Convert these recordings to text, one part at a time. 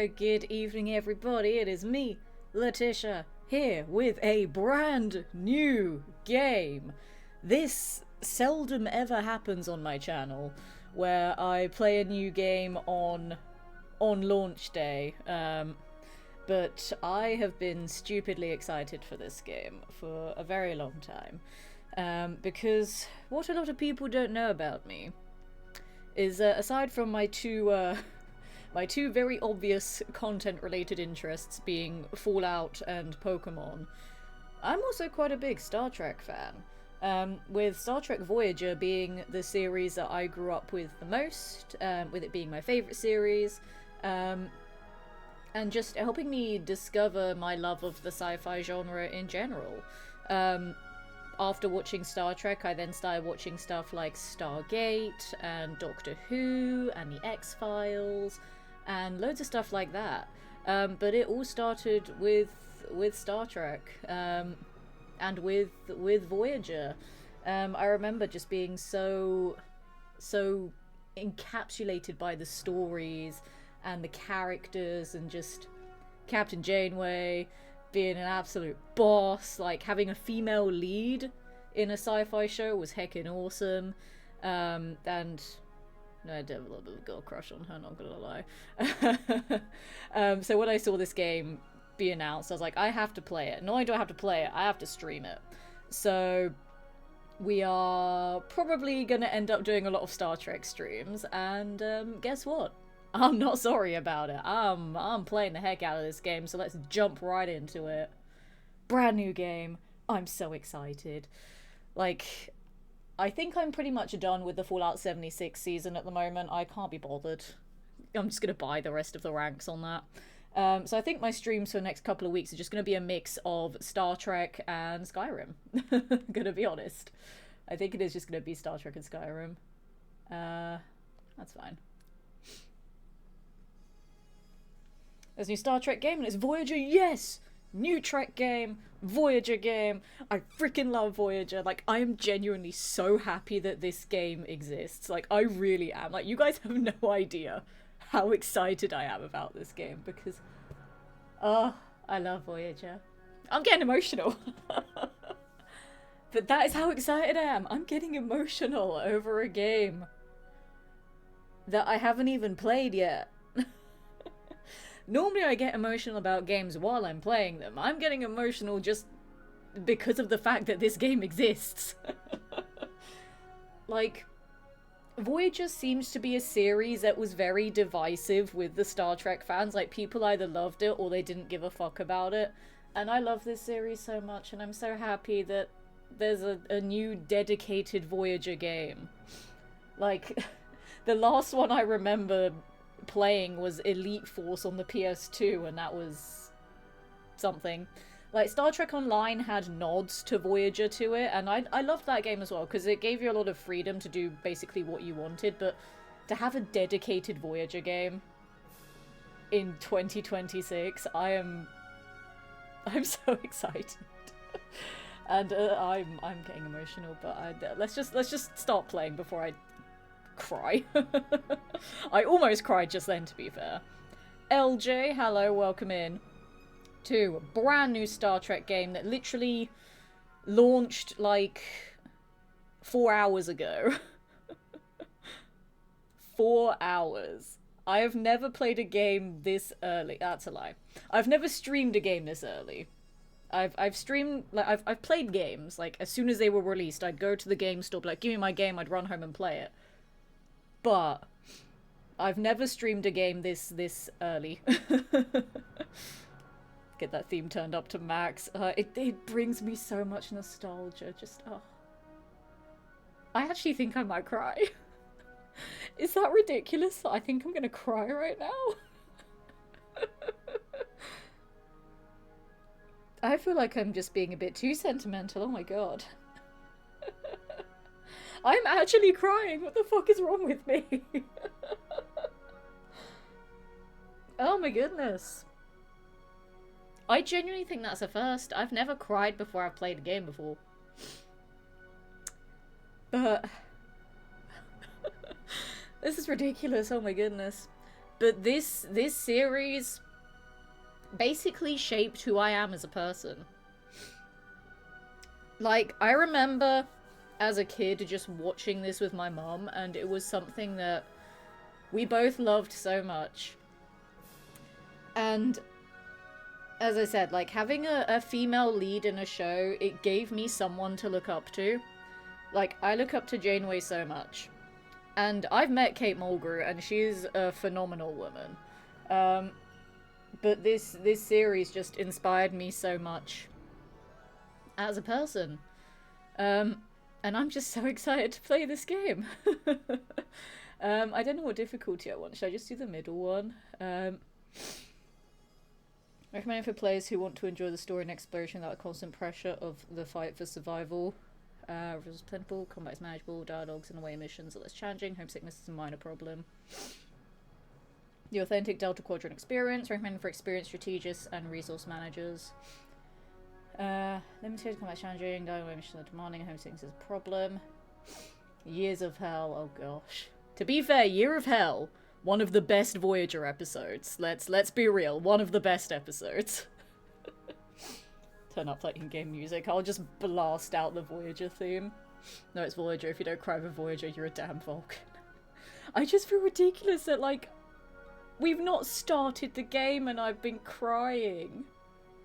Good evening, everybody. It is me, Letitia, here with a brand new game. This seldom ever happens on my channel, where I play a new game on launch day. But I have been stupidly excited for this game for a very long time. Because what a lot of people don't know about me is, aside from my two very obvious content-related interests being Fallout and Pokemon, I'm also quite a big Star Trek fan. With Star Trek Voyager being the series that I grew up with the most, with it being my favourite series, and just helping me discover my love of the sci-fi genre in general. After watching Star Trek, I then started watching stuff like Stargate, and Doctor Who, and The X-Files, and loads of stuff like that. But it all started with Star Trek, and with Voyager. I remember just being so encapsulated by the stories and the characters, and just Captain Janeway being an absolute boss, like having a female lead in a sci-fi show was heckin' awesome. And no, I did have a little bit of a girl crush on her, not gonna lie. So when I saw this game be announced, I was like, I have to play it. Not only do I have to play it, I have to stream it. So we are probably gonna end up doing a lot of Star Trek streams, and guess what? I'm not sorry about it. I'm playing the heck out of this game, so let's jump right into it. Brand new game. I'm so excited. Like, I think I'm pretty much done with the Fallout 76 season at the moment. I can't be bothered. I'm just gonna buy the rest of the ranks on that. So I think my streams for the next couple of weeks are just gonna be a mix of Star Trek and Skyrim. Gonna be honest. I think it is just gonna be Star Trek and Skyrim. That's fine. There's a new Star Trek game and it's Voyager, yes! New Trek game, Voyager game. I freaking love Voyager. Like, I am genuinely so happy that this game exists. Like, I really am. Like, you guys have no idea how excited I am about this game, because, oh, I love Voyager. I'm getting emotional. But that is how excited I am. I'm getting emotional over a game that I haven't even played yet. Normally I get emotional about games while I'm playing them. I'm getting emotional just because of the fact that this game exists. Like, Voyager seems to be a series that was very divisive with the Star Trek fans. Like, people either loved it or they didn't give a fuck about it. And I love this series so much, and I'm so happy that there's a new dedicated Voyager game. Like, the last one I remember playing was Elite Force on the PS2, and that was something. Like, Star Trek Online had nods to Voyager to it, and I loved that game as well, because it gave you a lot of freedom to do basically what you wanted, but to have a dedicated Voyager game in 2026, I'm so excited. And I'm getting emotional, but let's just start playing before I cry. I almost cried just then, to be fair. LJ, hello, welcome in to a brand new Star Trek game that literally launched like 4 hours ago. 4 hours. I have never played a game this early. That's a lie. I've never streamed a game this early. I've streamed, like, I've played games, like, as soon as they were released, I'd go to the game store, be like, give me my game, I'd run home and play it. But I've never streamed a game this early. Get that theme turned up to max. It brings me so much nostalgia. Just, oh. I actually think I might cry. Is that ridiculous? I think I'm gonna cry right now. I feel like I'm just being a bit too sentimental. Oh my god. I'm actually crying. What the fuck is wrong with me? Oh my goodness. I genuinely think that's a first. I've never cried before I've played a game before. But this is ridiculous. Oh my goodness. But this series basically shaped who I am as a person. Like, I remember as a kid just watching this with my mom, and it was something that we both loved so much. And as I said, like, having a female lead in a show, it gave me someone to look up to. Like, I look up to Janeway so much. And I've met Kate Mulgrew, and she's a phenomenal woman. But this series just inspired me so much as a person. And I'm just so excited to play this game. I don't know what difficulty I want. Should I just do the middle one? Recommended for players who want to enjoy the story and exploration without the constant pressure of the fight for survival. Resources plentiful, combat is manageable, dialogues and away missions are less challenging, homesickness is a minor problem. The authentic Delta Quadrant experience, recommended for experienced strategists and resource managers. Limited, combat challenging, dialogue missions are demanding, homesickness is a problem. Years of Hell, oh gosh. To be fair, Year of Hell, one of the best Voyager episodes. Let's be real, one of the best episodes. Turn up like in-game music. I'll just blast out the Voyager theme. No, it's Voyager. If you don't cry for Voyager, you're a damn Vulcan. I just feel ridiculous that, like, we've not started the game and I've been crying.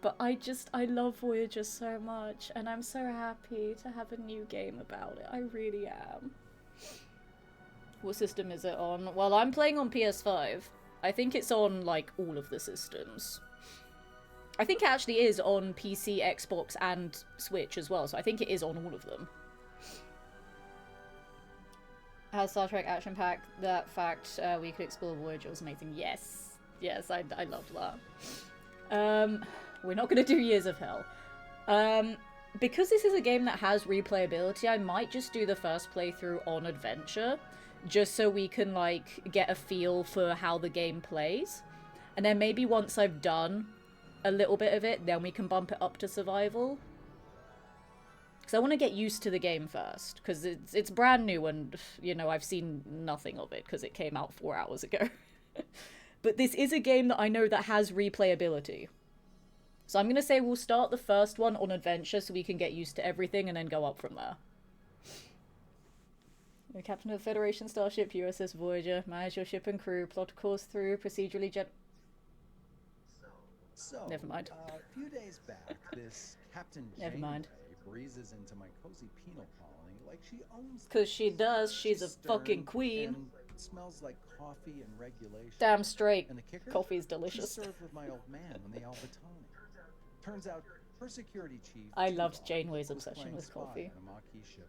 But I love Voyager so much, and I'm so happy to have a new game about it. I really am. What system is it on? Well, I'm playing on PS5. I think it's on, like, all of the systems. I think it actually is on PC, Xbox, and Switch as well, so I think it is on all of them. How Star Trek action pack, that fact, we could explore Voyager was amazing. Yes. Yes, I love that. We're not going to do Years of Hell. Because this is a game that has replayability, I might just do the first playthrough on Adventure, just so we can, like, get a feel for how the game plays. And then maybe once I've done a little bit of it, then we can bump it up to Survival. Because I want to get used to the game first, because it's brand new and, you know, I've seen nothing of it, because it came out 4 hours ago. But this is a game that I know that has replayability. So I'm going to say we'll start the first one on Adventure so we can get used to everything and then go up from there. You're captain of the Federation starship USS Voyager. Manage your ship and crew. Plot a course through. Procedurally So, never mind. A few days back, this Captain Never mind. breezes into my cozy penal colony like she owns. Because she does. She's a fucking queen. And smells like coffee and regulation. Damn straight. And the kicker? Coffee's delicious. She served with my old man when they all Albatani. Turns out her security chief. I loved Janeway's obsession with coffee.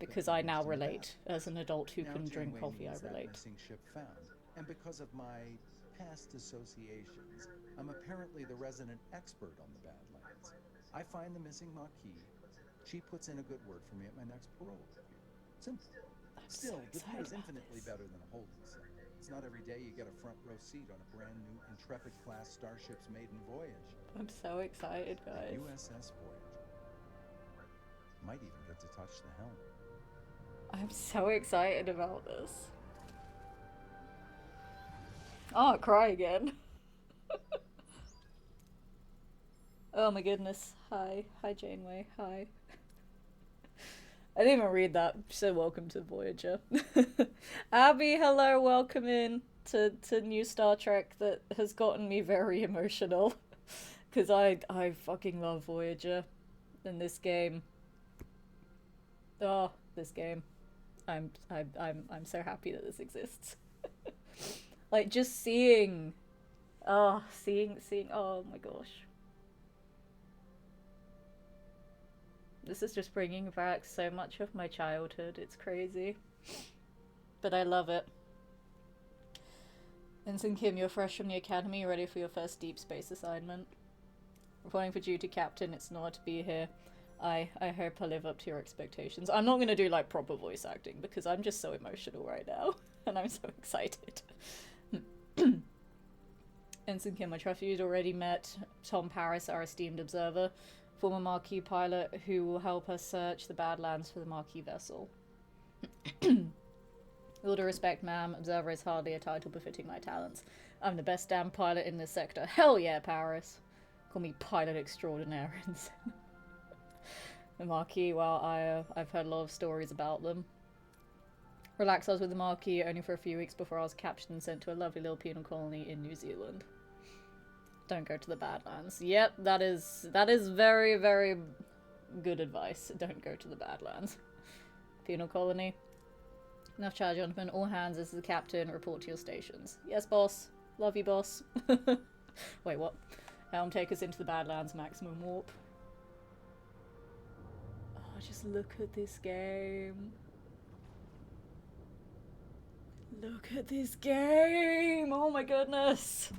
Because I now relate. As an adult who can drink coffee, I relate. Ship found. And because of my past associations, I'm apparently the resident expert on the Badlands. I find the missing Maquis. She puts in a good word for me at my next parole review. Simple. Still, the view is infinitely better than a holding cell. It's not every day you get a front row seat on a brand new Intrepid-class starship's maiden voyage. I'm so excited, guys. USS Voyager. Might even get to touch the helm. I'm so excited about this. Oh, I'll cry again. Oh my goodness. Hi. Hi, Janeway. Hi. I didn't even read that. So welcome to Voyager. Abby, hello. Welcome in to new Star Trek that has gotten me very emotional. Because I fucking love Voyager. And this game. Oh, this game. I'm so happy that this exists. Like, just seeing, oh my gosh. This is just bringing back so much of my childhood. It's crazy. But I love it. Ensign Kim, you're fresh from the academy. You're ready for your first deep space assignment. Reporting for duty, Captain. It's an honor to be here. I hope I live up to your expectations. I'm not going to do, like, proper voice acting because I'm just so emotional right now. And I'm so excited. Ensign Kim, I trust you'd already met Tom Paris, our esteemed observer, former Marquis pilot who will help us search the Badlands for the Marquis vessel. With all due respect, ma'am, observer is hardly a title befitting my talents. I'm the best damn pilot in this sector. Hell yeah, Paris. Call me pilot extraordinaire. The Marquis, well, I've heard a lot of stories about them. Relax, I was with the Marquis only for a few weeks before I was captured and sent to a lovely little penal colony in New Zealand. Don't go to the Badlands. Yep, that is very, very good advice. Don't go to the Badlands. Penal colony. Enough charge, gentlemen. All hands, this is the captain. Report to your stations. Yes, boss. Love you, boss. Wait, what? Helm, take us into the Badlands, maximum warp. Oh, just look at this game. Look at this game! Oh my goodness!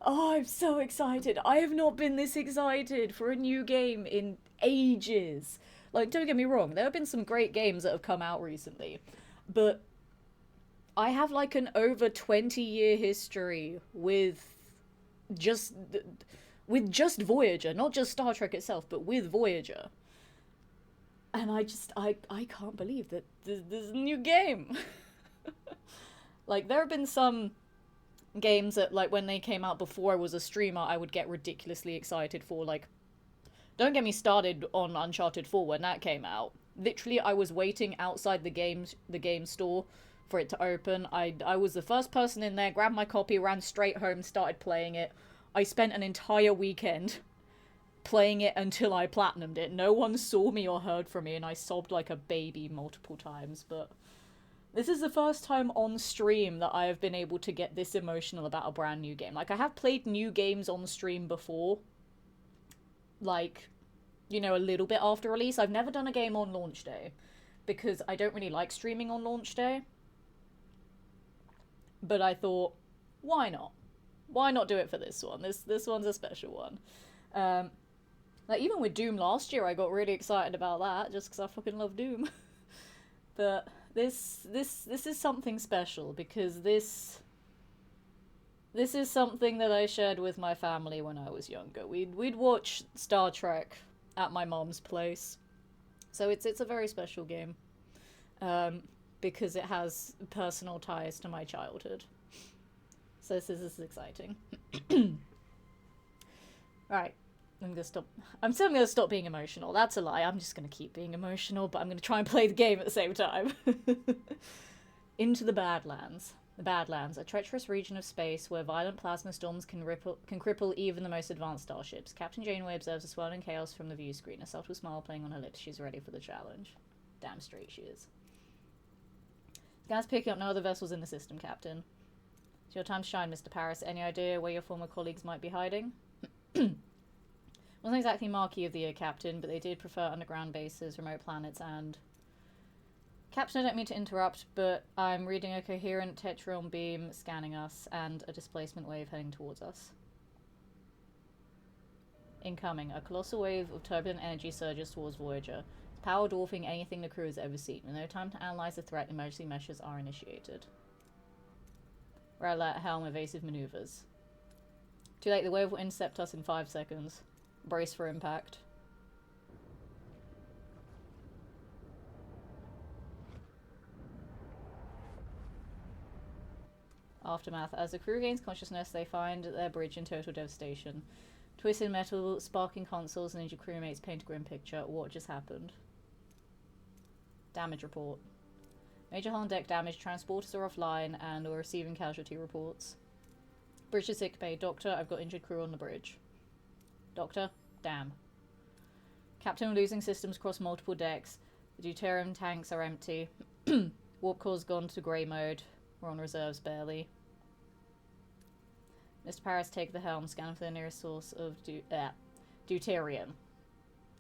Oh, I'm so excited. I have not been this excited for a new game in ages. Like, don't get me wrong, there have been some great games that have come out recently, but I have like an over 20-year history with just Voyager, not just Star Trek itself, but with Voyager. And I can't believe that there's a new game. Like, there have been some games that, like, when they came out before I was a streamer, I would get ridiculously excited for. Like, don't get me started on Uncharted 4 when that came out. Literally, I was waiting outside the game store for it to open. I was the first person in there, grabbed my copy, ran straight home, started playing it. I spent an entire weekend playing it until I platinumed it. No one saw me or heard from me, and I sobbed like a baby multiple times, but this is the first time on stream that I have been able to get this emotional about a brand new game. Like, I have played new games on stream before, like, you know, a little bit after release. I've never done a game on launch day, because I don't really like streaming on launch day. But I thought, why not? Why not do it for this one? This one's a special one. Like, even with Doom last year, I got really excited about that, just because I fucking love Doom. But this is something special, because this is something that I shared with my family when I was younger. We'd watch Star Trek at my mom's place, so it's a very special game, because it has personal ties to my childhood. So this is exciting. Right. I'm still gonna stop being emotional. That's a lie. I'm just gonna keep being emotional, but I'm gonna try and play the game at the same time. Into the Badlands. The Badlands, a treacherous region of space where violent plasma storms can cripple even the most advanced starships. Captain Janeway observes the swirling chaos from the view screen, a subtle smile playing on her lips. She's ready for the challenge. Damn straight she is. Scans picking up no other vessels in the system, Captain. It's your time to shine, Mr. Paris. Any idea where your former colleagues might be hiding? Wasn't exactly Marquis of the Year, Captain, but they did prefer underground bases, remote planets, and... Captain, I don't mean to interrupt, but I'm reading a coherent tetraon beam scanning us, and a displacement wave heading towards us. Incoming. A colossal wave of turbulent energy surges towards Voyager, its power dwarfing anything the crew has ever seen. With no time to analyze the threat, emergency measures are initiated. Red alert, helm, evasive maneuvers. Too late, the wave will intercept us in 5 seconds. Brace for impact. Aftermath. As the crew gains consciousness, they find their bridge in total devastation. Twisted metal, sparking consoles, and injured crewmates paint a grim picture. What just happened? Damage report. Major hull and deck damage, transporters are offline, and we're receiving casualty reports. Bridge to sick bay. Doctor, I've got injured crew on the bridge. Doctor? Damn. Captain, losing systems across multiple decks. The deuterium tanks are empty. Warp core's gone to grey mode. We're on reserves barely. Mr. Paris, take the helm. Scan for the nearest source of deuterium.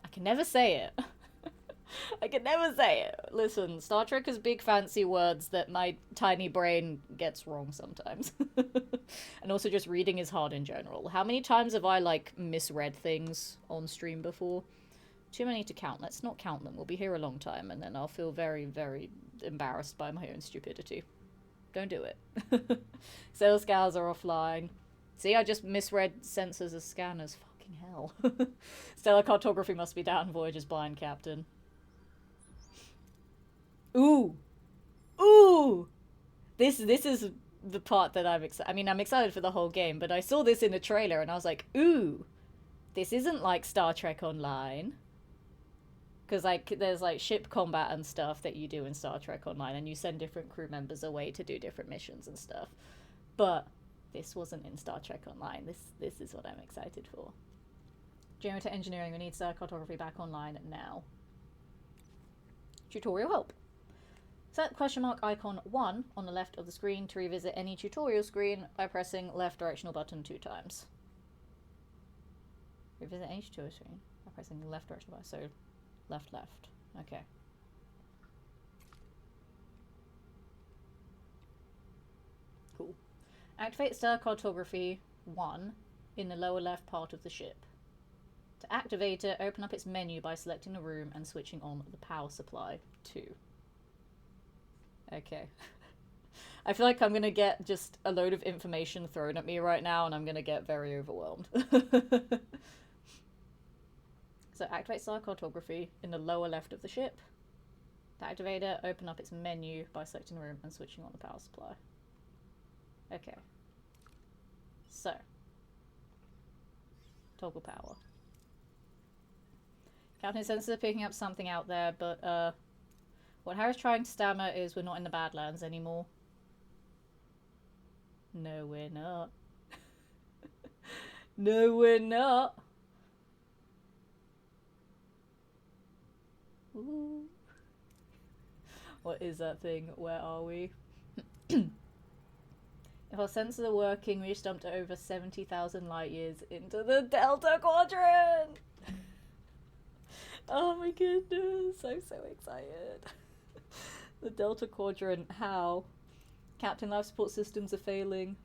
I can never say it. I can never say it. Listen, Star Trek has big fancy words that my tiny brain gets wrong sometimes. And also just reading is hard in general. How many times have I, like, misread things on stream before? Too many to count. Let's not count them. We'll be here a long time, and then I'll feel very, very embarrassed by my own stupidity. Don't do it. Sail scans are offline. See, I just misread sensors as scanners. Fucking hell. Stellar cartography must be down. Voyager's blind, Captain. Ooh. Ooh! This is the part that I'm excited. I mean, I'm excited for the whole game, but I saw this in a trailer and I was like, ooh, this isn't like Star Trek Online. Because, like, there's, like, ship combat and stuff that you do in Star Trek Online, and you send different crew members away to do different missions and stuff. But this wasn't in Star Trek Online. This is what I'm excited for. Generator engineering, we need Star Cartography back online now. Tutorial help. Set question mark icon 1 on the left of the screen to revisit any tutorial screen by pressing left directional button 2 times. Revisit any tutorial screen by pressing the left directional button. So left, left. Okay. Cool. Activate Star Cartography 1 in the lower left part of the ship. To activate it, open up its menu by selecting the room and switching on the power supply 2. Okay. I feel like I'm going to get just a load of information thrown at me right now and I'm going to get very overwhelmed. So activate Star Cartography in the lower left of the ship. To activate it, open up its menu by selecting the room and switching on the power supply. Okay. So. Toggle power. Captain sensors are picking up something out there, but what Harry's trying to stammer is we're not in the Badlands anymore. No, we're not. No, we're not. Ooh. What is that thing? Where are we? If our sensors are working, we jumped over 70,000 light years into the Delta Quadrant! Oh my goodness, I'm so excited. The Delta Quadrant, how? Captain, life support systems are failing.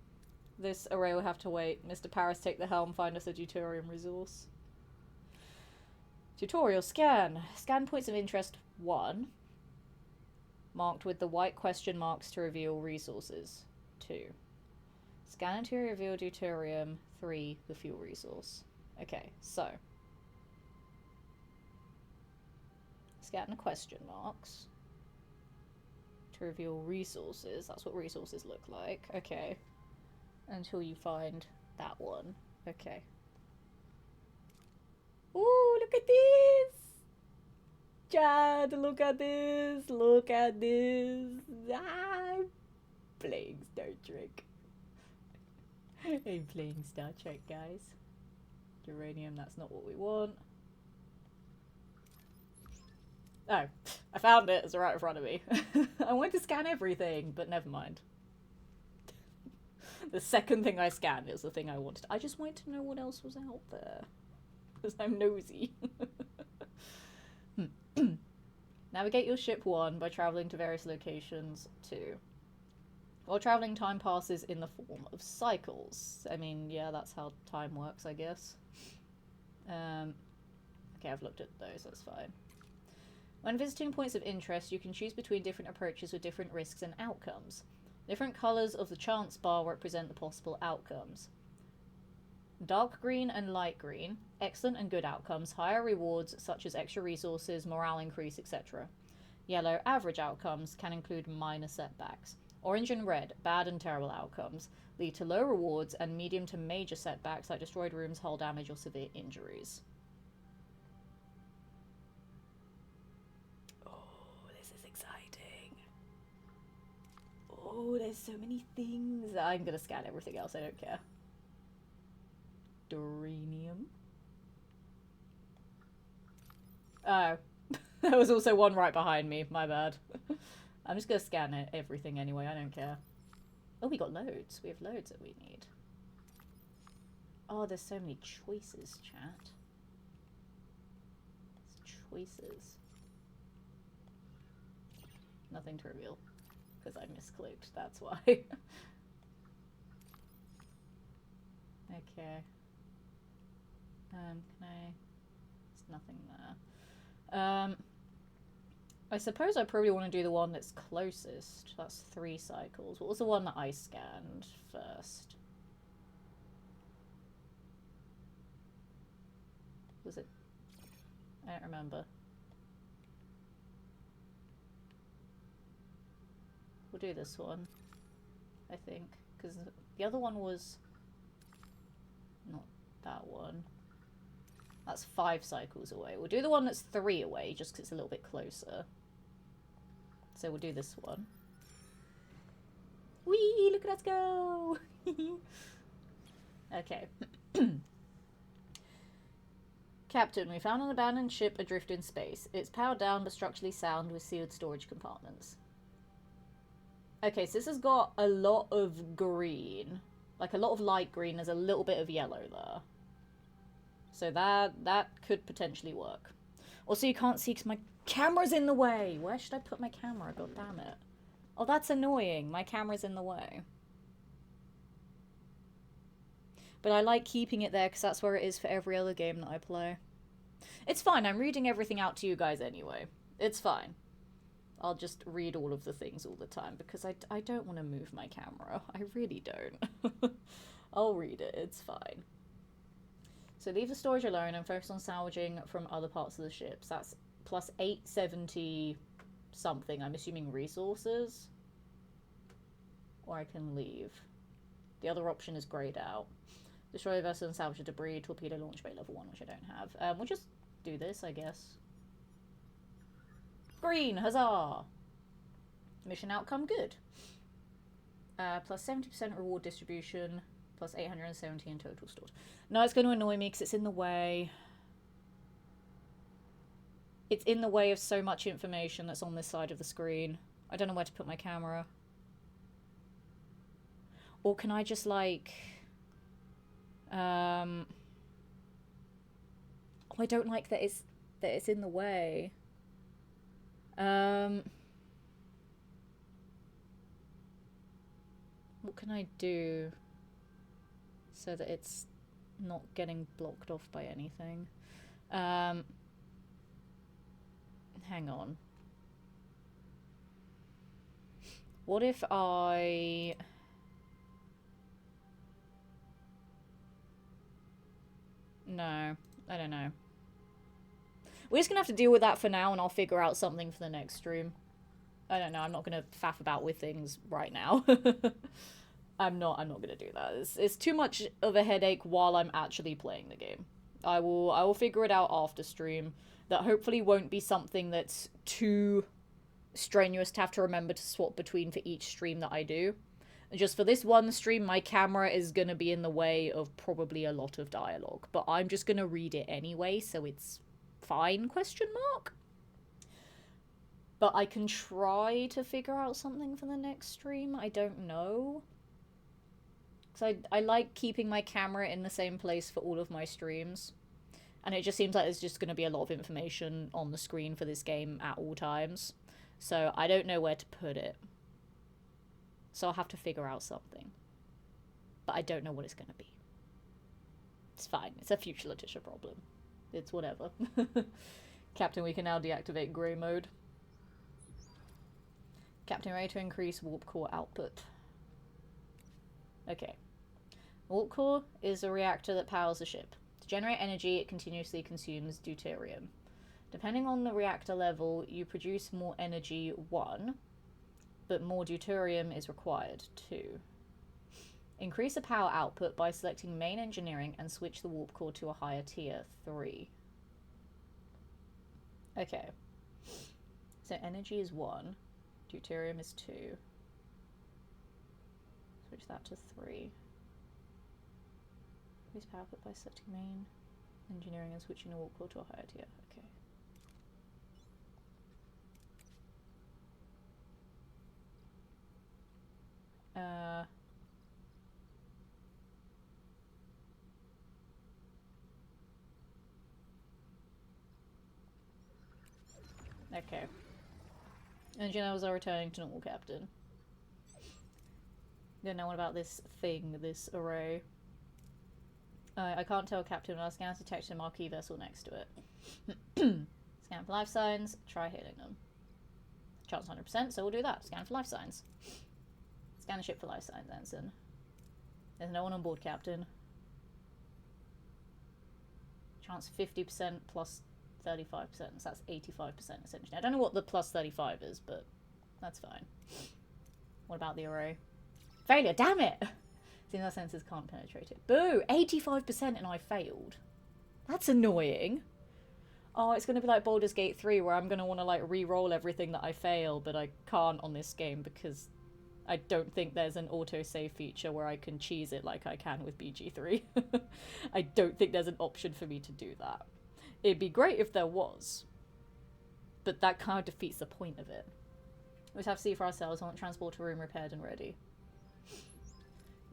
This array will have to wait. Mr. Paris, take the helm, find us a deuterium resource. Tutorial scan. Scan points of interest 1. Marked with the white question marks to reveal resources. 2. Scan to reveal deuterium. 3. The fuel resource. Okay, so. Scan the question marks. To reveal resources. That's what resources look like. Okay. Until you find that one. Okay. Ooh, look at this! Chad, look at this! Look at this! I'm playing Star Trek. I'm playing Star Trek, guys. Uranium, that's not what we want. Oh, I found it. It's right in front of me. I wanted to scan everything, but never mind. The second thing I scanned is the thing I wanted. I just wanted to know what else was out there. Because I'm nosy. Navigate your ship 1 by travelling to various locations 2. While travelling, time passes in the form of cycles. I mean, yeah, that's how time works, I guess. Okay, I've looked at those, that's fine. When visiting points of interest, you can choose between different approaches with different risks and outcomes. Different colours of the chance bar represent the possible outcomes. Dark green and light green, excellent and good outcomes, higher rewards such as extra resources, morale increase, etc. Yellow, average outcomes, can include minor setbacks. Orange and red, bad and terrible outcomes, lead to low rewards and medium to major setbacks like destroyed rooms, hull damage, or severe injuries. Oh, this is exciting. Oh, there's so many things. I'm gonna scan everything else, I don't care. Doranium. Oh. There was also one right behind me, my bad. I'm just gonna scan everything anyway, I don't care. Oh, we got loads. We have loads that we need. Oh, there's so many choices, chat. There's choices. Nothing to reveal. Because I misclicked, that's why. Okay. Can I... There's nothing there. I suppose I probably want to do the one that's closest. That's 3 cycles. What was the one that I scanned first? Was it... I don't remember. We'll do this one. I think. Because the other one was... not that one. That's 5 cycles away. We'll do the one that's 3 away, just because it's a little bit closer. So we'll do this one. Whee! Look at us go! Okay. Captain, we found an abandoned ship adrift in space. It's powered down but structurally sound with sealed storage compartments. Okay, so this has got a lot of green. Like a lot of light green. There's a little bit of yellow there. So that could potentially work. Also, you can't see because my camera's in the way. Where should I put my camera? God damn it. Oh, that's annoying. My camera's in the way. But I like keeping it there because that's where it is for every other game that I play. It's fine. I'm reading everything out to you guys anyway. It's fine. I'll just read all of the things all the time because I don't want to move my camera. I really don't. I'll read it. It's fine. So leave the storage alone and focus on salvaging from other parts of the ships. That's plus 870 something. I'm assuming resources. Or I can leave. The other option is grayed out. Destroy a vessel and salvage the debris. Torpedo launch bay level 1, which I don't have. We'll just do this, I guess. Green! Huzzah! Mission outcome good. Plus 70% reward distribution. Plus 870 in total stored. No, it's going to annoy me because it's in the way. It's in the way of so much information that's on this side of the screen. I don't know where to put my camera. Or can I just, like... Oh, I don't like that it's in the way. What can I do so that it's not getting blocked off by anything? Hang on. What if I... No, I don't know. We're just gonna have to deal with that for now, and I'll figure out something for the next stream. I don't know, I'm not gonna faff about with things right now. I'm not gonna do that. It's too much of a headache while I'm actually playing the game. I will figure it out after stream. That hopefully won't be something that's too strenuous to have to remember to swap between for each stream that I do. Just for this one stream, my camera is going to be in the way of probably a lot of dialogue. But I'm just going to read it anyway, so it's fine, question mark? But I can try to figure out something for the next stream. I don't know. Because I like keeping my camera in the same place for all of my streams. And it just seems like there's just going to be a lot of information on the screen for this game at all times. So I don't know where to put it. So I'll have to figure out something. But I don't know what it's going to be. It's fine. It's a future Letitia problem. It's whatever. Captain, we can now deactivate grey mode. Captain, ready to increase warp core output. Okay. Warp core is a reactor that powers the ship. To generate energy, it continuously consumes deuterium. Depending on the reactor level, you produce more energy, 1. But more deuterium is required, 2. Increase the power output by selecting main engineering and switch the warp core to a higher tier, 3. Okay. So energy is 1. Deuterium is 2. Switch that to 3. Increase power output by selecting main engineering and switching the warp core to a higher tier. Okay. Okay. Engine levels are returning to normal, Captain. Don't know what about this thing, this array. I can't tell, Captain, when I scan detect a marquee vessel next to it. Scan for life signs, try hitting them. Chance 100%, so we'll do that. Scan for life signs. Scan the ship for life signs, Ensign. There's no one on board, Captain. Chance 50% plus 35%, so that's 85% essentially. I don't know what the plus 35 is, but that's fine. What about the array? Failure, damn it! Seems our sensors can't penetrate it. Boo! 85% and I failed. That's annoying. Oh, it's going to be like Baldur's Gate 3 where I'm going to want to like re-roll everything that I fail, but I can't on this game because I don't think there's an autosave feature where I can cheese it like I can with BG3. I don't think there's an option for me to do that. It'd be great if there was, but that kind of defeats the point of it. We have to see for ourselves. I want transporter room repaired and ready.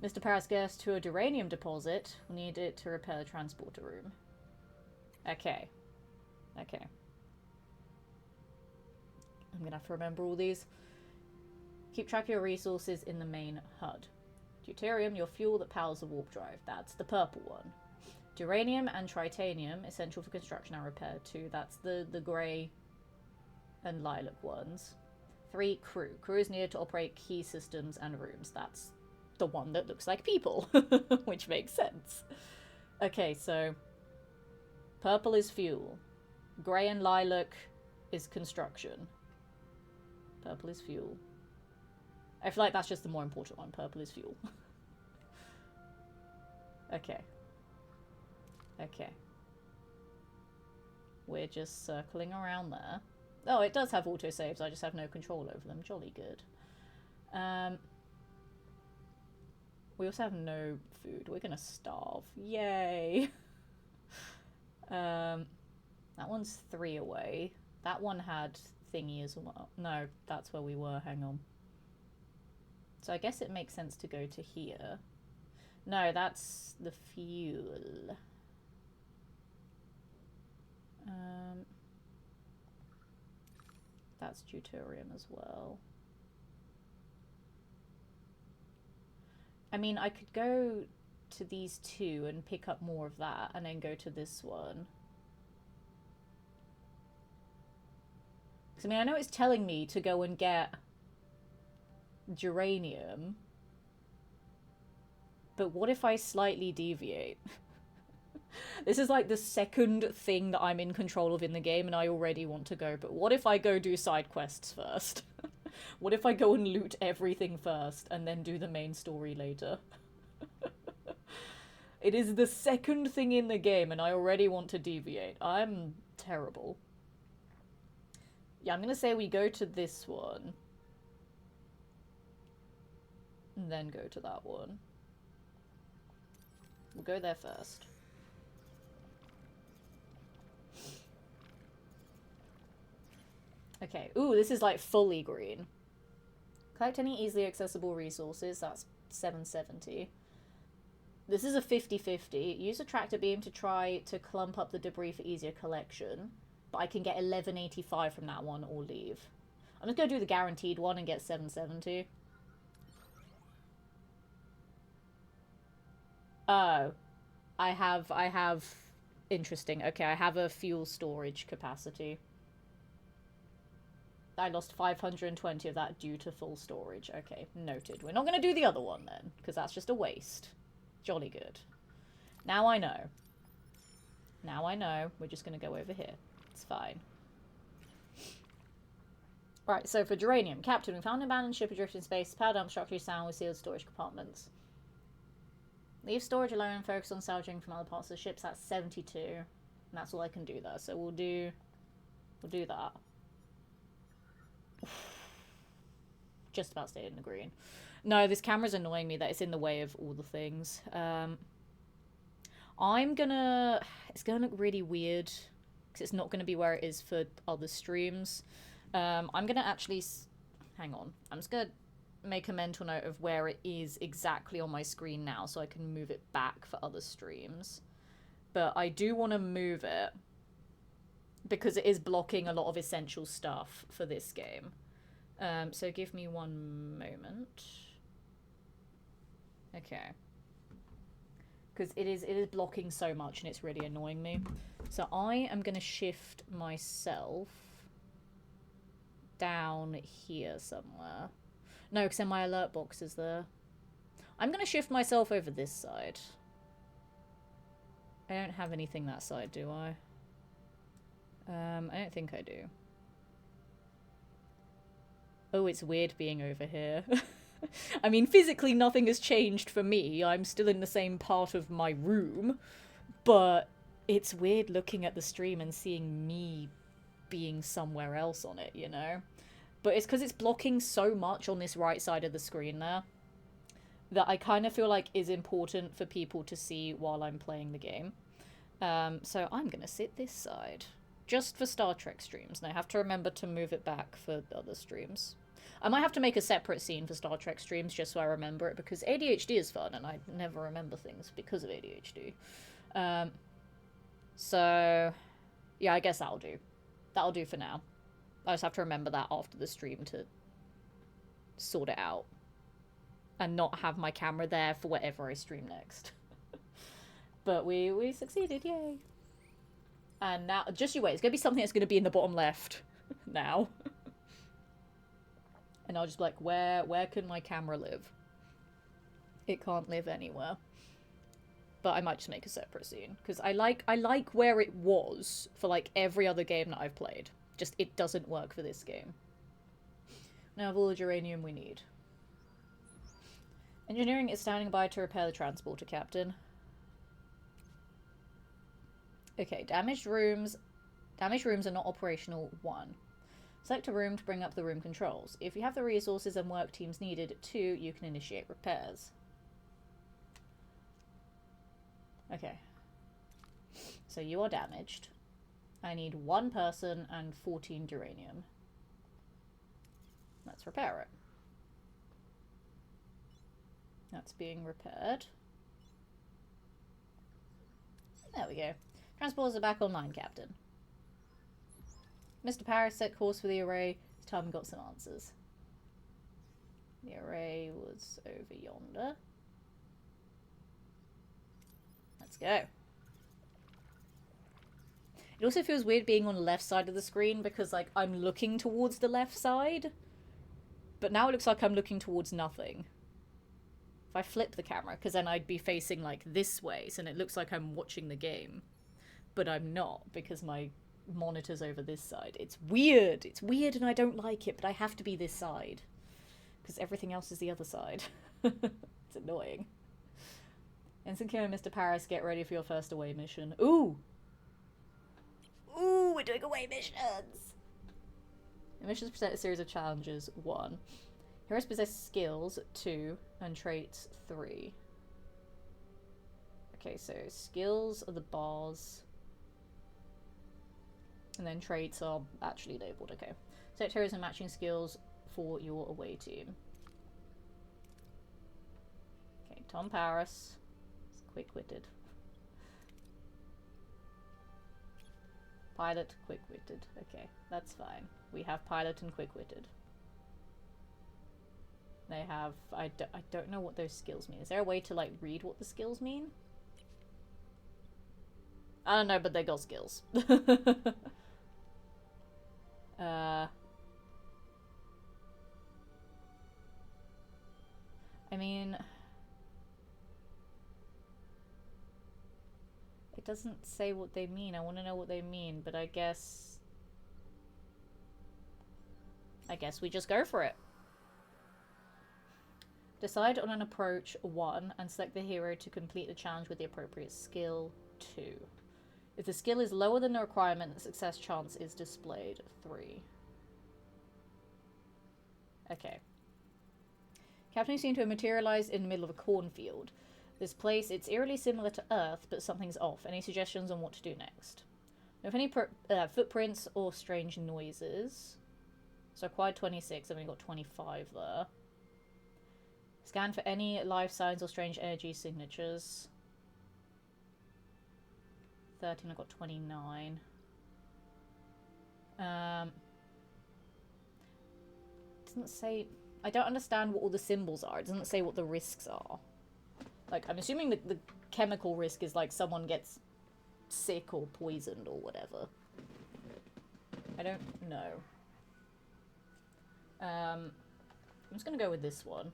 Mr. Paris gets to a duranium deposit. We need it to repair the transporter room. Okay. Okay. I'm gonna have to remember all these. Keep track of your resources in the main HUD. Deuterium, your fuel that powers the warp drive. That's the purple one. Duranium and tritanium, essential for construction and repair too. That's the grey and lilac ones. 3, crew. Crew is needed to operate key systems and rooms. That's the one that looks like people, which makes sense. Okay, so purple is fuel. Grey and lilac is construction. Purple is fuel. I feel like that's just the more important one. Purple is fuel. Okay. Okay. We're just circling around there. Oh, it does have autosaves. I just have no control over them. Jolly good. We also have no food. We're gonna starve. Yay! That one's 3 away. That one had thingy as well. No, that's where we were. Hang on. So I guess it makes sense to go to here. No, that's the fuel. That's deuterium as well. I mean, I could go to these two and pick up more of that and then go to this one. Because, I mean, I know it's telling me to go and get geranium, but what if I slightly deviate? This is like the second thing that I'm in control of in the game and I already want to go, but what if I go do side quests first? What if I go and loot everything first and then do the main story later? It is the second thing in the game and I already want to deviate. I'm terrible. Yeah, I'm gonna say we go to this one. And then go to that one. We'll go there first. Okay. Ooh, this is like fully green. Collect any easily accessible resources. That's 770. This is a 50-50. Use a tractor beam to try to clump up the debris for easier collection. But I can get 1185 from that one or leave. I'm just going to do the guaranteed one and get 770. Oh. I have... Interesting. Okay, I have a fuel storage capacity. I lost 520 of that due to full storage. Okay, noted. We're not going to do the other one then, because that's just a waste. Jolly good. Now I know. Now I know. We're just going to go over here. It's fine. Right, so for geranium. Captain, we found an abandoned ship adrift in space. Power dump structure sound with sealed storage compartments. Leave storage alone and focus on salvaging from other parts of the ships. That's 72. And that's all I can do there. So we'll do that. Just about stayed in the green. No, this camera's annoying me that it's in the way of all the things. I'm gonna... It's gonna look really weird because it's not gonna be where it is for other streams. I'm gonna actually... Hang on. I'm just gonna make a mental note of where it is exactly on my screen now so I can move it back for other streams. But I do want to move it because it is blocking a lot of essential stuff for this game. So give me one moment. Okay. Because it is blocking so much and it's really annoying me. So I am going to shift myself down here somewhere. No, because then my alert box is there. I'm going to shift myself over this side. I don't have anything that side, do I? I don't think I do. Oh, it's weird being over here. I mean, physically nothing has changed for me. I'm still in the same part of my room. But it's weird looking at the stream and seeing me being somewhere else on it, you know? But it's because it's blocking so much on this right side of the screen there that I kind of feel like is important for people to see while I'm playing the game. So I'm going to sit this side. Just for Star Trek streams. And I have to remember to move it back for other streams. I might have to make a separate scene for Star Trek streams just so I remember it, because ADHD is fun and I never remember things because of ADHD. So, yeah, I guess that'll do. That'll do for now. I just have to remember that after the stream to sort it out. And not have my camera there for whatever I stream next. But we succeeded, yay. And now, just you wait, it's going to be something that's going to be in the bottom left now. And I'll just be like, where can my camera live? It can't live anywhere. But I might just make a separate scene. Because I like where it was for like every other game that I've played. Just it doesn't work for this game. Now have all the uranium we need. Engineering is standing by to repair the transporter, Captain. Okay, damaged rooms are not operational. 1. Select a room to bring up the room controls. If you have the resources and work teams needed, 2, you can initiate repairs. Okay. So you are damaged. I need 1 person and 14 uranium. Let's repair it. That's being repaired. There we go. Transporters are back online, Captain. Mr. Paris set course for the array. It's time we got some answers. The array was over yonder. Let's go. It also feels weird being on the left side of the screen because, like, I'm looking towards the left side. But now it looks like I'm looking towards nothing. If I flip the camera, because then I'd be facing, like, this way, so it looks like I'm watching the game. But I'm not, because my monitor's over this side. It's weird. It's weird and I don't like it, but I have to be this side. Because everything else is the other side. It's annoying. Ensign Kim and Mr. Paris, get ready for your first away mission. Ooh! Ooh, we're doing away missions! The missions present a series of challenges. 1. Heroes possess skills. 2. And traits. 3. Okay, so skills are the bars. And then traits are actually labelled, okay. Select heroes and matching skills for your away team. Okay, Tom Paris. He's quick-witted. Pilot, quick-witted. Okay, that's fine. We have pilot and quick-witted. They have... I don't know what those skills mean. Is there a way to, like, read what the skills mean? I don't know, but they got skills. I mean, it doesn't say what they mean. I want to know what they mean, but I guess we just go for it. Decide on an approach. 1, and select the hero to complete the challenge with the appropriate skill. 2. If the skill is lower than the requirement, the success chance is displayed. 3. Okay. Captain seemed to have materialized in the middle of a cornfield. This place, it's eerily similar to Earth, but something's off. Any suggestions on what to do next? If any footprints or strange noises. So acquired 26, and we got 25 there. Scan for any life signs or strange energy signatures. 13, I got 29. Doesn't say... I don't understand what all the symbols are. It doesn't say what the risks are. Like, I'm assuming the chemical risk is like someone gets sick or poisoned or whatever. I don't know. I'm just gonna go with this one.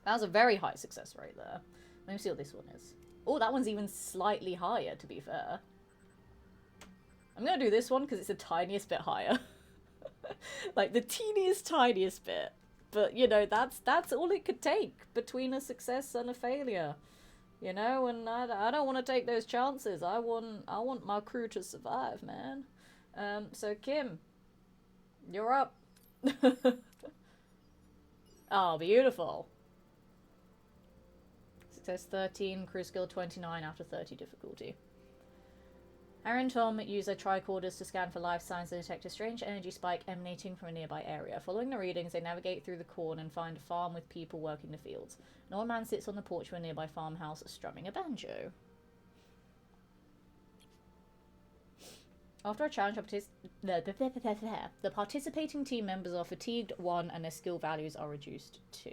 That was a very high success rate there. Let me see what this one is. Oh, that one's even slightly higher, to be fair. I'm gonna do this one because it's the tiniest bit higher. Like, the teeniest, tiniest bit. But, you know, that's all it could take between a success and a failure. You know, and I don't want to take those chances. I want my crew to survive, man. So Kim, you're up. Oh, beautiful. Success 13, crew skill 29 after 30 difficulty. Harry and Tom use their tricorders to scan for life signs and detect a strange energy spike emanating from a nearby area. Following the readings, they navigate through the corn and find a farm with people working the fields. An old man sits on the porch of a nearby farmhouse strumming a banjo. After a challenge, the participating team members are fatigued 1 and their skill values are reduced 2.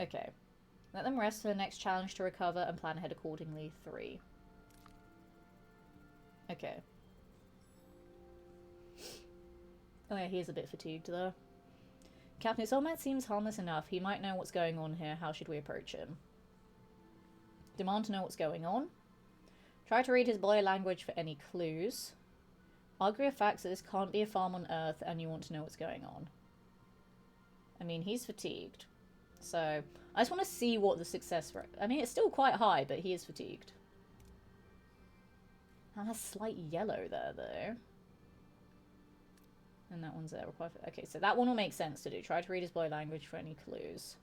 Okay. Let them rest for the next challenge to recover and plan ahead accordingly 3. Okay. Oh yeah, he is a bit fatigued though. Captain, this old man seems harmless enough. He might know what's going on here. How should we approach him? Demand to know what's going on. Try to read his body language for any clues. Argue a fact that this can't be a farm on Earth and you want to know what's going on. I mean, he's fatigued. So, I just want to see what the success rate... I mean, it's still quite high, but he is fatigued. That has slight yellow there, though. And that one's there. Okay, so that one will make sense to do. Try to read his body language for any clues.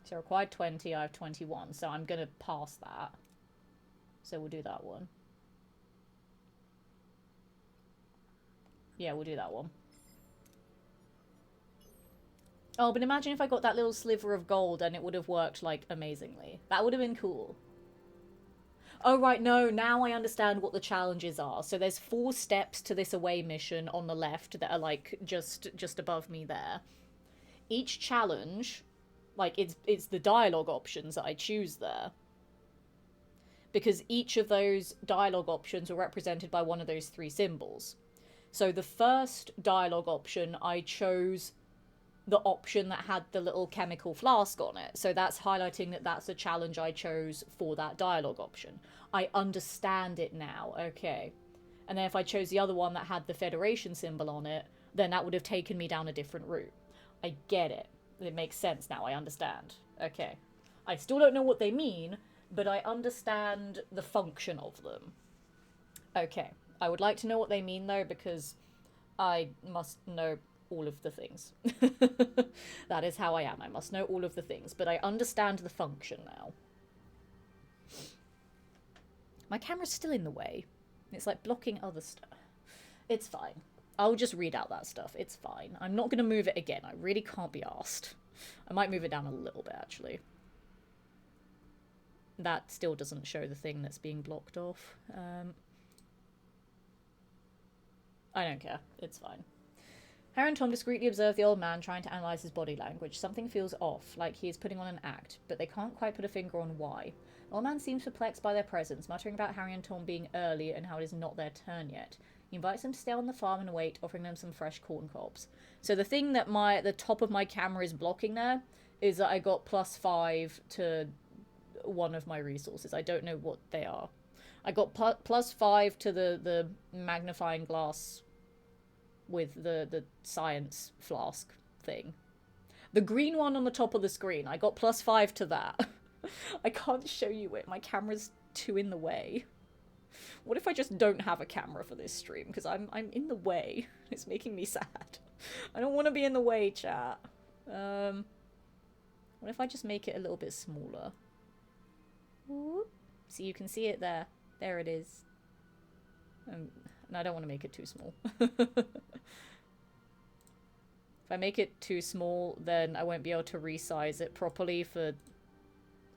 So required 20, I have 21. So I'm going to pass that. So we'll do that one. Yeah, we'll do that one. Oh, but imagine if I got that little sliver of gold and it would have worked, like, amazingly. That would have been cool. Oh, right, no, now I understand what the challenges are. So there's 4 steps to this away mission on the left that are, like, just above me there. Each challenge, like, it's the dialogue options that I choose there. Because each of those dialogue options are represented by one of those 3 symbols. So the first dialogue option, I chose the option that had the little chemical flask on it. So that's highlighting that that's a challenge I chose for that dialogue option. I understand it now, okay. And then if I chose the other one that had the Federation symbol on it, then that would have taken me down a different route. I get it. It makes sense now, I understand. Okay. I still don't know what they mean, but I understand the function of them. Okay. I would like to know what they mean, though, because I must know all of the things. That is how I am. I must know all of the things, but I understand the function now. My camera's still in the way. It's like blocking other stuff. It's fine. I'll just read out that stuff. It's fine. I'm not going to move it again. I really can't be arsed. I might move it down a little bit, actually. That still doesn't show the thing that's being blocked off. I don't care. It's fine. Harry and Tom discreetly observe the old man trying to analyse his body language. Something feels off, like he is putting on an act, but they can't quite put a finger on why. The old man seems perplexed by their presence, muttering about Harry and Tom being early and how it is not their turn yet. He invites them to stay on the farm and wait, offering them some fresh corn cobs. So the thing that the top of my camera is blocking there is that I got +5 to one of my resources. I don't know what they are. I got +5 to the magnifying glass with the science flask thing. The green one on the top of the screen, I got +5 to that. I can't show you it. My camera's too in the way. What if I just don't have a camera for this stream? Because I'm in the way. It's making me sad. I don't want to be in the way, chat. What if I just make it a little bit smaller? Whoop. So you can see it there. There it is. And I don't want to make it too small. If I make it too small, then I won't be able to resize it properly for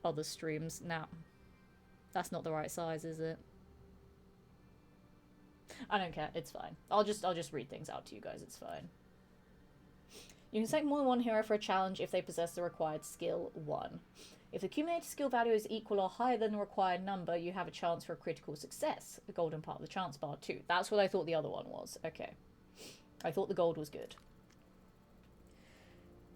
other streams. Now, that's not the right size, is it? I don't care. It's fine. I'll just read things out to you guys. It's fine. You can select more than one hero for a challenge if they possess the required skill 1. If the accumulated skill value is equal or higher than the required number, you have a chance for a critical success. The golden part of the chance bar too. That's what I thought the other one was. Okay. I thought the gold was good.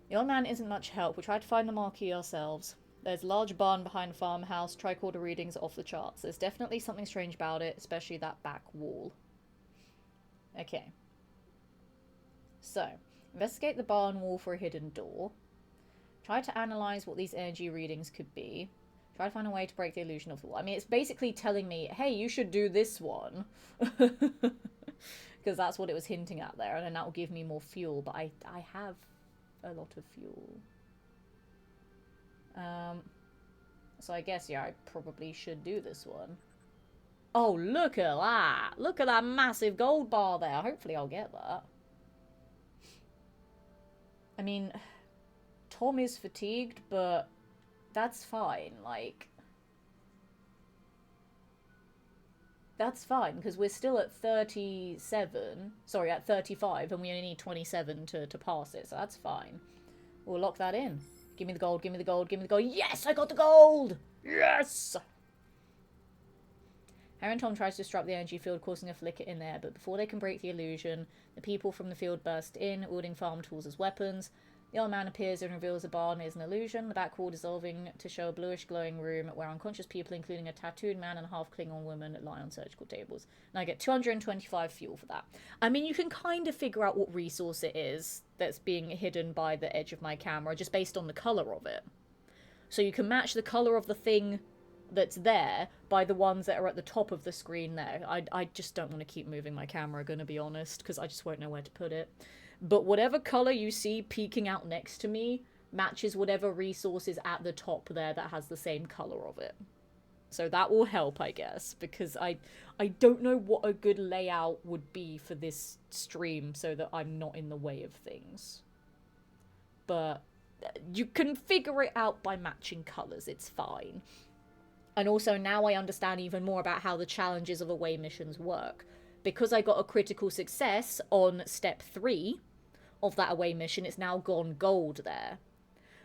The old man isn't much help. We tried to find the marquee ourselves. There's a large barn behind the farmhouse. Tricorder readings are off the charts. There's definitely something strange about it, especially that back wall. Okay. So, investigate the barn wall for a hidden door. Try to analyze what these energy readings could be. Try to find a way to break the illusion of the wall. I mean, it's basically telling me, hey, you should do this one. Because that's what it was hinting at there. And then that will give me more fuel. But I have a lot of fuel. So I guess, yeah, I probably should do this one. Oh, look at that. Look at that massive gold bar there. Hopefully I'll get that. I mean, Tom is fatigued, but that's fine. Like, that's fine, because we're still at 37. Sorry, at 35, and we only need 27 to pass it, so that's fine. We'll lock that in. Give me the gold, give me the gold, give me the gold. Yes, I got the gold! Yes! Harry and Tom try to disrupt the energy field, causing a flicker in there, but before they can break the illusion, the people from the field burst in, wielding farm tools as weapons. The old man appears and reveals the barn is an illusion, the back wall dissolving to show a bluish glowing room where unconscious people, including a tattooed man and a half Klingon woman, lie on surgical tables. And I get 225 fuel for that. I mean, you can kind of figure out what resource it is that's being hidden by the edge of my camera, just based on the colour of it. So you can match the colour of the thing that's there by the ones that are at the top of the screen there. I just don't want to keep moving my camera, gonna be honest, because I just won't know where to put it. But whatever colour you see peeking out next to me matches whatever resource is at the top there that has the same colour of it. So that will help, I guess, because I don't know what a good layout would be for this stream so that I'm not in the way of things. But you can figure it out by matching colours, it's fine. And also now I understand even more about how the challenges of away missions work. Because I got a critical success on step 3 of that away mission, it's now gone gold there.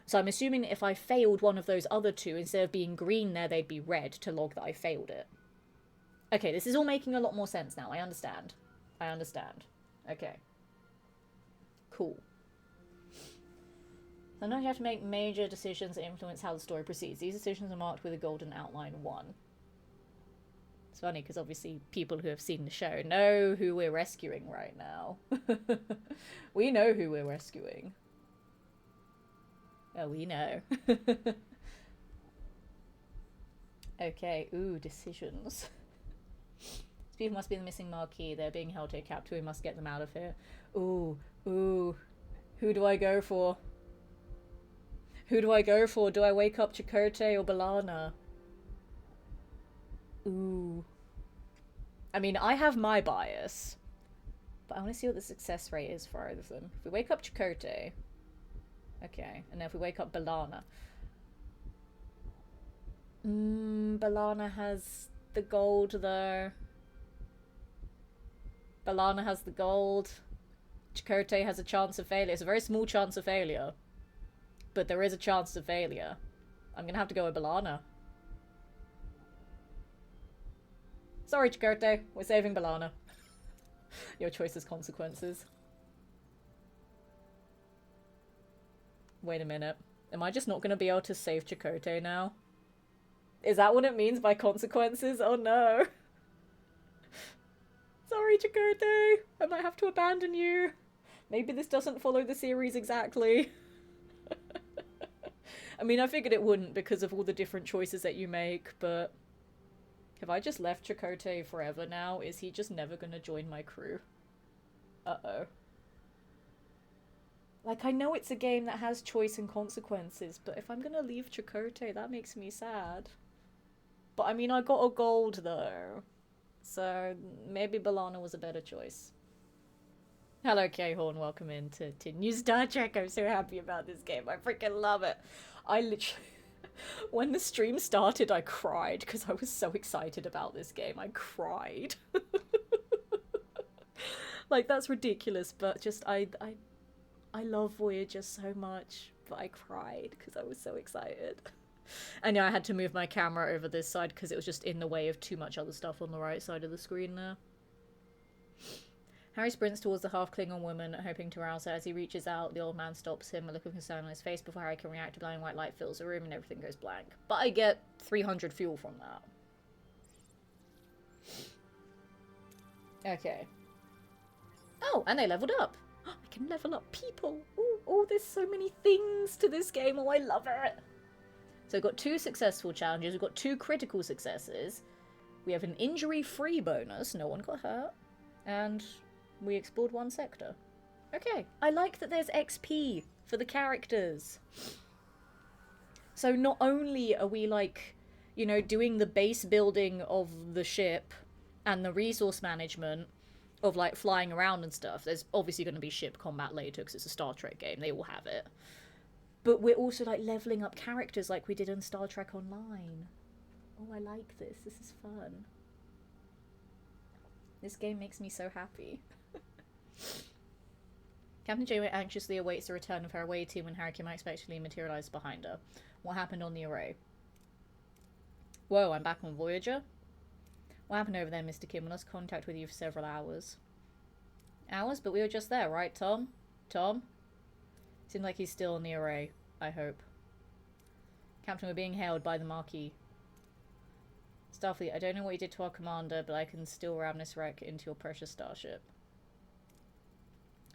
So I'm assuming that if I failed one of those other two, instead of being green there, they'd be red to log that I failed it. Okay, this is all making a lot more sense now. I understand. I understand. Okay. Cool. Sometimes you have to make major decisions that influence how the story proceeds. These decisions are marked with a golden outline 1. It's funny because obviously people who have seen the show know who we're rescuing right now. We know who we're rescuing. Oh, we know. Okay, ooh, decisions. These people must be the missing marquee. They're being held here captive. We must get them out of here. Ooh, ooh. Who do I go for? Who do I go for? Do I wake up Chakotay or B'Elanna? Ooh. I mean, I have my bias. But I want to see what the success rate is for either of them. If we wake up Chakotay... Okay, and then if we wake up B'Elanna... B'Elanna has the gold, though. B'Elanna has the gold. Chakotay has a chance of failure. It's a very small chance of failure. But there is a chance of failure. I'm gonna have to go with B'Elanna. Sorry, Chakotay. We're saving B'Elanna. Your choice has consequences. Wait a minute. Am I just not gonna be able to save Chakotay now? Is that what it means by consequences? Oh no. Sorry, Chakotay. I might have to abandon you. Maybe this doesn't follow the series exactly. I mean, I figured it wouldn't because of all the different choices that you make, but... Have I just left Chakotay forever now? Is he just never gonna join my crew? Uh-oh. Like, I know it's a game that has choice and consequences, but if I'm gonna leave Chakotay, that makes me sad. But I mean, I got a gold, though. So, maybe B'Elanna was a better choice. Hello, K-Horn. Welcome into New Star Trek. I'm so happy about this game. I freaking love it. I literally... When the stream started, I cried because I was so excited about this game. I cried. Like, that's ridiculous, but just, I love Voyager so much, but I cried because I was so excited. And yeah, I had to move my camera over this side because it was just in the way of too much other stuff on the right side of the screen there. Harry sprints towards the half-Klingon woman, hoping to rouse her. As he reaches out, the old man stops him, a look of concern on his face. Before Harry can react, a blinding white light fills the room and everything goes blank. But I get 300 fuel from that. Okay. Oh, and they leveled up. I can level up people. Ooh, oh, there's so many things to this game. Oh, I love it. So we've got 2 successful challenges. We've got 2 critical successes. We have an injury-free bonus. No one got hurt. And we explored 1 sector. Okay. I like that there's XP for the characters. So not only are we, like, you know, doing the base building of the ship and the resource management of, like, flying around and stuff. There's obviously going to be ship combat later because it's a Star Trek game. They all have it. But we're also, like, leveling up characters like we did in Star Trek Online. Oh, I like this. This is fun. This game makes me so happy. Captain Janeway anxiously awaits the return of her away team when Harry Kim unexpectedly materialized behind her. What happened on the array? Whoa, I'm back on Voyager? What happened over there, Mr. Kim? We lost contact with you for several hours. Hours? But we were just there, right, Tom? Tom? Seems like he's still on the array, I hope. Captain, we're being hailed by the Marquis. Starfleet, I don't know what you did to our commander, but I can still ram this wreck into your precious starship.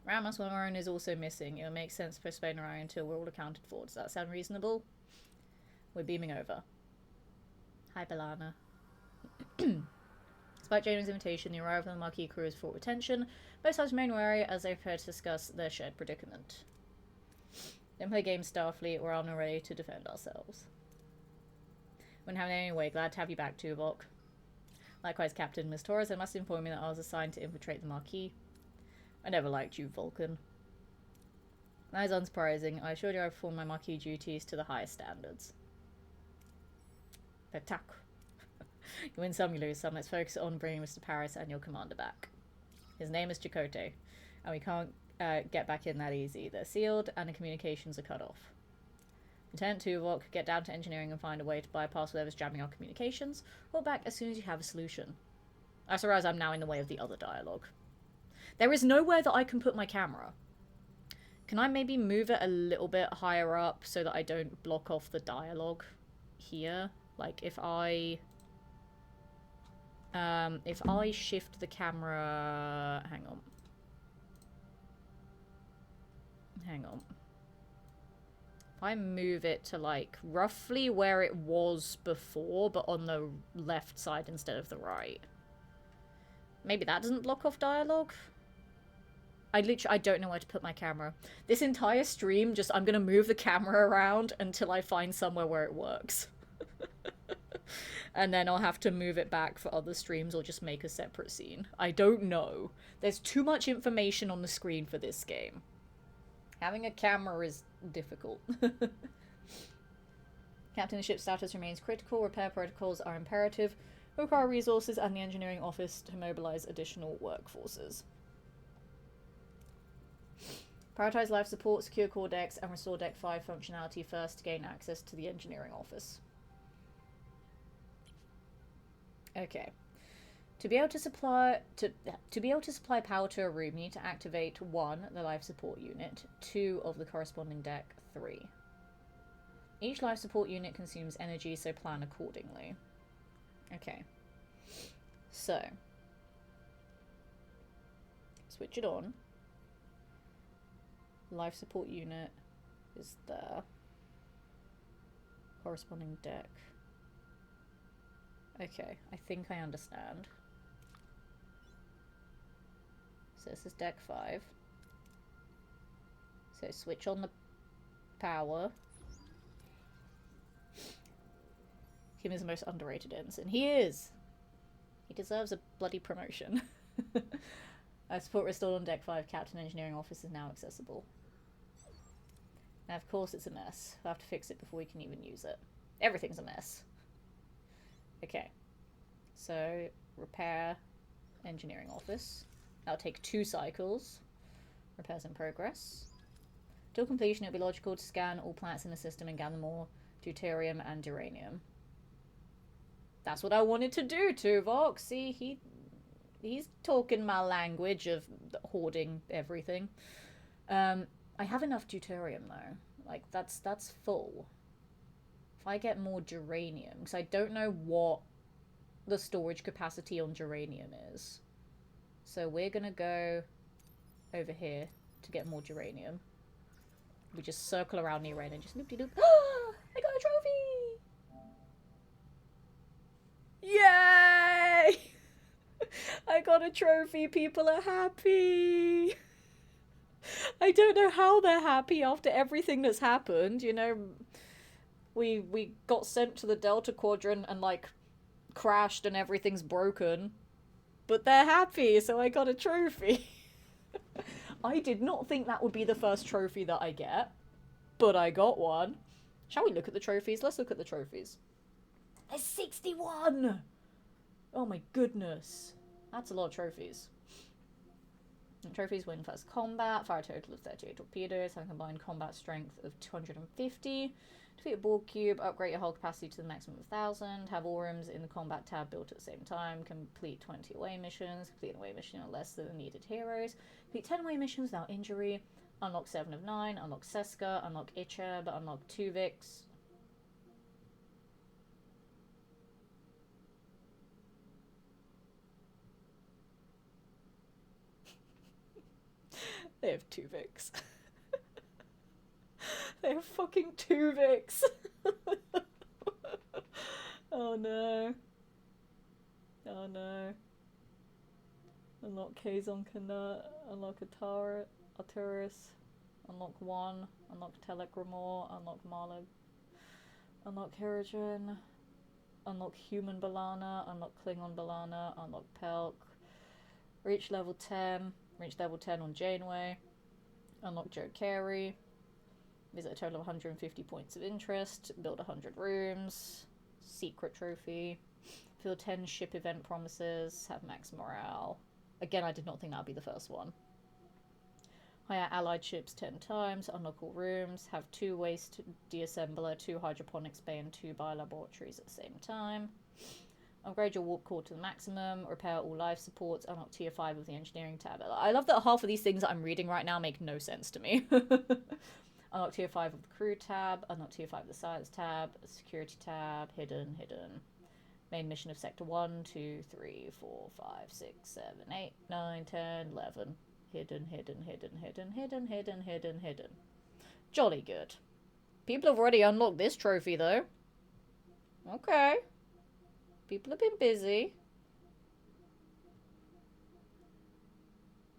Ram us when our own is also missing. It will make sense to postpone our own until we're all accounted for. Does that sound reasonable? We're beaming over. Hi, Belana. Despite Janeway's invitation, the arrival of the Marquis crew is fraught with tension. Both sides remain wary as they prepare to discuss their shared predicament. Don't play games, Starfleet. We're armed and ready to defend ourselves. Wouldn't have it any way. Glad to have you back, Tuvok. Likewise, Captain. Miss Torres, I must inform you that I was assigned to infiltrate the Marquis. I never liked you, Vulcan. That is unsurprising. I assured you I performed my Marquis duties to the highest standards. Attack. You win some, you lose some. Let's focus on bringing Mr. Paris and your commander back. His name is Chakotay, and we can't get back in that easy. They're sealed, and the communications are cut off. Lieutenant Tuvok, get down to engineering and find a way to bypass whatever's jamming our communications. Roll back as soon as you have a solution. I realize I'm now in the way of the other dialogue. There is nowhere that I can put my camera. Can I maybe move it a little bit higher up so that I don't block off the dialogue here? Like, if I shift the camera... Hang on. If I move it to, like, roughly where it was before, but on the left side instead of the right. Maybe that doesn't block off dialogue? I don't know where to put my camera. This entire stream, I'm gonna move the camera around until I find somewhere where it works. And then I'll have to move it back for other streams or just make a separate scene. I don't know. There's too much information on the screen for this game. Having a camera is difficult. Captain, the ship's status remains critical. Repair protocols are imperative. We require resources and the engineering office to mobilize additional workforces. Prioritize life support, secure core decks, and restore Deck 5 functionality first to gain access to the engineering office. Okay. To be able to supply power to a room, you need to activate 1, the life support unit, 2 of the corresponding deck, 3. Each life support unit consumes energy, so plan accordingly. Okay. So. Switch it on. Life support unit is there. Corresponding deck. Okay, I think I understand. So this is deck 5. So switch on the power. Kim is the most underrated ensign. He is! He deserves a bloody promotion. Support restored on deck 5. Captain Engineering Office is now accessible. Now, of course, it's a mess. We'll have to fix it before we can even use it. Everything's a mess. Okay. So, repair engineering office. That'll take 2 cycles. Repairs in progress. Till completion, it'll be logical to scan all planets in the system and gather more deuterium and uranium. That's what I wanted to do, Tuvok. See, he's talking my language of hoarding everything. I have enough deuterium though. Like that's full. If I get more geranium, because I don't know what the storage capacity on geranium is. So we're gonna go over here to get more geranium. We just circle around near rain and just loop-de-loop. Oh, I got a trophy! Yay! I got a trophy. People are happy. I don't know how they're happy after everything that's happened. You know, we got sent to the Delta Quadrant and, like, crashed and everything's broken. But they're happy, so I got a trophy. I did not think that would be the first trophy that I get. But I got one. Shall we look at the trophies? Let's look at the trophies. There's 61! Oh my goodness. That's a lot of trophies. And trophies win first combat, fire a total of 38 torpedoes, have a combined combat strength of 250. Defeat a ball cube, upgrade your hull capacity to the maximum of 1,000, have all rooms in the combat tab built at the same time, complete 20 away missions, complete an away mission on less than the needed heroes, complete 10 away missions without injury, unlock 7 of 9, unlock Seska, unlock Icheb, unlock Tuvix. They have Tuvix. They have fucking Tuvix. Oh no. Oh no. Unlock Kazon Kanut, unlock Arturus, unlock 1, unlock Telegramor, unlock Marla, unlock Hirogen, unlock Human Balana, unlock Klingon Balana, unlock Pelk, reach level 10 on Janeway, unlock Joe Carey, visit a total of 150 points of interest, build 100 rooms, secret trophy, fill 10 ship event promises, have max morale. Again, I did not think that would be the first one. Hire allied ships 10 times, unlock all rooms, have 2 waste deassembler, 2 hydroponics bay, and 2 biolaboratories at the same time. Upgrade your warp core to the maximum, repair all life supports, unlock tier 5 of the engineering tab. I love that half of these things that I'm reading right now make no sense to me. Unlock tier 5 of the crew tab, unlock tier 5 of the science tab, security tab, hidden. Main mission of sector 1, 2, 3, 4, 5, 6, 7, 8, 9, 10, 11. Hidden. Jolly good. People have already unlocked this trophy though. Okay. People have been busy.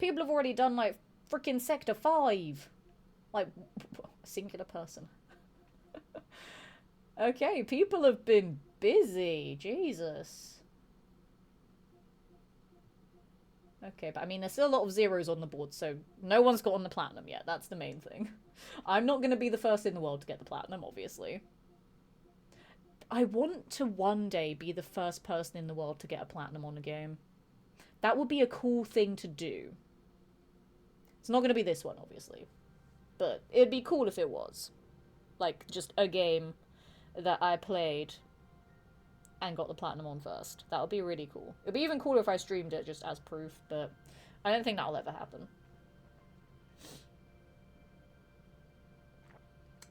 People have already done, like, freaking Sector 5. Like, a singular person. Okay, people have been busy. Jesus. Okay, but I mean, there's still a lot of zeros on the board, so no one's gotten the platinum yet. That's the main thing. I'm not going to be the first in the world to get the platinum, obviously. I want to one day be the first person in the world to get a platinum on a game. That would be a cool thing to do. It's not going to be this one, obviously. But it'd be cool if it was. Like, just a game that I played and got the platinum on first. That would be really cool. It'd be even cooler if I streamed it just as proof, but I don't think that'll ever happen.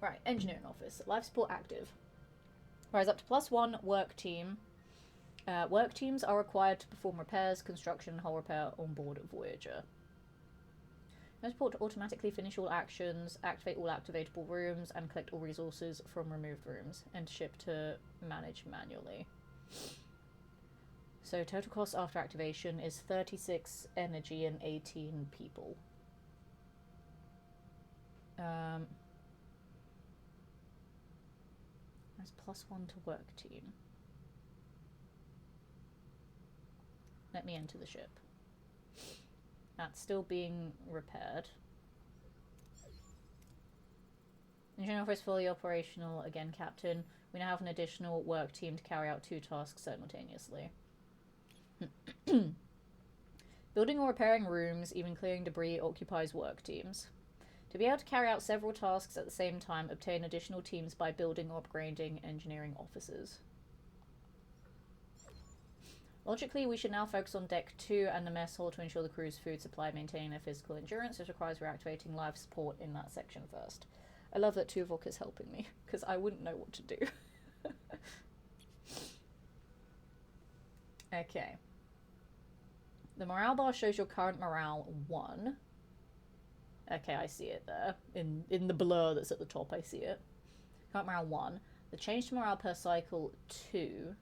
Right, engineering office. Life support active. Rise up to +1 work team. Work teams are required to perform repairs, construction, and hull repair on board Voyager. No support to automatically finish all actions, activate all activatable rooms, and collect all resources from removed rooms. Enter ship to manage manually. So total cost after activation is 36 energy and 18 people. That's +1 to work team. Let me enter the ship. That's still being repaired. Engineering office fully operational. Again, Captain. We now have an additional work team to carry out 2 tasks simultaneously. Building or repairing rooms, even clearing debris, occupies work teams. To be able to carry out several tasks at the same time, obtain additional teams by building or upgrading engineering offices. Logically, we should now focus on Deck 2 and the mess hall to ensure the crew's food supply, maintaining their physical endurance. This requires reactivating life support in that section first. I love that Tuvok is helping me, because I wouldn't know what to do. Okay. The morale bar shows your current morale 1. Okay, I see it there. In the blur that's at the top, I see it. Current morale 1. The change to morale per cycle 2.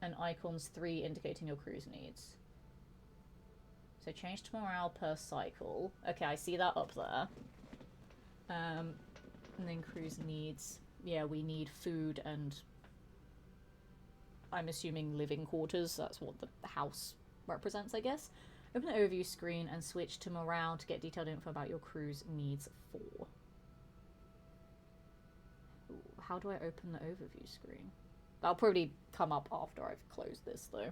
And icons 3 indicating your crew's needs. So change to morale per cycle. Okay, I see that up there. And then crew's needs. Yeah, we need food and... I'm assuming living quarters. That's what the house represents, I guess. Open the overview screen and switch to morale to get detailed info about your crew's needs 4. Ooh, how do I open the overview screen? That'll probably come up after I've closed this, though.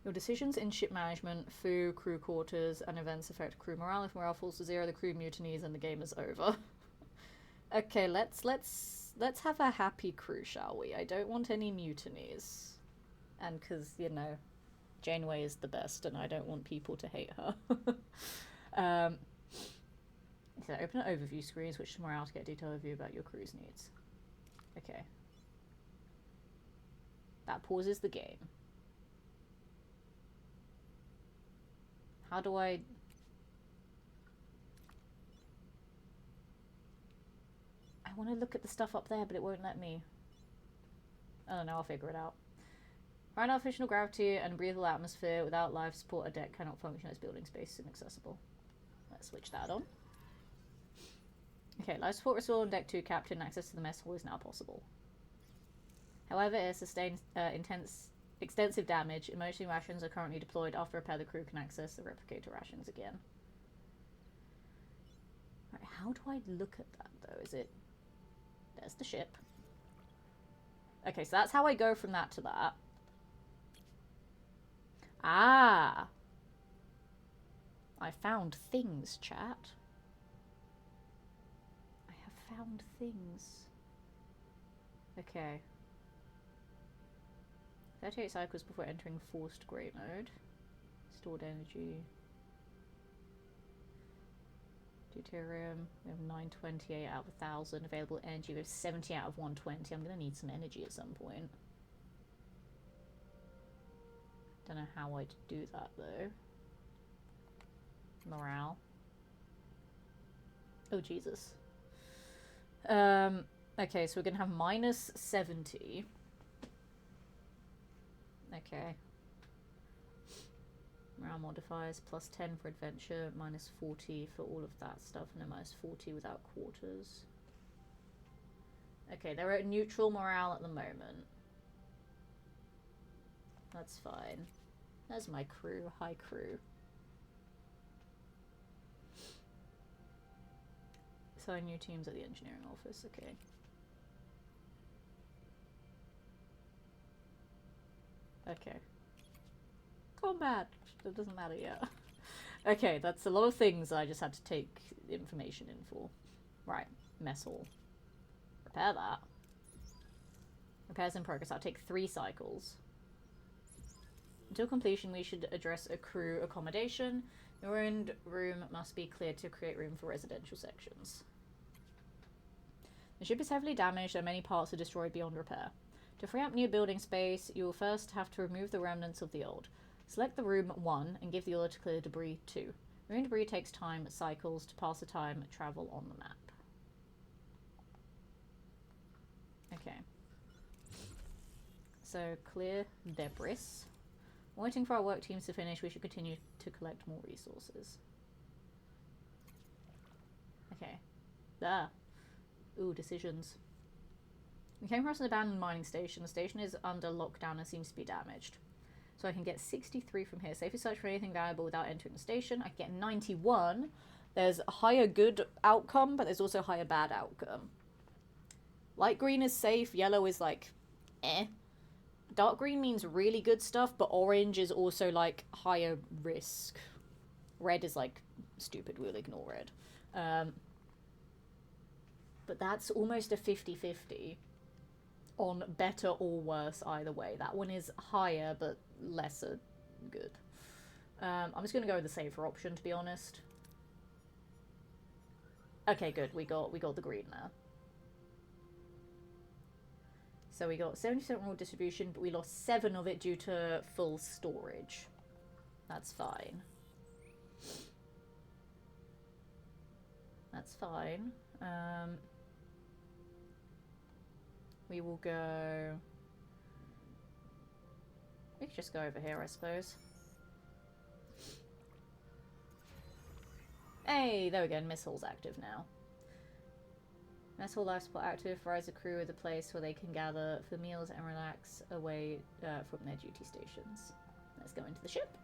Your decisions in ship management, food, crew quarters, and events affect crew morale. If morale falls to 0, the crew mutinies and the game is over. Okay, let's have a happy crew, shall we? I don't want any mutinies. And because, you know, Janeway is the best and I don't want people to hate her. So open an overview screen, switch to morale to get a detailed overview about your crew's needs. Okay. That pauses the game. How do I... I want to look at the stuff up there, but it won't let me. I don't know, I'll figure it out. Right now, artificial gravity and breathable atmosphere without life support, a deck cannot function as building space is inaccessible. Let's switch that on. Okay, life support restored on deck 2, Captain. Access to the mess hall is now possible. However, it sustains extensive damage. Emergency rations are currently deployed. After repair, the crew can access the replicator rations again. Right, how do I look at that, though? Is it... There's the ship. Okay, so that's how I go from that to that. Ah! I found things, chat. I have found things. Okay. 38 cycles before entering forced grey mode. Stored energy. Deuterium. We have 928 out of 1,000. Available energy. We have 70 out of 120. I'm going to need some energy at some point. Don't know how I'd do that though. Morale. Oh Jesus. Okay, so we're gonna have minus 70. Okay. Morale modifiers, plus 10 for adventure, minus 40 for all of that stuff, and then minus 40 without quarters. Okay, they're at neutral morale at the moment. That's fine. There's my crew. Hi, crew. Assign new teams at the engineering office. Okay. Okay. Combat! That doesn't matter yet. Okay, that's a lot of things I just had to take information in for. Right. Mess hall. Repair that. Repairs in progress. I'll take 3 cycles. Until completion, we should address a crew accommodation. The ruined room must be cleared to create room for residential sections. The ship is heavily damaged and many parts are destroyed beyond repair. To free up new building space, you will first have to remove the remnants of the old. Select the room 1 and give the order to clear debris 2. Removing debris takes time, cycles to pass the time, travel on the map. Okay. So, clear debris. Waiting for our work teams to finish, we should continue to collect more resources. Okay. There. Ooh, decisions. We came across an abandoned mining station. The station is under lockdown and seems to be damaged. So I can get 63 from here. Safely search for anything valuable without entering the station. I can get 91. There's a higher good outcome, but there's also a higher bad outcome. Light green is safe. Yellow is like, eh. Dark green means really good stuff, but orange is also like higher risk. Red is like stupid, we'll ignore red. But that's almost a 50-50 on better or worse either way. That one is higher, but lesser good. I'm just going to go with the safer option, to be honest. Okay, good. We got the green there. So we got 70% raw distribution, but we lost 7 of it due to full storage. That's fine. That's fine. We will go... We could just go over here, I suppose. Hey, there we go. Mess hall's active now. Mess hall life support active. Provides the crew with a place where they can gather for meals and relax away from their duty stations. Let's go into the ship.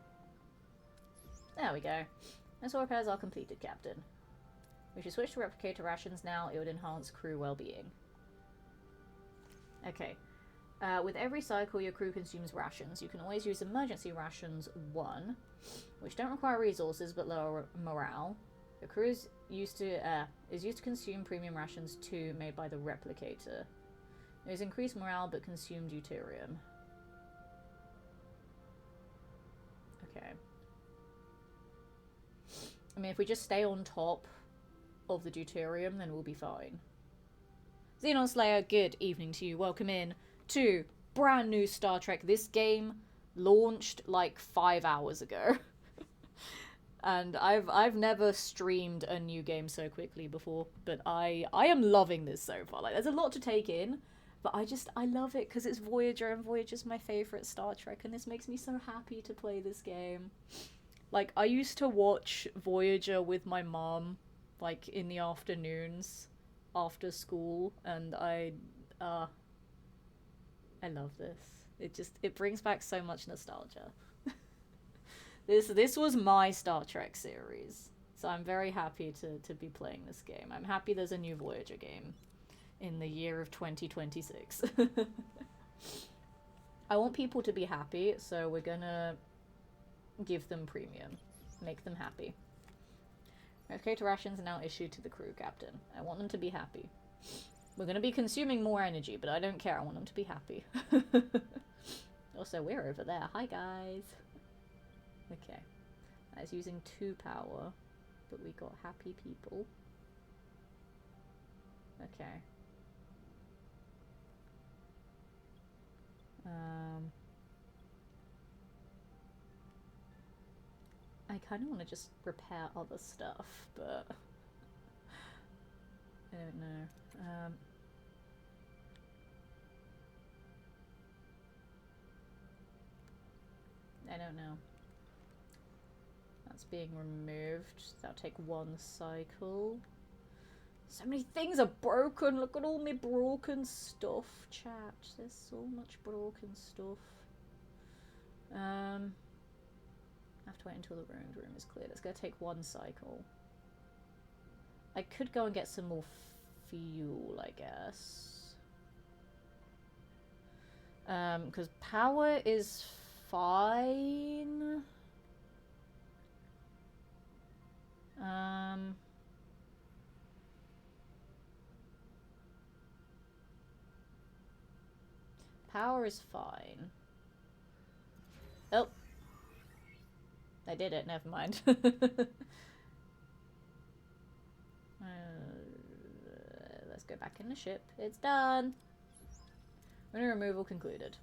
There we go. Mess hall repairs are completed, Captain. We should switch to replicator rations now. It would enhance crew well-being. Okay. With every cycle, your crew consumes rations. You can always use emergency rations 1, which don't require resources but lower morale. The crew is used to consume premium rations 2 made by the replicator. Those increase morale but consume deuterium. Okay. I mean, if we just stay on top of the deuterium, then we'll be fine. Xenon Slayer, good evening to you. Welcome in to brand new Star Trek. This game launched like 5 hours ago. And I've never streamed a new game so quickly before, but I am loving this so far. Like, there's a lot to take in, but I love it because it's Voyager, and Voyager's my favorite Star Trek, and this makes me so happy to play this game. Like, I used to watch Voyager with my mom, like, in the afternoons after school, and I love this. It brings back so much nostalgia. This was my Star Trek series, so I'm very happy to be playing this game. I'm happy there's a new Voyager game in the year of 2026. I want people to be happy, so we're gonna give them premium. Make them happy. Replicator rations are now issued to the crew, Captain. I want them to be happy. We're gonna be consuming more energy, but I don't care. I want them to be happy. Also, we're over there. Hi, guys. Okay. That's using 2 power, but we got happy people. Okay. I kind of want to just repair other stuff, but I don't know. I don't know. That's being removed. That'll take 1 cycle. So many things are broken. Look at all my broken stuff, chat. There's so much broken stuff. I have to wait until the room is cleared. It's gonna take 1 cycle. I could go and get some more fuel, I guess. Because power is fine. Power is fine. Oh. I did it, never mind. Let's go back in the ship. It's done. Winter removal concluded.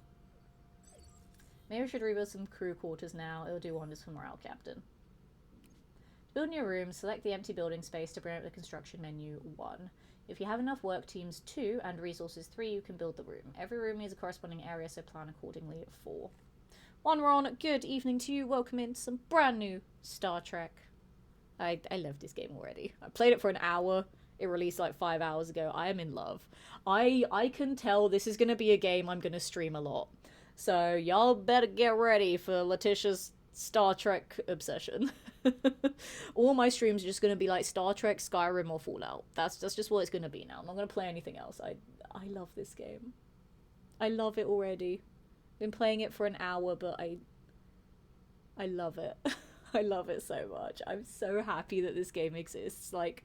Maybe we should rebuild some crew quarters now. It'll do wonders for morale, Captain. To build new rooms, select the empty building space to bring up the construction menu 1. If you have enough work teams 2 and resources 3, you can build the room. Every room needs a corresponding area, so plan accordingly at 4. One Ron, good evening to you. Welcome in to some brand new Star Trek. I love this game already. I played it for an hour. It released like 5 hours ago. I am in love. I can tell this is going to be a game I'm going to stream a lot. So y'all better get ready for Letitia's Star Trek obsession. All my streams are just going to be like Star Trek, Skyrim, or Fallout. That's just what it's going to be now. I'm not going to play anything else. I love this game. I love it already. Been playing it for an hour, but I love it. I love it so much. I'm so happy that this game exists. Like,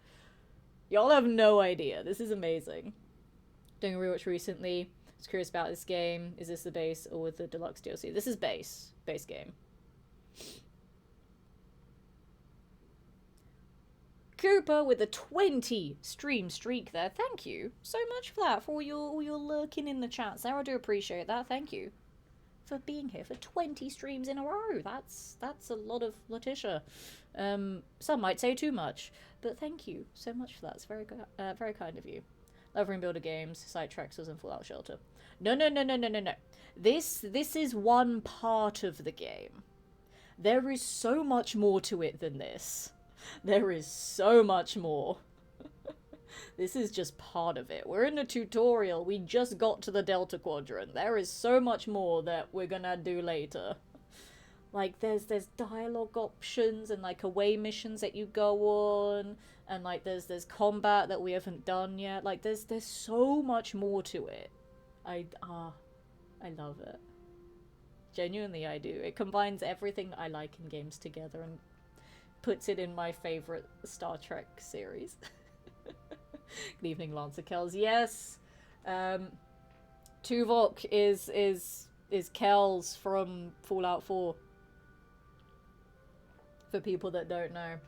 y'all have no idea. This is amazing. Doing a rewatch recently. I was curious about this game. Is this the base or with the deluxe DLC? This is base. Base game. Cooper with a 20 stream streak there. Thank you so much for that, for all your lurking in the chats there. I do appreciate that. Thank you. for being here for 20 streams in a row. That's a lot of Letitia. Some might say too much, but thank you so much for that. It's very kind of you. Love Room Builder Games, Site Trexers, and Fallout Shelter. No. This is one part of the game. There is so much more to it than this. There is so much more. This is just part of it. We're in a tutorial. We just got to the Delta Quadrant. There is so much more that we're gonna do later. Like, there's dialogue options and, like, away missions that you go on. And, like, there's combat that we haven't done yet. Like, there's so much more to it. I love it. Genuinely, I do. It combines everything that I like in games together and puts it in my favorite Star Trek series. Good evening, Lancer Kells. Yes, Tuvok is Kells from Fallout 4. For people that don't know,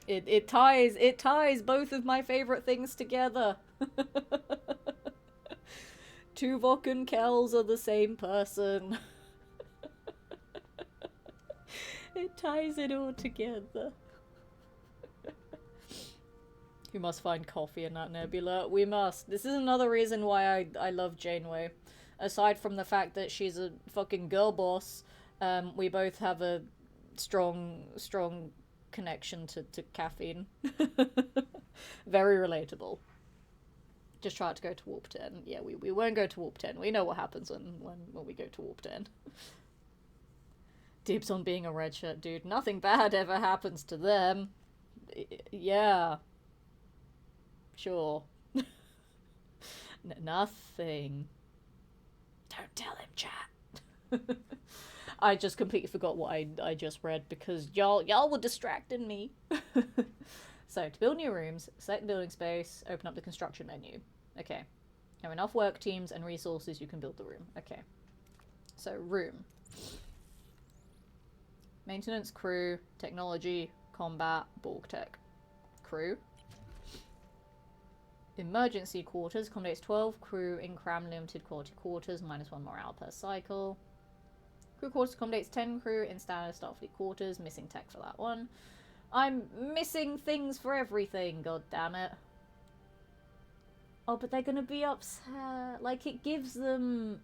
it ties both of my favorite things together. Tuvok and Kells are the same person. It ties it all together. We must find coffee in that nebula. We must. This is another reason why I love Janeway. Aside from the fact that she's a fucking girl boss, we both have a strong connection to caffeine. Very relatable. Just try to go to Warp 10. Yeah, we won't go to Warp 10. We know what happens when we go to Warp 10. Dibs on being a red shirt, dude. Nothing bad ever happens to them. Yeah. Sure. Nothing. Don't tell him, chat. I just completely forgot what I just read because y'all were distracting me. So, to build new rooms, select the building space, open up the construction menu. Okay. Have enough work teams and resources, you can build the room. Okay. So, room. Maintenance, crew, technology, combat, Borg tech. Crew. Emergency quarters accommodates 12 crew in cram limited quality quarters, -1 morale per cycle. Crew quarters accommodates 10 crew in standard Starfleet quarters, missing tech for that one. I'm missing things for everything, god damn it. Oh, but they're gonna be upset. Like, it gives them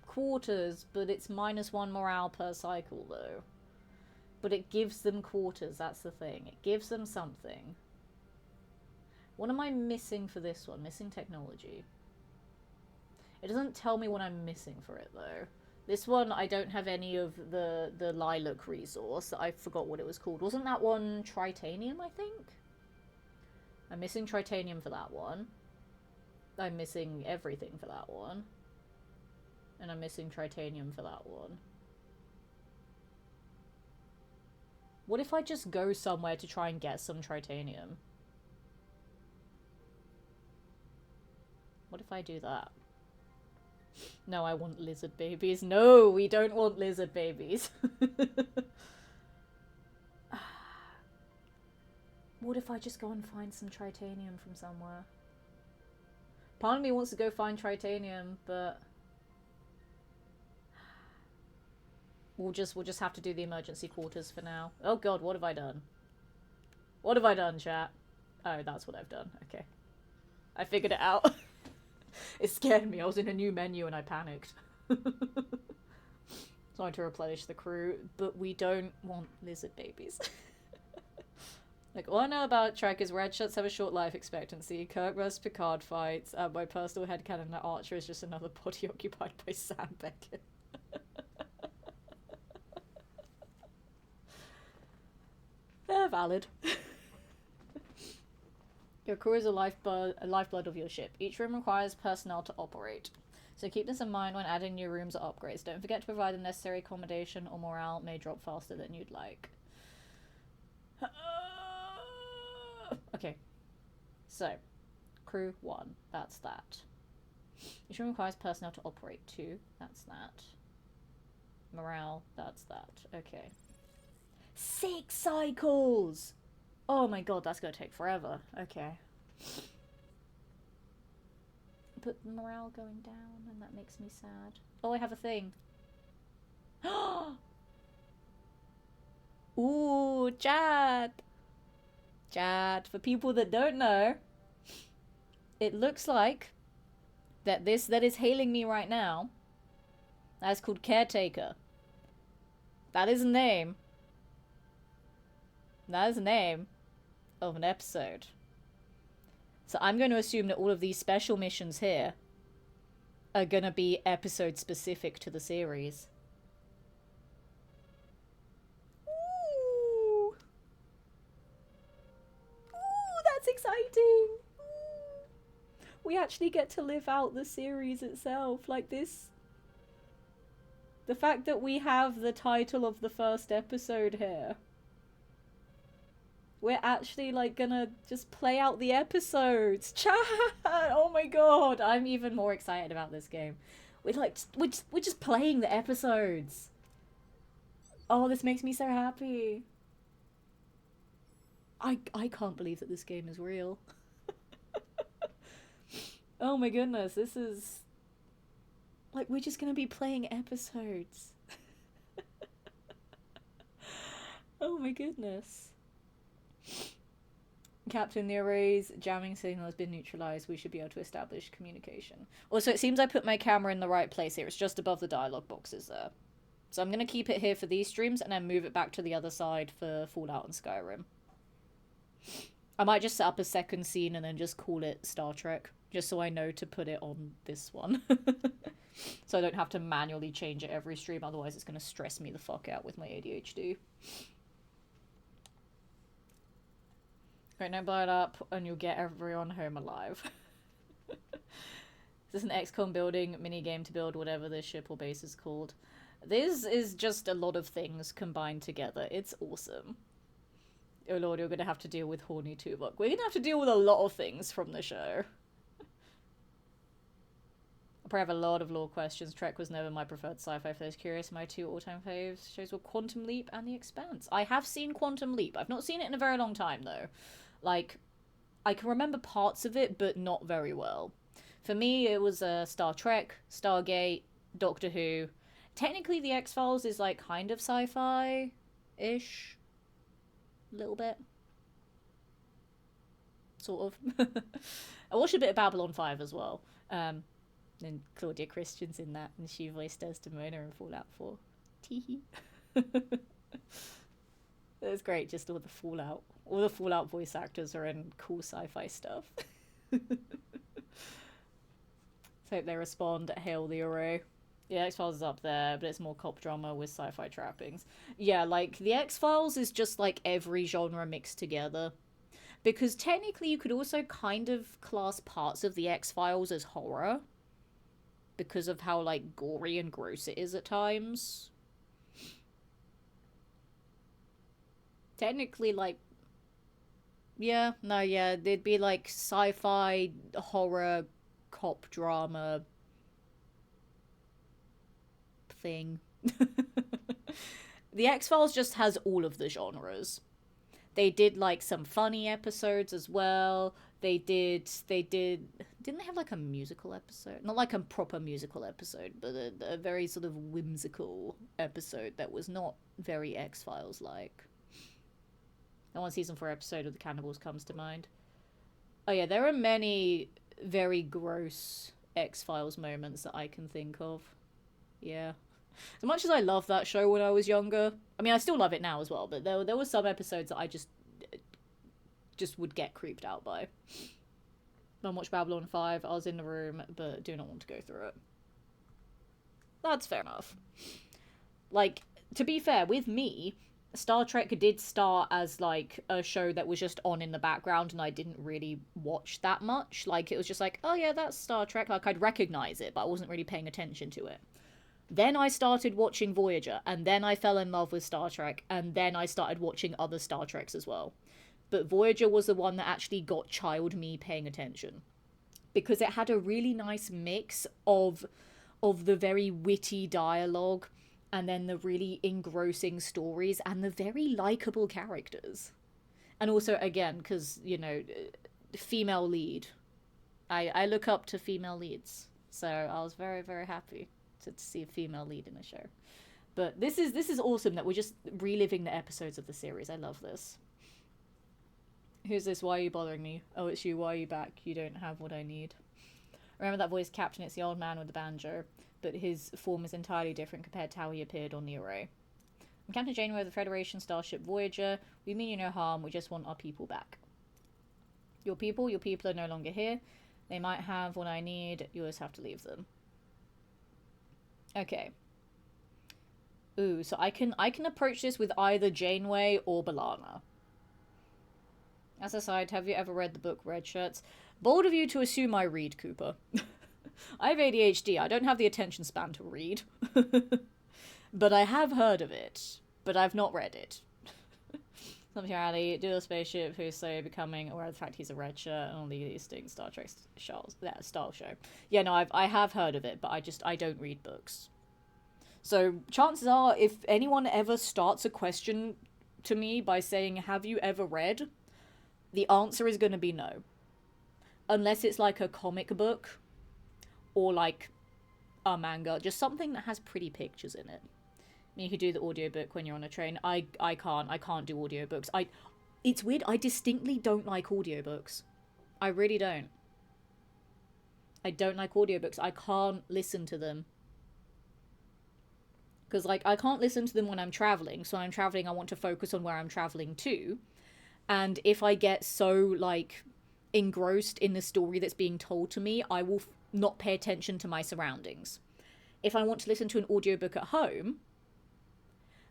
quarters, but it's -1 morale per cycle, though. But it gives them quarters, that's the thing. It gives them something. What am I missing for this one? Missing technology. It doesn't tell me what I'm missing for it, though. This one, I don't have any of the lilac resource. I forgot what it was called. Wasn't that one tritanium, I think? I'm missing tritanium for that one. I'm missing everything for that one. And I'm missing tritanium for that one. What if I just go somewhere to try and get some tritanium? What if I do that? No, I want lizard babies. No, we don't want lizard babies. What if I just go and find some tritanium from somewhere? Part of me wants to go find tritanium, but we'll just have to do the emergency quarters for now. Oh god, what have I done? What have I done, chat? Oh, that's what I've done. Okay. I figured it out. It scared me. I was in a new menu and I panicked. Trying to replenish the crew, but we don't want lizard babies. Like, all I know about Trek is red shirts have a short life expectancy. Kirk vs. Picard fights. My personal headcanon that Archer is just another body occupied by Sam Beckett. They're valid. Your crew is a lifeblood of your ship. Each room requires personnel to operate. So keep this in mind when adding new rooms or upgrades. Don't forget to provide the necessary accommodation or morale may drop faster than you'd like. Okay. So, crew 1. That's that. Each room requires personnel to operate 2. That's that. Morale. That's that. Okay. 6 cycles! Oh my god, that's gonna take forever. Okay. but morale going down, and that makes me sad. Oh, I have a thing. Ooh, chat! Chat, for people that don't know, it looks like that this that is hailing me right now, that's called Caretaker. That is a name. That is a name of an episode. So I'm going to assume that all of these special missions here are going to be episode specific to the series. Ooh. Ooh, that's exciting. Ooh. We actually get to live out the series itself like this. The fact that we have the title of the first episode here. We're actually, like, gonna just play out the episodes. Chat! Oh my god! I'm even more excited about this game. We're just playing the episodes. Oh, this makes me so happy. I can't believe that this game is real. Oh my goodness, this is... Like, we're just gonna be playing episodes. Oh my goodness. Captain, the array's jamming signal has been neutralized. We should be able to establish communication. Also, it seems I put my camera in the right place here. It's just above the dialogue boxes there. So I'm going to keep it here for these streams and then move it back to the other side for Fallout and Skyrim. I might just set up a second scene and then just call it Star Trek, just so I know to put it on this one. So I don't have to manually change it every stream, otherwise it's going to stress me the fuck out with my ADHD. Right, now blow it up and you'll get everyone home alive. Is this an XCOM building minigame to build whatever this ship or base is called? This is just a lot of things combined together. It's awesome. Oh lord, you're gonna have to deal with horny Tuvok. We're gonna have to deal with a lot of things from the show. I probably have a lot of lore questions. Trek was never my preferred sci-fi. For those curious, my two all-time faves shows were Quantum Leap and The Expanse. I have seen Quantum Leap. I've not seen it in a very long time, though. Like, I can remember parts of it, but not very well. For me, it was Star Trek, Stargate, Doctor Who. Technically, The X-Files is, like, kind of sci-fi-ish. A little bit. Sort of. I watched a bit of Babylon 5 as well. And Claudia Christian's in that, and she voiced Desdemona in Fallout 4. Teehee. It was great, just all the Fallout voice actors are in cool sci-fi stuff. So hope they respond, hail the array. The X-Files is up there, but it's more cop drama with sci-fi trappings. Yeah, like, the X-Files is just like every genre mixed together. Because technically you could also kind of class parts of the X-Files as horror. Because of how, like, gory and gross it is at times. Technically, like... Yeah, no, yeah, they'd be, like, sci-fi, horror, cop drama... thing. The X-Files just has all of the genres. They did, like, some funny episodes as well. Didn't they have, like, a musical episode? Not, like, a proper musical episode, but a very sort of whimsical episode that was not very X-Files-like. That one season 4 episode of The Cannibals comes to mind. Oh, yeah, there are many very gross X-Files moments that I can think of. Yeah. As much as I loved that show when I was younger, I mean, I still love it now as well, but there were some episodes that I just would get creeped out by. I watched Babylon 5, I was in the room, but do not want to go through it. That's fair enough. Like, to be fair, with me, Star Trek did start as, like, a show that was just on in the background, and I didn't really watch that much. Like, it was just like, oh yeah, that's Star Trek. Like, I'd recognize it, but I wasn't really paying attention to it. Then I started watching Voyager, and then I fell in love with Star Trek, and then I started watching other Star Treks as well. But Voyager was the one that actually got child me paying attention. Because it had a really nice mix of the very witty dialogue, and then the really engrossing stories, and the very likeable characters. And also, again, because, you know, female lead. I look up to female leads, so I was very, very happy to see a female lead in a show. But this is awesome that we're just reliving the episodes of the series. I love this. Who's this? Why are you bothering me? Oh, it's you. Why are you back? You don't have what I need. Remember that voice, Captain? It's the old man with the banjo, but his form is entirely different compared to how he appeared on the Array. I'm Captain Janeway of the Federation starship Voyager. We mean you no harm. We just want our people back. Your people are no longer here. They might have what I need. You just have to leave them. Okay. Ooh, so I can approach this with either Janeway or B'Elanna. As a side, have you ever read the book Red Shirts? Bold of you to assume I read, Cooper. I have ADHD. I don't have the attention span to read. But I have heard of it. But I've not read it. Something Ali, do a spaceship who's slowly becoming aware of the fact he's a red shirt and all these things, Star Trek style show. Yeah, no, I have heard of it, but I don't read books. So chances are, if anyone ever starts a question to me by saying, have you ever read? The answer is going to be no. Unless it's like a comic book or like a manga, just something that has pretty pictures in it. You could do the audiobook when you're on a train. I can't do audiobooks. It's weird, I distinctly don't like audiobooks. I really don't. I don't like audiobooks. I can't listen to them. Because, like, I can't listen to them when I'm traveling. So when I'm traveling, I want to focus on where I'm traveling to. And if I get so, like, engrossed in the story that's being told to me, I will not pay attention to my surroundings. If I want to listen to an audiobook at home,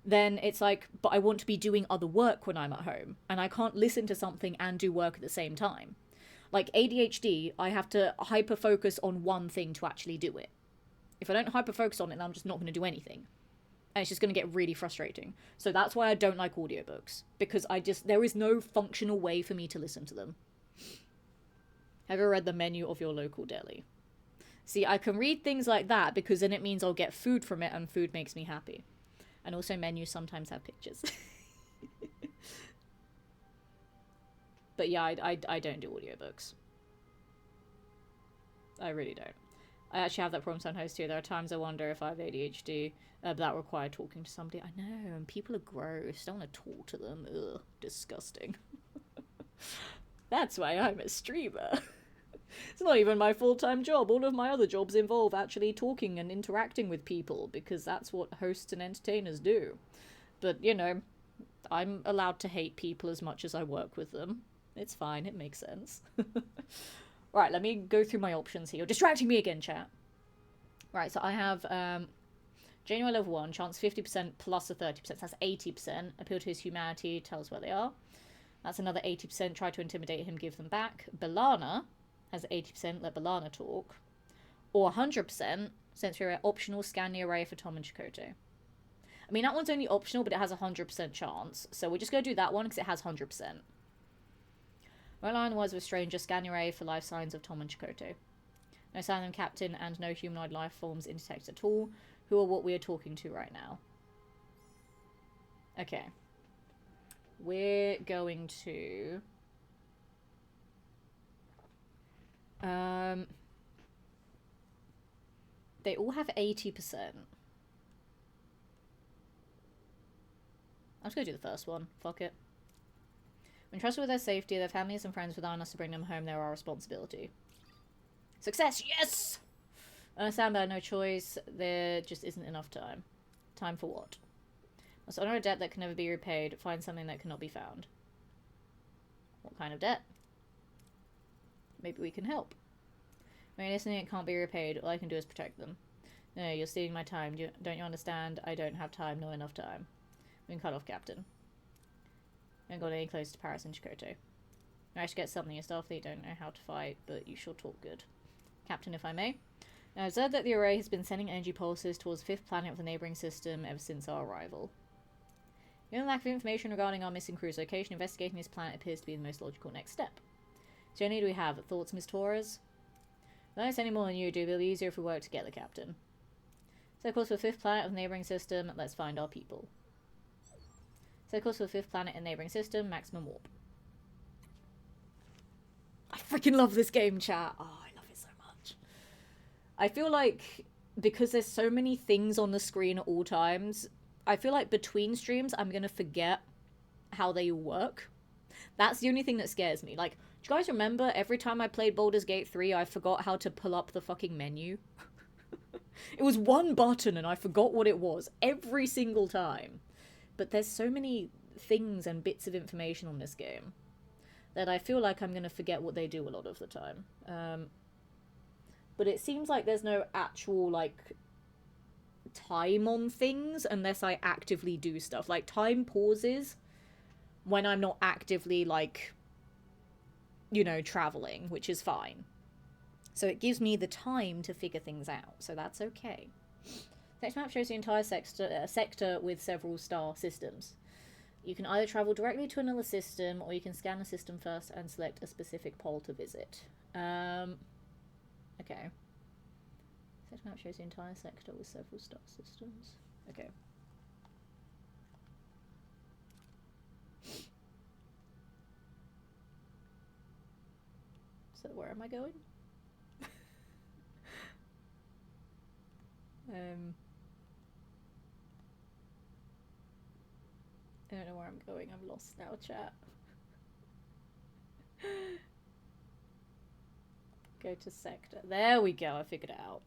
then it's like, but I want to be doing other work when I'm at home. And I can't listen to something and do work at the same time. Like ADHD, I have to hyper-focus on one thing to actually do it. If I don't hyper-focus on it, then I'm just not going to do anything. And it's just going to get really frustrating. So that's why I don't like audiobooks. Because there is no functional way for me to listen to them. Have you read the menu of your local deli? See, I can read things like that because then it means I'll get food from it and food makes me happy. And also menus sometimes have pictures. But yeah, I don't do audiobooks. I really don't. I actually have that problem sometimes too. There are times I wonder if I have ADHD, but that require talking to somebody. I know, and people are gross. I don't want to talk to them. Ugh, disgusting. That's why I'm a streamer. It's not even my full-time job. All of my other jobs involve actually talking and interacting with people, because that's what hosts and entertainers do. But, you know, I'm allowed to hate people as much as I work with them. It's fine, it makes sense. Right, let me go through my options here. You're distracting me again, chat. Right, so I have Janeway level 1, chance 50% plus a 30%. So that's 80%. Appeal to his humanity, tell us where they are. That's another 80%. Try to intimidate him, give them back. B'Elanna has 80%. Let B'Elanna talk. Or 100%. Sensory array optional. Scan the array for Tom and Chakotay. I mean, that one's only optional, but it has a 100% chance. So we're just going to do that one because it has 100%. Rely on the words of a stranger. Scan the array for life signs of Tom and Chakotay. No sign of them, Captain, and no humanoid life forms in detect at all. Who are what we are talking to right now? Okay. We're going to... They all have 80%. I'm just going to do the first one. Fuck it. When trusted with their safety, their families and friends rely on us to bring them home. They're our responsibility. Success! Yes! Understand, but no choice. There just isn't enough time. Time for what? Must honor a debt that can never be repaid. Find something that cannot be found. What kind of debt? Maybe we can help. When listening, it can't be repaid. All I can do is protect them. No, you're stealing my time. Don't you understand? I don't have time, nor enough time. We can cut off, Captain. Don't got any close to Paris and Chakotay. I should get something. Your Starfleet don't know how to fight, but you sure talk good. Captain, if I may. Now, observe that the array has been sending energy pulses towards the 5th planet of the neighbouring system ever since our arrival. Given the lack of information regarding our missing crew's location, investigating this planet appears to be the most logical next step. So only do we have thoughts, Miss Torres? Without us any more than you do, it'll be easier if we work together, Captain. So, of course, for the 5th planet of the neighbouring system, let's find our people. So, of course, for the 5th planet in the neighbouring system, maximum warp. I freaking love this game, chat. Oh, I I feel like because there's so many things on the screen at all times, I feel like between streams I'm gonna forget how they work. That's the only thing that scares me. Like, do you guys remember every time I played Baldur's Gate 3, I forgot how to pull up the fucking menu? It was one button and I forgot what it was every single time. But there's so many things and bits of information on this game that I feel like I'm going to forget what they do a lot of the time. But it seems like there's no actual, like, time on things unless I actively do stuff. Like, time pauses when I'm not actively, like, you know, traveling, which is fine. So it gives me the time to figure things out, so that's okay. Next map shows the entire sector with several star systems. You can either travel directly to another system, or you can scan the system first and select a specific pole to visit. Okay. Next map shows the entire sector with several star systems. Okay. So where am I going? I don't know where I'm going. I'm lost now, chat. Go to sector. There we go. I figured it out.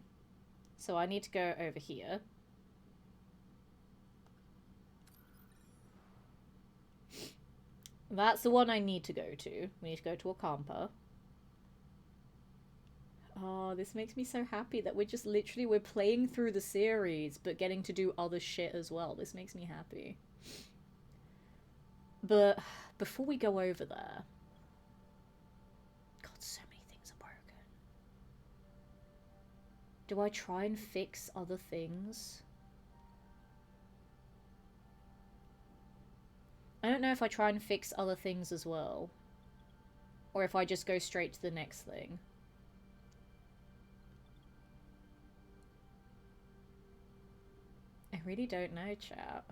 So I need to go over here. That's the one I need to go to. We need to go to Akampa. Oh, this makes me so happy that we're playing through the series, but getting to do other shit as well. This makes me happy. But before we go over there... God, so many things are broken. Do I try and fix other things? I don't know if I try and fix other things as well. Or if I just go straight to the next thing. I really don't know, chat.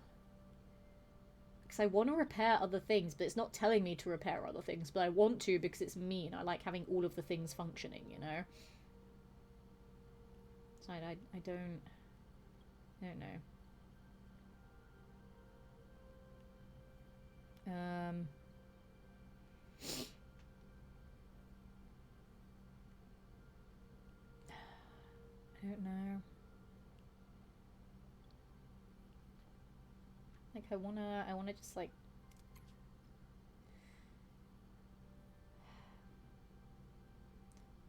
Because I want to repair other things, but it's not telling me to repair other things. But I want to because it's me, and I like having all of the things functioning, you know? So I don't know. I don't know. Like, I wanna just, like...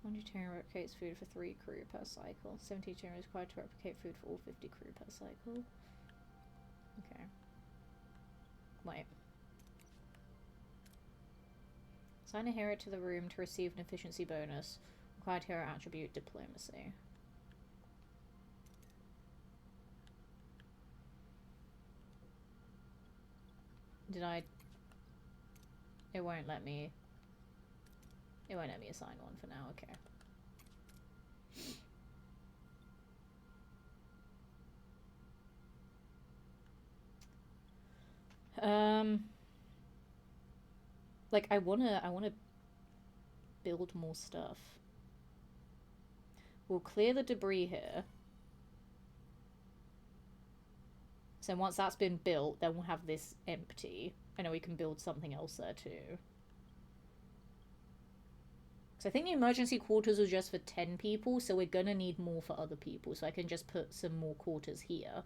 One vegetarian replicates food for 3 crew per cycle. 70 vegetarian is required to replicate food for all 50 crew per cycle. Okay. Wait. Assign a hero to the room to receive an efficiency bonus. Required hero attribute, diplomacy. Did I... It won't let me... It won't let me assign one for now, okay. Like, I wanna build more stuff. We'll clear the debris here. So once that's been built, then we'll have this empty. I know we can build something else there too. So I think the emergency quarters are just for 10 people, so we're gonna need more for other people. So I can just put some more quarters here.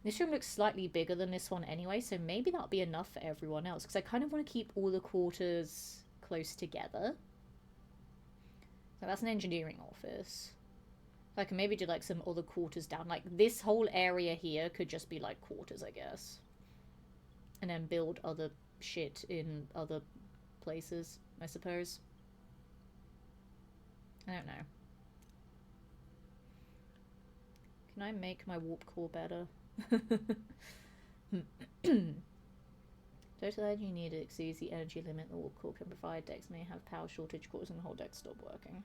This room looks slightly bigger than this one anyway, so maybe that'll be enough for everyone else. Because I kind of want to keep all the quarters close together. So that's an engineering office. I can maybe do like some other quarters down. Like this whole area here could just be like quarters, I guess. And then build other shit in other places, I suppose. I don't know. Can I make my warp core better? Total energy needed exceeds the energy limit the warp core can provide. Decks may have power shortage causing the whole deck to stop working.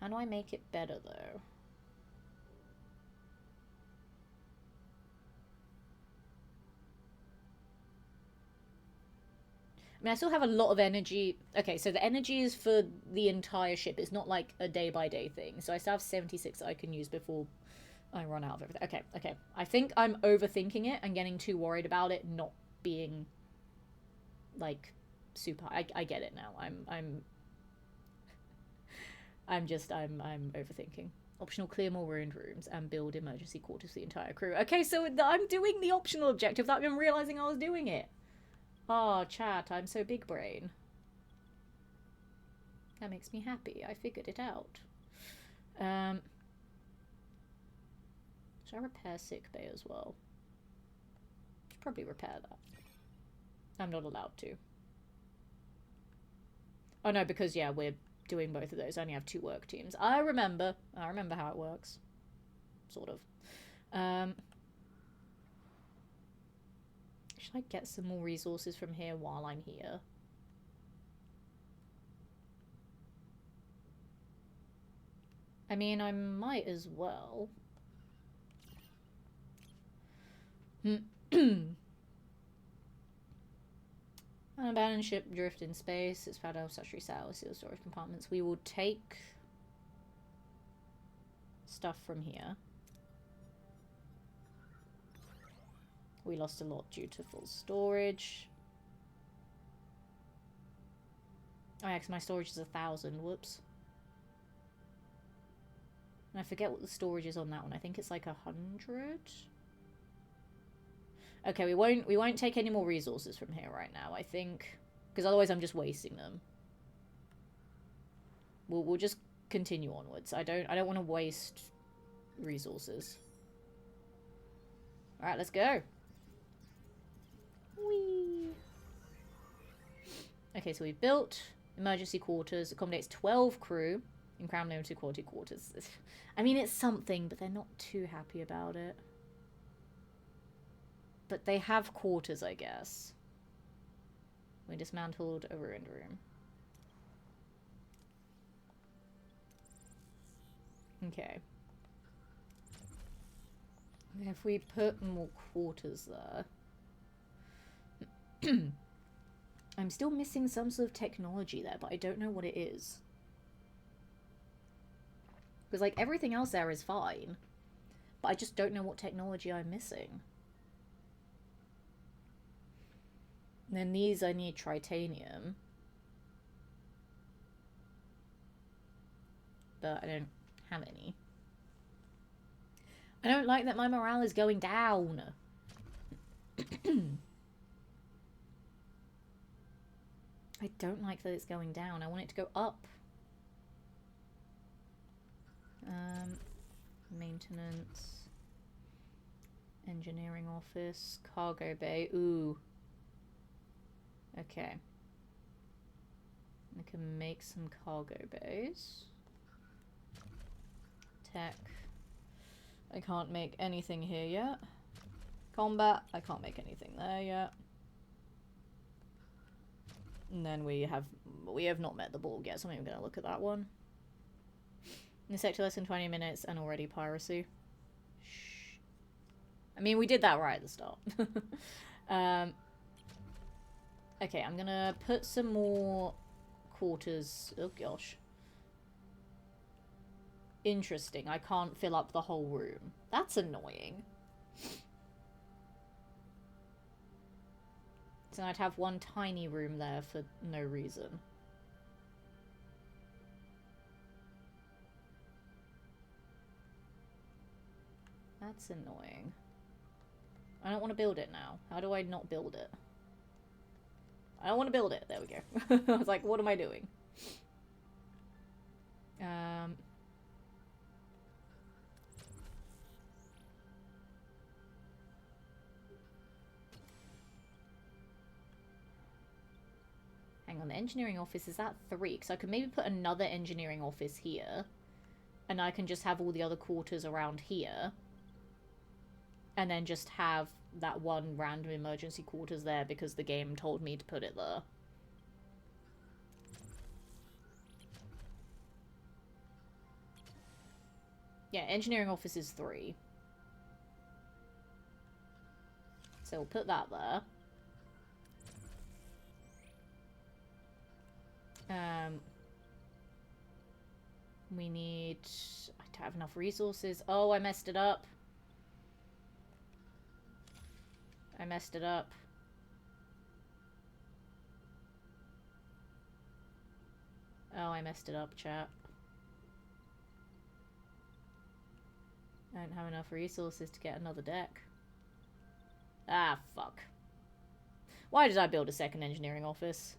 How do I make it better though? mean, I still have a lot of energy. Okay, so the energy is for the entire ship. It's not like a day-by-day thing. So I still have 76 that I can use before I run out of everything. Okay, okay. I think I'm overthinking it and getting too worried about it not being, like, super... I get it now. I'm overthinking. Optional clear more ruined rooms and build emergency quarters for the entire crew. Okay, so I'm doing the optional objective without even realizing I was doing it. Oh, chat, I'm so big brain. That makes me happy. I figured it out. Should I repair sick bay as well? Should probably repair that. I'm not allowed to. Oh no, because yeah, we're doing both of those. I only have 2 work teams. I remember how it works. Sort of. Should I get some more resources from here while I'm here? I mean, I might as well. An abandoned ship drift in space. It's found out of statutory sour seal storage compartments. We will take stuff from here. We lost a lot due to full storage. Oh yeah, because my storage is 1,000. Whoops. And I forget what the storage is on that one. I think it's like 100. Okay, we won't take any more resources from here right now, I think. Because otherwise I'm just wasting them. We'll just continue onwards. I don't want to waste resources. Alright, let's go. Whee! Okay, so we've built emergency quarters, accommodates 12 crew in Crown Limited quality quarters. I mean, it's something, but they're not too happy about it. But they have quarters, I guess. We dismantled a ruined room. Okay. If we put more quarters there... I'm still missing some sort of technology there, but I don't know what it is. Because, like, everything else there is fine. But I just don't know what technology I'm missing. And then these, I need tritanium. But I don't have any. I don't like that my morale is going down. I don't like that it's going down. I want it to go up. Maintenance. Engineering office. Cargo bay. Ooh. Okay. I can make some cargo bays. Tech. I can't make anything here yet. Combat. I can't make anything there yet. And then we have not met the Borg yet, so I'm even going to look at that one. In sector less than 20 minutes and already piracy. Shh. I mean, we did that right at the start. Okay, I'm going to put some more quarters. Oh gosh. Interesting. I can't fill up the whole room. That's annoying. So I'd have one tiny room there for no reason. That's annoying. I don't want to build it now. How do I not build it? I don't want to build it. There we go. I was like, what am I doing? Hang on, the engineering office, is that 3? Because I could maybe put another engineering office here. And I can just have all the other quarters around here. And then just have that one random emergency quarters there because the game told me to put it there. Yeah, engineering office is 3. So we'll put that there. We need to have enough resources. Oh, I messed it up. I messed it up. Oh, I messed it up, chat. I don't have enough resources to get another deck. Ah, fuck. Why did I build a second engineering office?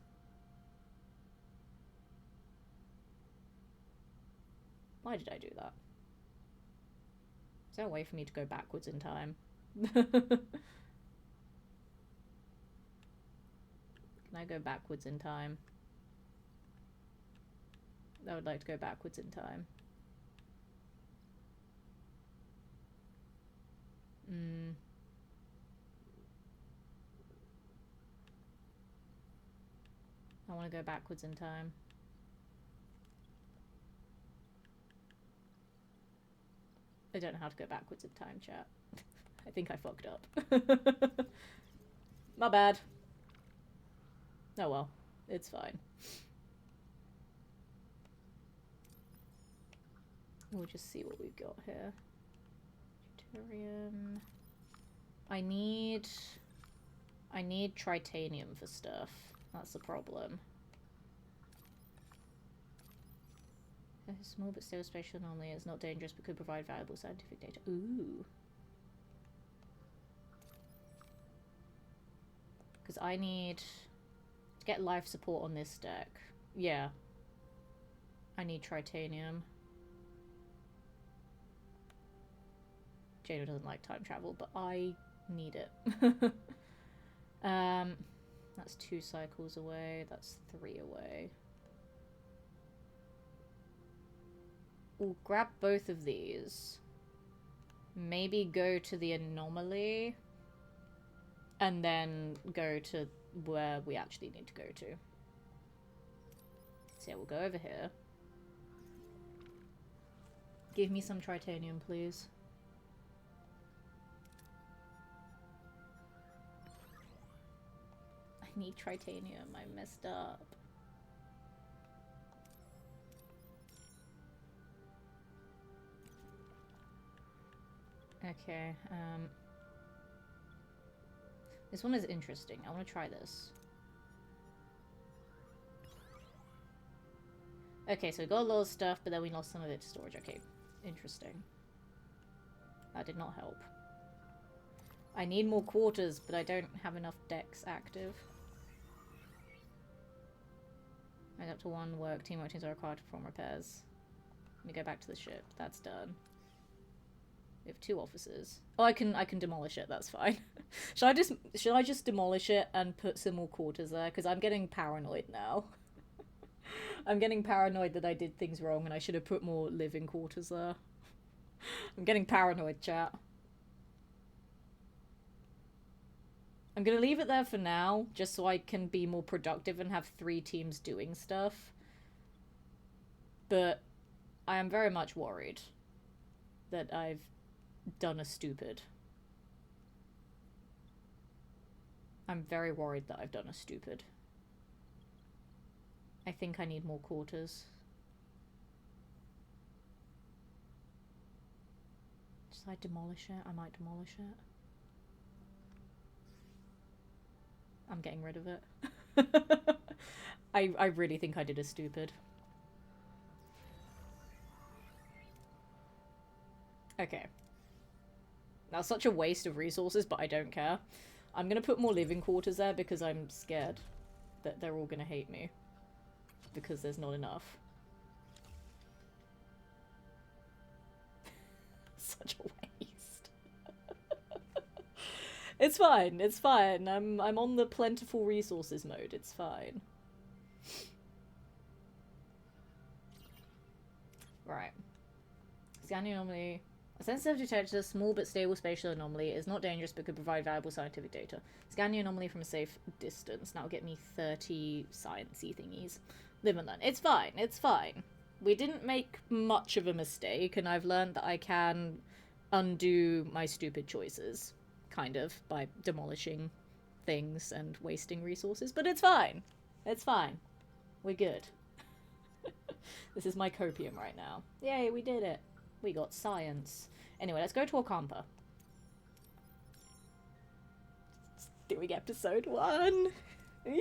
Why did I do that? Is there a way for me to go backwards in time? Can I go backwards in time? I would like to go backwards in time. I want to go backwards in time. I don't know how to go backwards in time, chat. I think I fucked up. My bad. Oh well, it's fine. We'll just see what we've got here. Deuterium. I need tritanium for stuff. That's the problem. A small but still spatial anomaly is not dangerous but could provide valuable scientific data. Ooh. Because I need to get life support on this deck. Yeah. I need tritanium. Jada doesn't like time travel, but I need it. That's 2 cycles away. That's 3 away. We'll grab both of these. Maybe go to the anomaly. And then go to where we actually need to go to. So yeah, we'll go over here. Give me some tritanium, please. I need tritanium. I messed up. Okay, this one is interesting. I want to try this. Okay, so we got a lot of stuff, but then we lost some of it to storage. Okay, interesting. That did not help. I need more quarters, but I don't have enough decks active. I up to 1 work. Teamwork teams are required to perform repairs. Let me go back to the ship. That's done. We have 2 officers. Oh, I can demolish it. That's fine. Should I just demolish it and put some more quarters there? Because I'm getting paranoid now. I'm getting paranoid that I did things wrong and I should have put more living quarters there. I'm getting paranoid, chat. I'm gonna leave it there for now, just so I can be more productive and have 3 teams doing stuff. But I am very much worried that I've done a stupid. I'm very worried that I've done a stupid. I think I need more quarters. Should I demolish it? I might demolish it. I'm getting rid of it. I really think I did a stupid. Okay. Now, such a waste of resources, but I don't care. I'm gonna put more living quarters there because I'm scared that they're all gonna hate me. Because there's not enough. Such a waste. It's fine, it's fine. I'm on the plentiful resources mode, it's fine. Right. Scanning anomaly. A sensitive detector, small but stable spatial anomaly, is not dangerous but could provide valuable scientific data. Scan the anomaly from a safe distance. That'll get me 30 sciencey thingies. Live and learn. It's fine, it's fine. We didn't make much of a mistake, and I've learned that I can undo my stupid choices, kind of, by demolishing things and wasting resources, but it's fine. It's fine. We're good. This is my copium right now. Yay, we did it. We got science. Anyway, let's go to Ocampa. Doing episode 1. I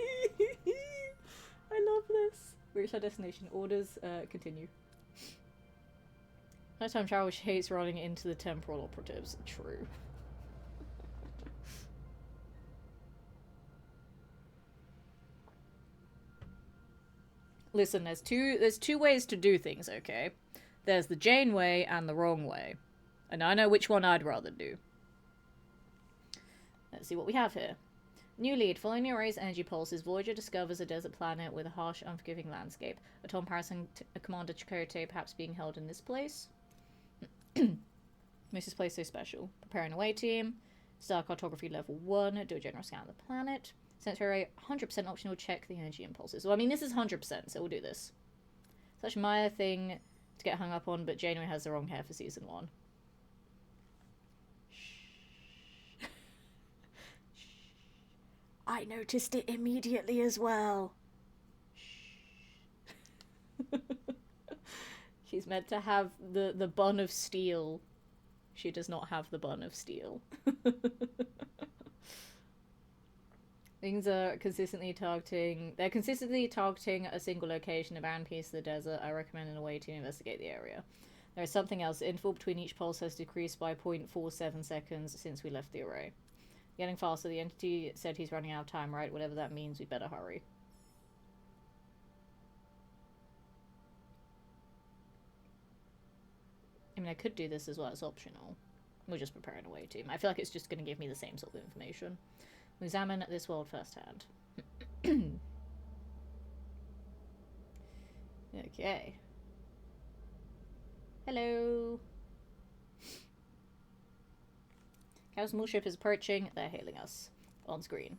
love this. Reach our destination. Orders, continue. Nighttime travel hates running into the temporal operatives. True. Listen, there's two ways to do things, okay? There's the Jane way and the wrong way. And I know which one I'd rather do. Let's see what we have here. New lead. Following the array's energy pulses, Voyager discovers a desert planet with a harsh, unforgiving landscape. A Tom Harrison Commander Chakotay perhaps being held in this place. Makes this place so special. Preparing away team. Star cartography level 1. Do a general scan of the planet. Sensor array 100% optional. Check the energy impulses. Well, I mean, this is 100%, so we'll do this. Such a minor thing to get hung up on, but Janeway has the wrong hair for season 1. I noticed it immediately as well. She's meant to have the bun of steel. She does not have the bun of steel. Things are consistently targeting... They're consistently targeting a single location, a barren piece of the desert. I recommend a way to investigate the area. There is something else. The interval between each pulse has decreased by 0.47 seconds since we left the array. Getting faster. The entity said he's running out of time, right? Whatever that means, we better hurry. I mean, I could do this as well. It's optional. We're just preparing a way team. I feel like it's just going to give me the same sort of information. We'll examine this world firsthand. Okay. Hello. Chaos Mule ship is approaching. They're hailing us. On screen.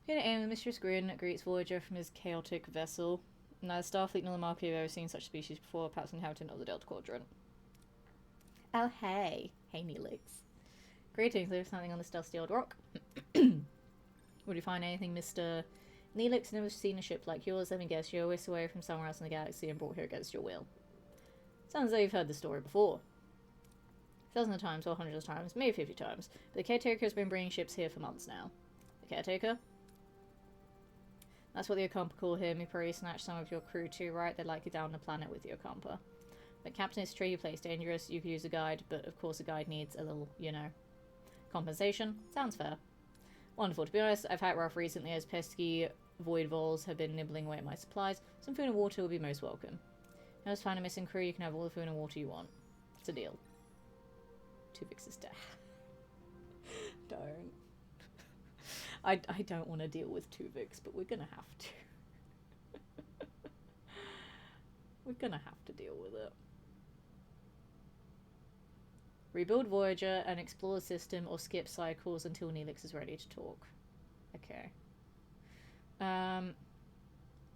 Lieutenant Aim, the Mistress Grin greets Voyager from his chaotic vessel. Neither Starfleet nor the Marquis have ever seen such a species before, perhaps inhabitant of the Delta Quadrant. Oh, hey. Hey, Neelix. Greetings, there's something on this dusty old rock. Would you find anything, Mr. Neelix? Never seen a ship like yours. Let me guess, you're whisked away from somewhere else in the galaxy and brought here against your will. Sounds as though you've heard the story before. Dozens of times, or hundreds of times, maybe 50 times. But the caretaker has been bringing ships here for months now. The caretaker? That's what the Ocampa call him. He probably snatched some of your crew too, right? They're likely down the planet with the Ocampa. But Captain, it's a tricky place, dangerous. You could use a guide, but of course a guide needs a little, you know, compensation. Sounds fair. Wonderful. To be honest, I've had it rough recently as pesky void voles have been nibbling away at my supplies. Some food and water will be most welcome. Now let's find a missing crew. You can have all the food and water you want. It's a deal. Tuvix's death. Don't. I don't want to deal with Tuvix, but we're gonna have to. We're gonna have to deal with it. Rebuild Voyager and explore the system or skip cycles until Neelix is ready to talk. Okay.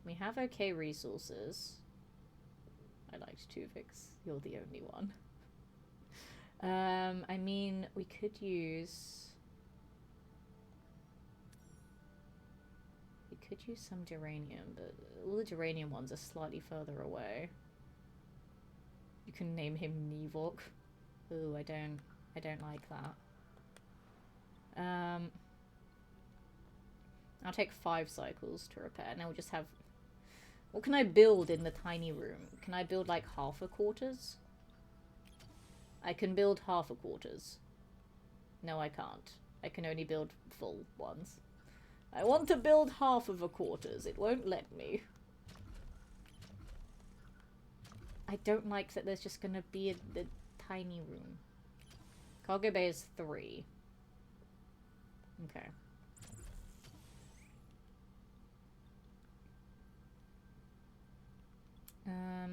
We have okay resources. I liked Tuvix. You're the only one. I mean, we could use... We could use some Duranium, but all the Duranium ones are slightly further away. You can name him Nevok. Ooh, I don't like that. I'll take 5 cycles to repair. Now we'll just have... What can I build in the tiny room? Can I build like half a quarters? I can build half a quarters. No, I can't. I can only build full ones. I want to build half of a quarters. It won't let me. I don't like that there's just gonna be a tiny room. Cargo bay is 3. Okay.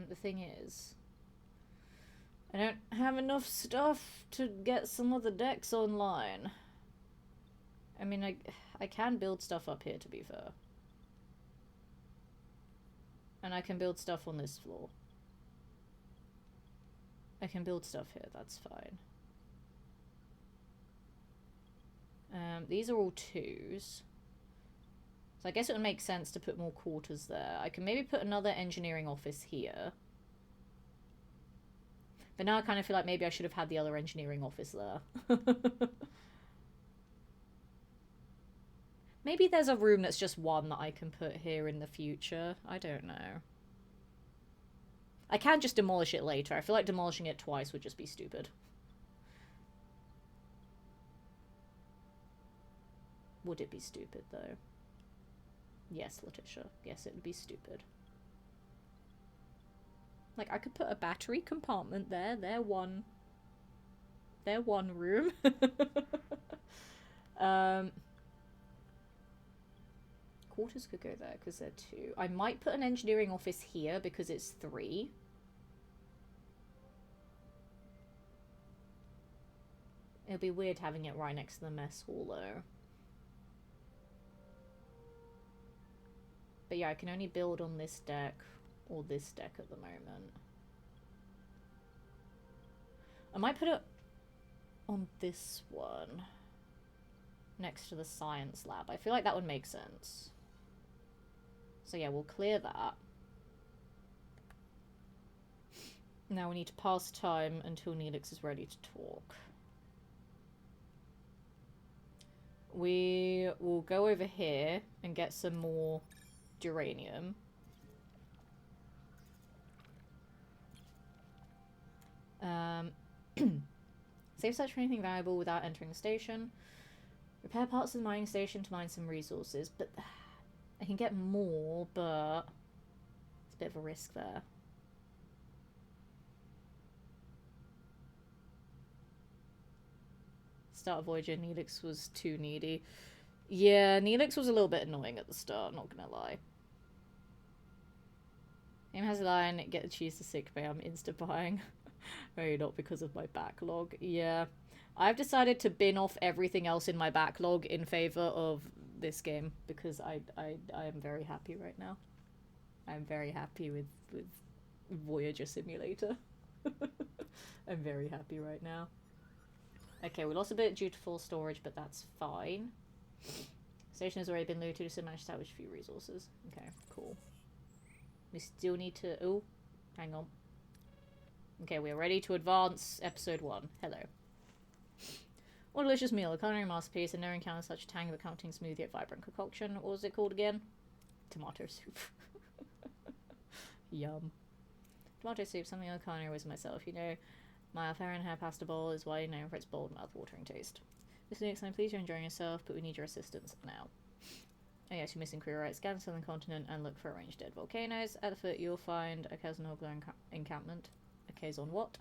The thing is, I don't have enough stuff to get some of the decks online. I mean, I can build stuff up here, to be fair. And I can build stuff on this floor. I can build stuff here, that's fine. These are all 2s. So I guess it would make sense to put more quarters there. I can maybe put another engineering office here. But now I kind of feel like maybe I should have had the other engineering office there. Maybe there's a room that's just one that I can put here in the future. I don't know. I can just demolish it later. I feel like demolishing it twice would just be stupid. Would it be stupid, though? Yes, Letitia. Yes, it would be stupid. Like, I could put a battery compartment there. They're one room. Quarters could go there because they're 2. I might put an engineering office here because it's 3. It'll be weird having it right next to the mess hall, though. But yeah, I can only build on this deck or this deck at the moment. I might put it on this one next to the science lab. I feel like that would make sense. So yeah, we'll clear that. Now we need to pass time until Neelix is ready to talk. We will go over here and get some more uranium. Save search for anything valuable without entering the station. Repair parts of the mining station to mine some resources, but I can get more, but it's a bit of a risk there. Start of Voyager, Neelix was too needy. Yeah, Neelix was a little bit annoying at the start, not gonna lie. Aim has a line, get the cheese to sick bay, I'm insta-buying. Maybe not because of my backlog. Yeah. I've decided to bin off everything else in my backlog in favor of this game because I am very happy right now. I'm very happy with Voyager Simulator. I'm very happy right now. Okay, we lost a bit due to full storage, but that's fine. Station has already been looted, so managed to salvage a few resources. Okay, cool. We still need to... Oh, hang on. Okay, we are ready to advance episode 1. Hello. What a delicious meal. A culinary masterpiece, and never encountered such a tangy but comforting smooth yet vibrant concoction. What was it called again? Tomato soup. Yum. Tomato soup, something I culinary was myself. You know, my Fahrenheit pasta bowl is widely known for its bold, mouth-watering taste. Mr. Nix, I'm pleased you're enjoying yourself, but we need your assistance now. Oh yes, you're missing crew right. Scan the southern continent and look for arranged dead volcanoes. At the foot, you'll find a Kazanogla encampment. A Kazon what?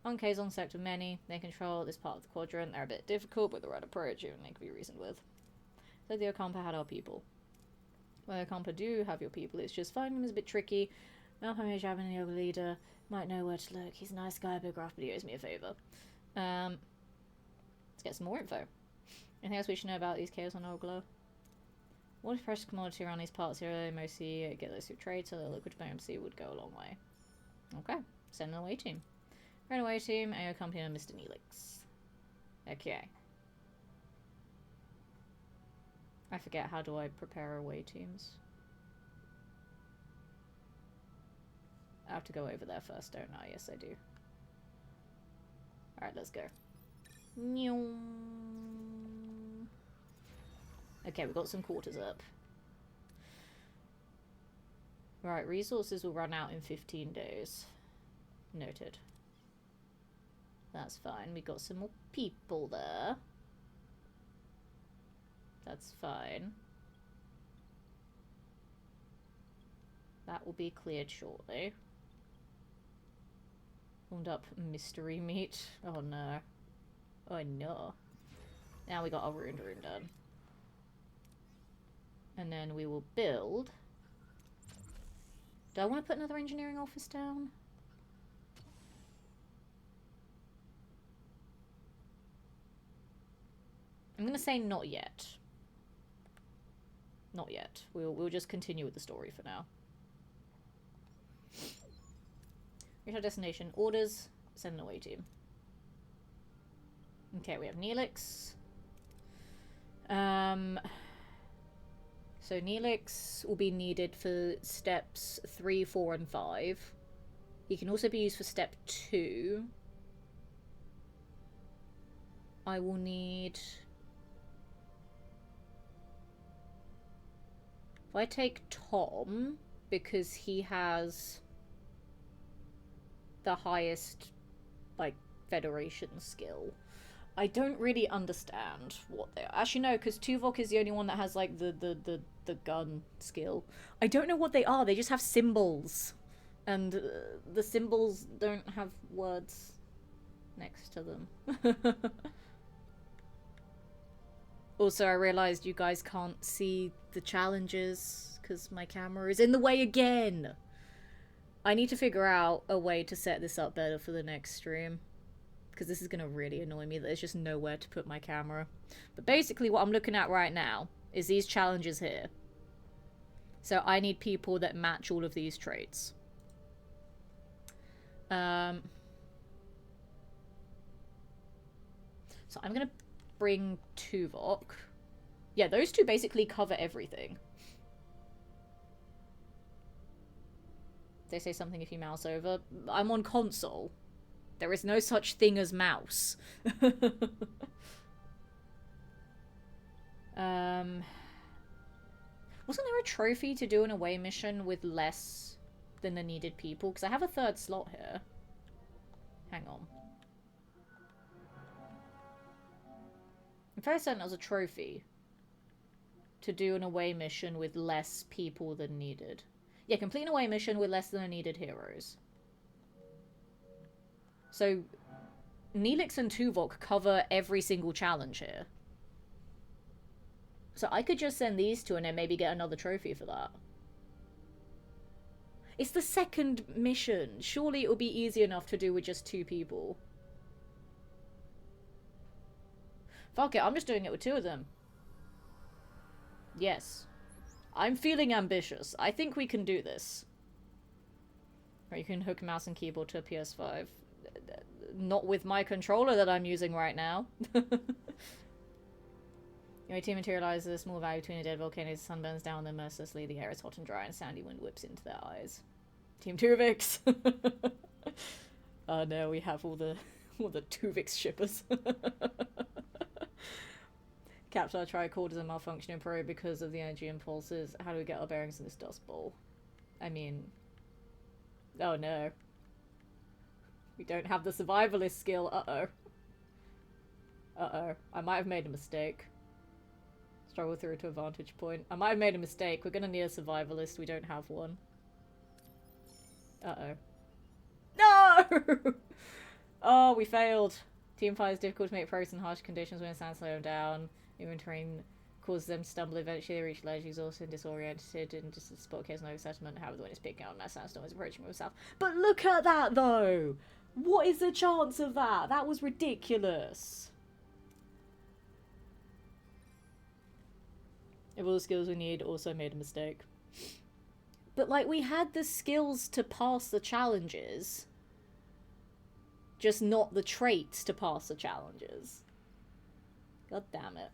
On Kazon sector many. They control this part of the quadrant. They're a bit difficult, but the right approach and they can be reasoned with. So the Okampa had our people. Well, the Okampa do have your people. It's just finding them is a bit tricky. Malcolm Javin, the yoga leader, might know where to look. He's a nice guy, big rough, but he owes me a favour. Let's get some more info. Anything else we should know about these Chaos on Ogla? What if precious commodity around these parts here? They mostly get those through trade, so the liquid diplomacy would go a long way. Okay, send an away team. Right away team, AO Company and Mr. Neelix. Okay. I forget, how do I prepare away teams? I have to go over there first, don't I? Yes, I do. Alright, let's go. Okay, we've got some quarters up. Right, resources will run out in 15 days. Noted. That's fine. We got some more people there. That's fine. That will be cleared shortly. Warmed up mystery meat. Oh no. Oh no. Now we got our ruined room done. And then we will build. Do I want to put another engineering office down? I'm going to say not yet. Not yet. We'll just continue with the story for now. Reach our destination. Orders. Send an away team. Okay, we have Neelix. So Neelix will be needed for steps 3, 4, and 5. He can also be used for step 2. I will need... If I take Tom, because he has the highest, like, Federation skill. I don't really understand what they are. Actually, no, because Tuvok is the only one that has, like, the gun skill. I don't know what they are. They just have symbols. And the symbols don't have words next to them. Also, I realized you guys can't see the challenges because my camera is in the way again. I need to figure out a way to set this up better for the next stream, because this is going to really annoy me that there's just nowhere to put my camera. But basically what I'm looking at right now is these challenges here. So I need people that match all of these traits. So I'm going to bring Tuvok. Yeah, those two basically cover everything. They say something if you mouse over. I'm on console. There is no such thing as mouse. Wasn't there a trophy to do an away mission with less than the needed people? Because I have a third slot here. Hang on. I'm fairly certain there was a trophy to do an away mission with less people than needed. Yeah, complete an away mission with less than the needed heroes. So, Neelix and Tuvok cover every single challenge here. So I could just send these two and then maybe get another trophy for that. It's the second mission. Surely it will be easy enough to do with just 2 people. Fuck it, I'm just doing it with 2 of them. Yes. I'm feeling ambitious. I think we can do this. Or you can hook mouse and keyboard to a PS5. Not with my controller that I'm using right now. Your team materializes a small valley between a dead volcano. The sun burns down them mercilessly. The air is hot and dry, and a sandy wind whips into their eyes. Team Tuvix. Oh no, we have all the Tuvix shippers. Capture our tricorders and malfunctioning probe because of the energy impulses. How do we get our bearings in this dust bowl? I mean, oh no. We don't have the survivalist skill. Uh-oh. Uh-oh. I might have made a mistake. Struggle through to a vantage point. I might have made a mistake. We're gonna need a survivalist. We don't have one. Uh-oh. No! Oh, we failed. Team fight is difficult to make progress in harsh conditions when it stands slow down. Even terrain causes them to stumble. Eventually they reach ledge, exhausted and disoriented, and just a spot case no settlement. However, the wind is picking up and that sandstorm is approaching from the south. But look at that, though! What is the chance of that? That was ridiculous. If all the skills we need, also made a mistake. But, like, we had the skills to pass the challenges. Just not the traits to pass the challenges. God damn it.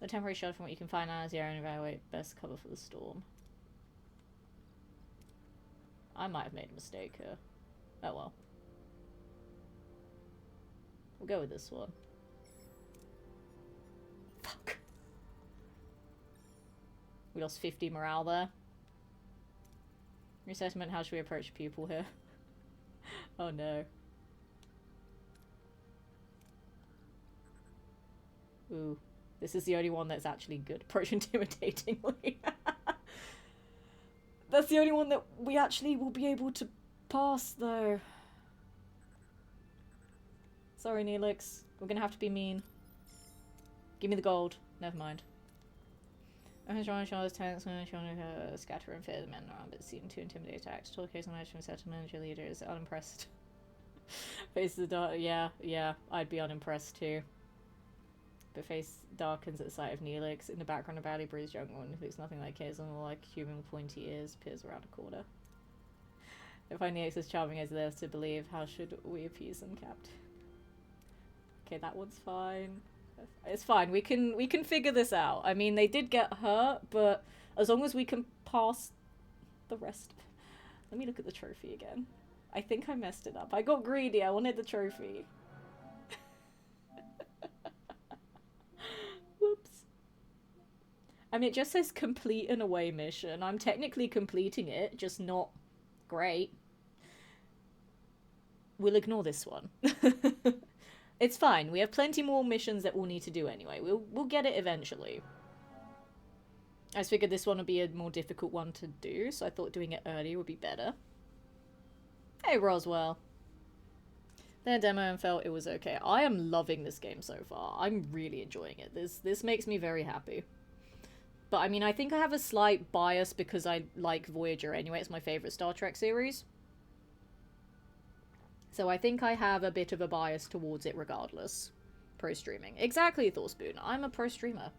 A temporary shelter from what you can find out as the area and evaluate best cover for the storm. I might have made a mistake here. Oh well. We'll go with this one. Fuck. We lost 50 morale there. Resettlement, how should we approach people here? Oh no. Ooh. This is the only one that's actually good. Approach intimidatingly. That's the only one that we actually will be able to pass, though. Sorry, Neelix. We're gonna have to be mean. Give me the gold. Never mind. I'm trying to show his tanks and trying to scatter and fear the men around, but seem to intimidate attacks. Talk case on from settlement, your leader is unimpressed. Face the dark. Yeah, I'd be unimpressed too. But face darkens at the sight of Neelix. In the background, a badly bruised young woman who looks nothing like his, and more like human pointy ears peers around a corner. If I Neelix as charming as theirs to believe, how should we appease them, Capt? Okay, that one's fine. It's fine. We can figure this out. I mean, they did get hurt, but as long as we can pass the rest. Let me look at the trophy again. I think I messed it up. I got greedy. I wanted the trophy. Whoops. I mean, it just says complete an away mission. I'm technically completing it, just not great. We'll ignore this one. It's fine. We have plenty more missions that we'll need to do anyway. We'll get it eventually. I just figured this one would be a more difficult one to do, so I thought doing it early would be better. Hey, Roswell. Their demo and felt it was okay. I am loving this game so far. I'm really enjoying it. This makes me very happy. But I mean, I think I have a slight bias because I like Voyager anyway. It's my favourite Star Trek series. So I think I have a bit of a bias towards it regardless. Pro streaming. Exactly, Thorspoon. I'm a pro streamer.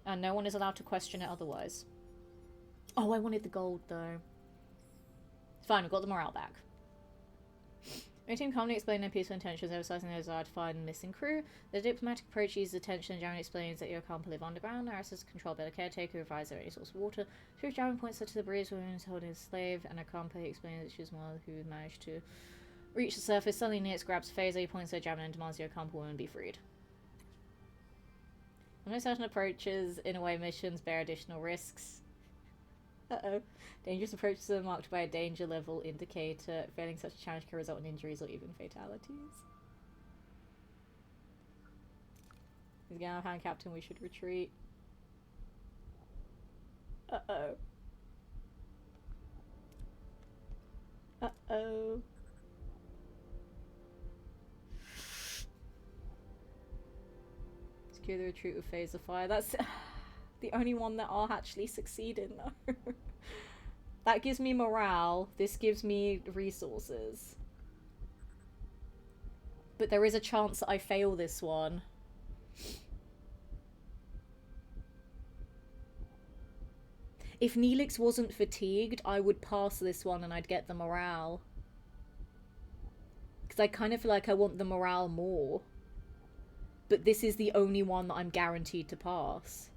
And no one is allowed to question it otherwise. Oh, I wanted the gold though. It's fine, we've got the morale back. Your team calmly explained their peaceful intentions, emphasizing their desire to find the missing crew. The diplomatic approach uses attention and generally explains that your camp live underground. Narrative is controlled by the caretaker who provides their any source of water. Through jamming points to the breeze woman is holding a slave, and her camper explains that she was one who managed to reach the surface. Suddenly Nix grabs a phaser, he points her javelin and demands your camper woman be freed. When certain approaches in away missions bear additional risks. Uh-oh. Dangerous approaches are marked by a danger level indicator. Failing such a challenge can result in injuries or even fatalities. He's getting out of hand, Captain. We should retreat. Uh-oh. Uh-oh. Secure the retreat with phaser fire. That's the only one that I'll actually succeed in, though. That gives me morale. This gives me resources. But there is a chance that I fail this one. If Neelix wasn't fatigued, I would pass this one and I'd get the morale. Because I kind of feel like I want the morale more. But this is the only one that I'm guaranteed to pass.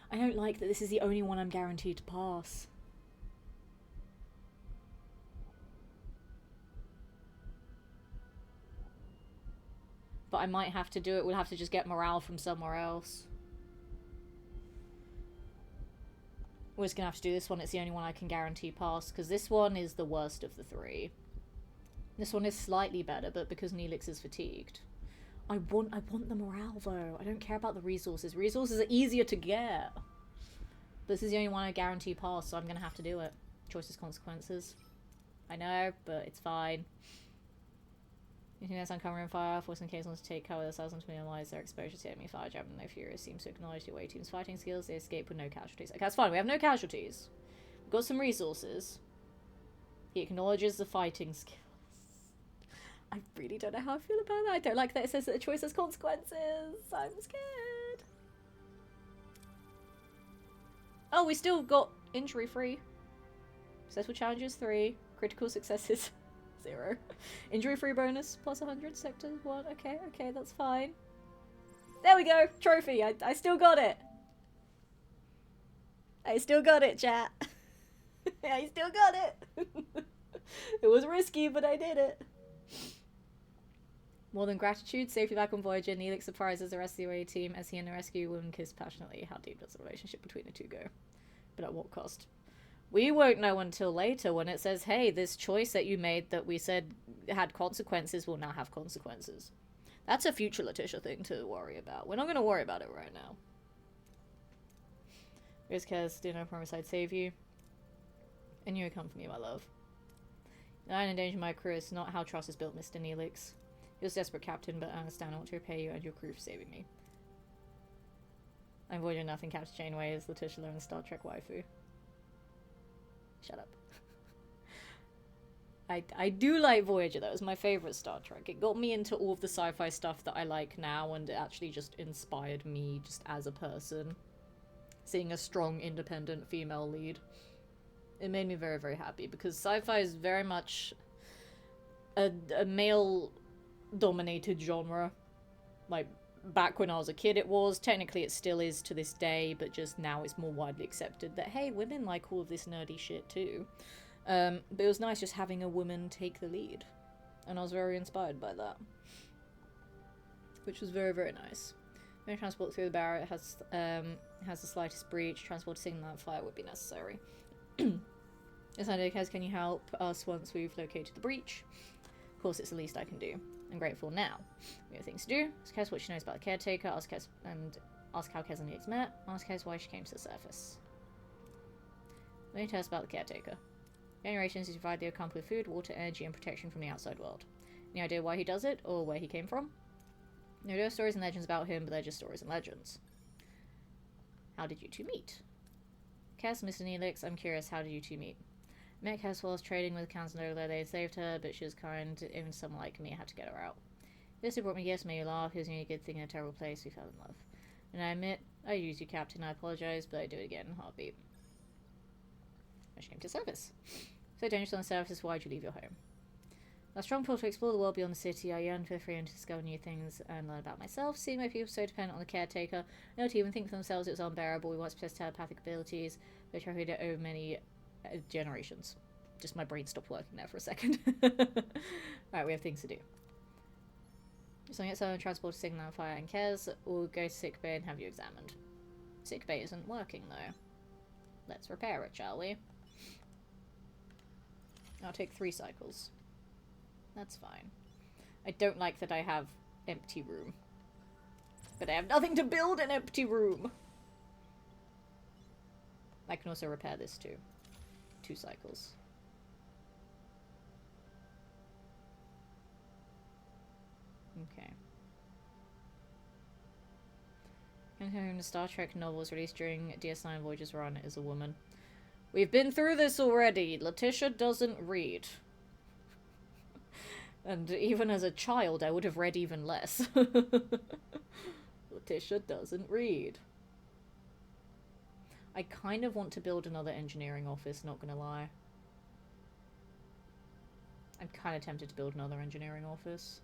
I don't like that this is the only one I'm guaranteed to pass. But I might have to do it. We'll have to just get morale from somewhere else. We're just gonna have to do this one. It's the only one I can guarantee pass, because this one is the worst of the three. This one is slightly better, but because Neelix is fatigued. I want the morale though. I don't care about the resources. Resources are easier to get. This is the only one I guarantee pass, so I'm gonna have to do it. Choices, consequences. I know, but it's fine. You think that's uncovering fire, forcing case to take cover themselves and to minimize their exposure to enemy fire. Javelin no furious seems to acknowledge the away team's fighting skills. They escape with no casualties. Okay, that's fine. We have no casualties. We've got some resources. He acknowledges the fighting skills. I really don't know how I feel about that. I don't like that it says that the choice has consequences. I'm scared. Oh, we still got injury free. Successful challenges 3. Critical successes 0. Injury free bonus plus 100. Sector 1. Okay, okay, that's fine. There we go. Trophy. I still got it. I still got it, chat. I still got it. It was risky, but I did it. More than gratitude, safely back on Voyager, Neelix surprises the rest of the away team as he and the rescue woman kiss passionately. How deep does the relationship between the two go? But at what cost? We won't know until later when it says, hey, this choice that you made that we said had consequences will now have consequences. That's a future Letitia thing to worry about. We're not going to worry about it right now. Risk has, do no promise I'd save you. And you come for me, my love. I endanger my crew. It's not how trust is built, Mr. Neelix. You're a desperate captain, but I understand I want to repay you and your crew for saving me. I'm Voyager nothing, Captain Janeway is Letitia Lowen's Star Trek waifu. Shut up. I do like Voyager though, it's my favourite Star Trek. It got me into all of the sci-fi stuff that I like now, and it actually just inspired me just as a person. Seeing a strong, independent female lead. It made me very, very happy, because sci-fi is very much a male-dominated genre. Like, back when I was a kid it was. Technically it still is to this day, but just now it's more widely accepted that, hey, women like all of this nerdy shit too. But it was nice just having a woman take the lead. And I was very inspired by that. Which was very, very nice. When transport through the barrier has the slightest breach, transport to signal that fire would be necessary. This idea, Kez, can you help us once we've located the breach? Of course, it's the least I can do. I'm grateful now. We have things to do. Ask Kez what she knows about the caretaker. Ask Kez ask how Kez and Yates met. Ask Kez why she came to the surface. Let me tell us about the caretaker. Generations, he provide the account with food, water, energy, and protection from the outside world. Any idea why he does it, or where he came from? No, there are stories and legends about him, but they're just stories and legends. How did you two meet? Kez, Mr. Neelix, I'm curious, how did you two meet? Met Kez while I was trading with Kanzanola. They saved her, but she was kind. Even someone like me had to get her out. This who brought me gifts, made you laugh. He was doing a good thing in a terrible place. We fell in love. And I admit, I used you, Captain. I apologize, but I do it again in a heartbeat. I came to service. So dangerous on the surface, why'd you leave your home? A strong pull to explore the world beyond the city. I yearn for freedom to discover new things and learn about myself. Seeing my people so dependent on the caretaker, no to even think for themselves it was unbearable. We once possessed telepathic abilities, which I heard it over many generations. Just my brain stopped working there for a second. Alright, we have things to do. So I get someone transport to signal fire and Kez. We'll go to sickbay and have you examined. Sickbay isn't working though. Let's repair it, shall we? I'll take 3 cycles. That's fine. I don't like that I have empty room. But I have nothing to build an empty room! I can also repair this too. 2 cycles. Okay. The Star Trek novels released during DS9 Voyager's run is a woman. We've been through this already. Letitia doesn't read. And even as a child, I would have read even less. Letitia doesn't read. I kind of want to build another engineering office, not gonna lie. I'm kind of tempted to build another engineering office.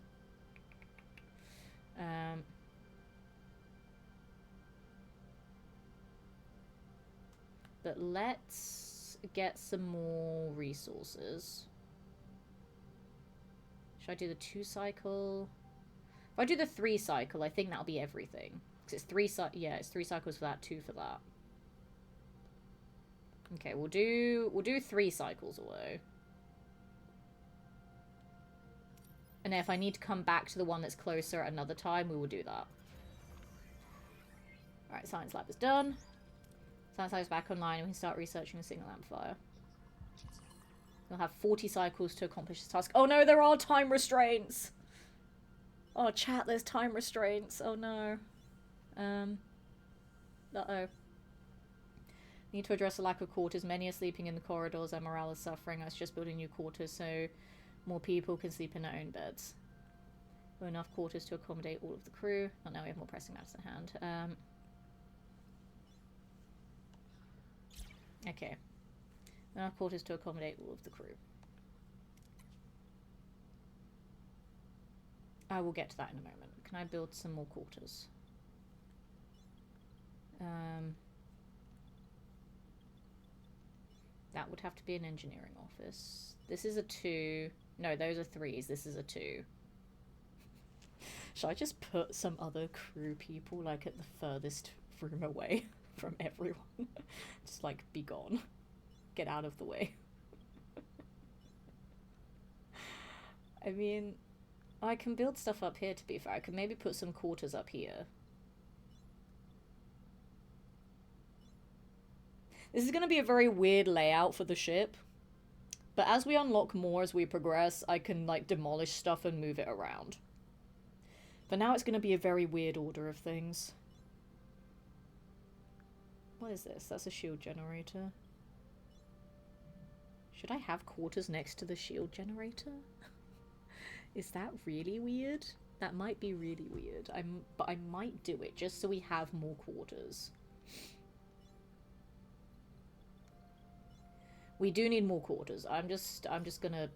But let's get some more resources. Should I do the 2 cycle? If I do the 3 cycle, I think that'll be everything. Because it's 3 it's 3 cycles for that, 2 for that. Okay, we'll do 3 cycles away. And if I need to come back to the one that's closer at another time, we will do that. Alright, science lab is done. Science lab is back online and we can start researching a signal amplifier. We'll have 40 cycles to accomplish this task. Oh no, there are time restraints! Oh, chat, there's time restraints. Oh no. Uh-oh. Need to address the lack of quarters. Many are sleeping in the corridors and morale is suffering. I was just building new quarters so more people can sleep in their own beds. There are enough quarters to accommodate all of the crew. Oh, now we have more pressing matters at hand. Okay. Enough quarters to accommodate all of the crew. I will get to that in a moment. Can I build some more quarters? That would have to be an engineering office. This is a 2. No, those are 3s. This is a 2. Should I just put some other crew people, like, at the furthest room away from everyone? Just, like, be gone. Get out of the way. I mean, I can build stuff up here, to be fair. I could maybe put some quarters up here. This is going to be a very weird layout for the ship. But as we unlock more as we progress, I can, like, demolish stuff and move it around. For now, it's going to be a very weird order of things. What is this? That's a shield generator. Should I have quarters next to the shield generator? Is that really weird? That might be really weird. But I might do it just so we have more quarters. We do need more quarters. I'm just gonna...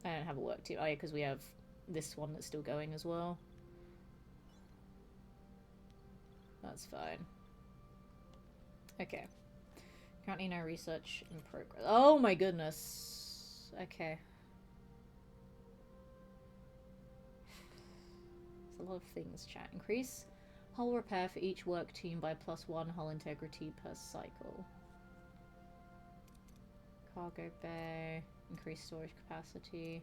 I don't have a work team. Oh yeah, because we have this one that's still going as well. That's fine. Okay. Currently no research in progress. Oh my goodness. Okay. There's a lot of things, chat. Increase hull repair for each work team by +1 hull integrity per cycle. Cargo bay. Increase storage capacity.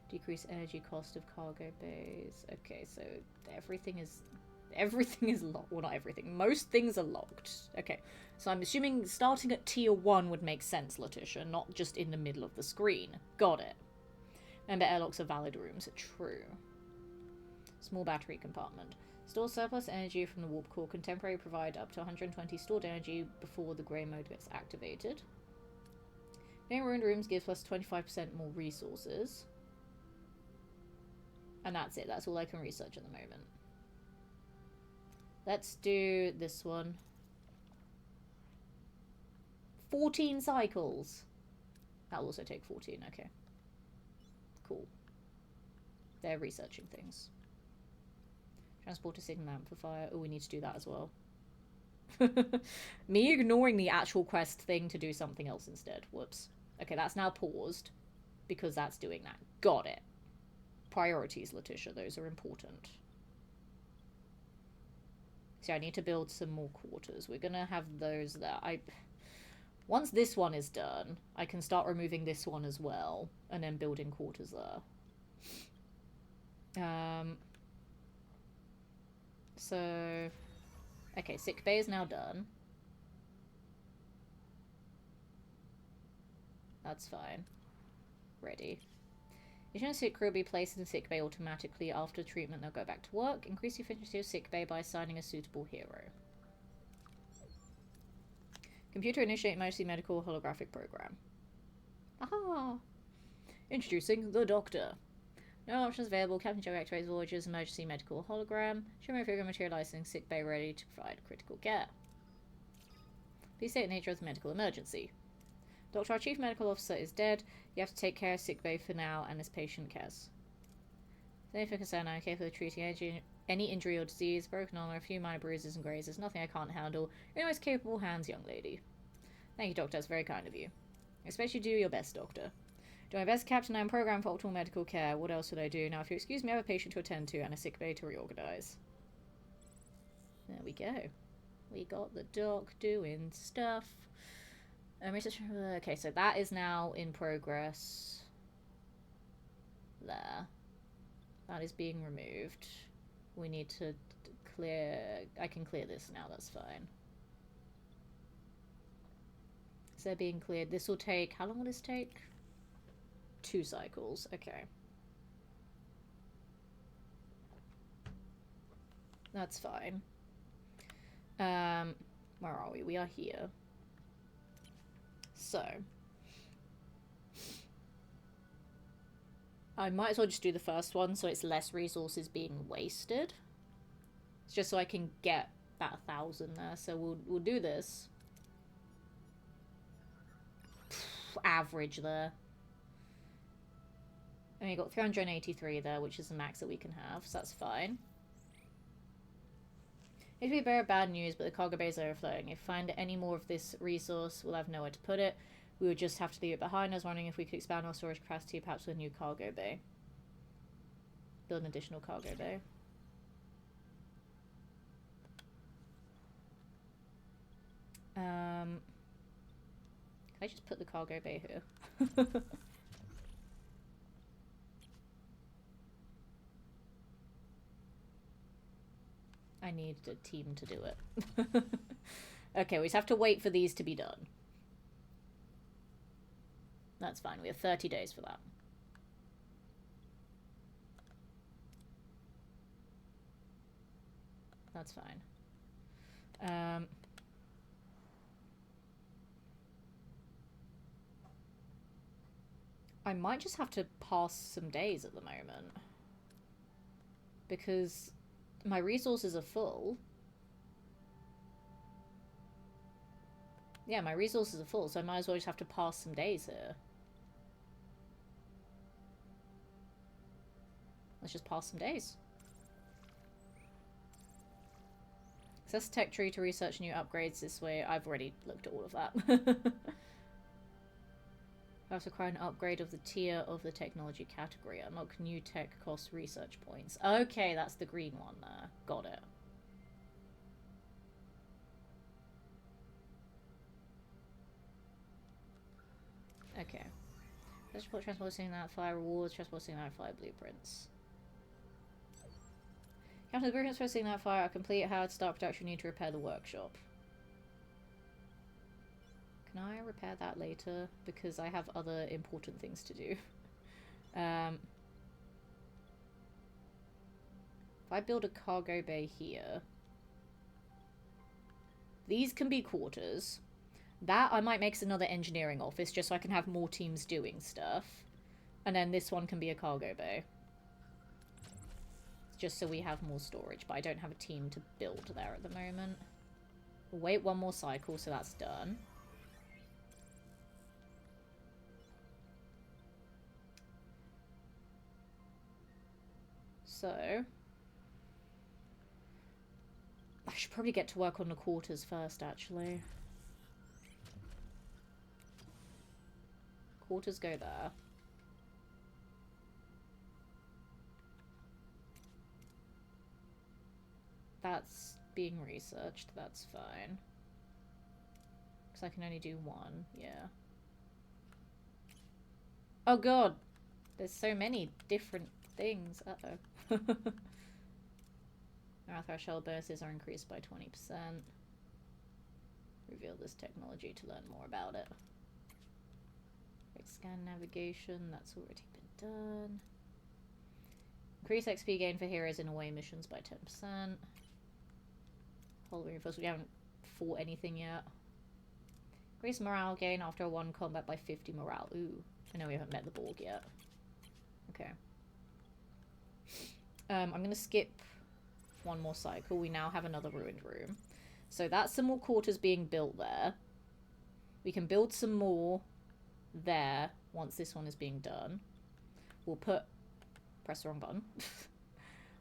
Decrease energy cost of cargo bays. Okay, so everything is locked. Well, not everything. Most things are locked. Okay, so I'm assuming starting at tier 1 would make sense, Letitia, not just in the middle of the screen. Got it. Remember, airlocks are valid rooms. True. Small battery compartment. Store surplus energy from the warp core. Can temporarily provide up to 120 stored energy before the grey mode gets activated. Getting ruined rooms gives us 25% more resources. And that's it. That's all I can research at the moment. Let's do this one. 14 cycles. That'll also take 14. Okay. Cool. They're researching things. Transport a signal amplifier. Oh, we need to do that as well. Me ignoring the actual quest thing to do something else instead. Whoops. Okay, that's now paused. Because that's doing that. Got it. Priorities, Letitia. Those are important. So I need to build some more quarters. We're gonna have those there. Once this one is done, I can start removing this one as well. And then building quarters there. So... Okay, sick bay is now done. That's fine. Ready. Each sick crew will be placed in sick bay automatically. After treatment, they'll go back to work. Increase the efficiency of sick bay by assigning a suitable hero. Computer initiate emergency medical holographic program. Aha! Introducing the Doctor. No options available. Captain Joe activates Voyager's emergency medical hologram. Show my figure materializing sick bay ready to provide critical care. Please state the nature of the medical emergency. Doctor, our chief medical officer is dead. You have to take care of sick bay for now and this patient cares. Significant concern, I'm capable of treating any injury or disease, broken armor, a few minor bruises and grazes, nothing I can't handle. You're in the most capable hands, young lady. Thank you, Doctor, that's very kind of you. I expect you to do your best, Doctor. Do my best, Captain. I am programmed for optimal medical care. What else would I do? Now, if you excuse me, I have a patient to attend to and a sick bay to reorganize. There we go. We got the doc doing stuff. Okay, so that is now in progress. There. That is being removed. We need to clear... I can clear this now, that's fine. So they're being cleared. This will take... How long will this take? 2 cycles. Okay. That's fine. Where are we? We are here. So. I might as well just do the first one so it's less resources being wasted. It's just so I can get that 1,000 there. So we'll do this. Average there. And we got 383 there, which is the max that we can have, so that's fine. It'd be very bad news, but the cargo bay is overflowing. If we find any more of this resource, we'll have nowhere to put it. We would just have to leave it behind. I was wondering if we could expand our storage capacity, perhaps with a new cargo bay. Build an additional cargo bay. Can I just put the cargo bay here? I need a team to do it. Okay, we just have to wait for these to be done. That's fine. We have 30 days for that. That's fine. I might just have to pass some days at the moment. Because my resources are full. Yeah, my resources are full, so I might as well just have to pass some days here. Let's just pass some days. Access tech tree to research new upgrades this way. I've already looked at all of that. I have to acquire an upgrade of the tier of the technology category. Unlock new tech cost research points. Okay, that's the green one there. Got it. Okay. Let's put transporting that fire rewards, transporting that fire blueprints. After the blueprints for seeing that fire are complete, how to start production, you need to repair the workshop. Can I repair that later? Because I have other important things to do. If I build a cargo bay here, these can be quarters. That I might make another engineering office just so I can have more teams doing stuff. And then this one can be a cargo bay. Just so we have more storage, but I don't have a team to build there at the moment. We'll wait one more cycle, so that's done. So I should probably get to work on the quarters first, actually. Quarters go there. That's being researched, that's fine. Because I can only do one, yeah. Oh god! There's so many different things. Uh-oh. Our threshold bonuses are increased by 20%. Reveal this technology to learn more about it. Great scan navigation, that's already been done. Increase XP gain for heroes in away missions by 10%. Hold reinforcement, we haven't fought anything yet. Increase morale gain after one combat by 50 morale. Ooh, I know we haven't met the Borg yet. Okay. I'm gonna skip one more cycle. We now have another ruined room. So that's some more quarters being built there. We can build some more there once this one is being done. We'll put... Press the wrong button.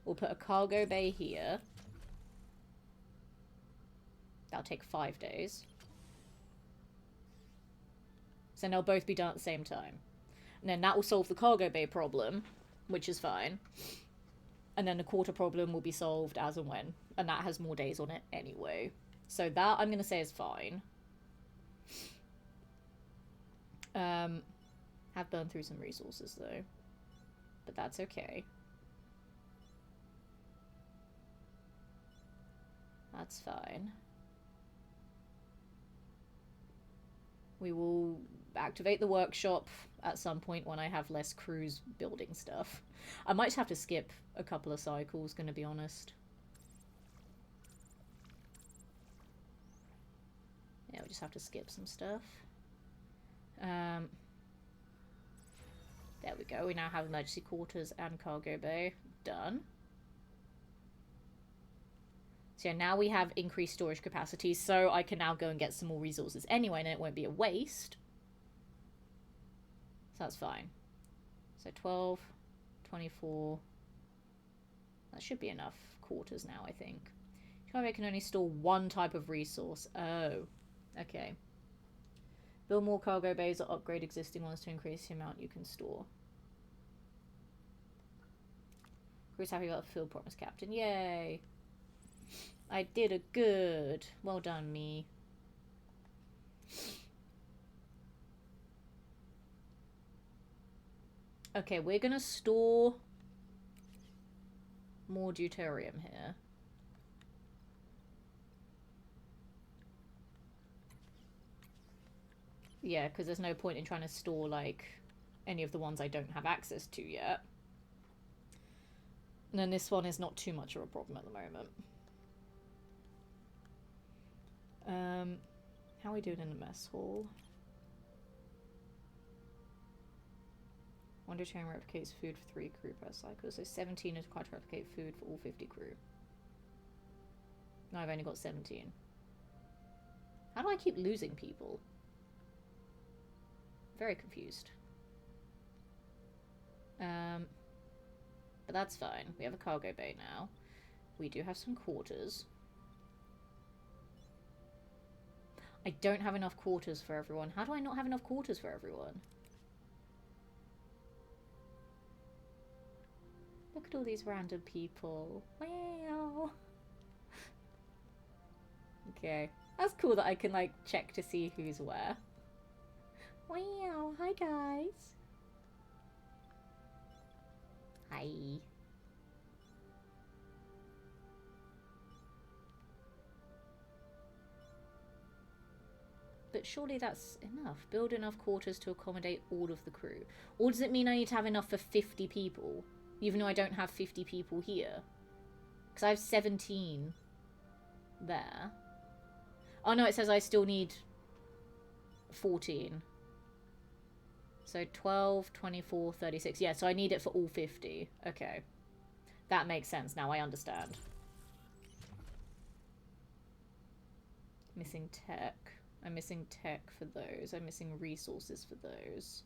We'll put a cargo bay here. That'll take 5 days. So they'll both be done at the same time. And then that will solve the cargo bay problem, which is fine. And then the quarter problem will be solved as and when. And that has more days on it anyway. So that I'm going to say is fine. Have burned through some resources though. But that's okay. That's fine. We will activate the workshop at some point when I have less crews building stuff. I might have to skip a couple of cycles, gonna be honest. Yeah, we just have to skip some stuff. There we go. We now have emergency quarters and cargo bay done. So yeah, now we have increased storage capacity, so I can now go and get some more resources anyway, and it won't be a waste. So that's fine. So 12, 24. That should be enough quarters now, I think. Cargo can only store one type of resource. Oh, okay. Build more cargo bays or upgrade existing ones to increase the amount you can store. Crew's happy about the field promise, Captain. Yay! I did a good. Well done, me. Okay, we're gonna store more deuterium here. Yeah, because there's no point in trying to store, like, any of the ones I don't have access to yet. And then this one is not too much of a problem at the moment. How are we doing in the mess hall? One deuterium replicates food for 3 crew per cycle, so 17 is required to replicate food for all 50 crew. No, I've only got 17. How do I keep losing people? Very confused. But that's fine. We have a cargo bay now. We do have some quarters. I don't have enough quarters for everyone. How do I not have enough quarters for everyone? Look at all these random people. Wow. Okay. That's cool that I can, like, check to see who's where. Wow. Hi, guys. Hi. But surely that's enough. Build enough quarters to accommodate all of the crew. Or does it mean I need to have enough for 50 people? Even though I don't have 50 people here. Because I have 17 there. Oh no, it says I still need 14. So 12, 24, 36. Yeah, so I need it for all 50. Okay. That makes sense now. I understand. Missing tech. I'm missing tech for those. I'm missing resources for those.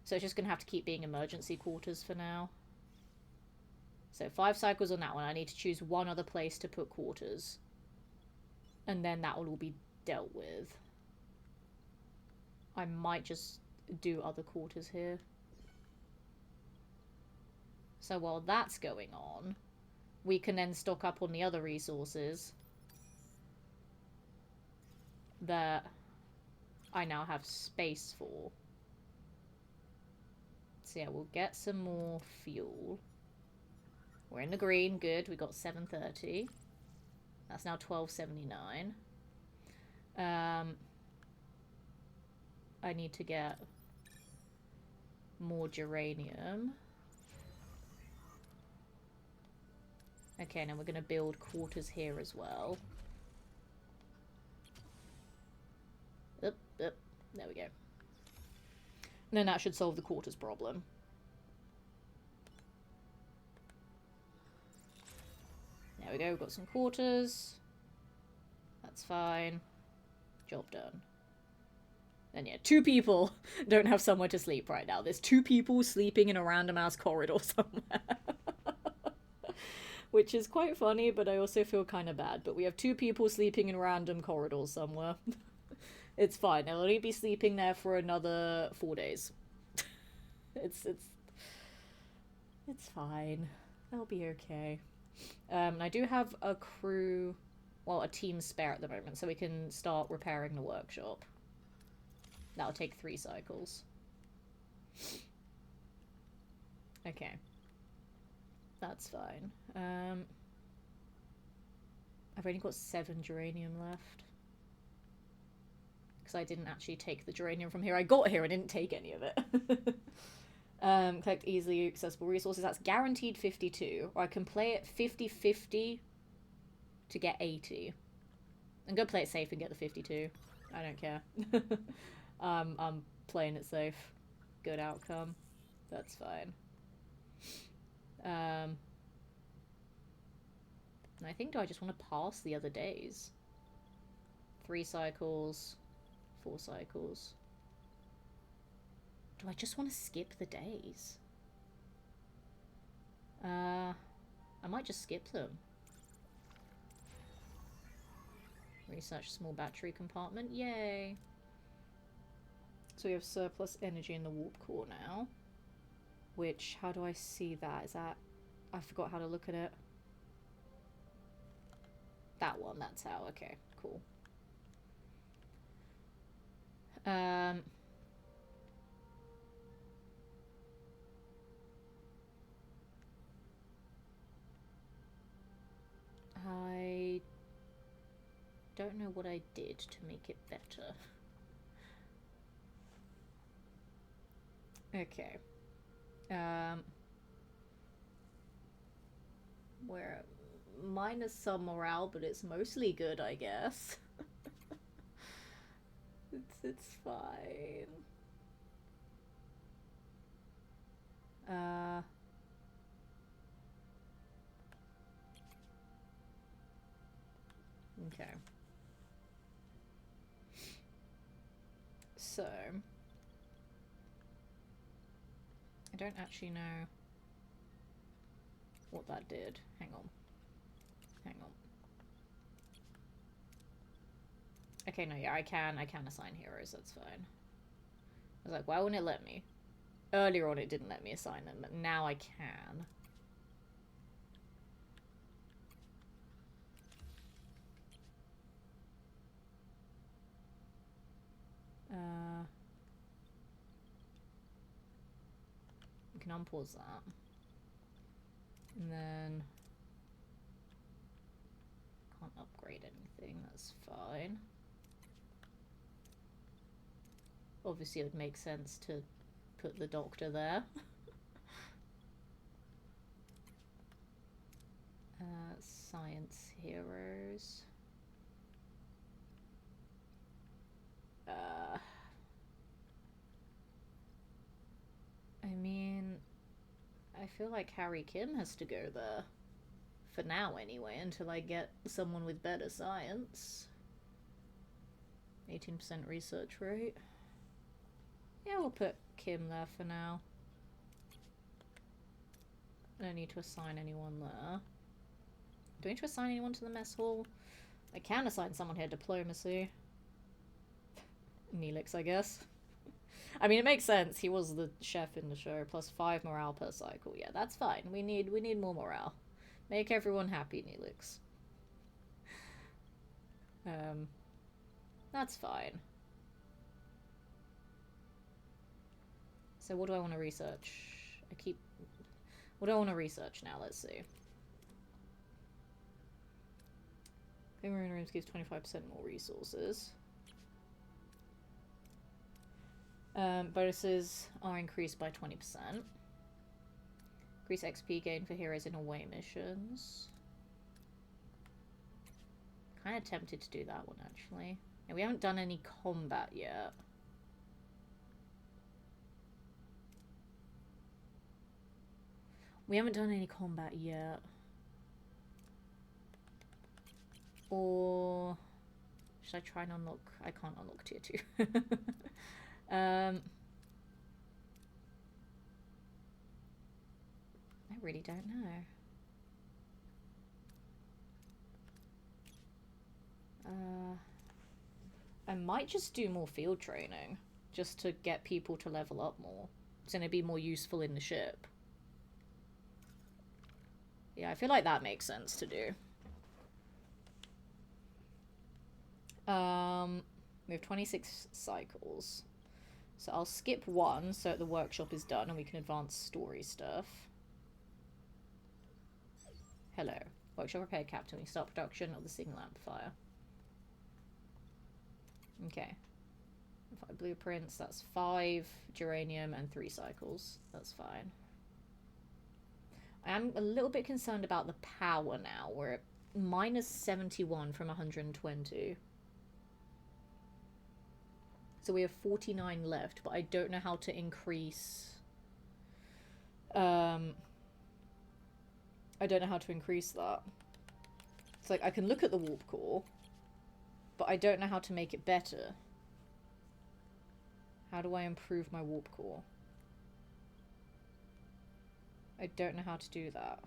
So it's just going to have to keep being emergency quarters for now. So 5 cycles on that one. I need to choose one other place to put quarters. And then that will all be dealt with. I might just do other quarters here. So while that's going on, we can then stock up on the other resources that I now have space for. So yeah, we'll get some more fuel. We're in the green, good. We got 730. That's now 1279. I need to get more geranium. Okay, now we're going to build quarters here as well. Up. There we go. And then that should solve the quarters problem. There we go, we've got some quarters. That's fine. Job done. And yeah, 2 people don't have somewhere to sleep right now. There's 2 people sleeping in a random ass corridor somewhere. Which is quite funny, but I also feel kind of bad. But we have 2 people sleeping in random corridors somewhere. It's fine. They'll only be sleeping there for another 4 days. It's fine. They'll be okay. I do have a crew, well, a team spare at the moment, so we can start repairing the workshop. That'll take 3 cycles. Okay. That's fine. I've only got 7 geranium left. Because I didn't actually take the geranium from here. I got here and didn't take any of it. Collect easily accessible resources. That's guaranteed 52. Or I can play it 50-50 to get 80. I'm going to play it safe and get the 52. I don't care. I'm playing it safe. Good outcome. That's fine. And I think, do I just want to pass the other days? 3 cycles. 4 cycles. Do I just want to skip the days? I might just skip them. Research small battery compartment. Yay! So we have surplus energy in the warp core now. Which, how do I see that? Is that... I forgot how to look at it. That one, that's how. Okay, cool. I don't know what I did to make it better. Okay. We're minus some morale, but it's mostly good, I guess. It's fine. Okay. So, I don't actually know what that did. Hang on. Hang on. Okay, no, yeah, I can assign heroes, that's fine. I was like, why wouldn't it let me? Earlier on it didn't let me assign them, but now I can. We can unpause that. And then can't upgrade anything, that's fine. Obviously it would make sense to put the doctor there. Science heroes. I mean, I feel like Harry Kim has to go there. For now, anyway, until I get someone with better science. 18% research rate. Yeah, we'll put Kim there for now. I don't need to assign anyone there. Do I need to assign anyone to the mess hall? I can assign someone here diplomacy. Neelix, I guess. I mean, it makes sense. He was the chef in the show. Plus 5 morale per cycle. Yeah, that's fine. We need more morale. Make everyone happy, Neelix. That's fine. So what do I want to research? What do I want to research now? Let's see. Clean room rooms gives 25% more resources. Bonuses are increased by 20%. Increase XP gain for heroes in away missions. Kind of tempted to do that one, actually. Yeah, we haven't done any combat yet. We haven't done any combat yet. Or should I try and unlock? I can't unlock tier 2. I really don't know. I might just do more field training, just to get people to level up more. It's going to be more useful in the ship. Yeah, I feel like that makes sense to do. We have 26 cycles. So I'll skip 1 so the workshop is done and we can advance story stuff. Hello. Workshop repair captain. We start production of the signal amplifier. Okay. 5 blueprints. That's 5 geranium and 3 cycles. That's fine. I am a little bit concerned about the power now. We're at minus 71 from 120. So we have 49 left, but I don't know how to increase... I don't know how to increase that. It's like, I can look at the warp core, but I don't know how to make it better. How do I improve my warp core? I don't know how to do that.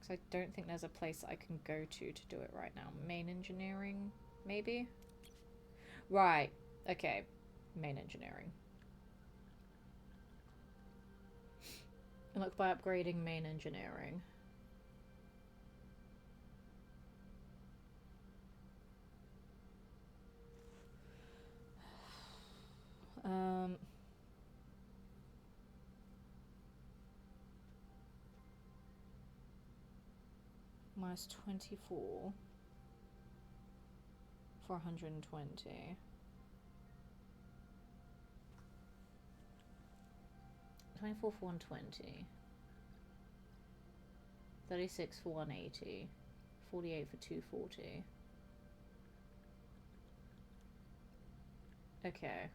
Because I don't think there's a place I can go to do it right now. Main engineering, maybe? Right, okay. Main engineering. Unlock by upgrading main engineering. Minus 24 for 120. 24 for 120. 36 for 180. 48 for 240. Okay.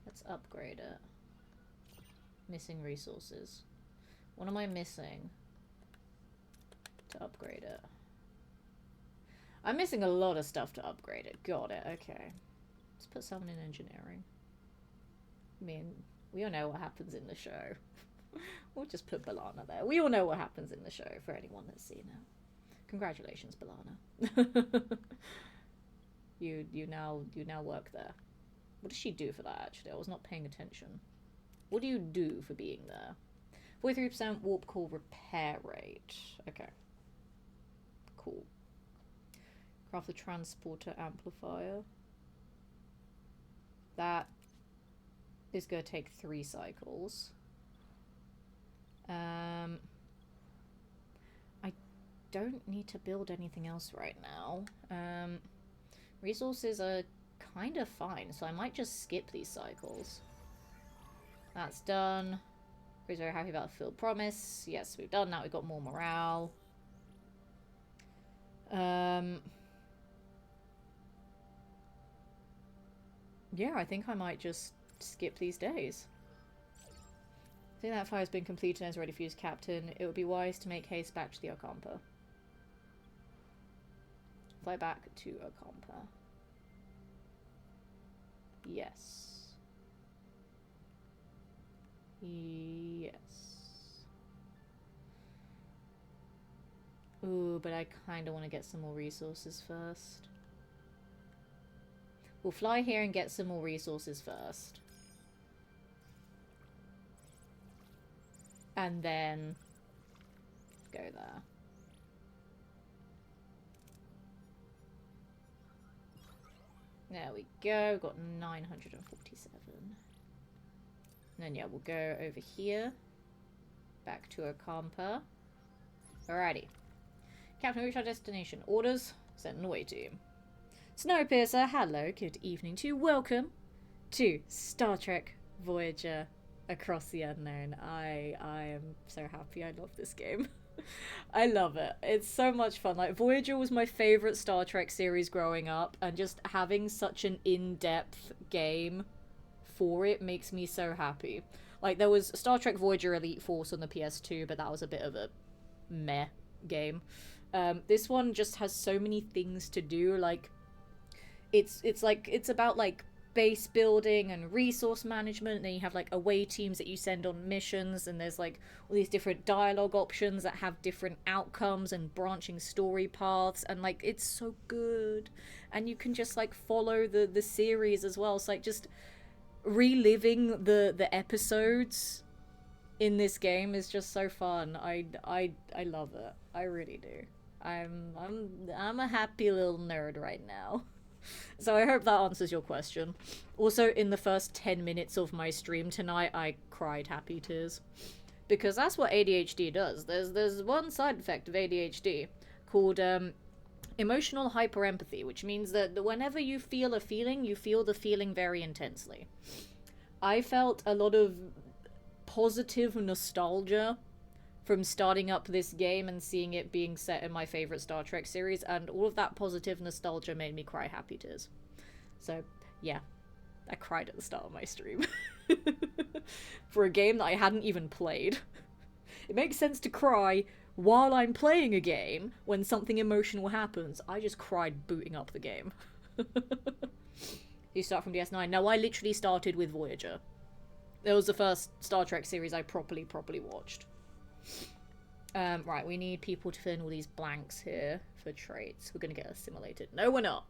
Let's upgrade it. Missing resources. What am I missing? to upgrade it. I'm missing a lot of stuff to upgrade it. Got it, okay. Let's put someone in engineering. I mean, we all know what happens in the show. We'll just put Balana there. We all know what happens in the show for anyone that's seen it. Congratulations, Balana. you now work there. What does she do for that, actually? I was not paying attention. What do you do for being there? 43% warp core repair rate. Okay. Cool. Craft the transporter amplifier. That is going to take 3 cycles. I don't need to build anything else right now. Resources are kind of fine, so I might just skip these cycles. That's done. We're very happy about the field promise. Yes, we've done that. We've got more morale. Yeah, I think I might just skip these days. I think that fire's been completed and is ready for use, Captain. It would be wise to make haste back to the Ocampa. Fly back to Ocampa. Yes. Yes. Ooh, but I kind of want to get some more resources first. We'll fly here and get some more resources first. And then go there. There we go. Got 947. And then yeah, we'll go over here. Back to Ocampa. Alrighty. Captain, reach our destination. Orders sent away to you. Snowpiercer, hello, good evening to you. Welcome to Star Trek Voyager Across the Unknown. I am so happy. I love this game. I love it. It's so much fun. Like, Voyager was my favorite Star Trek series growing up, and just having such an in-depth game for it makes me so happy. Like, there was Star Trek Voyager Elite Force on the PS2, but that was a bit of a meh game. This one just has so many things to do. Like, it's about like base building and resource management, and then you have like away teams that you send on missions, and there's like all these different dialogue options that have different outcomes and branching story paths, and like it's so good. And you can just like follow the series as well. It's like just reliving the episodes in this game is just so fun. I love it. I really do. I'm a happy little nerd right now. So I hope that answers your question. Also, in the first 10 minutes of my stream tonight, I cried happy tears. Because that's what ADHD does. There's one side effect of ADHD called emotional hyperempathy, which means that whenever you feel a feeling, you feel the feeling very intensely. I felt a lot of positive nostalgia from starting up this game and seeing it being set in my favorite Star Trek series, and all of that positive nostalgia made me cry happy tears. So, yeah, I cried at the start of my stream. For a game that I hadn't even played. It makes sense to cry while I'm playing a game when something emotional happens. I just cried booting up the game. You start from DS9. No, I literally started with Voyager. It was the first Star Trek series I properly watched. Right, we need people to fill in all these blanks here for traits. We're gonna get assimilated. No, we're not.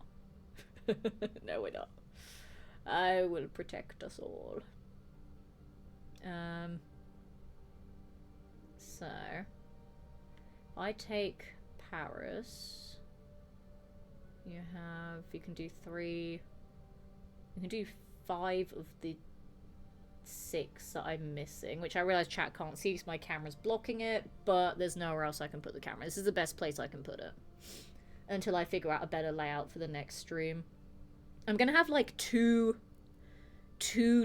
No, we're not. I will protect us all. So, I take Paris. You can do 3. You can do 5 of the 6 that I'm missing, which I realise chat can't see because my camera's blocking it, but there's nowhere else I can put the camera. This is the best place I can put it until I figure out a better layout for the next stream. I'm gonna have like two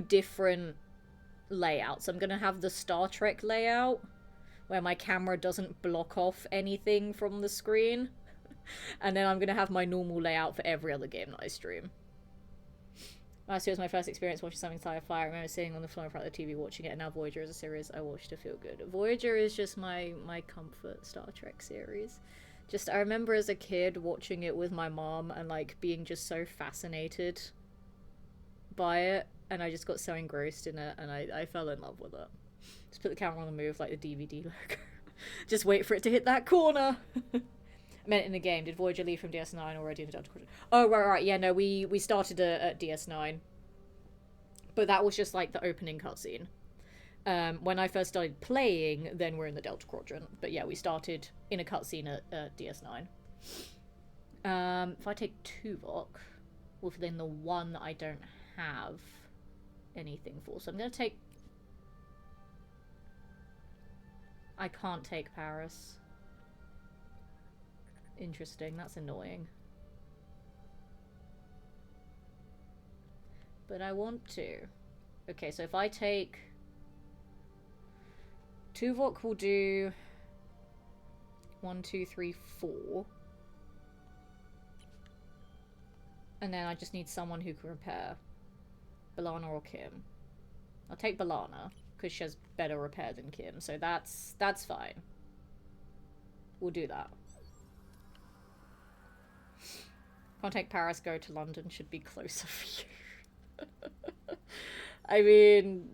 different layouts. I'm gonna have the Star Trek layout where my camera doesn't block off anything from the screen, and then I'm gonna have my normal layout for every other game that I stream. Last year was my first experience watching something sci-fi. I remember sitting on the floor in front of the TV watching it, and now Voyager is a series I watch to feel good. Voyager is just my comfort Star Trek series. Just, I remember as a kid watching it with my mom and, like, being just so fascinated by it, and I just got so engrossed in it, and I fell in love with it. Just put the camera on the move like the DVD logo. Just wait for it to hit that corner. I meant in the game. Did Voyager leave from DS9 already in the Delta Quadrant? Oh, right. Yeah, no, we started at DS9. But that was just, like, the opening cutscene. When I first started playing, then we're in the Delta Quadrant. But yeah, we started in a cutscene at DS9. If I take Tuvok, within the one that I don't have anything for. So I'm going to take... I can't take Paris. Interesting, that's annoying. But I want to. Okay, so if I take... Tuvok will do... 1, 2, 3, 4. And then I just need someone who can repair. B'Elanna or Kim. I'll take B'Elanna, because she has better repair than Kim, so that's fine. We'll do that. Can't take Paris, go to London, should be closer for you. I mean...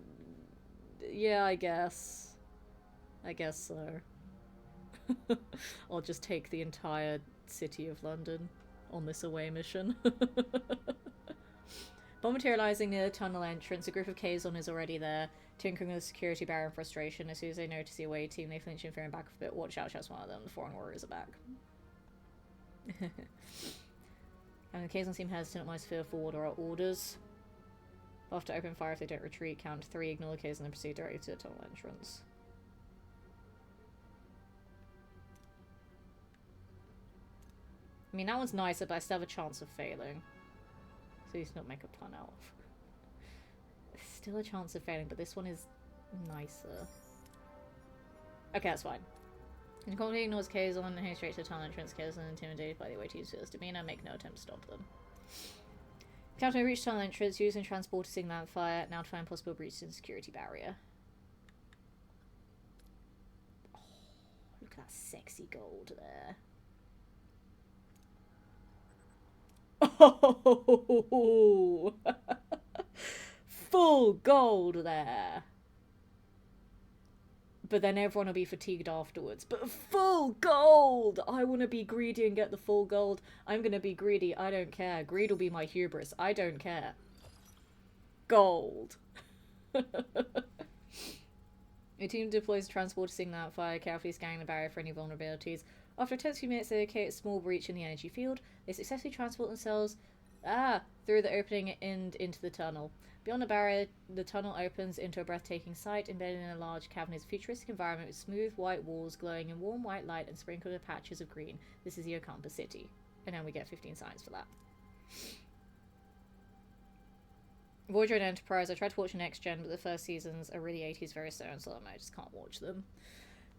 yeah, I guess. I guess so. I'll just take the entire city of London on this away mission. Bomb materializing near the tunnel entrance, a group of Kazon is already there, tinkering with the security barrier in frustration. As soon as they notice the away team, they flinch and fear and back a bit. Watch out, shouts one of them. The foreign warriors are back. And the Kazon seem hesitant, must fear forward or orders. After open fire if they don't retreat, count 3, ignore the Kazon and proceed directly to the tunnel entrance. I mean, that one's nicer, but I still have a chance of failing. So he's not make a plan out of. Still a chance of failing, but this one is nicer. Okay, that's fine. And Conley ignores Kazon and heads straight to the tunnel entrance. Kazon intimidated by the way teams feels demeanor, make no attempt to stop them. Captain reach tunnel entrance, using transport to signal out fire, now to find possible breach in the security barrier. Oh, look at that sexy gold there. Oh, full gold there. But then everyone will be fatigued afterwards. But full gold! I want to be greedy and get the full gold. I'm going to be greedy. I don't care. Greed will be my hubris. I don't care. Gold. Your team deploys a transport to signal out fire, carefully scanning the barrier for any vulnerabilities. After a tense few minutes, they locate a small breach in the energy field. They successfully transport themselves through the opening and into the tunnel. Beyond the barrier, the tunnel opens into a breathtaking sight. Embedded in a large cavernous futuristic environment with smooth white walls glowing in warm white light and sprinkled with patches of green. This is the Okampa City. And then we get 15 signs for that. Voyager and Enterprise. I tried to watch Next Gen, but the first seasons are really 80s, very slow and slow, and I just can't watch them.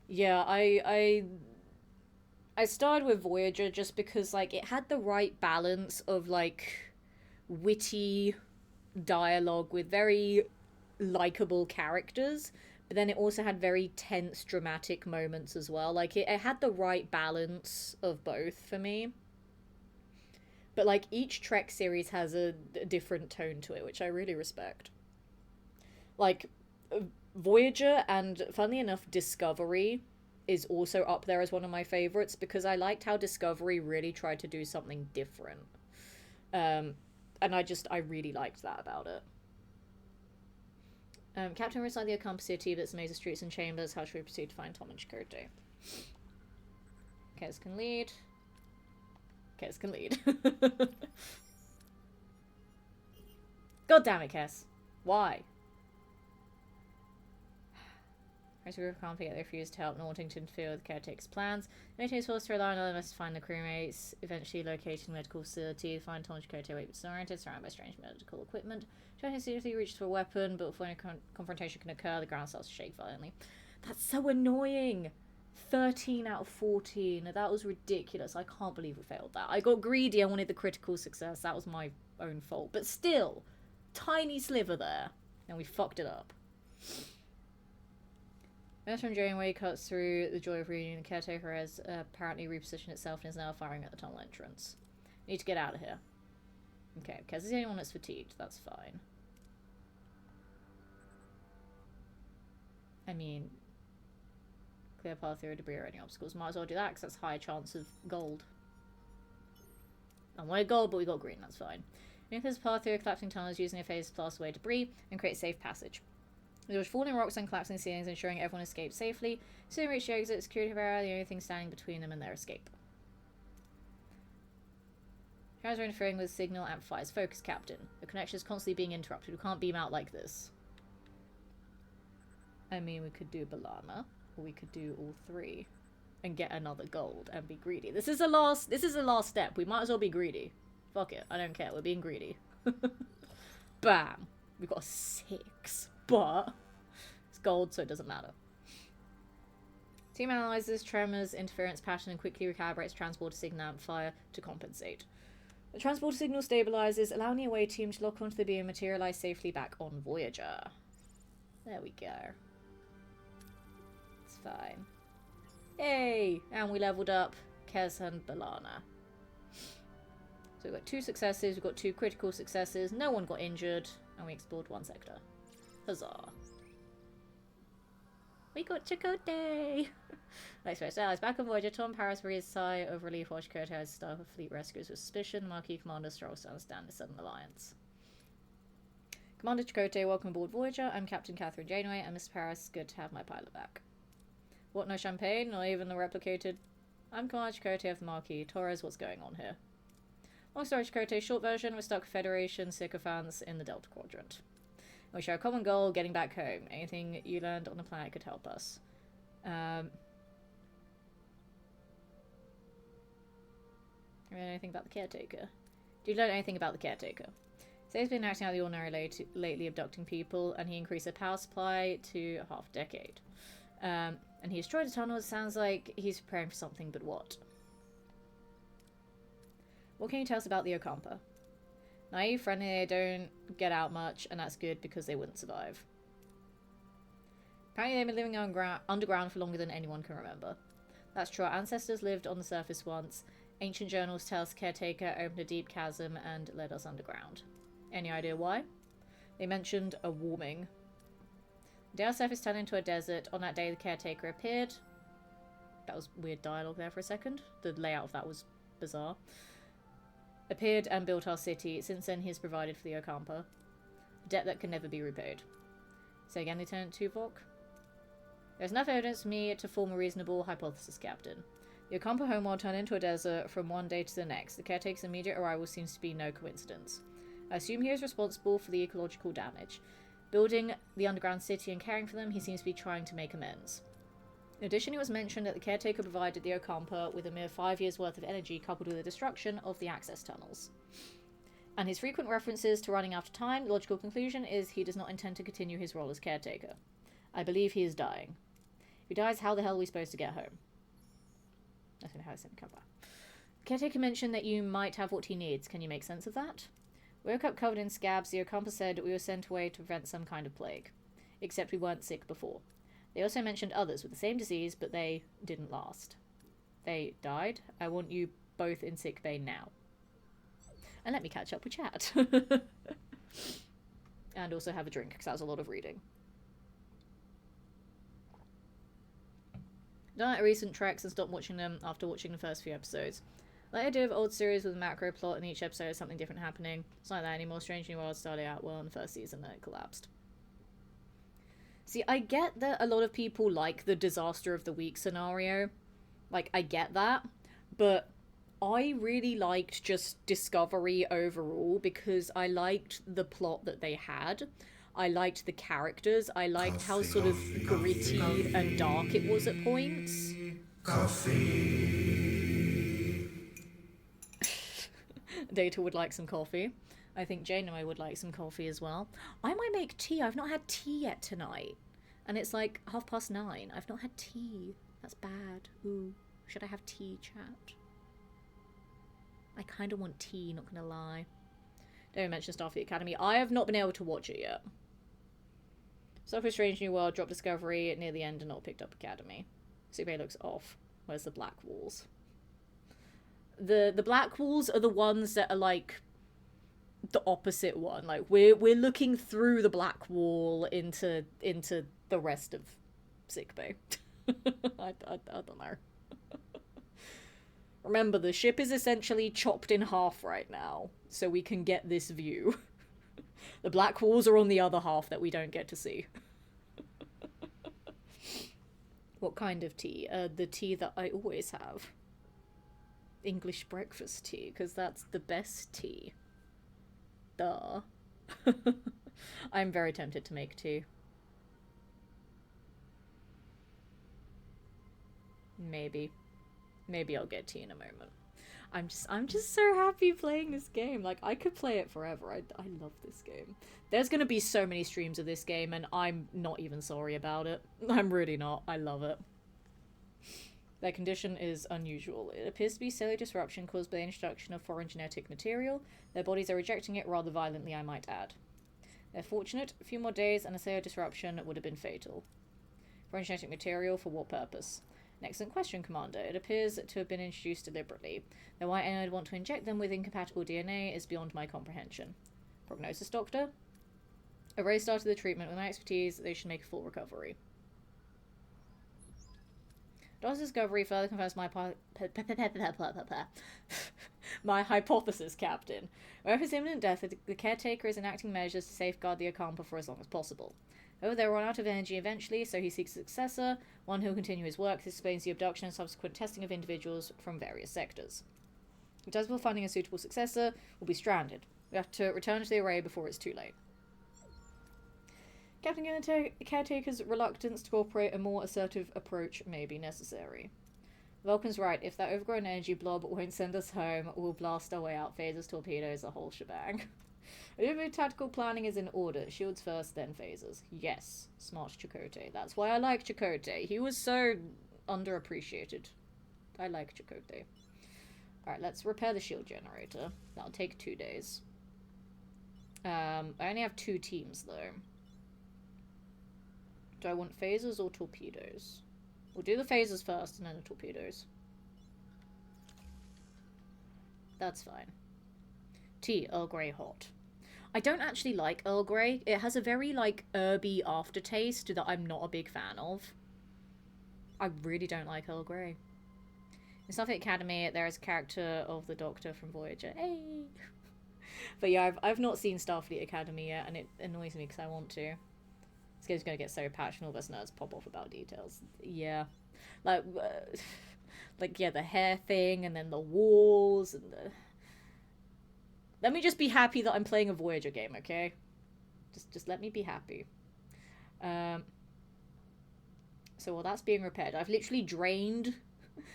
Yeah, I started with Voyager just because, like, it had the right balance of, like, witty dialogue with very likable characters, but then it also had very tense, dramatic moments as well. Like, it had the right balance of both for me. But, like, each Trek series has a different tone to it, which I really respect. Like, Voyager and, funnily enough, Discovery is also up there as one of my favorites because I liked how Discovery really tried to do something different. And I really liked that about it. Captain Riss like the Okampa City, but it's maze of streets and chambers. How should we proceed to find Tom and Chakotay? Kez can lead. Kez can lead. God damn it, Kez. Why? As a group of Okampa, they refuse to help, not wanting to interfere with the caretaker's plans. The maintains forced to rely on others to find the crewmates, eventually locating a medical facility. Find Tom and Chakotay wait disoriented, surrounded by strange medical equipment. Chakotay seriously reaches for a weapon, but before any confrontation can occur, the ground starts to shake violently. That's so annoying! 13 out of 14. That was ridiculous. I can't believe we failed that. I got greedy. I wanted the critical success. That was my own fault. But still, tiny sliver there. And we fucked it up. As from Janeway cuts through the joy of reunion, the caretaker has apparently repositioned itself and is now firing at the tunnel entrance. Need to get out of here. Okay, because there's the only one that's fatigued. That's fine. I mean, clear path through debris or any obstacles. Might as well do that because that's high chance of gold. I wanted gold, but we got green. That's fine. If there's a path through collapsing tunnels using a phase to blast away debris and create safe passage. There was falling rocks and collapsing ceilings, ensuring everyone escaped safely. Soon reached the exit. Security barrier, the only thing standing between them and their escape. Cameras are interfering with signal amplifiers. Focus, Captain. The connection is constantly being interrupted. We can't beam out like this. I mean, we could do Balana, or we could do all three and get another gold and be greedy. This is the last step. We might as well be greedy. Fuck it. I don't care. We're being greedy. Bam. We've got a 6. But it's gold, so it doesn't matter. Team analyzes tremors, interference pattern, and quickly recalibrates transporter signal amplifier to compensate. The transporter signal stabilizes, allowing the away team to lock onto the beam and materialize safely back on Voyager. There we go. It's fine. Hey! And we leveled up Kez and Balana. So we've got 2 successes, we've got 2 critical successes, no one got injured, and we explored 1 sector. Huzzah. We got Chakotay! Next first allies back on Voyager. Tom Paris breathes a sigh of relief while Chakotay has Starfleet rescues with suspicion. The Marquis Commander struggles to understand the sudden alliance. Commander Chakotay, welcome aboard Voyager. I'm Captain Catherine Janeway, and Miss Paris, good to have my pilot back. What, no champagne? Not even the replicated? I'm Commander Chakotay of the Marquis. Torres, what's going on here? Long story Chakotay, short version, we're stuck with Federation sycophants in the Delta Quadrant. We share a common goal, getting back home. Anything you learned on the planet could help us. Anything about the caretaker? Did you learn anything about the caretaker? So he's been acting out of the ordinary lately, abducting people, and he increased the power supply to half a decade. And he destroyed the tunnels. Sounds like he's preparing for something, but what? What can you tell us about the Ocampa? Naive, friendly, they don't get out much, and that's good because they wouldn't survive. Apparently they've been living underground for longer than anyone can remember. That's true, our ancestors lived on the surface once. Ancient journals tell us caretaker opened a deep chasm and led us underground. Any idea why? They mentioned a warming. The day our surface turned into a desert, on that day the caretaker appeared. That was weird dialogue there for a second. The layout of that was bizarre. Appeared and built our city. Since then he has provided for the Ocampa. A debt that can never be repaid. Say again, Lieutenant Tuvok? There's enough evidence for me to form a reasonable hypothesis, Captain. The Ocampa homeworld turned into a desert from one day to the next. The caretaker's immediate arrival seems to be no coincidence. I assume he is responsible for the ecological damage. Building the underground city and caring for them, he seems to be trying to make amends. In addition, it was mentioned that the caretaker provided the Ocampa with a mere 5 years' worth of energy coupled with the destruction of the access tunnels. And his frequent references to running out of time, the logical conclusion is he does not intend to continue his role as caretaker. I believe he is dying. If he dies, how the hell are we supposed to get home? That's how it's going to come back. The caretaker mentioned that you might have what he needs. Can you make sense of that? We woke up covered in scabs. The Ocampa said we were sent away to prevent some kind of plague. Except we weren't sick before. They also mentioned others with the same disease, but they didn't last. They died. I want you both in sick bay now. And let me catch up with chat. And also have a drink, because that was a lot of reading. Done at recent treks and stopped watching them after watching the first few episodes. The idea of old series with a macro plot and each episode has something different happening. It's not like that anymore. Strange New World started out well in the first season, then it collapsed. See, I get that a lot of people like the disaster of the week scenario. Like, I get that. But I really liked just Discovery overall because I liked the plot that they had. I liked the characters. I liked how sort of gritty and dark it was at points. Coffee. Data would like some coffee. I think Janeway would like some coffee as well. I might make tea. I've not had tea yet tonight. And it's like 9:30. I've not had tea. That's bad. Ooh. Should I have tea, chat? I kind of want tea, not gonna lie. Don't mention Starfleet Academy. I have not been able to watch it yet. Star Strange New World, Drop Discovery near the end and not picked up Academy. Sickbay looks off. Where's the black walls? The black walls are the ones that are like the opposite one. Like we're looking through the black wall into the rest of sickbay. I don't know. Remember, the ship is essentially chopped in half right now, so we can get this view. The black walls are on the other half that we don't get to see. What kind of tea? The tea that I always have. English breakfast tea, because that's the best tea. Duh. I'm very tempted to make tea. Maybe I'll get tea in a moment. I'm just so happy playing this game. Like, I could play it forever. I love this game. There's gonna be so many streams of this game, and I'm not even sorry about it. I'm really not. I love it. Their condition is unusual. It appears to be cellular disruption caused by the introduction of foreign genetic material. Their bodies are rejecting it rather violently, I might add. They're fortunate. A few more days and a cellular disruption would have been fatal. Foreign genetic material for what purpose? An excellent question, Commander. It appears to have been introduced deliberately. Though why anyone would want to inject them with incompatible DNA is beyond my comprehension. Prognosis, Doctor? I've already started the treatment. With my expertise, they should make a full recovery. Doctor's discovery further confirms my hypothesis, Captain. Wherever his imminent death, the caretaker is enacting measures to safeguard the Ocampa for as long as possible. However, they will run out of energy eventually, so he seeks a successor, one who will continue his work. This explains the abduction and subsequent testing of individuals from various sectors. If it does before finding a suitable successor, we'll be stranded. We have to return to the array before it's too late. Captain Caretaker's reluctance to cooperate, a more assertive approach may be necessary. Vulcan's right. If that overgrown energy blob won't send us home, we'll blast our way out. Phasers, torpedoes, the whole shebang. I do believe tactical planning is in order. Shields first, then phasers. Yes. Smart Chakotay. That's why I like Chakotay. He was so underappreciated. I like Chakotay. Alright, let's repair the shield generator. That'll take 2 days. I only have 2 teams, though. Do I want phasers or torpedoes? We'll do the phasers first and then the torpedoes. That's fine. Tea, Earl Grey hot. I don't actually like Earl Grey. It has a very, like, herby aftertaste that I'm not a big fan of. I really don't like Earl Grey. In Starfleet Academy, there is a character of the Doctor from Voyager. Hey! But yeah, I've not seen Starfleet Academy yet, and it annoys me because I want to. This game's gonna get so patched and all of us nerds pop off about details. Yeah. Like, yeah, the hair thing, and then the walls, and the... Let me just be happy that I'm playing a Voyager game, okay? Just let me be happy. So while that's being repaired, I've literally drained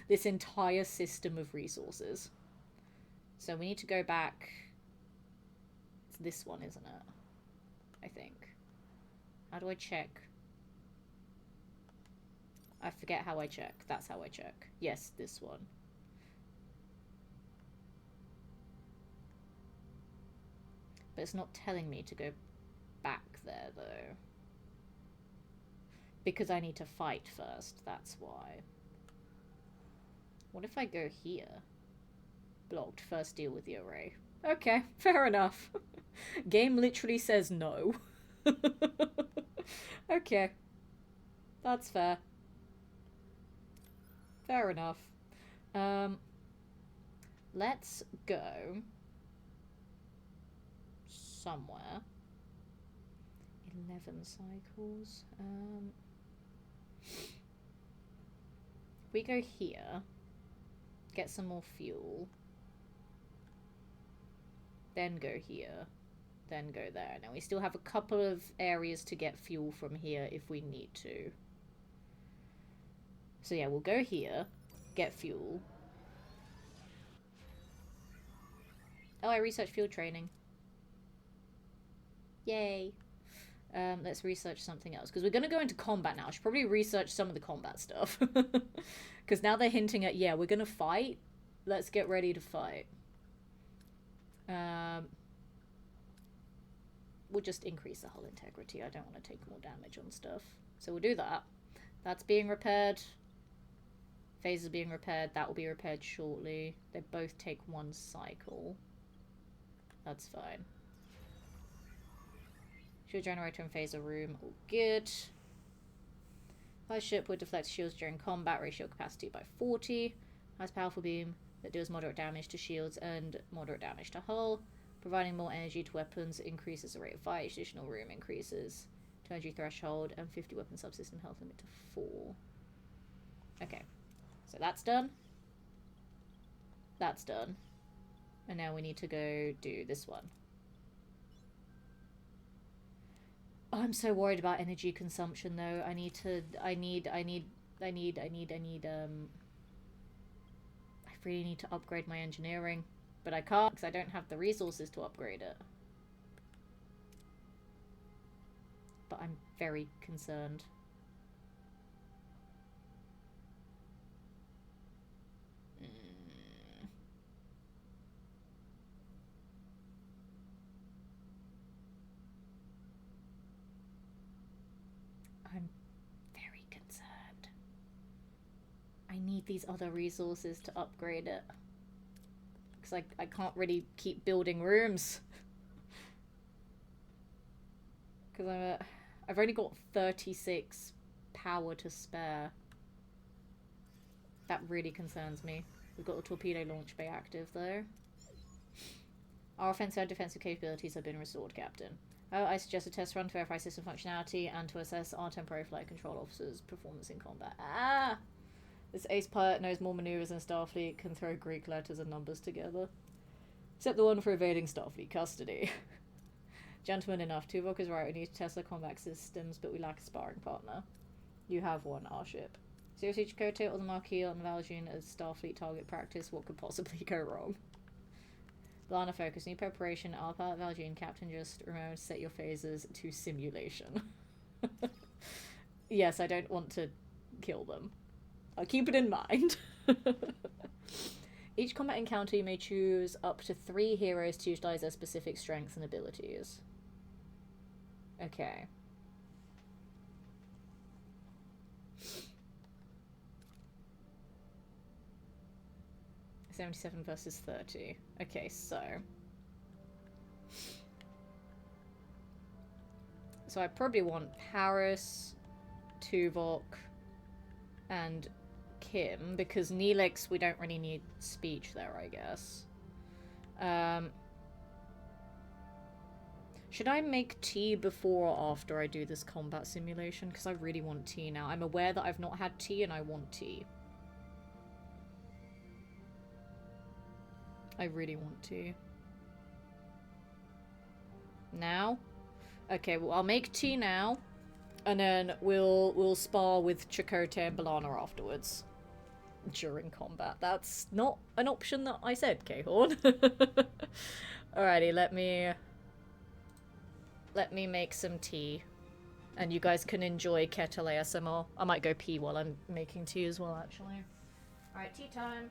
this entire system of resources. So we need to go back... It's this one, isn't it? I think. How do I check? I forget how I check. That's how I check. Yes, this one. But it's not telling me to go back there, though. Because I need to fight first, that's why. What if I go here? Blocked. First deal with the array. Okay, fair enough. Game literally says no. Okay. That's fair. Fair enough. Let's go somewhere. 11 cycles. We go here. Get some more fuel. Then go here. Then go there. Now we still have a couple of areas to get fuel from here if we need to. So yeah, we'll go here. Get fuel. Oh, I researched field training. Yay. Let's research something else. Because we're going to go into combat now. I should probably research some of the combat stuff. Because now they're hinting at, yeah, we're going to fight. Let's get ready to fight. we'll just increase the hull integrity. I don't want to take more damage on stuff. So we'll do that. That's being repaired. Phaser being repaired. That will be repaired shortly. They both take 1 cycle. That's fine. Shield generator and phaser room. All good. Fire ship would deflect shields during combat. Raise shield capacity by 40. Has powerful beam that deals moderate damage to shields and moderate damage to hull. Providing more energy to weapons increases the rate of fire. Additional room increases to energy threshold and 50 weapon subsystem health limit to 4. Okay, so that's done. That's done. And now we need to go do this one. I'm so worried about energy consumption though. I really need to upgrade my engineering. But I can't because I don't have the resources to upgrade it. But I'm very concerned. I'm very concerned. I need these other resources to upgrade it. Because I can't really keep building rooms. Because I've only got 36 power to spare. That really concerns me. We've got the torpedo launch bay active though. Our offensive and defensive capabilities have been restored, Captain. Oh, I suggest a test run to verify system functionality and to assess our temporary flight control officers' performance in combat. Ah! This ace pilot knows more maneuvers than Starfleet, can throw Greek letters and numbers together. Except the one for evading Starfleet custody. Gentleman enough. Tuvok is right, we need to test the combat systems, but we lack a sparring partner. You have one, our ship. Seriously, Chakotay or the Marquis on Valjean as Starfleet target practice, what could possibly go wrong? Lana focus, new preparation, our pilot Valjean, Captain, just remember to set your phasers to simulation. Yes, I don't want to kill them. I'll keep it in mind. Each combat encounter you may choose up to 3 heroes to utilize their specific strengths and abilities. Okay. $77 versus 30. Okay, so I probably want Paris, Tuvok, and Kim, because Neelix, we don't really need speech there, I guess. Should I make tea before or after I do this combat simulation? Because I really want tea now. I'm aware that I've not had tea and I want tea. I really want tea. Now? Okay, well, I'll make tea now. And then we'll spar with Chakotay and B'Elanna afterwards. During combat. That's not an option that I said, K-Horn. Alrighty, let me make some tea. And you guys can enjoy kettle ASMR. I might go pee while I'm making tea as well, actually. Alright, tea time.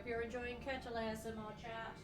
hope you're enjoying Kettle ASMR chat.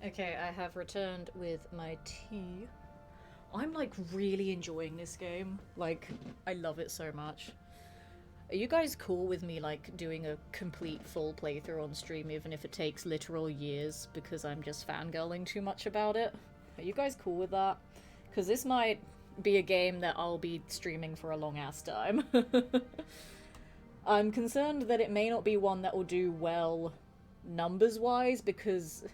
Okay, I have returned with my tea. I'm like really enjoying this game. Like, I love it so much. Are you guys cool with me like doing a complete full playthrough on stream even if it takes literal years because I'm just fangirling too much about it? Are you guys cool with that? Because this might be a game that I'll be streaming for a long ass time. I'm concerned that it may not be one that will do well numbers wise because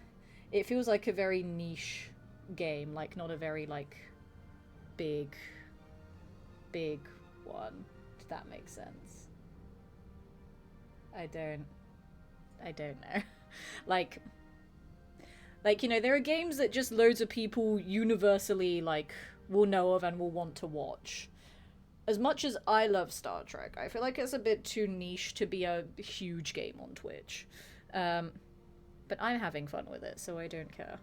it feels like a very niche game, like not a very like big one, if that makes sense. I don't know. like you know, there are games that just loads of people universally like will know of and will want to watch. As much as I love Star Trek, I feel like it's a bit too niche to be a huge game on Twitch. But I'm having fun with it, so I don't care.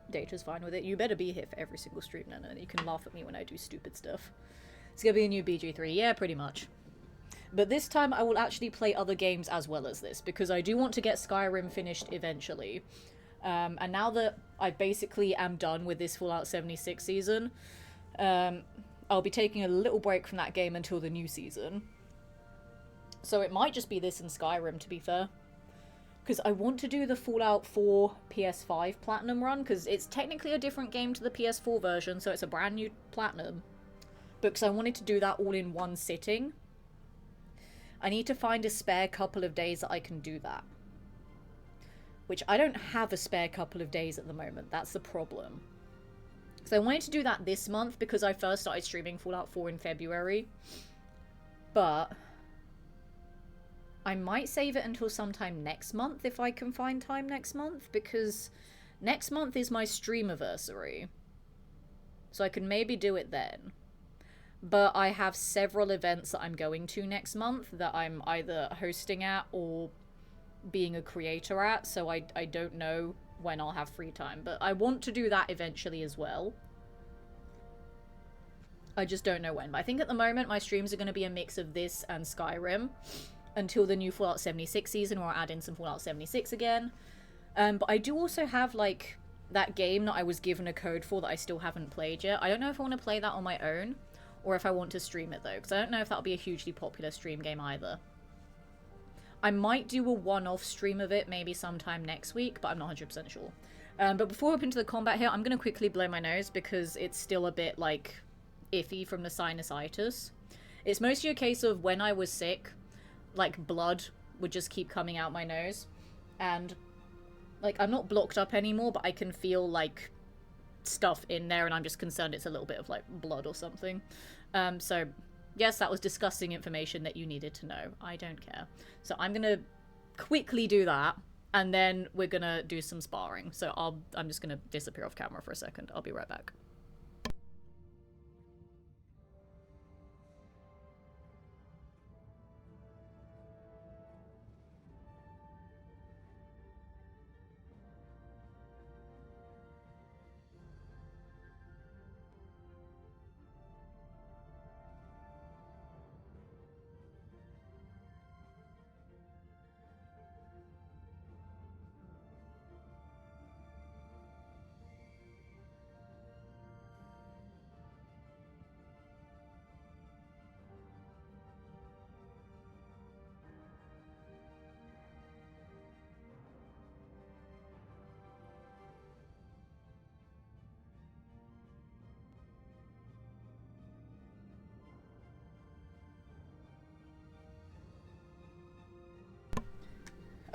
Data's fine with it. You better be here for every single stream, Nana, and you can laugh at me when I do stupid stuff. It's gonna be a new BG3. Yeah, pretty much. But this time I will actually play other games as well as this, because I do want to get Skyrim finished eventually. And now that I basically am done with this Fallout 76 season, I'll be taking a little break from that game until the new season. So it might just be this and Skyrim, to be fair. Because I want to do the Fallout 4 PS5 Platinum run, because it's technically a different game to the PS4 version, so it's a brand new Platinum. But because I wanted to do that all in one sitting, I need to find a spare couple of days that I can do that. Which I don't have a spare couple of days at the moment, that's the problem. So I wanted to do that this month because I first started streaming Fallout 4 in February. But I might save it until sometime next month if I can find time next month, because next month is my streamiversary. So I can maybe do it then. But I have several events that I'm going to next month that I'm either hosting at or being a creator at, so I don't know when I'll have free time. But I want to do that eventually as well. I just don't know when. But I think at the moment my streams are going to be a mix of this and Skyrim until the new Fallout 76 season, where I'll add in some Fallout 76 again. But I do also have, like, that game that I was given a code for that I still haven't played yet. I don't know if I want to play that on my own, or if I want to stream it, though, because I don't know if that'll be a hugely popular stream game either. I might do a one-off stream of it maybe sometime next week, but I'm not 100% sure. But before we hop into the combat here, I'm going to quickly blow my nose, because it's still a bit, like, iffy from the sinusitis. It's mostly a case of when I was sick, like, blood would just keep coming out my nose. And, like, I'm not blocked up anymore, but I can feel, like, stuff in there, and I'm just concerned it's a little bit of, like, blood or something. So, yes, that was disgusting information that you needed to know. I don't care. So I'm gonna quickly do that, and then we're gonna do some sparring. So I'm just gonna disappear off camera for a second. I'll be right back.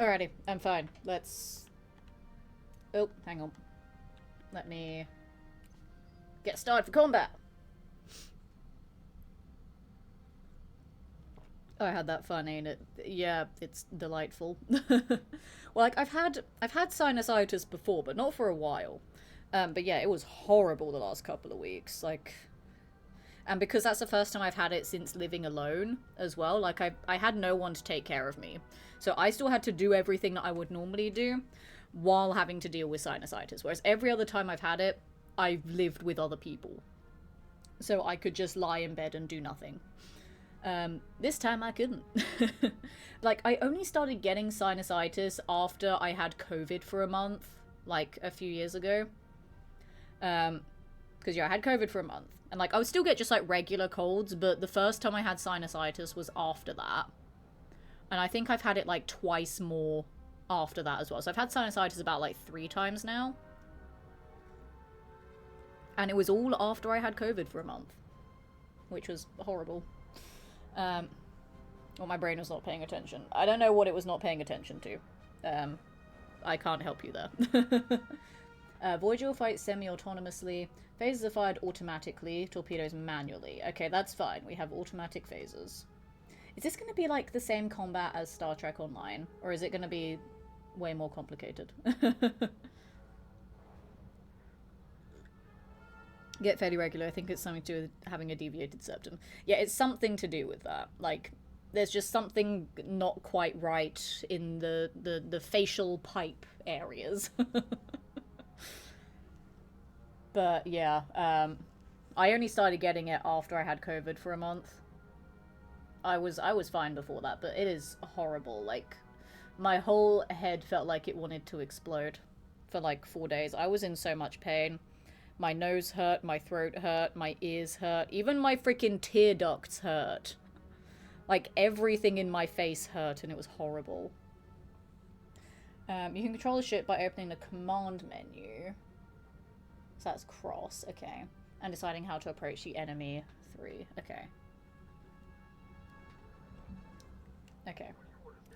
Alrighty, I'm fine. Let's... Oh, hang on. Let me get started for combat. Oh, I had that fun, ain't it? Yeah, it's delightful. Well, like I've had sinusitis before, but not for a while. But yeah, it was horrible the last couple of weeks. Like, and because that's the first time I've had it since living alone as well. Like I had no one to take care of me, so I still had to do everything that I would normally do, while having to deal with sinusitis. Whereas every other time I've had it, I've lived with other people, so I could just lie in bed and do nothing. This time I couldn't. Like, I only started getting sinusitis after I had COVID for a month, like, a few years ago. Because, yeah, I had COVID for a month. And, like, I would still get just, like, regular colds, but the first time I had sinusitis was after that. And I think I've had it, like, twice more after that as well. So I've had sinusitis about, like, 3 times now. And it was all after I had COVID for a month. Which was horrible. Well, my brain was not paying attention. I don't know what it was not paying attention to. I can't help you there. Voyager will fight semi-autonomously. Phasers are fired automatically. Torpedoes manually. Okay, that's fine. We have automatic phasers. Is this going to be like the same combat as Star Trek Online? Or is it going to be way more complicated? Get fairly regular. I think it's something to do with having a deviated septum. Yeah, it's something to do with that. Like, there's just something not quite right in the facial pipe areas. But yeah, I only started getting it after I had COVID for a month. I was fine before that, but it is horrible. Like, my whole head felt like it wanted to explode for like 4 days. I was in so much pain. My nose hurt, my throat hurt, my ears hurt, even my freaking tear ducts hurt. Like, everything in my face hurt, and it was horrible. You can control the ship by opening the command menu. So that's cross, okay. And deciding how to approach the enemy, 3, okay. Okay.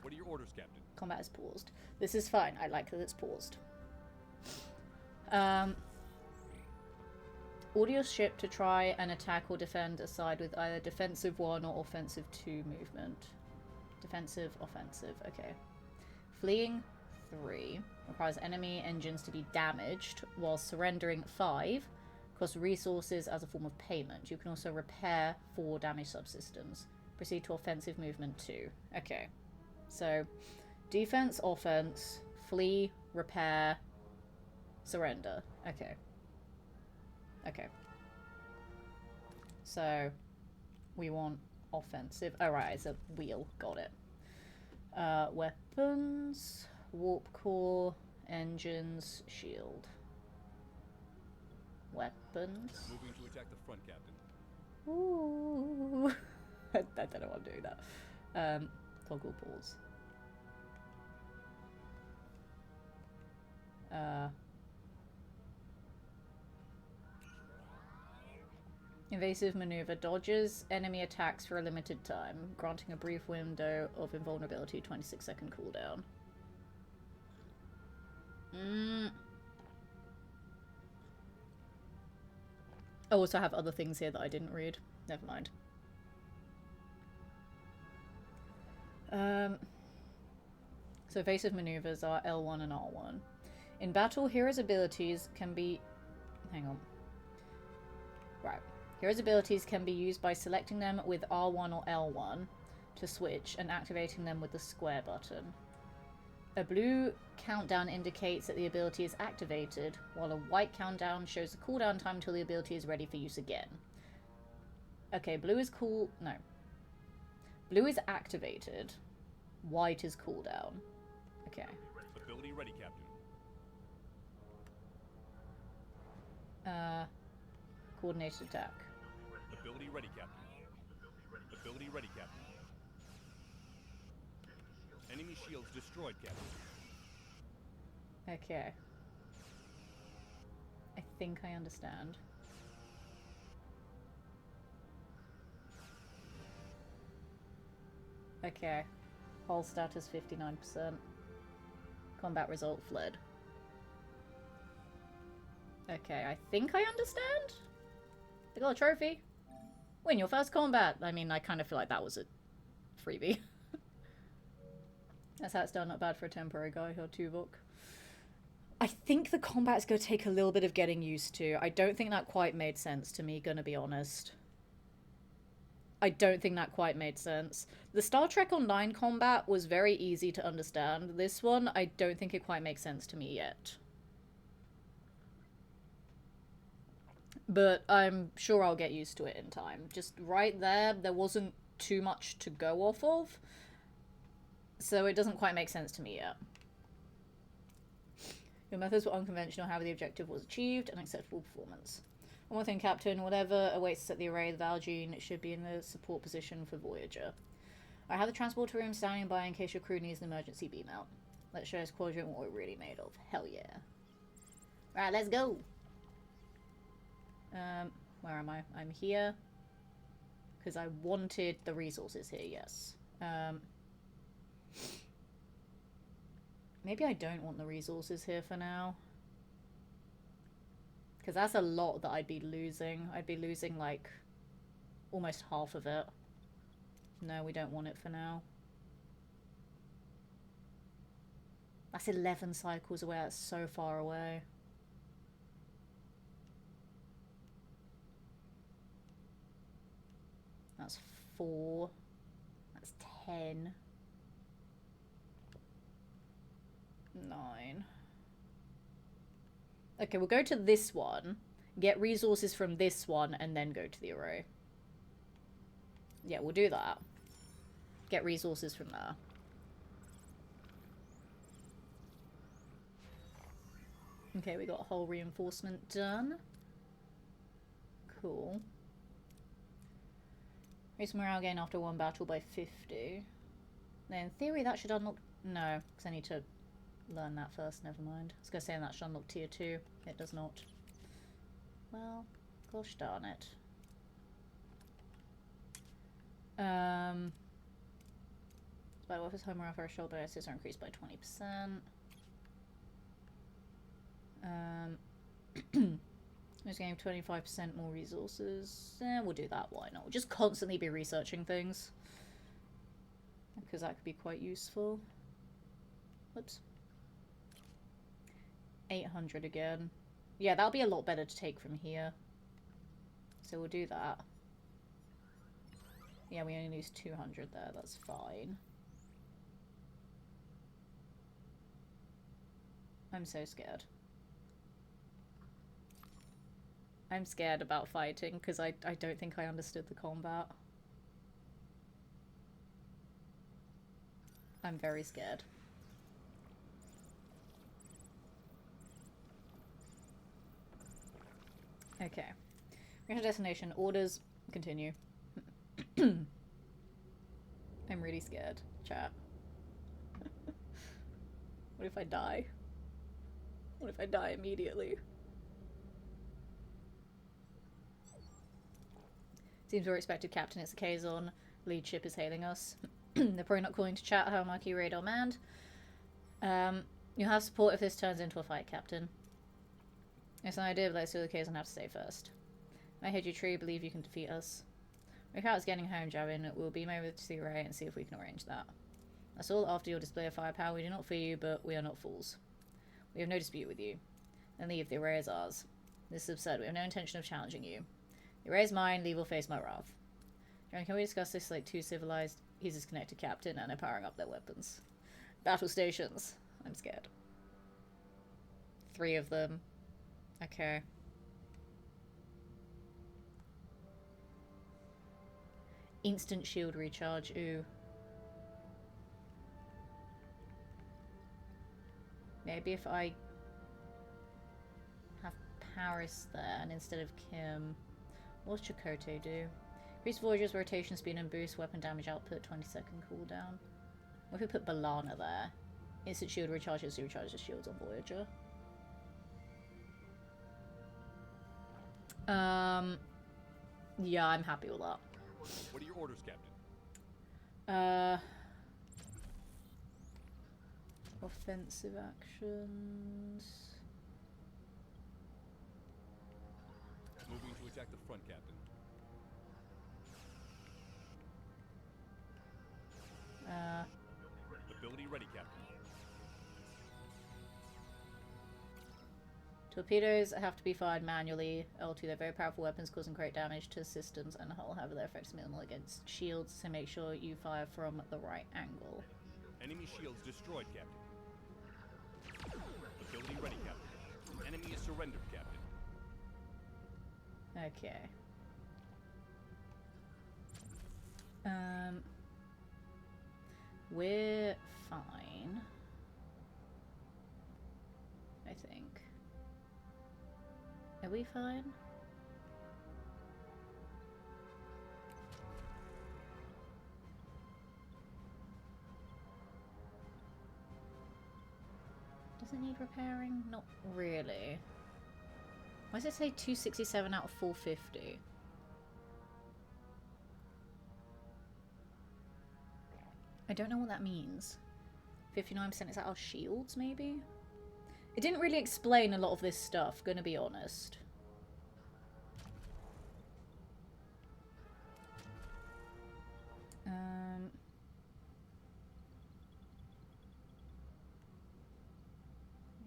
What are your orders, Captain? Combat is paused. This is fine, I like that it's paused. Order your ship to try and attack or defend a side with either defensive 1 or offensive 2 movement. Defensive, offensive, okay. Fleeing 3 requires enemy engines to be damaged, while surrendering 5 costs resources as a form of payment. You can also repair 4 damaged subsystems. Proceed to offensive movement 2. Okay. So, defense, offense, flee, repair, surrender. Okay. Okay. So, we want offensive. Oh, right, it's a wheel. Got it. Weapons, warp core, engines, shield. Weapons. Moving to attack the front, Captain. Ooh. I don't know why I'm doing that. Toggle pause. Invasive maneuver dodges enemy attacks for a limited time, granting a brief window of invulnerability, 26-second cooldown. I also have other things here that I didn't read. Never mind. So evasive maneuvers are L1 and R1. In battle, heroes' abilities can be... Hang on. Right. Heroes' abilities can be used by selecting them with R1 or L1 to switch and activating them with the square button. A blue countdown indicates that the ability is activated, while a white countdown shows the cooldown time until the ability is ready for use again. Okay, blue is cool... No. Blue is activated. White is cooldown. Okay. Ability ready, Captain. Coordinated attack. Ability ready, Captain. Ability ready, Captain. Enemy shields destroyed, Captain. Okay. I think I understand. Okay. Hull status 59%. Combat result fled. Okay, I think I understand. They got a trophy. Win your first combat. I mean, I kind of feel like that was a freebie. That's how it's done. Not bad for a temporary guy or Tuvok. I think the combat's going to take a little bit of getting used to. I don't think that quite made sense to me, gonna be honest. I don't think that quite made sense. The Star Trek Online combat was very easy to understand. This one, I don't think it quite makes sense to me yet. But I'm sure I'll get used to it in time. Just right there wasn't too much to go off of. So it doesn't quite make sense to me yet. Your methods were unconventional, however the objective was achieved, an acceptable performance. One more thing, Captain. Whatever awaits us at the array, the Valgene should be in the support position for Voyager. I have the transporter room standing by in case your crew needs an emergency beam out. Let's show us Quadrant what we're really made of. Hell yeah. Alright, let's go! Where am I? I'm here. Because I wanted the resources here, yes. Maybe I don't want the resources here for now. Because that's a lot that I'd be losing. I'd be losing, like, almost half of it. No, we don't want it for now. That's 11 cycles away. That's so far away. That's 4. That's 10. 9. Okay, we'll go to this one, get resources from this one, and then go to the array. Yeah, we'll do that. Get resources from there. Okay, we got hull reinforcement done. Cool. Increase morale gain after one battle by 50. Now, in theory, that should unlock... No, because I need to learn that first. Never mind. I was going to say that should unlock tier 2. It does not. Well, gosh darn it. By office home morale for a short bonuses are increased by 20%. Just getting 25% more resources. We'll do that. Why not? We'll just constantly be researching things. Because that could be quite useful. Whoops. 800 again. Yeah, that'll be a lot better to take from here. So we'll do that. Yeah, we only lose 200 there. That's fine. I'm so scared. I'm scared about fighting because I don't think I understood the combat. I'm very scared. Okay. Reach destination. Orders. Continue. I'm really scared, chat. What if I die? What if I die immediately? Seems we're expected, Captain. It's the Kazon. Lead ship is hailing us. They're probably not calling to chat. How Marquee radar manned. You'll have support if this turns into a fight, Captain. It's an idea, but let's do the Kazon have to stay first. I heard you true. Believe you can defeat us. Without us getting home, Javin, we'll beam over to the array and see if we can arrange that. That's all. After your display of firepower, we do not fear you, but we are not fools. We have no dispute with you. Then leave. The array is ours. This is absurd. We have no intention of challenging you. The array is mine. Leave or face my wrath. John, can we discuss this like two civilized? He's disconnected, Captain, and they're powering up their weapons. Battle stations. I'm scared. 3 of them. Okay. Instant shield recharge. Ooh. Maybe if I have Paris there and instead of Kim. What does Chakotay do? Increase Voyager's rotation speed and boost weapon damage output, 20-second cooldown. What if we put Balana there? Instant shield recharges, recharges shields on Voyager. Yeah, I'm happy with that. What are your orders, Captain? Offensive actions. Moving to attack the front, Captain. Ability ready, Captain. Torpedoes have to be fired manually. L2, they're very powerful weapons causing great damage to systems and hull. However, their effects are minimal against shields, so make sure you fire from the right angle. Enemy shields destroyed, Captain. Ability ready, Captain. Enemy is surrendered, Captain. Okay. We're fine. I think. Are we fine? Does it need repairing? Not really. Why does it say 267 out of 450? I don't know what that means. 59% is that our shields, maybe? It didn't really explain a lot of this stuff, gonna be honest.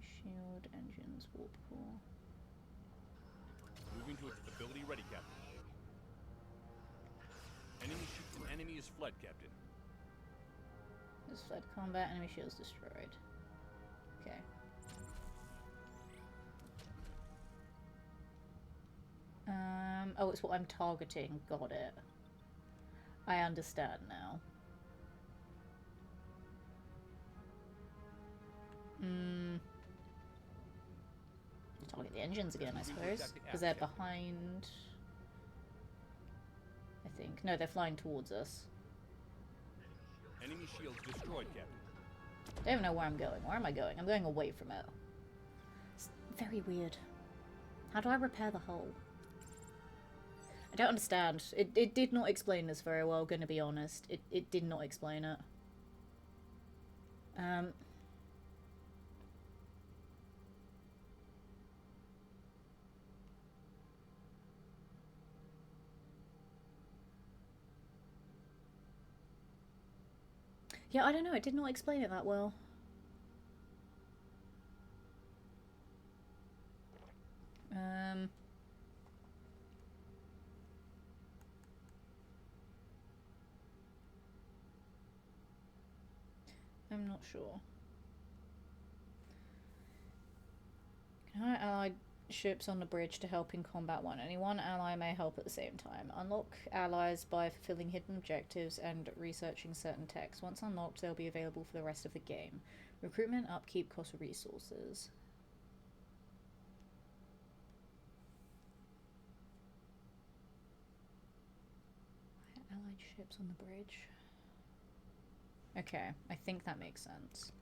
Shield, engines, warp core. Moving to its ability ready, Captain. Enemy is fled, Captain. There's fled combat, enemy shields destroyed. Okay. Oh, it's what I'm targeting. Got it. I understand now. Target the engines again, I suppose. Because they're behind... I think. No, they're flying towards us. Enemy shields destroyed, Captain. I don't know where I'm going. Where am I going? I'm going away from it. It's very weird. How do I repair the hull? I don't understand. It did not explain this very well, gonna be honest. It did not explain it. Yeah, I don't know. It did not explain it that well. I'm not sure. Can I allied ships on the bridge to help in combat one? Any one ally may help at the same time. Unlock allies by fulfilling hidden objectives and researching certain texts. Once unlocked, they'll be available for the rest of the game. Recruitment, upkeep, cost of resources. Allied ships on the bridge. Okay, I think that makes sense.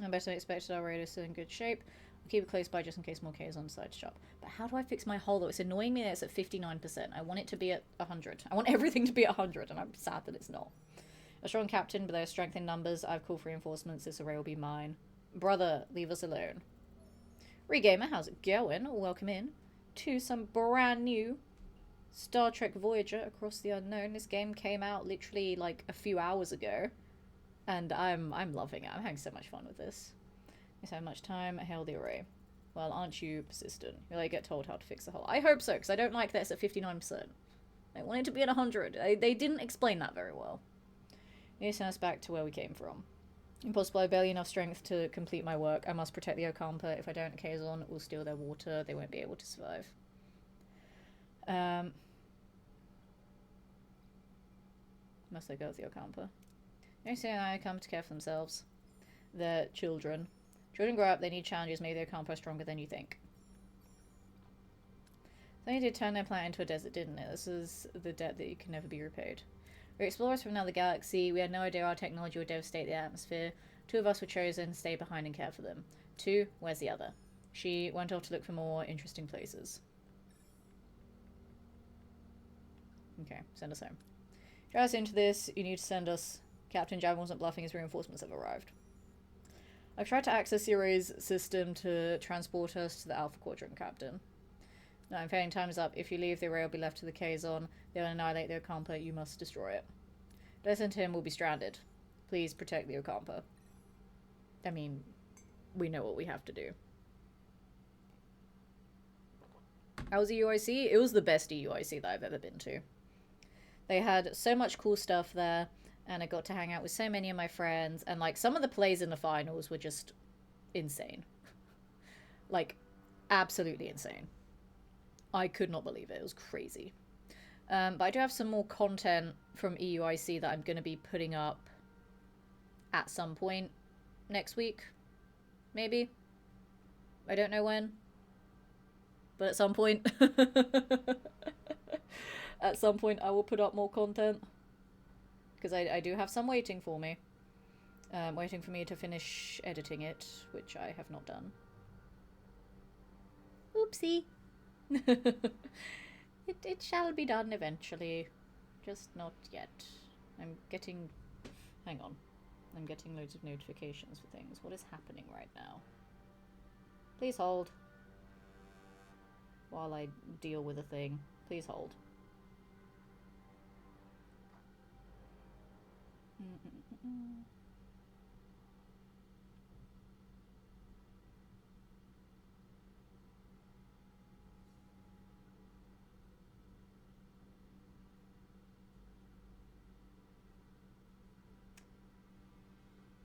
I better expected our radar is still in good shape. I'll keep it close by just in case more K is on the side shop. But how do I fix my hull though? It's annoying me that it's at 59%. I want it to be at 100. I want everything to be at 100 and I'm sad that it's not. A strong captain, but there's strength in numbers. I've called for reinforcements. This array will be mine. Brother, leave us alone. Regamer, how's it going? Welcome in to some brand new Star Trek Voyager Across the Unknown. This game came out literally like a few hours ago. And I'm loving it. I'm having so much fun with this. You so much time. Hail the array. Well, aren't you persistent? You like get told how to fix the hull. I hope so, because I don't like that it's at 59%. I want it to be at 100. They didn't explain that very well. You send us back to where we came from. Impossible. I barely enough strength to complete my work. I must protect the Ocampa. If I don't, Kazon will steal their water. They won't be able to survive. Must I go with the Ocampa? Lucy and I come to care for themselves. They're children. Children grow up, they need challenges. Maybe they can't are stronger than you think. They did turn their planet into a desert, didn't it? This is the debt that can never be repaid. We're explorers from another galaxy. We had no idea our technology would devastate the atmosphere. 2 of us were chosen to stay behind and care for them. 2, where's the other? She went off to look for more interesting places. Okay, send us home. Drive us into this. You need to send us... Captain Javan wasn't bluffing, his reinforcements have arrived. I've tried to access Zero's system to transport us to the Alpha Quadrant, Captain. No, I'm failing. Time is up. If you leave, the array will be left to the Kazon. They'll annihilate the Ocampa. You must destroy it. Listen to him, we'll be stranded. Please protect the Ocampa. I mean, we know what we have to do. How was the UIC? It was the best UIC that I've ever been to. They had so much cool stuff there, and I got to hang out with so many of my friends, and like some of the plays in the finals were just insane. Like, absolutely insane. I could not believe it. It was crazy. But I do have some more content from EUIC that I'm going to be putting up at some point next week. Maybe. I don't know when. But at some point. At some point I will put up more content. Because I do have some waiting for me. Waiting for me to finish editing it, which I have not done. Oopsie. It shall be done eventually. Just not yet. I'm getting... Hang on. I'm getting loads of notifications for things. What is happening right now? Please hold. While I deal with a thing. Please hold.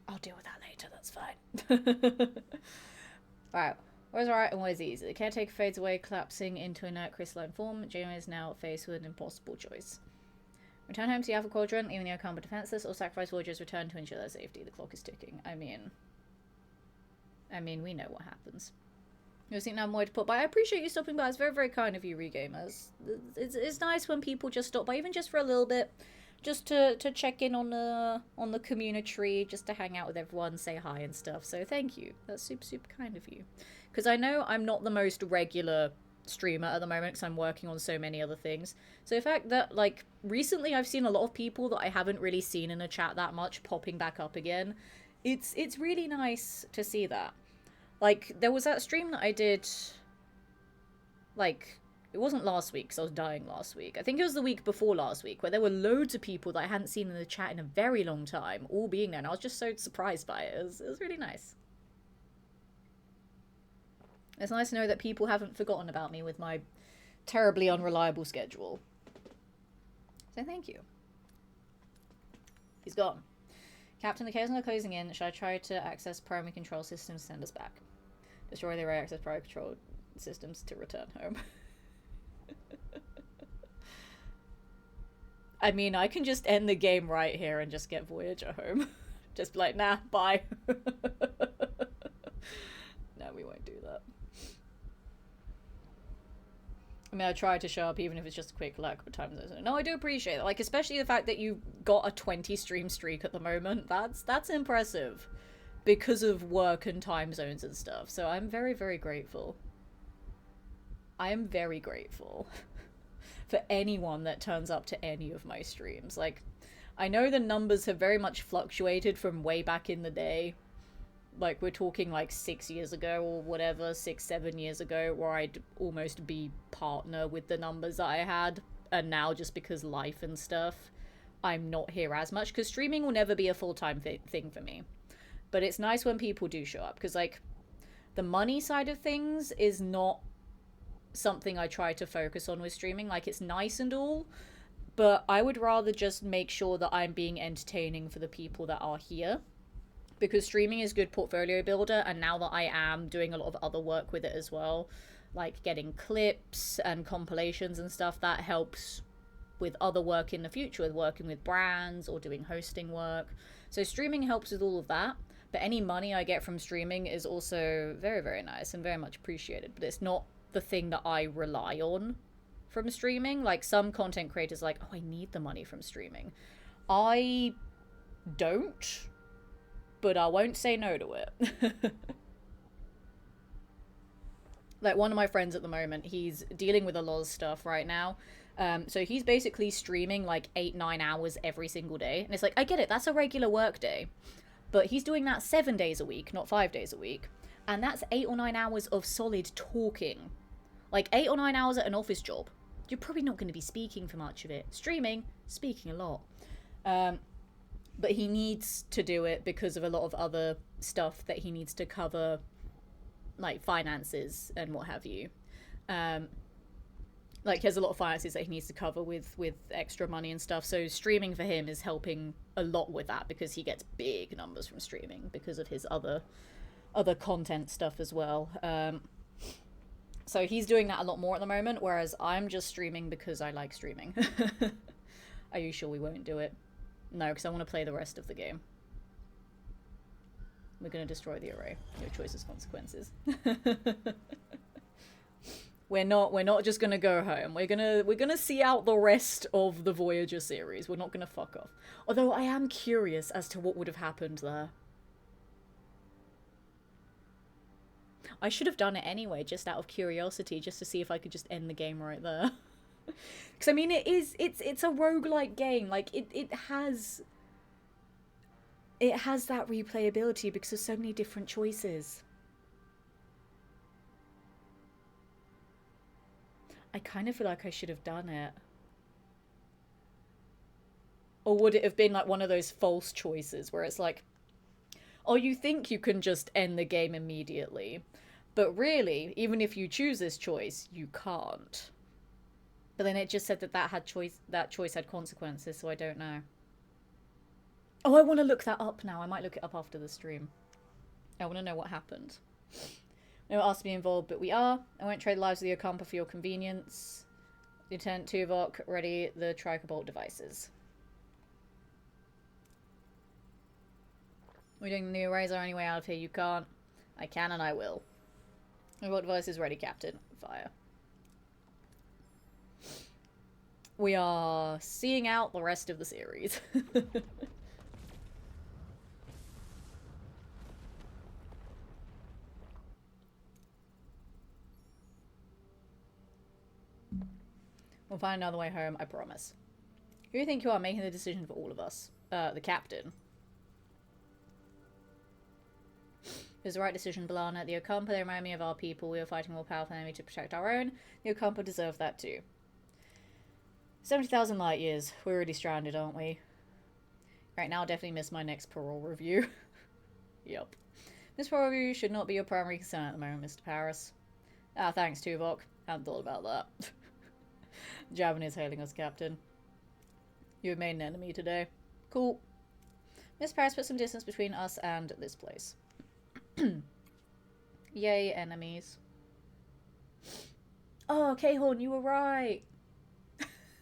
I'll deal with that later, that's fine. Alright, what is right and what is easy? The caretaker fades away, collapsing into inert crystalline form. Jamie is now faced with an impossible choice. Return home to the Alpha Quadrant, leaving the Ocampa defenseless, or sacrifice Voyager's return to ensure their safety. The clock is ticking. I mean, we know what happens. You think now more to put by. I appreciate you stopping by. It's very, very kind of you, Regamers. It's nice when people just stop by, even just for a little bit. Just to check in on the community, just to hang out with everyone, say hi and stuff. So thank you. That's super, super kind of you. Because I know I'm not the most regular streamer at the moment because I'm working on so many other things. So the fact that, like, recently I've seen a lot of people that I haven't really seen in the chat that much popping back up again. It's really nice to see that. Like, there was that stream that I did, like... It wasn't last week, because I was dying last week. I think it was the week before last week, where there were loads of people that I hadn't seen in the chat in a very long time, all being there, and I was just so surprised by it. It was really nice. It's nice to know that people haven't forgotten about me with my terribly unreliable schedule. So thank you. He's gone. Captain, the Kazon are closing in. Should I try to access primary control systems to send us back? Destroy the array access primary control systems to return home. I mean, I can just end the game right here and just get Voyager home. Just be like, nah, bye. No, we won't do that. I mean, I try to show up even if it's just a quick lack of time. No, I do appreciate it. Like, especially the fact that you got a 20 stream streak at the moment. That's impressive. Because of work and time zones and stuff. So I'm very, very grateful. I am very grateful for anyone that turns up to any of my streams. Like, I know the numbers have very much fluctuated from way back in the day. Like, we're talking like 6 years ago or whatever, 6-7 years ago, where I'd almost be partner with the numbers that I had. And now, just because life and stuff, I'm not here as much. Because streaming will never be a full-time thing for me. But it's nice when people do show up. Because, like, the money side of things is not something I try to focus on with streaming. Like, it's nice and all, but I would rather just make sure that I'm being entertaining for the people that are here, because streaming is good portfolio builder, and now that I am doing a lot of other work with it as well, like getting clips and compilations and stuff, that helps with other work in the future, with working with brands or doing hosting work. So streaming helps with all of that, but any money I get from streaming is also very, very nice and very much appreciated, but it's not the thing that I rely on from streaming. Like, some content creators are like, oh, I need the money from streaming. I don't, but I won't say no to it. Like, one of my friends at the moment, he's dealing with a lot of stuff right now. So he's basically streaming like 8-9 hours every single day. And it's like, I get it, that's a regular work day. But he's doing that 7 days a week, not 5 days a week. And that's 8 or 9 hours of solid talking. Like 8 or 9 hours at an office job. You're probably not going to be speaking for much of it. Streaming, speaking a lot. But he needs to do it because of a lot of other stuff that he needs to cover, like finances and what have you. Like he has a lot of finances that he needs to cover with extra money and stuff. So streaming for him is helping a lot with that because he gets big numbers from streaming because of his other content stuff as well. So he's doing that a lot more at the moment, whereas I'm just streaming because I like streaming. Are you sure we won't do it? No, because I want to play the rest of the game. We're going to destroy the array. Your choices, consequences. We're not just going to go home. We're gonna see out the rest of the Voyager series. We're not going to fuck off. Although I am curious as to what would have happened there. I should have done it anyway, just out of curiosity, just to see if I could just end the game right there. Because, I mean, it's a roguelike game. Like, it has that replayability because there's so many different choices. I kind of feel like I should have done it. Or would it have been like one of those false choices where it's like, oh, you think you can just end the game immediately, but really, even if you choose this choice, you can't. But then it just said that choice had consequences, so I don't know. Oh, I want to look that up now. I might look it up after the stream. I want to know what happened. No one asked to be involved, but we are. I won't trade lives with your Ocampa for your convenience. Lieutenant Tuvok, ready the Tricobolt devices. We're doing the new arrays. Are any way out of here? You can't. I can and I will. What device is ready, Captain? Fire. We are seeing out the rest of the series. We'll find another way home, I promise. Who do you think you are making the decision for all of us? The captain. It was the right decision, Balana. The Ocampa, they remind me of our people. We were fighting a more powerful enemy to protect our own. The Ocampa deserve that too. 70,000 light years. We're already stranded, aren't we? Right now, I'll definitely miss my next parole review. Yup. This parole review should not be your primary concern at the moment, Mr. Paris. Ah, thanks, Tuvok. Hadn't thought about that. Javin is hailing us, Captain. You have made an enemy today. Cool. Miss Paris, put some distance between us and this place. Yay, enemies. Oh, K-Horn, you were right.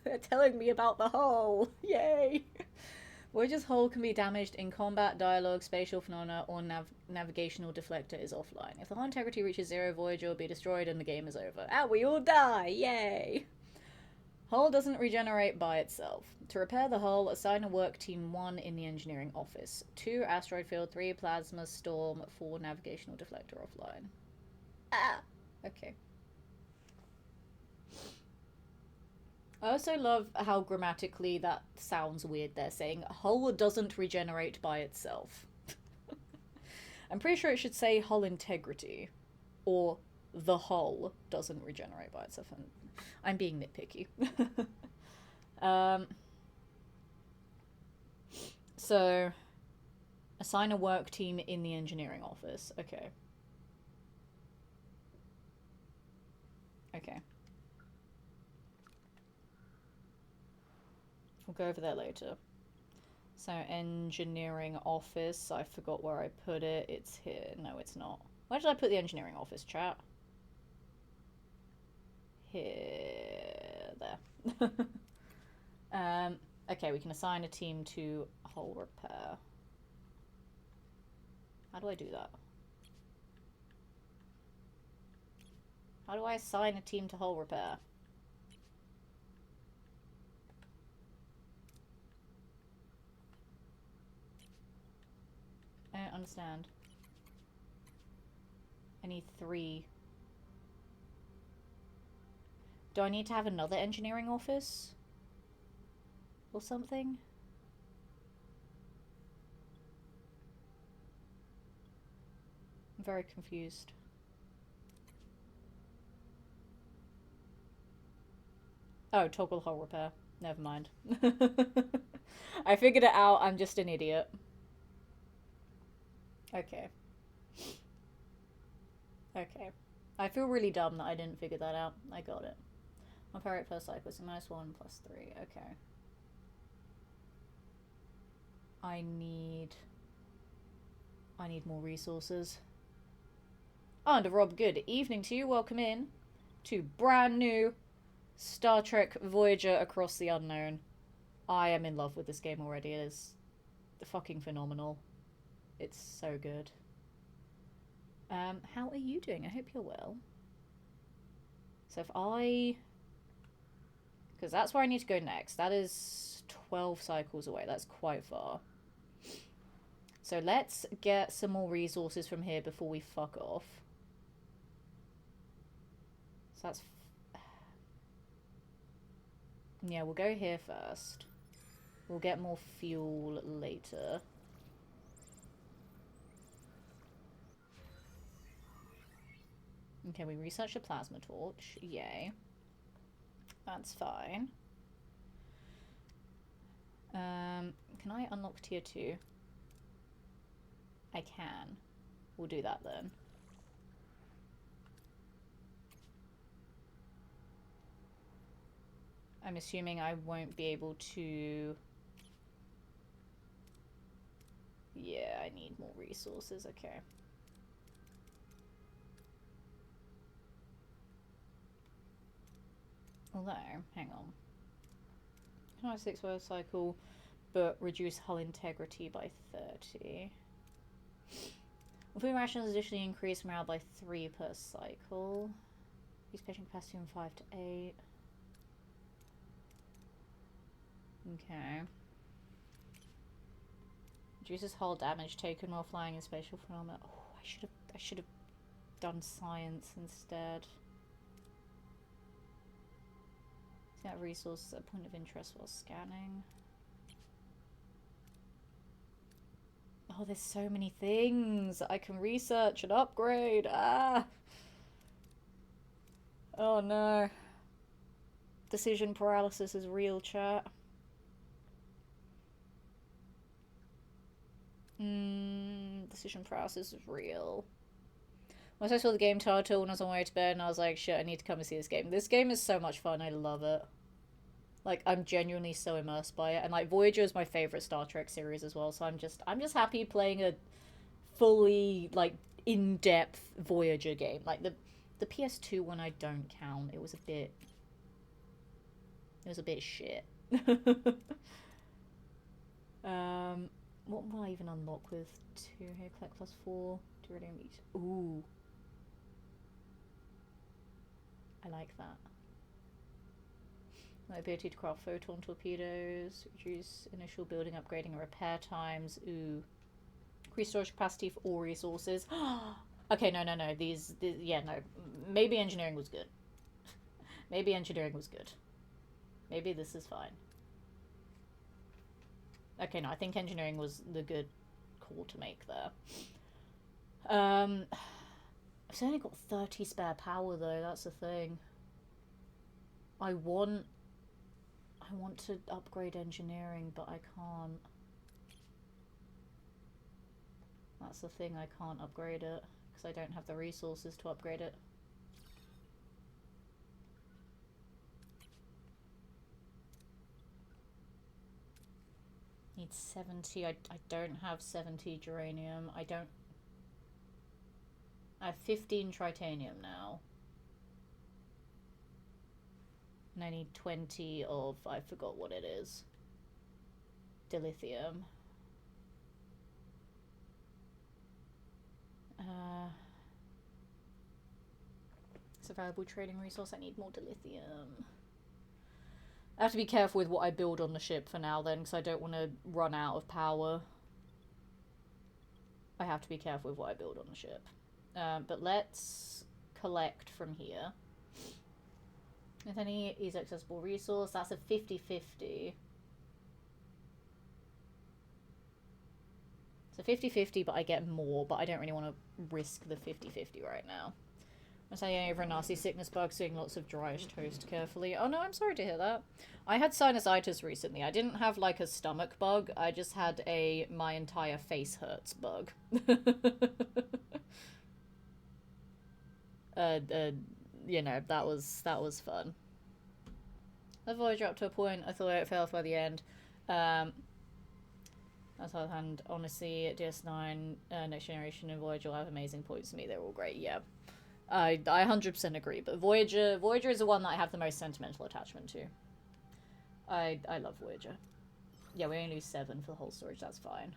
They're telling me about the hull. Yay. Voyager's hull can be damaged in combat, dialogue, spatial phenomena, or navigational deflector is offline. If the hull integrity reaches 0, Voyager will be destroyed and the game is over. And we all die. Yay. Hull doesn't regenerate by itself. To repair the hull, assign a work team 1 in the engineering office. 2 asteroid field, 3 plasma storm, 4 navigational deflector offline. Ah, okay. I also love how grammatically that sounds weird. They're saying hull doesn't regenerate by itself. I'm pretty sure it should say hull integrity, or the hull doesn't regenerate by itself. And I'm being nitpicky. So, assign a work team in the engineering office. Okay. Okay. We'll go over there later. So, engineering office. I forgot where I put it. It's here. No, it's not. Where did I put the engineering office, chat? Here. There. Okay, we can assign a team to hull repair. How do I do that? How do I assign a team to hull repair? I don't understand. I need 3. Do I need to have another engineering office? Or something? I'm very confused. Oh, toggle hull repair. Never mind. I figured it out, I'm just an idiot. Okay. Okay. I feel really dumb that I didn't figure that out. I got it. My power rate per cycle is -1 + 3. Okay. I need more resources. Oh, and Rob, good evening to you. Welcome in to brand new Star Trek Voyager Across the Unknown. I am in love with this game already. It is fucking phenomenal. It's so good. How are you doing? I hope you're well. So if I... because that's where I need to go next. That is 12 cycles away. That's quite far. So let's get some more resources from here before we fuck off. So that's... yeah, we'll go here first. We'll get more fuel later. Okay, we researched a plasma torch. Yay. That's fine. Can I unlock tier 2? I can. We'll do that then. I'm assuming I won't be able to... yeah, I need more resources. Okay. Although, hang on. Can I 6-word cycle, but reduce hull integrity by 30? Food rations additionally increase morale by 3 per cycle. Use patient capacity from 5 to 8. Okay. Reduces hull damage taken while flying in spatial phenomena. Oh, I should have done science instead. Get resources at a point of interest while scanning. Oh, there's so many things I can research and upgrade. Ah. Oh no. Decision paralysis is real, chat. Decision paralysis is real. Once I saw the game title when I was on my way to bed, and I was like, shit, I need to come and see this game. This game is so much fun. I love it. Like, I'm genuinely so immersed by it. And, like, Voyager is my favorite Star Trek series as well. So I'm just happy playing a fully, like, in-depth Voyager game. Like, the PS2 one I don't count. It was a bit shit. What will I even unlock with 2 here? Collect +4. Do radio meet. Ooh. I like that. The ability to craft photon torpedoes, reduce initial building, upgrading, and repair times. Ooh. Increase storage capacity for all resources. Okay, no. These, yeah, no. Maybe engineering was good. Maybe engineering was good. Maybe this is fine. Okay, no, I think engineering was the good call to make there. I've only got 30 spare power though, that's the thing. I want to upgrade engineering, but I can't. That's the thing, I can't upgrade it, because I don't have the resources to upgrade it. Need 70. I don't have 70 geranium. I have 15 tritanium now. And I need 20 of, I forgot what it is. Dilithium. It's a valuable trading resource. I need more dilithium. I have to be careful with what I build on the ship for now then, because I don't want to run out of power. I have to be careful with what I build on the ship. But let's collect from here. If any is accessible resource, that's a 50-50. So 50-50, but I get more, but I don't really want to risk the 50-50 right now. I'm saying over a nasty sickness bug, seeing lots of dryish toast carefully. Oh no, I'm sorry to hear that. I had sinusitis recently. I didn't have like a stomach bug, I just had a my entire face hurts bug. You know, that was fun. The Voyager up to a point, I thought it fell by the end. On the other hand, honestly, DS9, Next Generation, and Voyager all have amazing points to me. They're all great, yeah. I 100% agree, but Voyager is the one that I have the most sentimental attachment to. I love Voyager. Yeah, we only lose 7 for the whole storage, that's fine.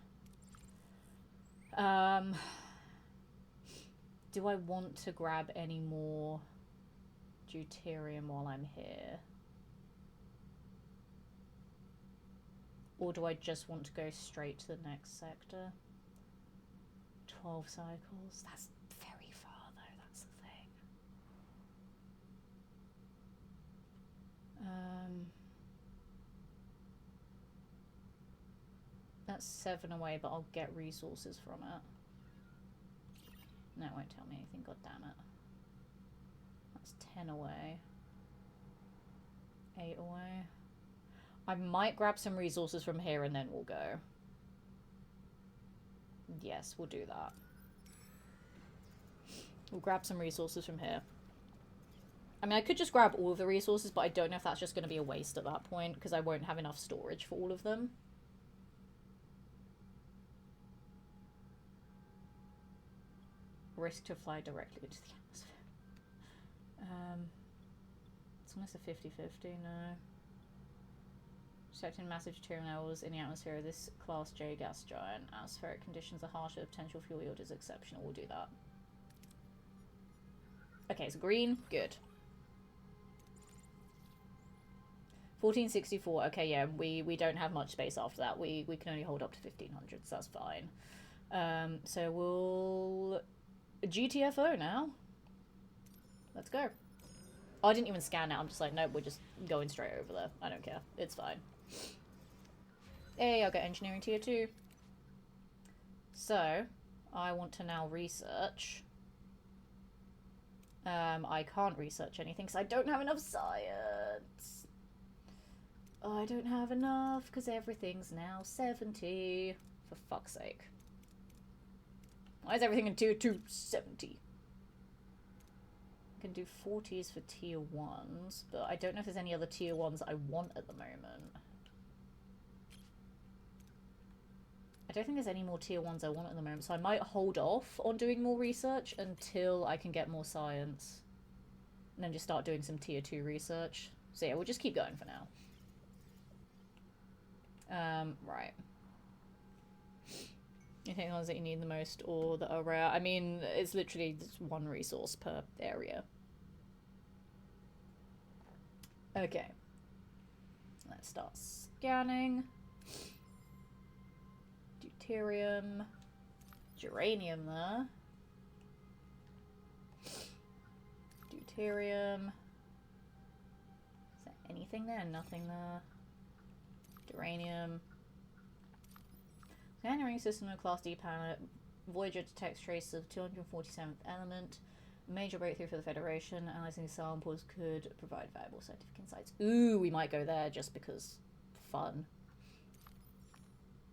Do I want to grab any more deuterium while I'm here? Or do I just want to go straight to the next sector? 12 cycles? That's very far though, that's the thing. That's 7 away, but I'll get resources from it. No, it won't tell me anything, god damn it. That's 10 away. 8 away. I might grab some resources from here and then we'll go. Yes, we'll do that. We'll grab some resources from here. I mean, I could just grab all of the resources, but I don't know if that's just going to be a waste at that point, because I won't have enough storage for all of them. Risk to fly directly into the atmosphere. It's almost a 50-50, no. Detecting massive deuterium levels in the atmosphere of this Class J gas giant. Atmospheric conditions are harsher, the potential fuel yield is exceptional. We'll do that. Okay, so green, good. 1464, okay, yeah, we don't have much space after that. We can only hold up to 1500, so that's fine. So we'll... GTFO now. Let's go. Oh, I didn't even scan it. I'm just like, nope, we're just going straight over there. I don't care. It's fine. Hey, I'll get engineering tier 2. So, I want to now research. I can't research anything because I don't have enough science. Oh, I don't have enough because everything's now 70. For fuck's sake. Why is everything in tier 2 70? I can do 40s for tier 1s, but I don't know if there's any other tier 1s I want at the moment. I don't think there's any more tier 1s I want at the moment, so I might hold off on doing more research until I can get more science. And then just start doing some tier 2 research. So yeah, we'll just keep going for now. Right. You think the ones that you need the most or that are rare? I mean, it's literally just one resource per area. Okay. Let's start scanning. Deuterium. Geranium there. Deuterium. Is there anything there? Nothing there. Geranium. Scanning system of Class D planet. Voyager detects traces of 247th element. Major breakthrough for the Federation. Analyzing samples could provide valuable scientific insights. Ooh, we might go there just because fun.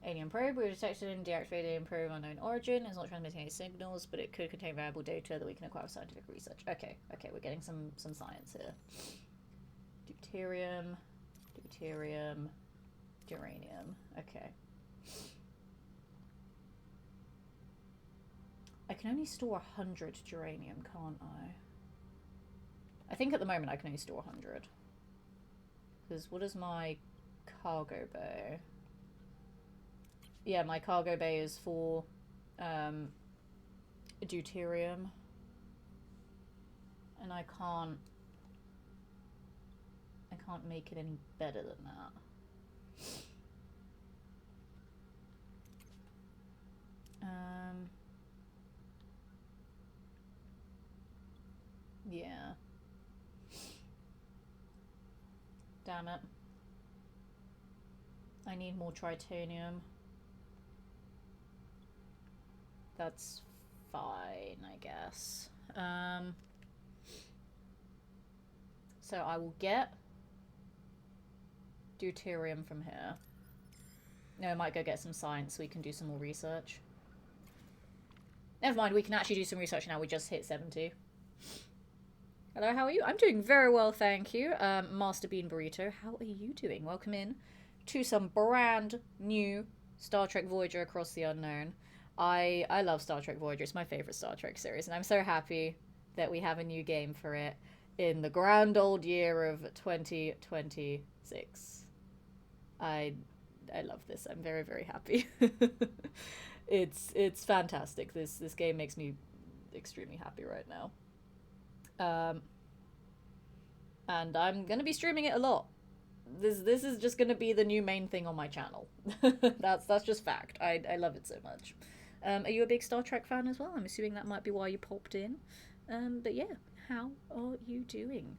Alien probe. We detected and deactivated alien probe of unknown origin. It's not transmitting any signals, but it could contain valuable data that we can acquire with scientific research. Okay, okay, we're getting some science here. Deuterium. Deuterium. Geranium. Okay. I can only store 100 geranium, can't I? I think at the moment I can only store 100. Because what is my cargo bay? Yeah, my cargo bay is for deuterium. And I can't make it any better than that. Yeah. Damn it. I need more tritanium. That's fine, I guess. So I will get deuterium from here. No, I might go get some science so we can do some more research. Never mind, we can actually do some research now. We just hit 70. Hello, how are you? I'm doing very well, thank you. Master Bean Burrito, how are you doing? Welcome in to some brand new Star Trek Voyager Across the Unknown. I love Star Trek Voyager. It's my favorite Star Trek series, and I'm so happy that we have a new game for it in the grand old year of 2026. I love this. I'm very, very happy. It's fantastic. This game makes me extremely happy right now. And I'm gonna be streaming it a lot. This is just gonna be the new main thing on my channel. that's just fact. I love it so much. Are you a big Star Trek fan as well? I'm assuming that might be why you popped in. But yeah, how are you doing?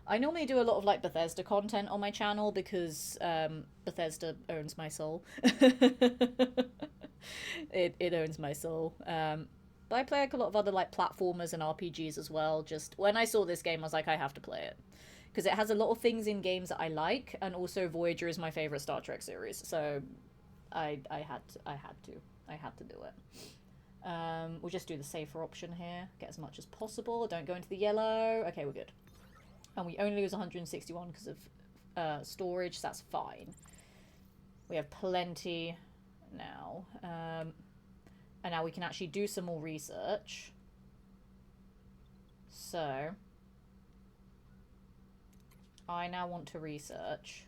I normally do a lot of like Bethesda content on my channel because Bethesda owns my soul. It owns my soul. But I play like a lot of other like platformers and RPGs as well. Just when I saw this game, I was like, I have to play it because it has a lot of things in games that I like, and also Voyager is my favorite Star Trek series, so I had to do it. We'll just do the safer option here. Get as much as possible. Don't go into the yellow. Okay, we're good. And we only lose 161 because of storage, so that's fine. We have plenty now. And now we can actually do some more research. So, I now want to research.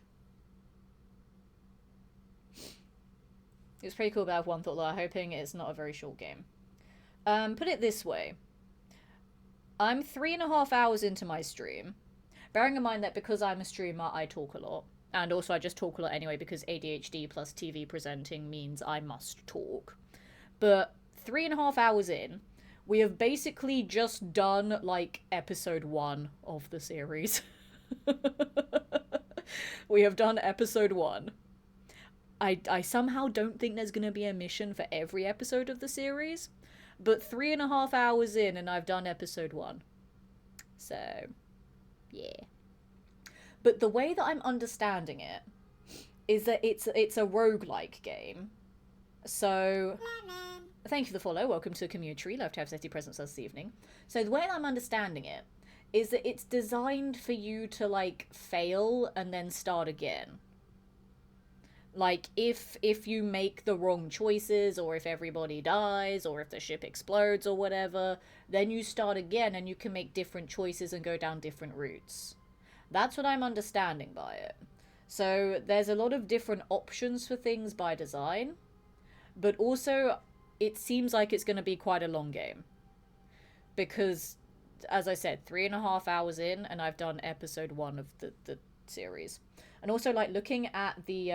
It's pretty cool, but I have one thought, though. I'm hoping it's not a very short game. Put it this way. I'm 3.5 hours into my stream. Bearing in mind that because I'm a streamer, I talk a lot. And also I just talk a lot anyway because ADHD plus TV presenting means I must talk. But 3.5 hours in, we have basically just done, like, episode 1 of the series. We have done episode 1. I somehow don't think there's going to be a mission for every episode of the series. But 3.5 hours in and I've done episode 1. So, yeah. But the way that I'm understanding it is that it's a roguelike game. So, thank you for the follow. Welcome to the community. Love to have Seti presents this evening. So the way I'm understanding it is that it's designed for you to, like, fail and then start again. Like, if you make the wrong choices, or if everybody dies, or if the ship explodes or whatever, then you start again and you can make different choices and go down different routes. That's what I'm understanding by it. So there's a lot of different options for things by design, but also it seems like it's going to be quite a long game. Because, as I said, 3.5 hours in and I've done episode 1 of the series. And also, like, looking at the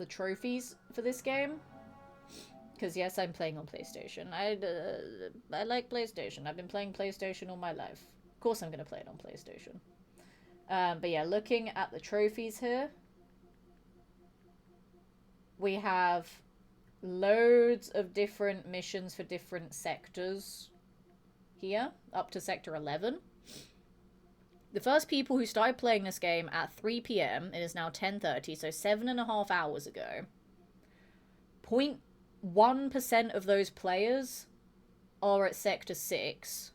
trophies for this game, because yes, I'm playing on PlayStation. I like PlayStation. I've been playing PlayStation all my life. Of course I'm going to play it on PlayStation. But yeah, looking at the trophies here, we have loads of different missions for different sectors here, up to Sector 11. The first people who started playing this game at 3 PM, it is now 10:30, so 7.5 hours ago, 0.1% of those players are at Sector 6.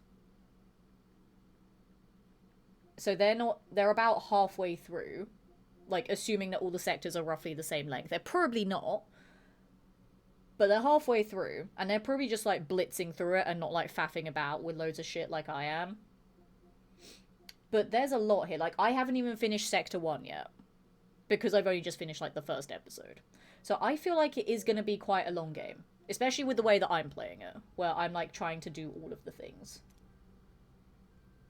So they're about halfway through, like, assuming that all the sectors are roughly the same length. They're probably not, but they're halfway through, and they're probably just, like, blitzing through it and not, like, faffing about with loads of shit like I am. But there's a lot here. Like, I haven't even finished Sector 1 yet. Because I've only just finished, like, the first episode. So I feel like it is going to be quite a long game. Especially with the way that I'm playing it. Where I'm, like, trying to do all of the things.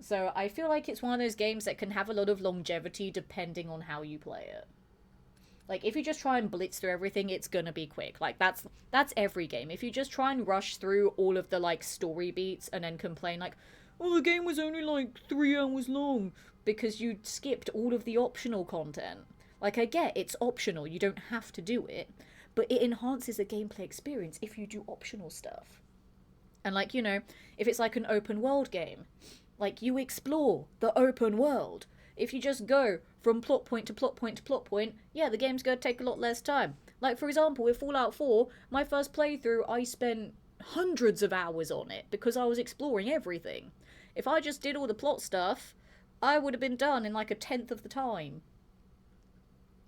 So I feel like it's one of those games that can have a lot of longevity depending on how you play it. Like, if you just try and blitz through everything, it's gonna be quick. Like, that's every game. If you just try and rush through all of the, like, story beats and then complain, like, oh, the game was only, like, 3 hours long because you skipped all of the optional content. Like, I get it's optional, you don't have to do it, but it enhances the gameplay experience if you do optional stuff. And like, you know, if it's like an open world game, like you explore the open world. If you just go from plot point to plot point to plot point, yeah, the game's going to take a lot less time. Like, for example, with Fallout 4, my first playthrough, I spent hundreds of hours on it because I was exploring everything. If I just did all the plot stuff, I would have been done in like a tenth of the time.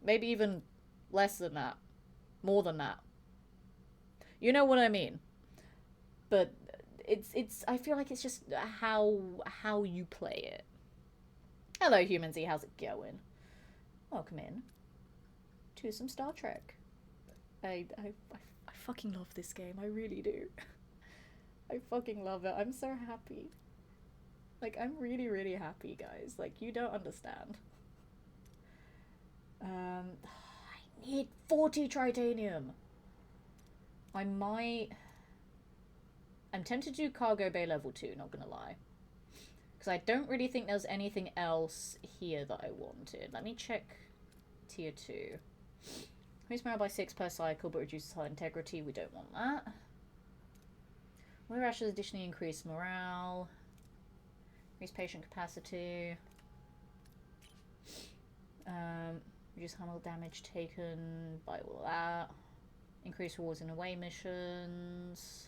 Maybe even less than that. More than that. You know what I mean? But it's I feel like it's just how you play it. Hello, Humansy, how's it going? Welcome in to some Star Trek. I fucking love this game. I really do. I fucking love it. I'm so happy. Like, I'm really, really happy, guys. Like, you don't understand. I need 40 tritanium. I'm tempted to do Cargo Bay level 2, not gonna lie. Because I don't really think there's anything else here that I wanted. Let me check tier 2. Increase morale by 6 per cycle, but reduces hull integrity. We don't want that. Weather rashes additionally increase morale. Increase patient capacity. Reduce harmful damage taken by all that. Increase rewards in away missions.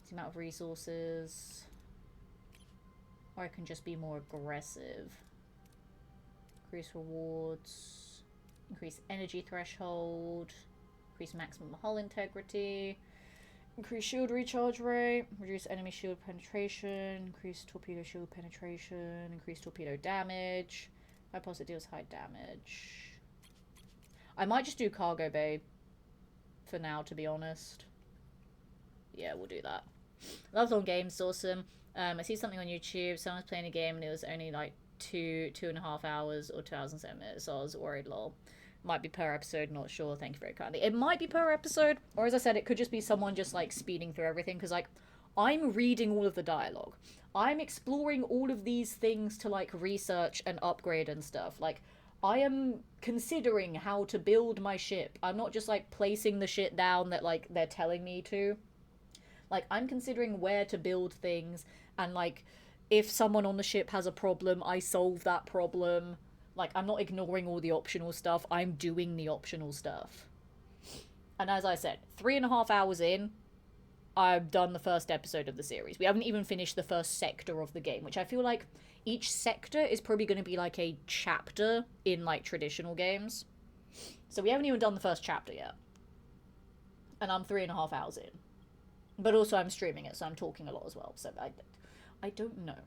The amount of resources. Or I can just be more aggressive. Increase rewards. Increase energy threshold. Increase maximum hull integrity. Increase shield recharge rate. Reduce enemy shield penetration. Increase torpedo shield penetration. Increase torpedo damage. My pulse deals high damage. I might just do Cargo Bay for now, to be honest. Yeah, we'll do that. Love long games, awesome. I see something on YouTube. Someone's playing a game and it was only like 2.5 hours or 2 hours and 7 minutes. So I was worried, lol. Might be per episode, not sure. Thank you very kindly. It might be per episode, or as I said, it could just be someone just like speeding through everything. Because like, I'm reading all of the dialogue. I'm exploring all of these things to like research and upgrade and stuff. Like, I am considering how to build my ship. I'm not just like placing the shit down that like they're telling me to. Like, I'm considering where to build things, and like, if someone on the ship has a problem, I solve that problem. Like, I'm not ignoring all the optional stuff, I'm doing the optional stuff. And as I said, 3.5 hours in, I've done the first episode of the series. We haven't even finished the first sector of the game, which I feel like each sector is probably going to be like a chapter in like traditional games. So we haven't even done the first chapter yet. And I'm 3.5 hours in. But also I'm streaming it, so I'm talking a lot as well. So I don't know.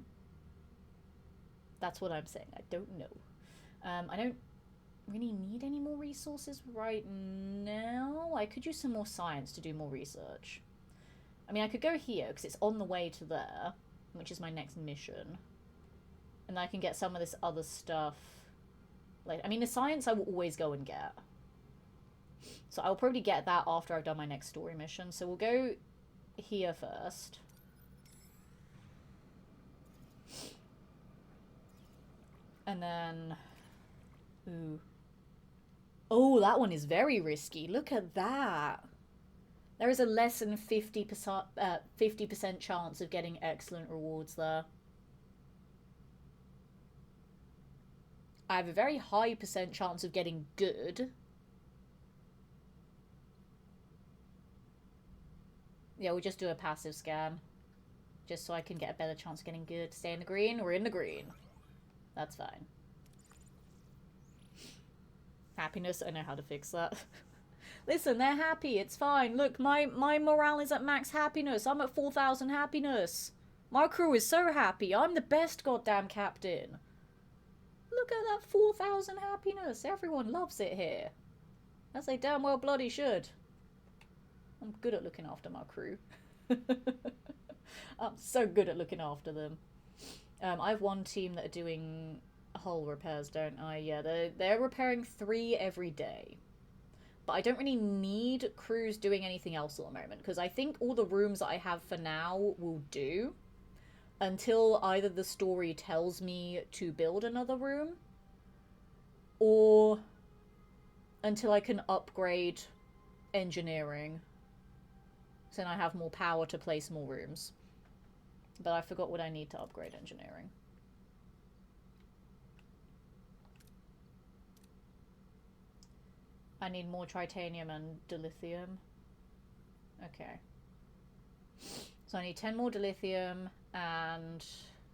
That's what I'm saying. I don't know. I don't really need any more resources right now. I could use some more science to do more research. I mean, I could go here, because it's on the way to there, which is my next mission. And I can get some of this other stuff. Like, I mean, the science I will always go and get. So I'll probably get that after I've done my next story mission. So we'll go here first. And then... Ooh. Oh, that one is very risky. Look at that. There is a less than 50% chance of getting excellent rewards there. I have a very high percent chance of getting good. Yeah, we'll just do a passive scan. Just so I can get a better chance of getting good. Stay in the green? We're in the green. That's fine. Happiness? I know how to fix that. Listen, they're happy. It's fine. Look, my morale is at max happiness. I'm at 4,000 happiness. My crew is so happy. I'm the best goddamn captain. Look at that 4,000 happiness. Everyone loves it here. As they damn well bloody should. I'm good at looking after my crew. I'm so good at looking after them. I have one team that are doing hull repairs, don't I? Yeah, they're repairing 3 every day. But I don't really need crews doing anything else at the moment, because I think all the rooms that I have for now will do until either the story tells me to build another room, or until I can upgrade engineering. So then I have more power to place more rooms. But I forgot what I need to upgrade engineering. I need more titanium and dilithium. Okay. So I need 10 more dilithium and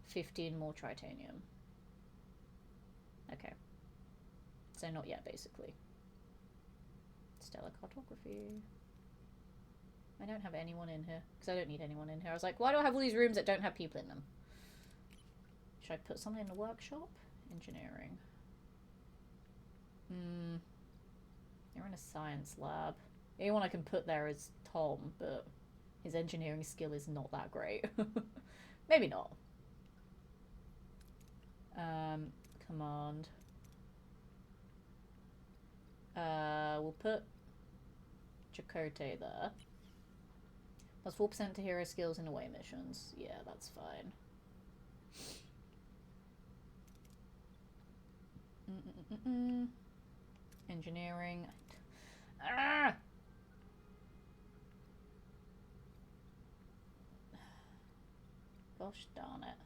15 more titanium. Okay. So not yet, basically. Stellar cartography. I don't have anyone in here, because I don't need anyone in here. I was like, why do I have all these rooms that don't have people in them? Should I put something in the workshop? Engineering. You're in a science lab. The only one I can put there is Tom, but his engineering skill is not that great. Maybe not. Command. We'll put Chakotay there. Plus 4% to hero skills in away missions. Yeah, that's fine. Engineering. Ah! Gosh darn it.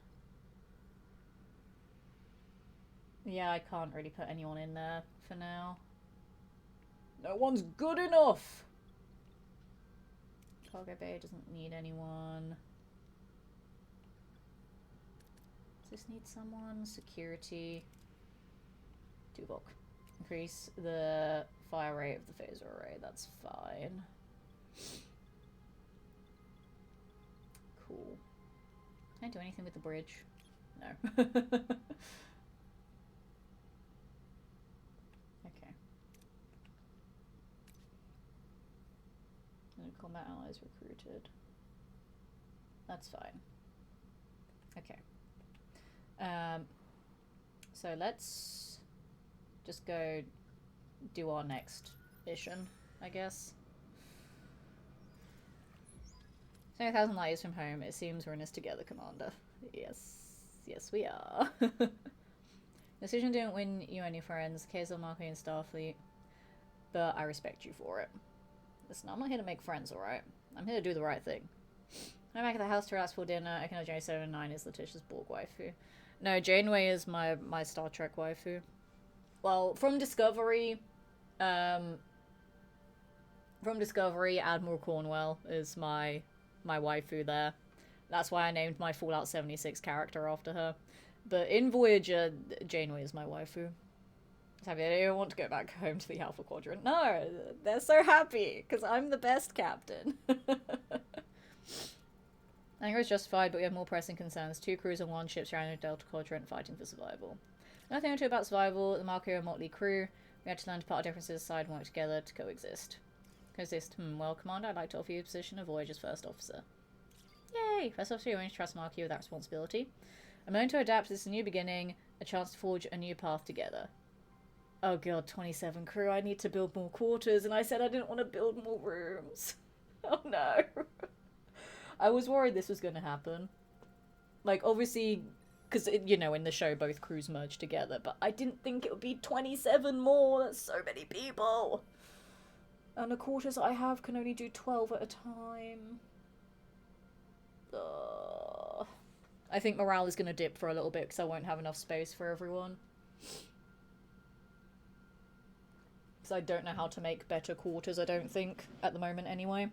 Yeah, I can't really put anyone in there for now. No one's good enough! Cargo Bay doesn't need anyone. Does this need someone? Security. Tuvok. Increase the fire rate of the phaser array. That's fine. Cool. Can I do anything with the bridge? No. Okay. No combat allies recruited. That's fine. Okay. So let's just go do our next mission, I guess. 70,000 light years from home. It seems we're in this together, Commander. Yes. Yes, we are. Decision didn't win you any friends. Kaiser, Marquis, and Starfleet. But I respect you for it. Listen, I'm not here to make friends, alright? I'm here to do the right thing. I'm back at the house to ask for dinner. I can know Janeway 7-9 is Letitia's Borg waifu. No, Janeway is my Star Trek waifu. Well, from Discovery, Admiral Cornwell is my waifu there. That's why I named my Fallout 76 character after her. But in Voyager, Janeway is my waifu. They don't want to go back home to the Alpha Quadrant. No, they're so happy, because I'm the best captain. Anger is justified, but we have more pressing concerns. 2 crews and 1 ship surrounding the Delta Quadrant fighting for survival. Nothing to do about survival. The Marquis are a motley crew. We had to learn to put our differences aside and work together to coexist. Well, Commander, I'd like to offer you the position of Voyager's first officer. Yay! First officer, you're going to trust Marquis with that responsibility. I'm going to adapt. This is a new beginning, a chance to forge a new path together. Oh god, 27 crew, I need to build more quarters, and I said I didn't want to build more rooms. Oh no. I was worried this was going to happen. Like, obviously, because, you know, in the show both crews merge together, but I didn't think it would be 27 more. That's so many people. And the quarters I have can only do 12 at a time. I think morale is going to dip for a little bit because I won't have enough space for everyone. Because I don't know how to make better quarters, I don't think, at the moment anyway.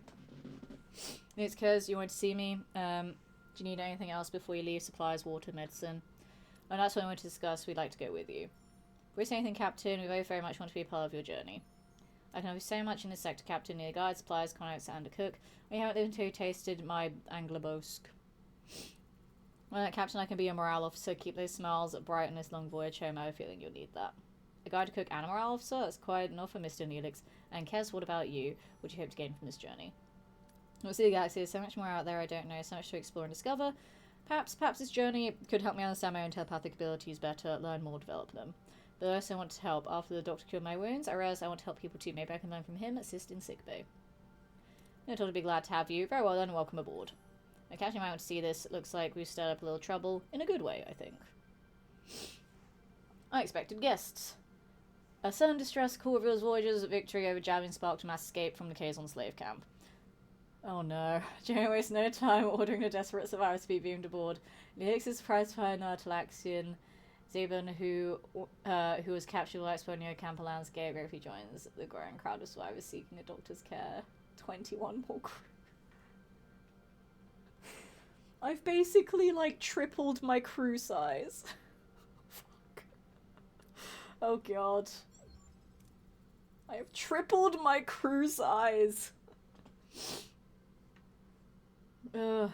It's because you want to see me. Do you need anything else before you leave? Supplies, water, medicine. And that's what I want to discuss. We'd like to go with you. If we say anything, Captain, we both very much want to be a part of your journey. I can offer so much in this sector, Captain. Need a guide, supplies, contacts, and a cook. We haven't lived until you tasted my anglobosk. Well, Captain, I can be your morale officer. Keep those smiles bright on this long voyage home. I have a feeling you'll need that. A guide, a cook, and a morale officer? That's quite enough for Mr. Neelix. And Kez, what about you? What do you hope to gain from this journey? We'll see the galaxy. There's so much more out there I don't know. So much to explore and discover. Perhaps this journey could help me understand my own telepathic abilities better, learn more, develop them. But I also want to help. After the doctor cured my wounds, I realized I want to help people too. Maybe I can learn from him, assist in sickbay. I'm told to be glad to have you. Very well then, welcome aboard. I Captain might want to see this. It looks like we've stirred up a little trouble. In a good way, I think. Unexpected guests. A sudden distress call reveals Voyager's victory over jamming sparked a mass escape from the Kazon slave camp. Oh no. Janeway wastes no time ordering a desperate survivor to be beamed aboard. Helix is surprised to find Talaxian Zeben, who was captured while exploring the camp landscape, gratefully joins the growing crowd of survivors seeking a doctor's care. 21 more crew. I've basically, like, tripled my crew size. Fuck. Oh god. I have tripled my crew size. Ugh.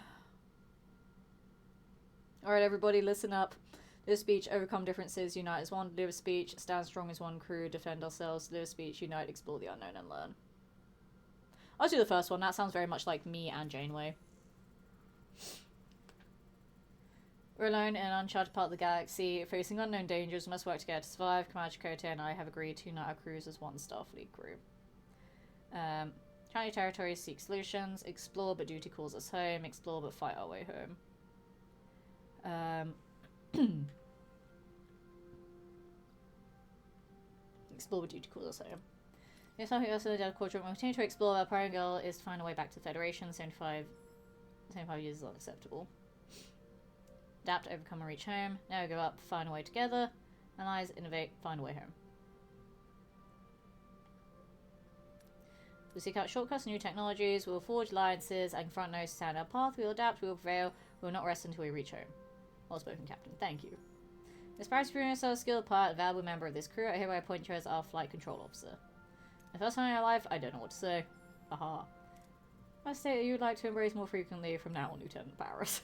Alright, everybody, listen up. Live speech, overcome differences, unite as one. Live speech, stand strong as one crew, defend ourselves. Live speech, unite, explore the unknown, and learn. I'll do the first one. That sounds very much like me and Janeway. We're alone in an uncharted part of the galaxy, facing unknown dangers. We must work together to survive. Commander Chakotay and I have agreed to unite our crews as one Starfleet crew. County territories, seek solutions. Explore, but duty calls us home. Explore, but fight our way home. Explore, but duty calls us home. There's something else in the Dead Quadrant. We'll continue to explore. Our primary goal is to find a way back to the Federation. 75 years is unacceptable. Adapt, overcome, and reach home. Now we go up, find a way together. Analyze, innovate, find a way home. We'll seek out shortcuts and new technologies. We'll forge alliances and confront those to stand our path. We will adapt, we will prevail. We will not rest until we reach home. Well spoken, Captain. Thank you. As far as proving yourself a skilled part, a valuable member of this crew, I hereby appoint you as our flight control officer. The first time in our life, I don't know what to say. Aha. I state that you would like to embrace more frequently from now on, Lieutenant Barris.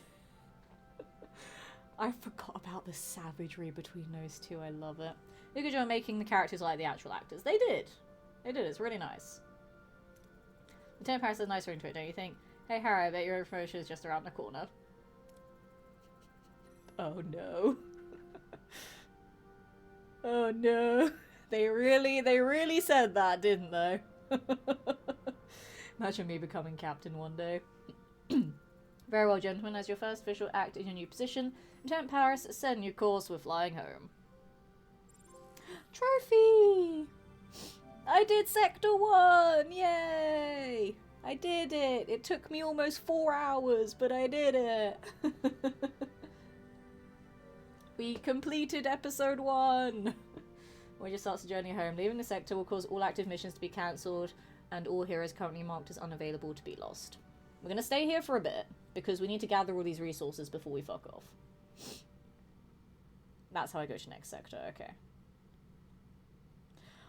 I forgot about the savagery between those two. I love it. Look at you making the characters like the actual actors. They did. They did. It's really nice. Lieutenant Paris has a nice ring to it, don't you think? Hey, Harry, I bet your promotion is just around the corner. Oh, no. Oh, no. They really said that, didn't they? Imagine me becoming captain one day. Very well, gentlemen. As your first official act in your new position, Lieutenant Paris, send your course. We're flying home. Trophy! I did Sector 1! Yay! I did it! It took me almost 4 hours, but I did it! We completed Episode 1! Voyager starts the journey home. Leaving the sector will cause all active missions to be cancelled, and all heroes currently marked as unavailable to be lost. We're gonna stay here for a bit, because we need to gather all these resources before we fuck off. That's how I go to next sector, okay.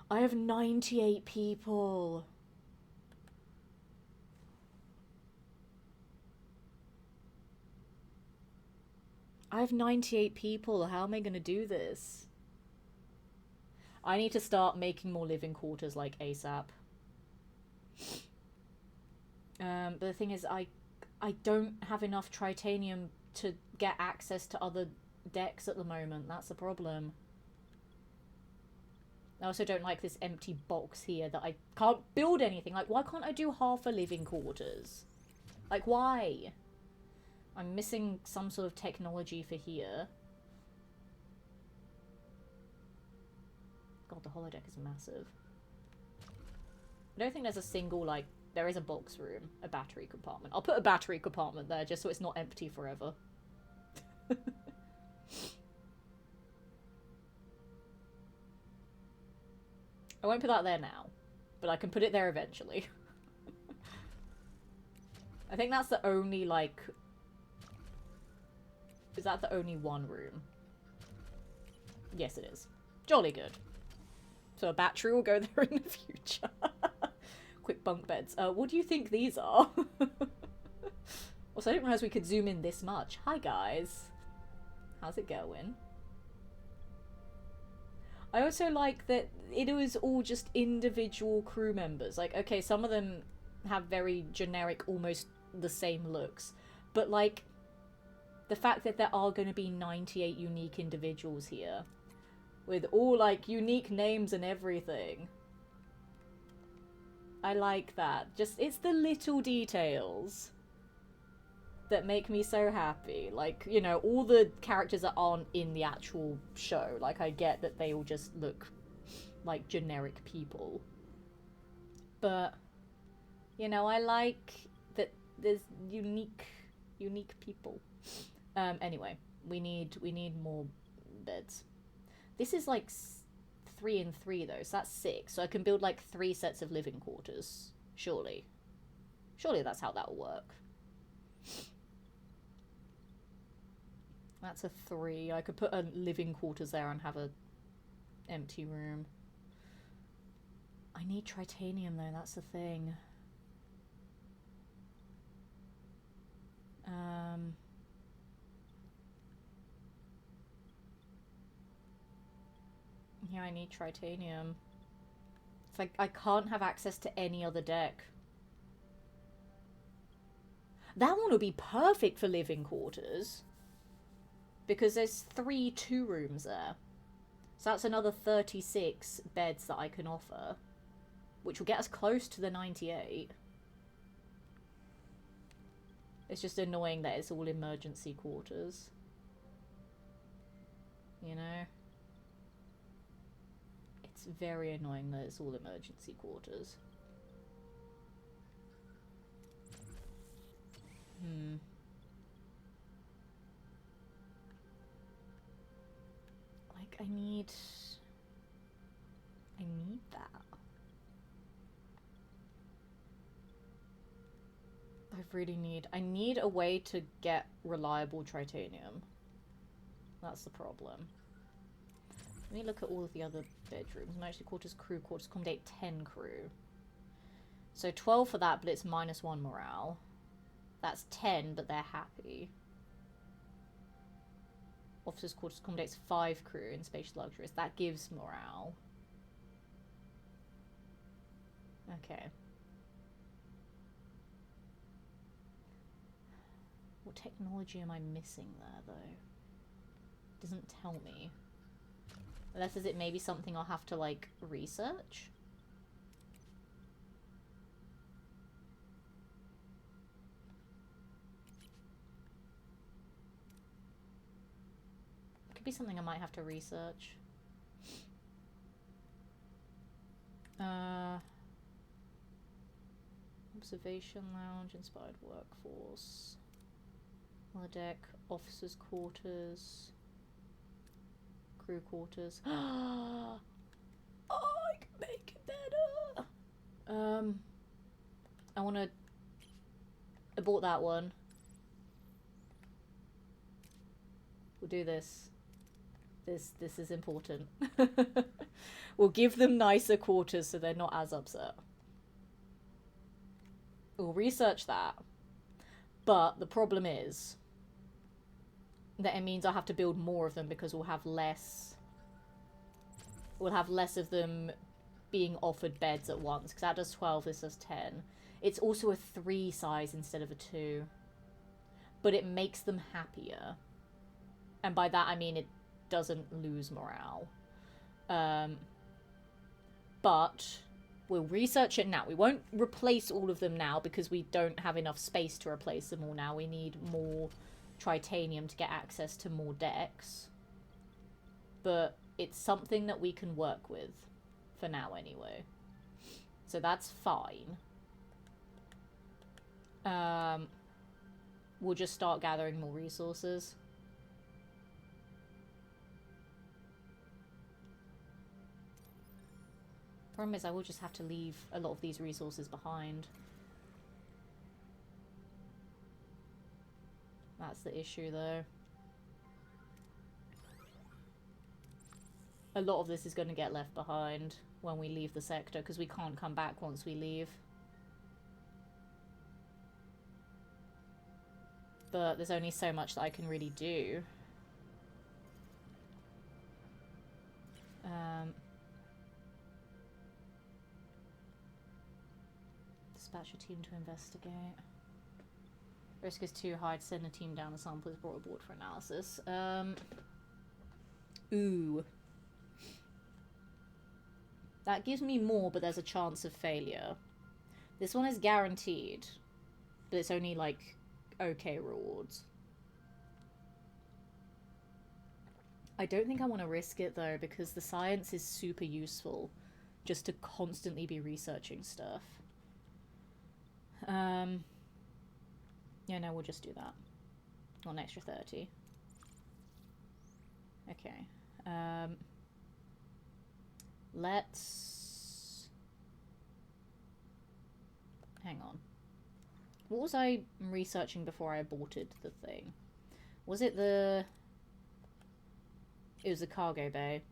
I have 98 people. I have 98 people. How am I going to do this? I need to start making more living quarters like ASAP. But the thing is, I don't have enough tritanium to get access to other decks at the moment. That's the problem. I also don't like this empty box here that I can't build anything. Like, why can't I do half a living quarters? Like, why? I'm missing some sort of technology for here. God, the holodeck is massive. I don't think there's a single, like, there is a box room, a battery compartment. I'll put a battery compartment there just so it's not empty forever. I won't put that there now, but I can put it there eventually. I think that's the only, like... Is that the only one room? Yes, it is. Jolly good. So a battery will go there in the future. Quick bunk beds. What do you think these are? Also, I didn't realize we could zoom in this much. Hi, guys. How's it going? I also like that it was all just individual crew members. Like, okay, some of them have very generic, almost the same looks. But, like, the fact that there are going to be 98 unique individuals here, with all, like, unique names and everything. I like that. Just, it's the little details that make me so happy. Like, you know, all the characters that aren't in the actual show. Like, I get that they all just look like generic people. But, you know, I like that there's unique people. Anyway, we need more beds. This is like 3 and 3 though, so that's 6. So I can build like 3 sets of living quarters. Surely that's how that will work. That's a 3. I could put a living quarters there and have a empty room. I need titanium though, that's the thing. Yeah, I need titanium. It's like I can't have access to any other deck. That one would be perfect for living quarters. Because there's 3 2-rooms there. So that's another 36 beds that I can offer. Which will get us close to the 98. It's just annoying that it's all emergency quarters. You know? It's very annoying that it's all emergency quarters. Like, I need that. I need a way to get reliable titanium. That's the problem. Let me look at all of the other bedrooms. Emergency quarters, crew quarters, accommodate 10 crew. So 12 for that, but it's -1 morale. That's 10, but they're happy. Officers' quarters accommodates 5 crew in spacious luxuries. That gives morale. Okay. What technology am I missing there, though? It doesn't tell me. Unless is it maybe something I'll have to, like, research? Could be something I might have to research. Observation lounge, inspired workforce. On the deck, officers' quarters. Crew quarters. Oh, I can make it better. I want to abort that one. We'll do this. This is important. We'll give them nicer quarters so they're not as upset. We'll research that. But the problem is that it means I'll have to build more of them because we'll have less of them being offered beds at once. Because that does 12, this does 10. It's also a 3 size instead of a 2. But it makes them happier. And by that I mean it doesn't lose morale. But we'll research it now. We won't replace all of them now because we don't have enough space to replace them all now. We need more titanium to get access to more decks. But it's something that we can work with. For now, anyway. So that's fine. We'll just start gathering more resources. Problem is I will just have to leave a lot of these resources behind. That's the issue, though. A lot of this is going to get left behind when we leave the sector, because we can't come back once we leave. But there's only so much that I can really do. Dispatch a team to investigate. Risk is too high to send a team down. The sample is brought aboard for analysis. Ooh. That gives me more, but there's a chance of failure. This one is guaranteed, but it's only, like, okay rewards. I don't think I want to risk it though, because the science is super useful just to constantly be researching stuff. Yeah, no, we'll just do that. An extra 30. Okay. Let's... Hang on. What was I researching before I aborted the thing? Was it the... It was the cargo bay.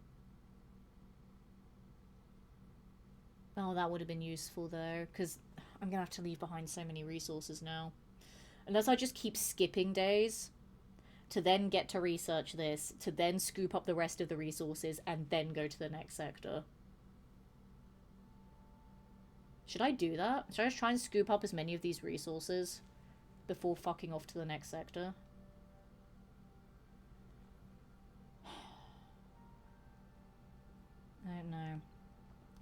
Oh, that would have been useful though, because I'm gonna have to leave behind so many resources now. Unless I just keep skipping days to then get to research this, to then scoop up the rest of the resources, and then go to the next sector. Should I do that? Should I just try and scoop up as many of these resources before fucking off to the next sector? I don't know.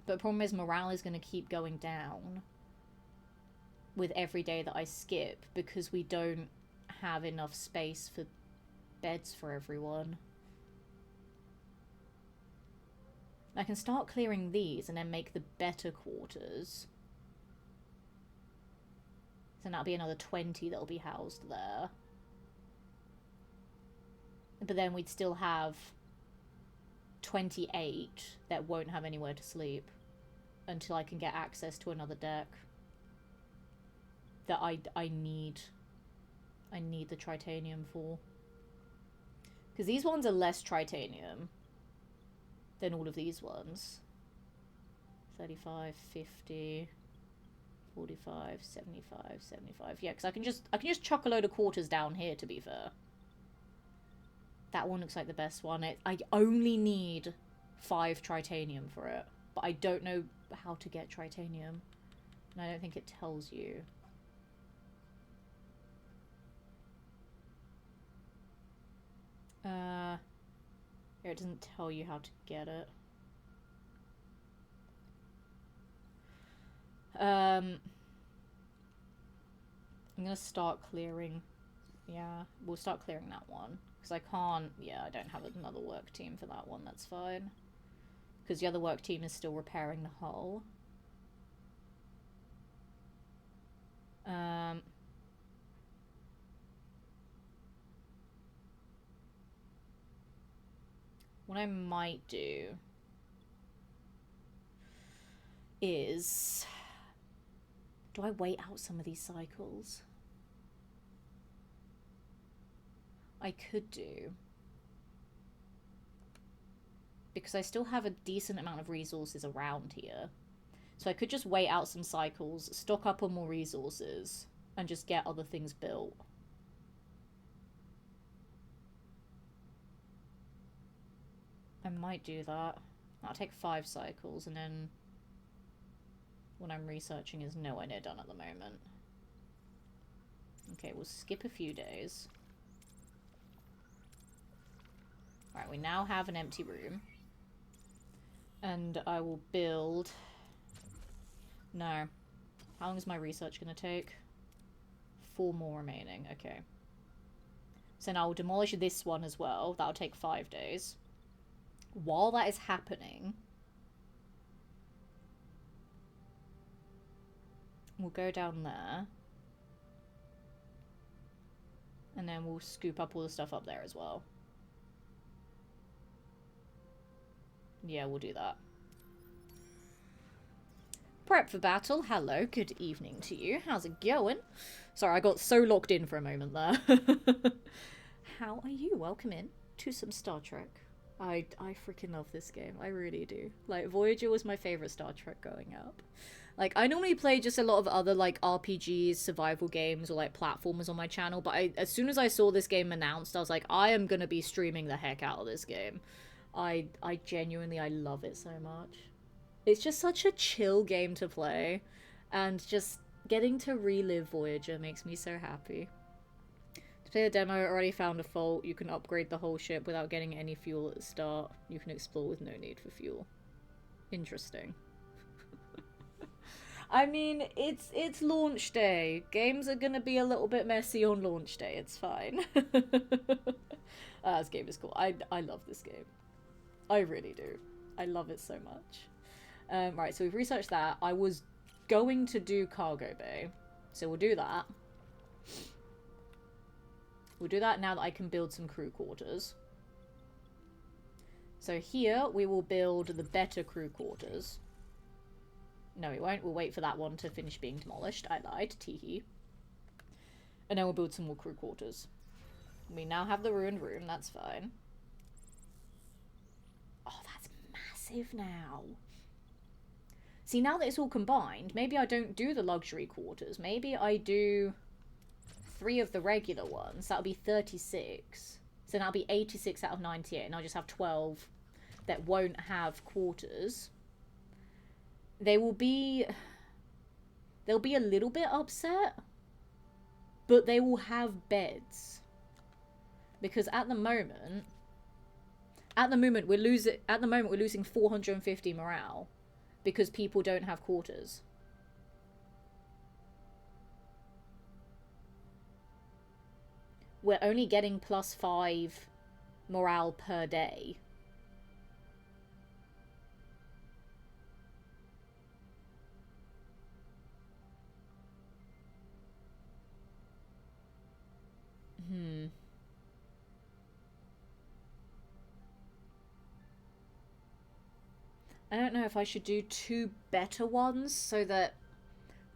But the problem is morale is going to keep going down with every day that I skip, because we don't have enough space for beds for everyone. I can start clearing these and then make the better quarters. So that'll be another 20 that'll be housed there. But then we'd still have 28 that won't have anywhere to sleep until I can get access to another deck that I need the tritanium for. Because these ones are less tritanium than all of these ones. 35, 50, 45, 75, 75. Yeah, because I can just chuck a load of quarters down here, to be fair. That one looks like the best one. I only need 5 tritanium for it, but I don't know how to get tritanium. And I don't think it tells you. Here, it doesn't tell you how to get it. I'm gonna start clearing. Yeah, we'll start clearing that one. Because I can't... Yeah, I don't have another work team for that one. That's fine. Because the other work team is still repairing the hull. What I might do is... Do I wait out some of these cycles? I could do. Because I still have a decent amount of resources around here. So I could just wait out some cycles, stock up on more resources, and just get other things built. I might do that. I'll take 5 cycles, and then what I'm researching is nowhere near done at the moment. Okay, we'll skip a few days. Alright, we now have an empty room. And I will build... No. How long is my research going to take? 4 more remaining. Okay. So now I'll demolish this one as well. That'll take 5 days. While that is happening... We'll go down there. And then we'll scoop up all the stuff up there as well. Yeah, we'll do that. Prep for battle. Hello, good evening to you. How's it going? Sorry, I got so locked in for a moment there. How are you? Welcome in to some Star Trek. I freaking love this game. I really do. Like, Voyager was my favorite Star Trek growing up. Like, I normally play just a lot of other, like, RPGs, survival games, or, like, platformers on my channel, but as soon as I saw this game announced, I was like, I am gonna be streaming the heck out of this game. I genuinely, I love it so much. It's just such a chill game to play, and just getting to relive Voyager makes me so happy. To play the demo, I already found a fault. You can upgrade the whole ship without getting any fuel at the start. You can explore with no need for fuel. Interesting. I mean, it's launch day. Games are gonna be a little bit messy on launch day. It's fine. This game is cool. I love this game. I really do. I love it so much. Right, so we've researched that. I was going to do cargo bay, so we'll do that. We'll do that now that I can build some crew quarters. So here we will build the better crew quarters. No, we won't. We'll wait for that one to finish being demolished. I lied. Teehee. And then we'll build some more crew quarters. We now have the ruined room. That's fine. Oh, that's massive now. See, now that it's all combined, maybe I don't do the luxury quarters. Maybe I do 3 of the regular ones. That'll be 36. So that'll be 86 out of 98. And I'll just have 12 that won't have quarters. They'll be a little bit upset, but they will have beds. Because at the moment we're losing 450 morale because people don't have quarters. We're only getting +5 morale per day. I don't know if I should do 2 better ones so that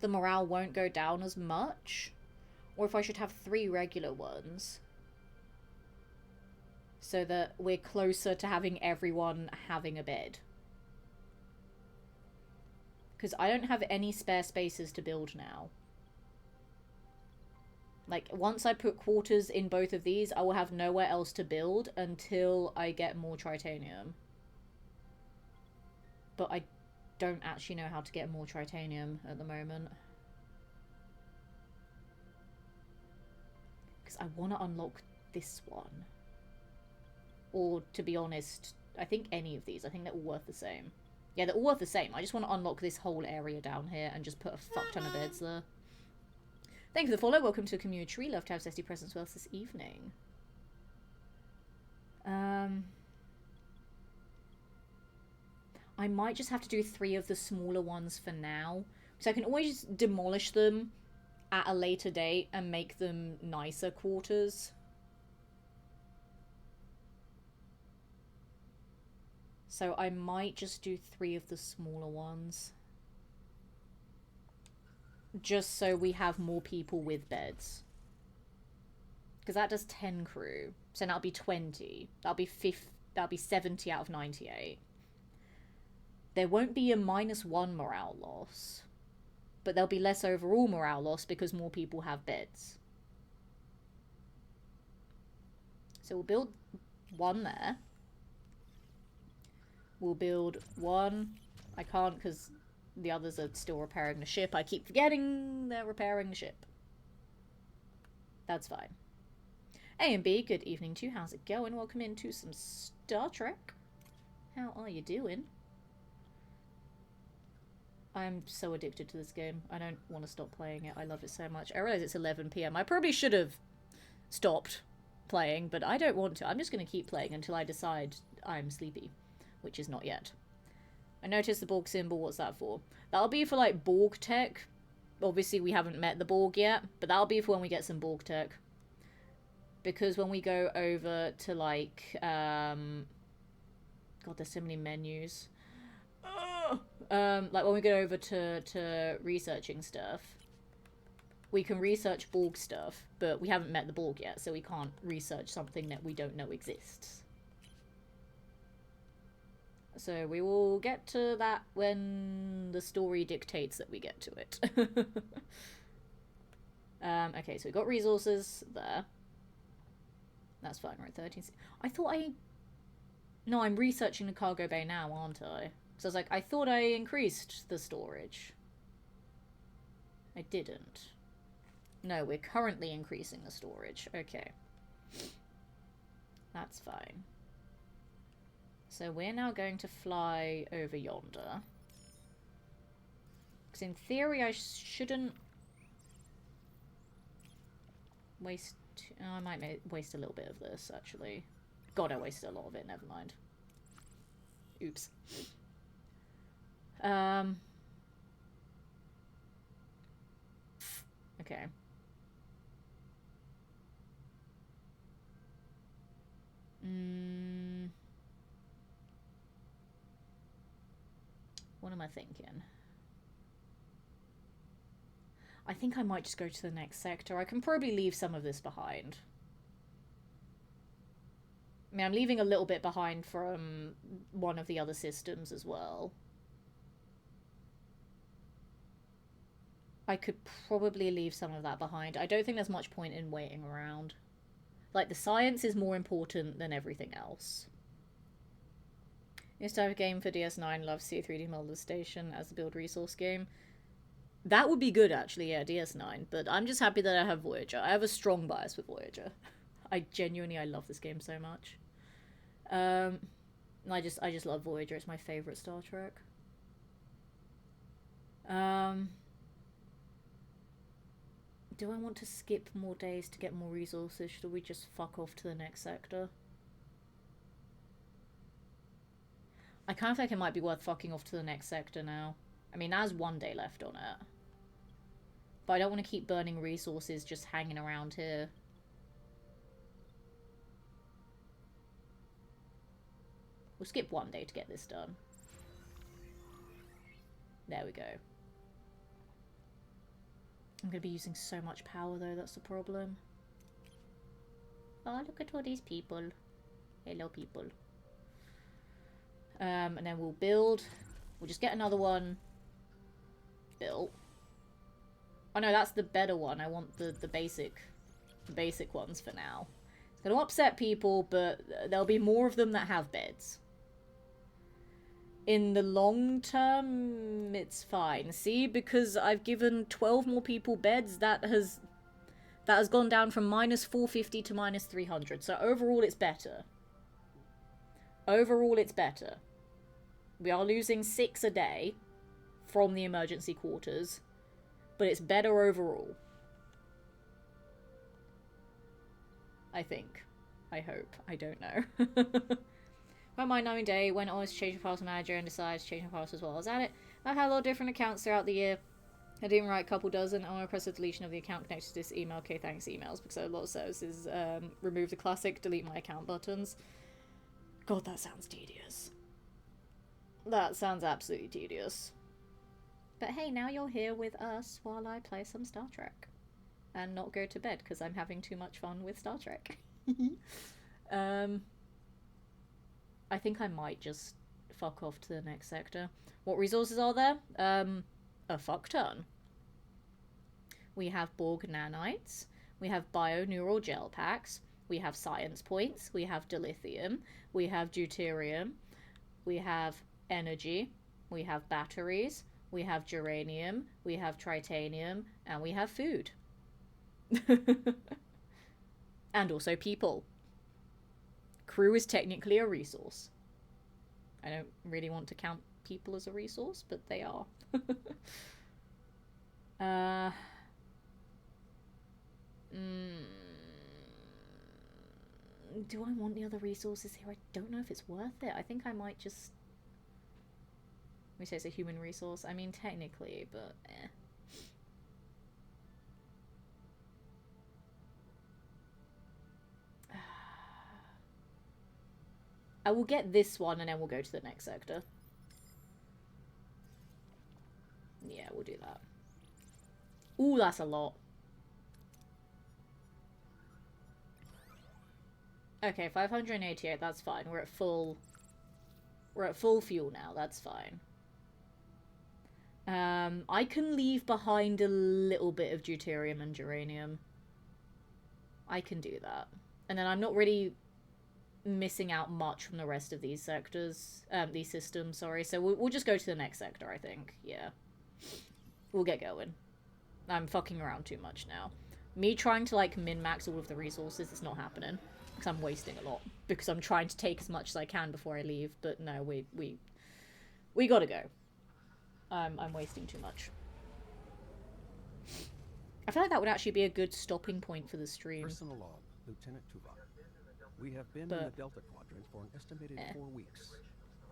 the morale won't go down as much, or if I should have 3 regular ones so that we're closer to having everyone having a bed. Because I don't have any spare spaces to build now. Like, once I put quarters in both of these, I will have nowhere else to build until I get more tritanium. But I don't actually know how to get more tritanium at the moment. Because I want to unlock this one. Or, to be honest, I think any of these. I think they're all worth the same. Yeah, they're all worth the same. I just want to unlock this whole area down here and just put a fuck ton of beds there. Thank you for the follow. Welcome to a community. Love to have Zesty presents with us this evening. I might just have to do 3 of the smaller ones for now. So I can always demolish them at a later date and make them nicer quarters. So I might just do 3 of the smaller ones. Just so we have more people with beds. Because that does 10 crew. So that'll be 20. That'll be 70 out of 98. There won't be a -1 morale loss. But there'll be less overall morale loss because more people have beds. So we'll build 1 there. We'll build 1. I can't because the others are still repairing the ship. I keep forgetting they're repairing the ship. That's fine. A and B, good evening to you. How's it going? Welcome into some Star Trek. How are you doing? I'm so addicted to this game. I don't want to stop playing it. I love it so much. I realize it's 11 PM. I probably should have stopped playing, but I don't want to. I'm just going to keep playing until I decide I'm sleepy, which is not yet. I noticed the Borg symbol. What's that for? That'll be for, like, Borg tech. Obviously, we haven't met the Borg yet, but that'll be for when we get some Borg tech. Because when we go over to, like, God, there's so many menus. Like, when we go over to researching stuff, we can research Borg stuff, but we haven't met the Borg yet, so we can't research something that we don't know exists. So we will get to that when the story dictates that we get to it. Okay, so we've got resources there. That's fine, right? 13. I thought No, I'm researching the cargo bay now, aren't I? So I was like, I thought I increased the storage. I didn't. No, we're currently increasing the storage. Okay. That's fine. So we're now going to fly over yonder. Because in theory I shouldn't waste... Oh, I might waste a little bit of this, actually. God, I wasted a lot of it. Never mind. Oops. Okay. What am I thinking? I think I might just go to the next sector. I can probably leave some of this behind. I mean, I'm leaving a little bit behind from one of the other systems as well. I could probably leave some of that behind. I don't think there's much point in waiting around. Like, the science is more important than everything else. This type of game for DS9 loves C3D Mulder Station as the build resource game. That would be good, actually, yeah, DS9. But I'm just happy that I have Voyager. I have a strong bias with Voyager. I love this game so much. I just love Voyager. It's my favorite Star Trek. Do I want to skip more days to get more resources? Should we just fuck off to the next sector? I kind of think it might be worth fucking off to the next sector now. I mean, there's 1 day left on it. But I don't want to keep burning resources just hanging around here. We'll skip 1 day to get this done. There we go. I'm going to be using so much power, though. That's the problem. Oh, look at all these people. Hello, people. And then we'll build. We'll just get another one built. Oh, no, that's the better one. I want the basic ones for now. It's going to upset people, but there'll be more of them that have beds. In the long term, it's fine. See, because I've given 12 more people beds, that has gone down from minus 450 to minus 300. So overall, it's better. Overall, it's better. We are losing 6 a day from the emergency quarters, but it's better overall. I think. I hope. I don't know. When my 9 day, when I was changing files manager and decided to change my files as well as at it, I had a lot of different accounts throughout the year. I didn't write a couple dozen. I want to press the deletion of the account connected to this email. Okay, thanks, emails, because a lot of services remove the classic delete my account buttons. God, that sounds tedious. That sounds absolutely tedious. But hey, now you're here with us while I play some Star Trek. And not go to bed, because I'm having too much fun with Star Trek. I think I might just fuck off to the next sector. What resources are there? A fuck ton. We have Borg nanites. We have bio-neural gel packs. We have science points. We have dilithium. We have deuterium. We have energy. We have batteries. We have geranium. We have tritanium. And we have food. And also people. Crew is technically a resource. I don't really want to count people as a resource, but they are. Do I want the other resources here? I don't know if it's worth it. I think I might just... We say it's a human resource. I mean, technically, but eh. I will get this one and then we'll go to the next sector. Yeah, we'll do that. Ooh, that's a lot. Okay, 588, that's fine. We're at full fuel now, that's fine. I can leave behind a little bit of deuterium and geranium. I can do that. And then I'm not really missing out much from the rest of these sectors, these systems, sorry. So we'll just go to the next sector, I think. Yeah. We'll get going. I'm fucking around too much now. Me trying to, like, min-max all of the resources is not happening. Because I'm wasting a lot. Because I'm trying to take as much as I can before I leave. But no, we gotta go. I'm wasting too much. I feel like that would actually be a good stopping point for the stream. Personal log, Lieutenant Tuvok. We have been in the Delta Quadrant for an estimated 4 weeks.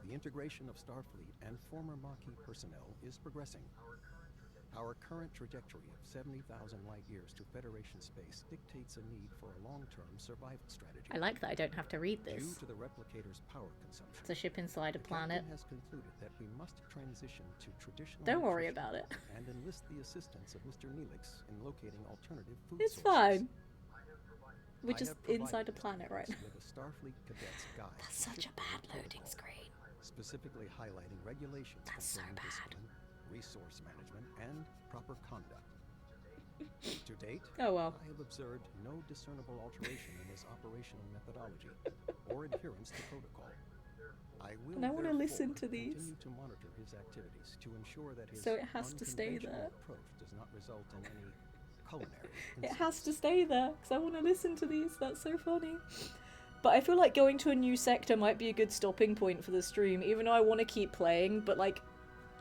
The integration of Starfleet and former Maquis personnel is progressing. Our current trajectory of 70,000 light years to Federation space dictates a need for a long-term survival strategy. I like that I don't have to read Due this. to the replicator's power consumption, It's a ship inside a planet. the captain has concluded that we must transition to traditional Don't worry nutrition about it. and enlist the assistance of Mr. Neelix in locating alternative food It's sources. fine. We're I just have provided inside a Mr. planet right Neelix now. with a Starfleet cadet's guide That's to such a ship bad protocol, loading screen. specifically highlighting regulations That's so concerning bad. discipline, resource management, and proper conduct. To date, Oh well. I have observed no discernible alteration in his operational methodology or adherence to protocol. I will And I wanna listen to therefore these. continue to monitor his activities to ensure that his So it has to stay unconventional there. approach does not result in any culinary It has to incidents. stay there because I want to listen to these. That's so funny. But I feel like going to a new sector might be a good stopping point for the stream, even though I want to keep playing. But like,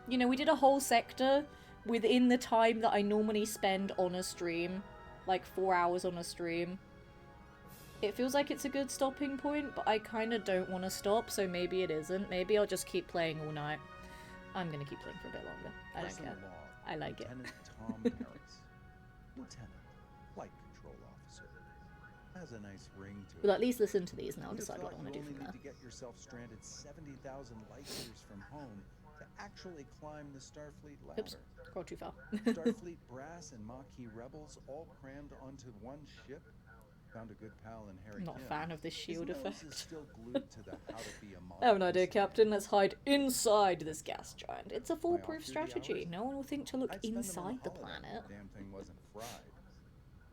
you know, we did a whole sector within the time that I normally spend on a stream, like 4 hours on a stream. It feels like it's a good stopping point, but I kind of don't want to stop, so maybe it isn't. Maybe I'll just keep playing all night. I'm gonna keep playing for a bit longer. I don't Personal care. log, I like it. Lieutenant Tom Harris. Lieutenant, flight control officer. Has a nice ring to it. We'll at least listen to these and I'll Who'd have decide what I thought want to you do only from there. need to get yourself stranded 70,000 light years from home to actually climb the Starfleet ladder. Oops, scrolled too far. Starfleet brass and Maquis rebels all crammed onto one ship. Found a good pal in Harry Not a Kim. fan of this shield His nose effect. is still glued to the how to be a I have an modern idea, listener. Captain. Let's hide inside this gas giant. It's a foolproof off-duty strategy. hours? No one will think to look I'd spend them on inside the holiday if planet. The damn thing wasn't fried.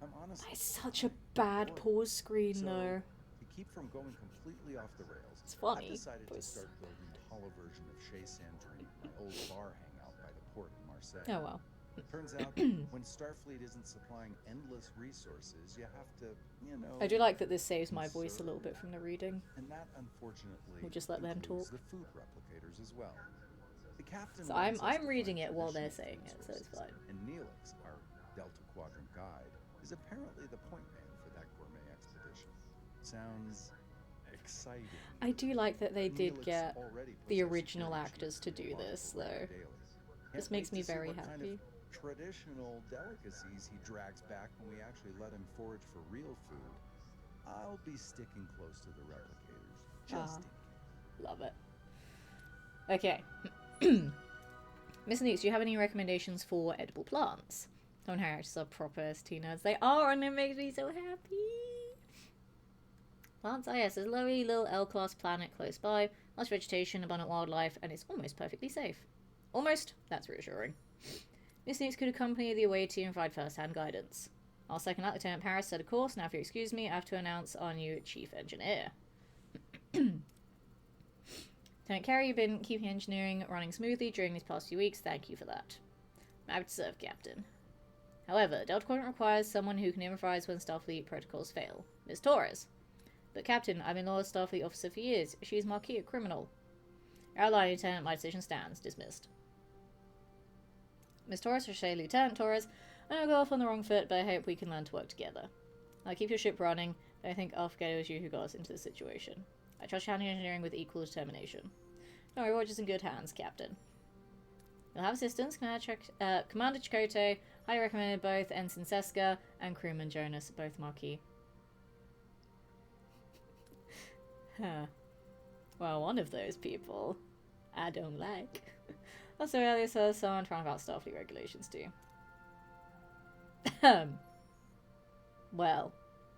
I'm honestly That's such a bad pause screen, So, though. to keep from going completely off the rails, It's funny, I've decided but to it's- start building a hollow version of Chez Sandrine, my old bar hangout by the port in Marseille. Oh well. Turns out, when Starfleet isn't supplying endless resources, you have to, you know... I do like that this saves my voice a little bit from the reading. And that, unfortunately, We'll just let them includes talk. the food replicators as well. The captain So wants us I'm to reading find it while they're traditional saying food it, so it's sources. fine. And Neelix, our Delta Quadrant guide, is apparently the point man for that gourmet expedition. Sounds exciting. I do like that they did Neelix get already puts the our original security actors checks to through do our this, program though. daily. This Can't makes wait me to see very what kind happy. of traditional delicacies he drags back when we actually let him forage for real food. I'll be sticking close to the replicators, just in case. Love it. Okay. Miss Newts, do you have any recommendations for edible plants? Tom and Harry are proper ST nerds. They are, and it makes me so happy. Plants, yes, there's a lovely little L-class planet close by, much vegetation, abundant wildlife, and it's almost perfectly safe. Almost? That's reassuring. Miss Newts could accompany the away team and provide first-hand guidance. I'll second that. Lieutenant Paris said, of course. Now, if you excuse me, I have to announce our new chief engineer. Lieutenant Carey, you've been keeping engineering running smoothly during these past few weeks. Thank you for that. I'm happy to serve, Captain. However, Delta Quadrant requires someone who can improvise when Starfleet protocols fail. Miss Torres. But Captain, I've been loyal Starfleet officer for years. She's Marquis a criminal. Outline, Lieutenant. My decision stands. Dismissed. Miss Torres, or say Lieutenant Torres, I know I go off on the wrong foot, but I hope we can learn to work together. I'll keep your ship running, but I think I'll forget it was you who got us into this situation. I trust your engineering with equal determination. Don't worry, Roger's in good hands, Captain. You'll have assistance, Commander Chakotay, highly recommended both Ensign Seska and Crewman Jonas, both Marquis. Huh. Well, one of those people I don't like. Also, earlier saw someone trying about Starfleet regulations too. Well,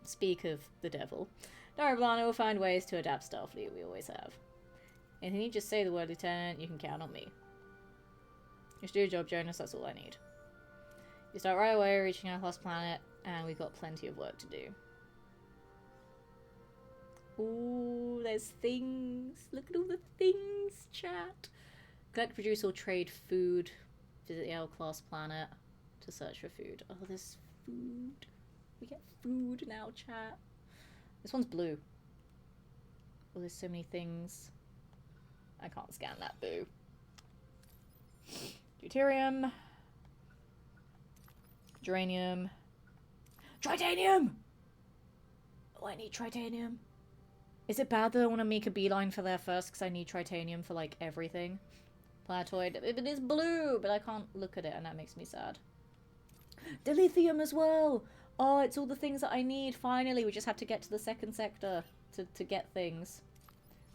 speak of the devil. Don't worry, Blana will find ways to adapt Starfleet, we always have. Anything you just say the word, Lieutenant, you can count on me. Just do your job, Jonas, that's all I need. You start right away reaching our last planet, and we've got plenty of work to do. Ooh, there's things. Look at all the things, chat. Collect, produce, or trade food. Visit the L-class planet to search for food. Oh, there's food. We get food now, chat. This one's blue. Oh, there's so many things. I can't scan that, boo. Deuterium. Geranium. Tritanium! Oh, I need tritanium. Is it bad that I want to make a beeline for there first because I need tritanium for, like, everything? Planetoid. It is blue, but I can't look at it, and that makes me sad. Dilithium as well! Oh, it's all the things that I need. Finally, we just have to get to the second sector to get things.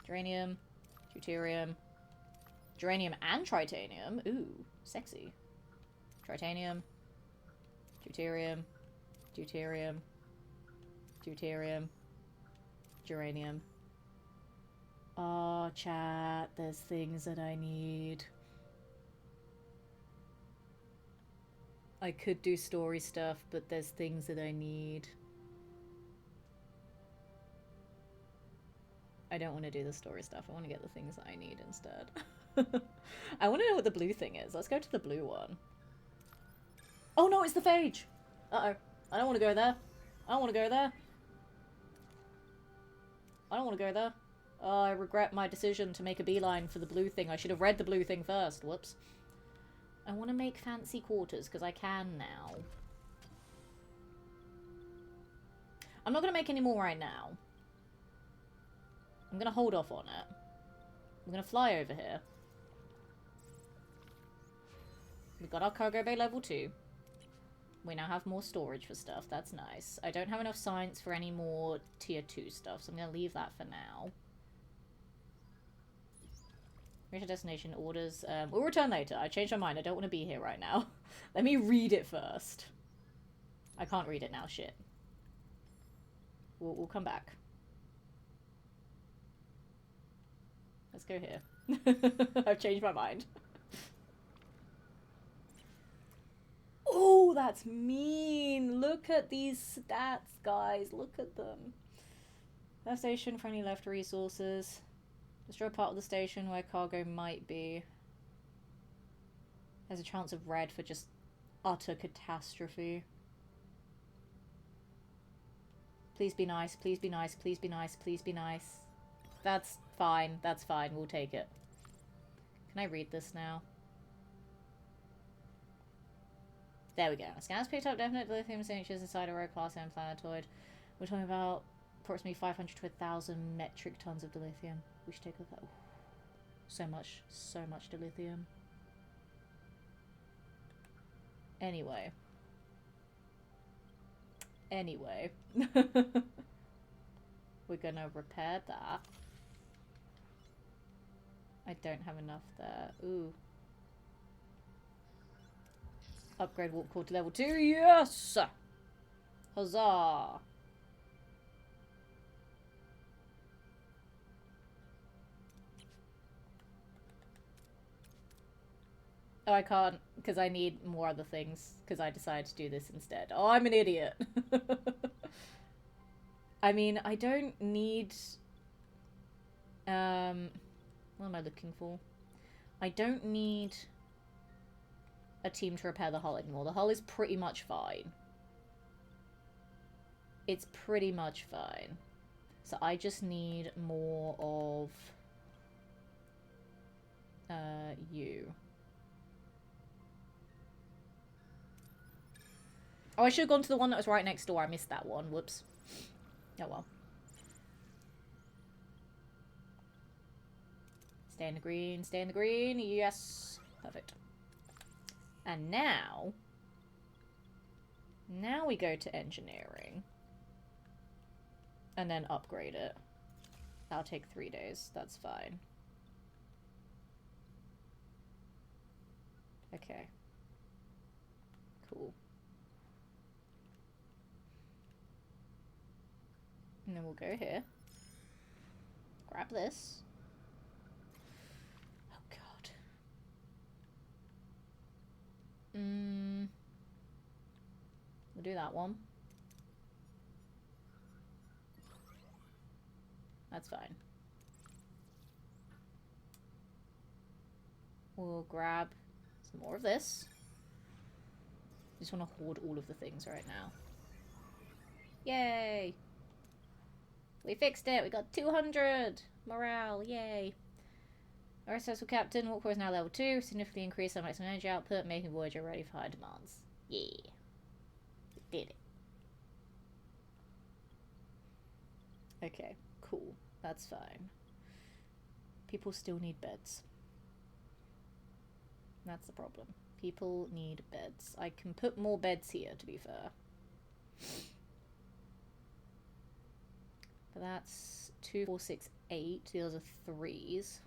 Geranium. Deuterium. Geranium and tritanium. Ooh, sexy. Tritanium. Deuterium. Deuterium. Deuterium. Geranium. Oh, chat, there's things that I need. I could do story stuff, but there's things that I need. I don't want to do the story stuff. I want to get the things that I need instead. I want to know what the blue thing is. Let's go to the blue one. Oh no, it's the phage! Uh-oh. I don't want to go there. I don't want to go there. I don't want to go there. Oh, I regret my decision to make a beeline for the blue thing. I should have read the blue thing first. Whoops. I want to make fancy quarters, because I can now. I'm not going to make any more right now. I'm going to hold off on it. I'm going to fly over here. We've got our cargo bay level 2. We now have more storage for stuff. That's nice. I don't have enough science for any more tier 2 stuff, so I'm going to leave that for now. Reach a destination orders. We'll return later. I changed my mind. I don't want to be here right now. Let me read it first. I can't read it now. Shit. We'll come back. Let's go here. I've changed my mind. Oh, that's mean. Look at these stats, guys. Look at them. Left station for any left resources. Destroy part of the station where cargo might be. There's a chance of red for just utter catastrophe. Please be nice, please be nice, please be nice, please be nice. That's fine, we'll take it. Can I read this now? There we go. Scans picked up definite lithium signatures inside a rare class M planetoid. We're talking about approximately 500 to 1,000 metric tons of dilithium. We should take a look at that. So much dilithium. Anyway. We're gonna repair that. I don't have enough there. Ooh. Upgrade warp core to level 2. Yes! Huzzah! Oh, I can't, because I need more other things, because I decided to do this instead. Oh, I'm an idiot. I mean, I don't need... what am I looking for? I don't need a team to repair the hull anymore. The hull is pretty much fine. It's pretty much fine. So I just need more of... you. Oh, I should have gone to the one that was right next door. I missed that one. Whoops. Oh well. Stay in the green. Stay in the green. Yes. Perfect. And now... Now we go to engineering. And then upgrade it. That'll take 3 days. That's fine. Okay. Cool. And then we'll go here. Grab this. Oh god. We'll do that one. That's fine. We'll grab some more of this. Just want to hoard all of the things right now. Yay! We fixed it! We got 200! Morale! Yay! Our successful captain, warp core is now level 2. Significantly increased our maximum energy output, making Voyager ready for high demands. Yeah. Did it. Okay, cool. That's fine. People still need beds. That's the problem. People need beds. I can put more beds here, to be fair. But that's 2, 4, 6, 8. The others are 3s.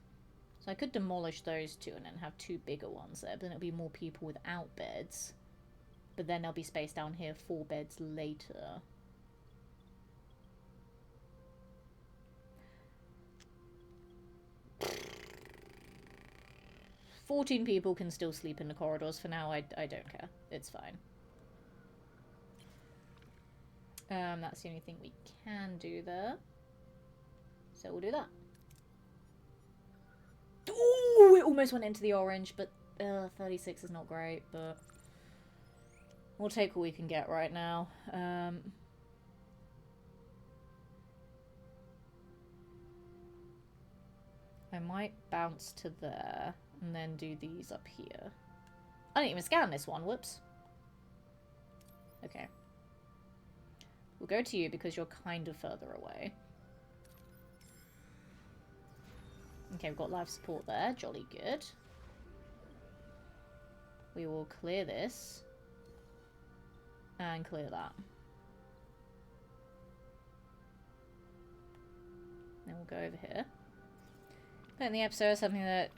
So I could demolish those 2 and then have 2 bigger ones there. But then it'll be more people without beds. But then there'll be space down here for beds later. $14 people can still sleep in the corridors for now. I don't care. It's fine. That's the only thing we can do there. So we'll do that. Ooh, it almost went into the orange, but 36 is not great, but we'll take what we can get right now. I might bounce to there and then do these up here. I didn't even scan this one, whoops. Okay. We'll go to you because you're kind of further away. Okay, we've got life support there, jolly good. We will clear this. And clear that. Then we'll go over here. In the episode, something that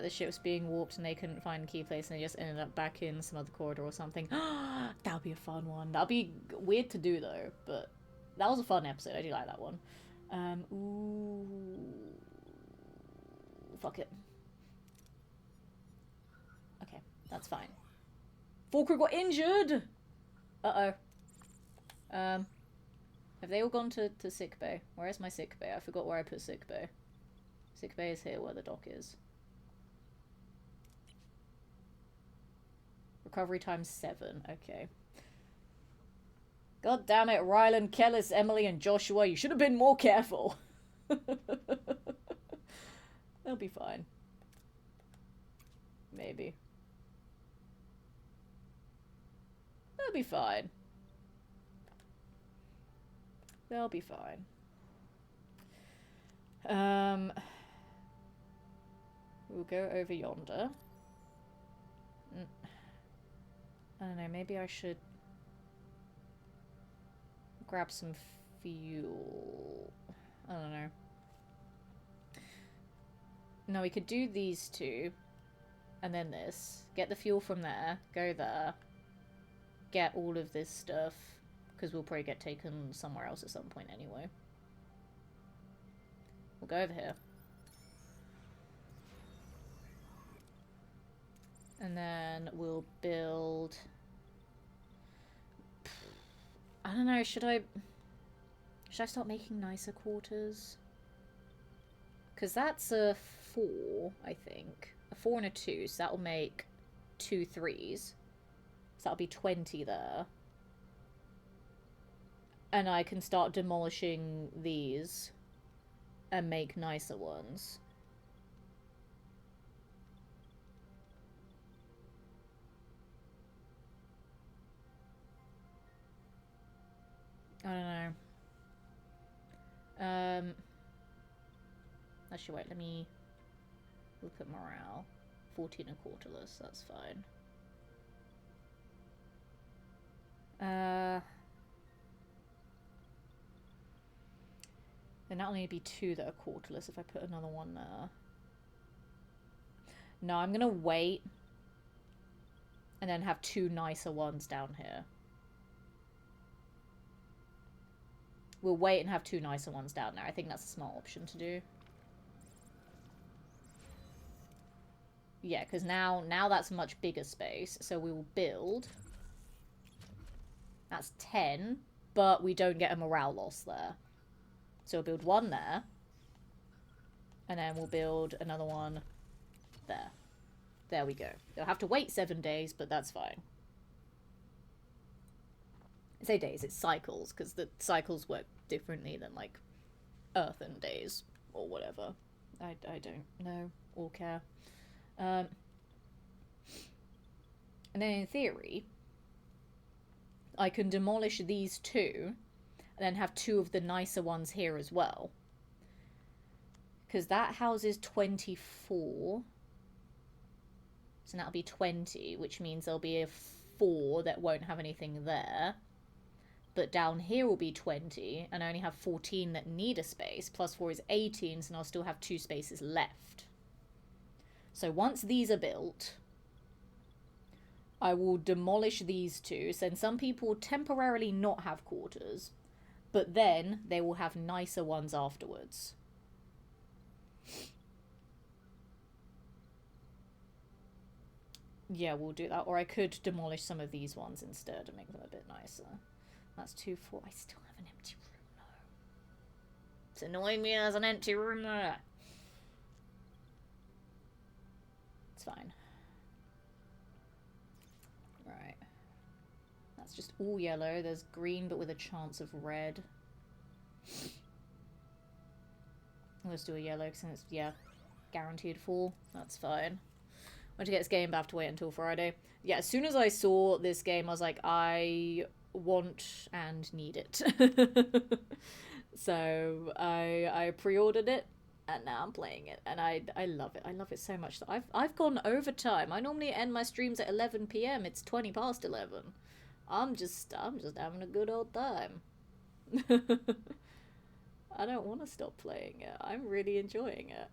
the ship was being warped and they couldn't find a key place and they just ended up back in some other corridor or something. That would be a fun one. That would be weird to do though, but that was a fun episode. I do like that one. Ooh. Fuck it. Okay, that's fine. 4 crew got injured! Uh-oh. Have they all gone to sick bay? Where is my sick bay? I forgot where I put sick bay. Sick bay is here where the dock is. Recovery time 7. Okay. God damn it, Rylan, Kellis, Emily, and Joshua. You should have been more careful. They'll be fine. Maybe. They'll be fine. They'll be fine. We'll go over yonder. I don't know, maybe I should grab some fuel. I don't know. No, we could do these 2. And then this. Get the fuel from there. Go there. Get all of this stuff. Because we'll probably get taken somewhere else at some point anyway. We'll go over here. And then we'll build... I don't know, should I start making nicer quarters? Because that's a 4, I think. A 4 and a 2, so that'll make 2 3s. So that'll be 20 there. And I can start demolishing these and make nicer ones. I don't know. Actually, wait, let me look at morale. 14 and quarterless, that's fine. Then that'll only be 2 that are quarterless if I put another one there. No, I'm gonna wait. And then have 2 nicer ones down here. We'll wait and have 2 nicer ones down there. I think that's a smart option to do. Yeah, because now that's a much bigger space. So we will build. That's 10, but we don't get a morale loss there. So we'll build 1 there. And then we'll build another one there. There we go. They'll have to wait 7 days, but that's fine. I say days, it's cycles, because the cycles work differently than, like, Earthen days, or whatever. I don't know or care. And then in theory, I can demolish these two, and then have two of the nicer ones here as well. Because that houses 24. So that'll be 20, which means there'll be a 4 that won't have anything there. But down here will be 20, and I only have 14 that need a space. Plus 4 is 18, so I'll still have 2 spaces left. So once these are built, I will demolish these two. So then some people will temporarily not have quarters, but then they will have nicer ones afterwards. Yeah, we'll do that. Or I could demolish some of these ones instead and make them a bit nicer. That's 2, 4. I still have an empty room though. It's annoying me as an empty room there. It's fine. Right. That's just all yellow. There's green but with a chance of red. Let's do a yellow because it's, yeah, guaranteed 4. That's fine. When to get this game, but I have to wait until Friday. Yeah, as soon as I saw this game, I was like, I want and need it. So I pre-ordered it, and now I'm playing it, and I love it. I love it so much that I've gone overtime. I normally end my streams at 11 p.m. It's 20 past 11. I'm just having a good old time. I don't want to stop playing it. I'm really enjoying it,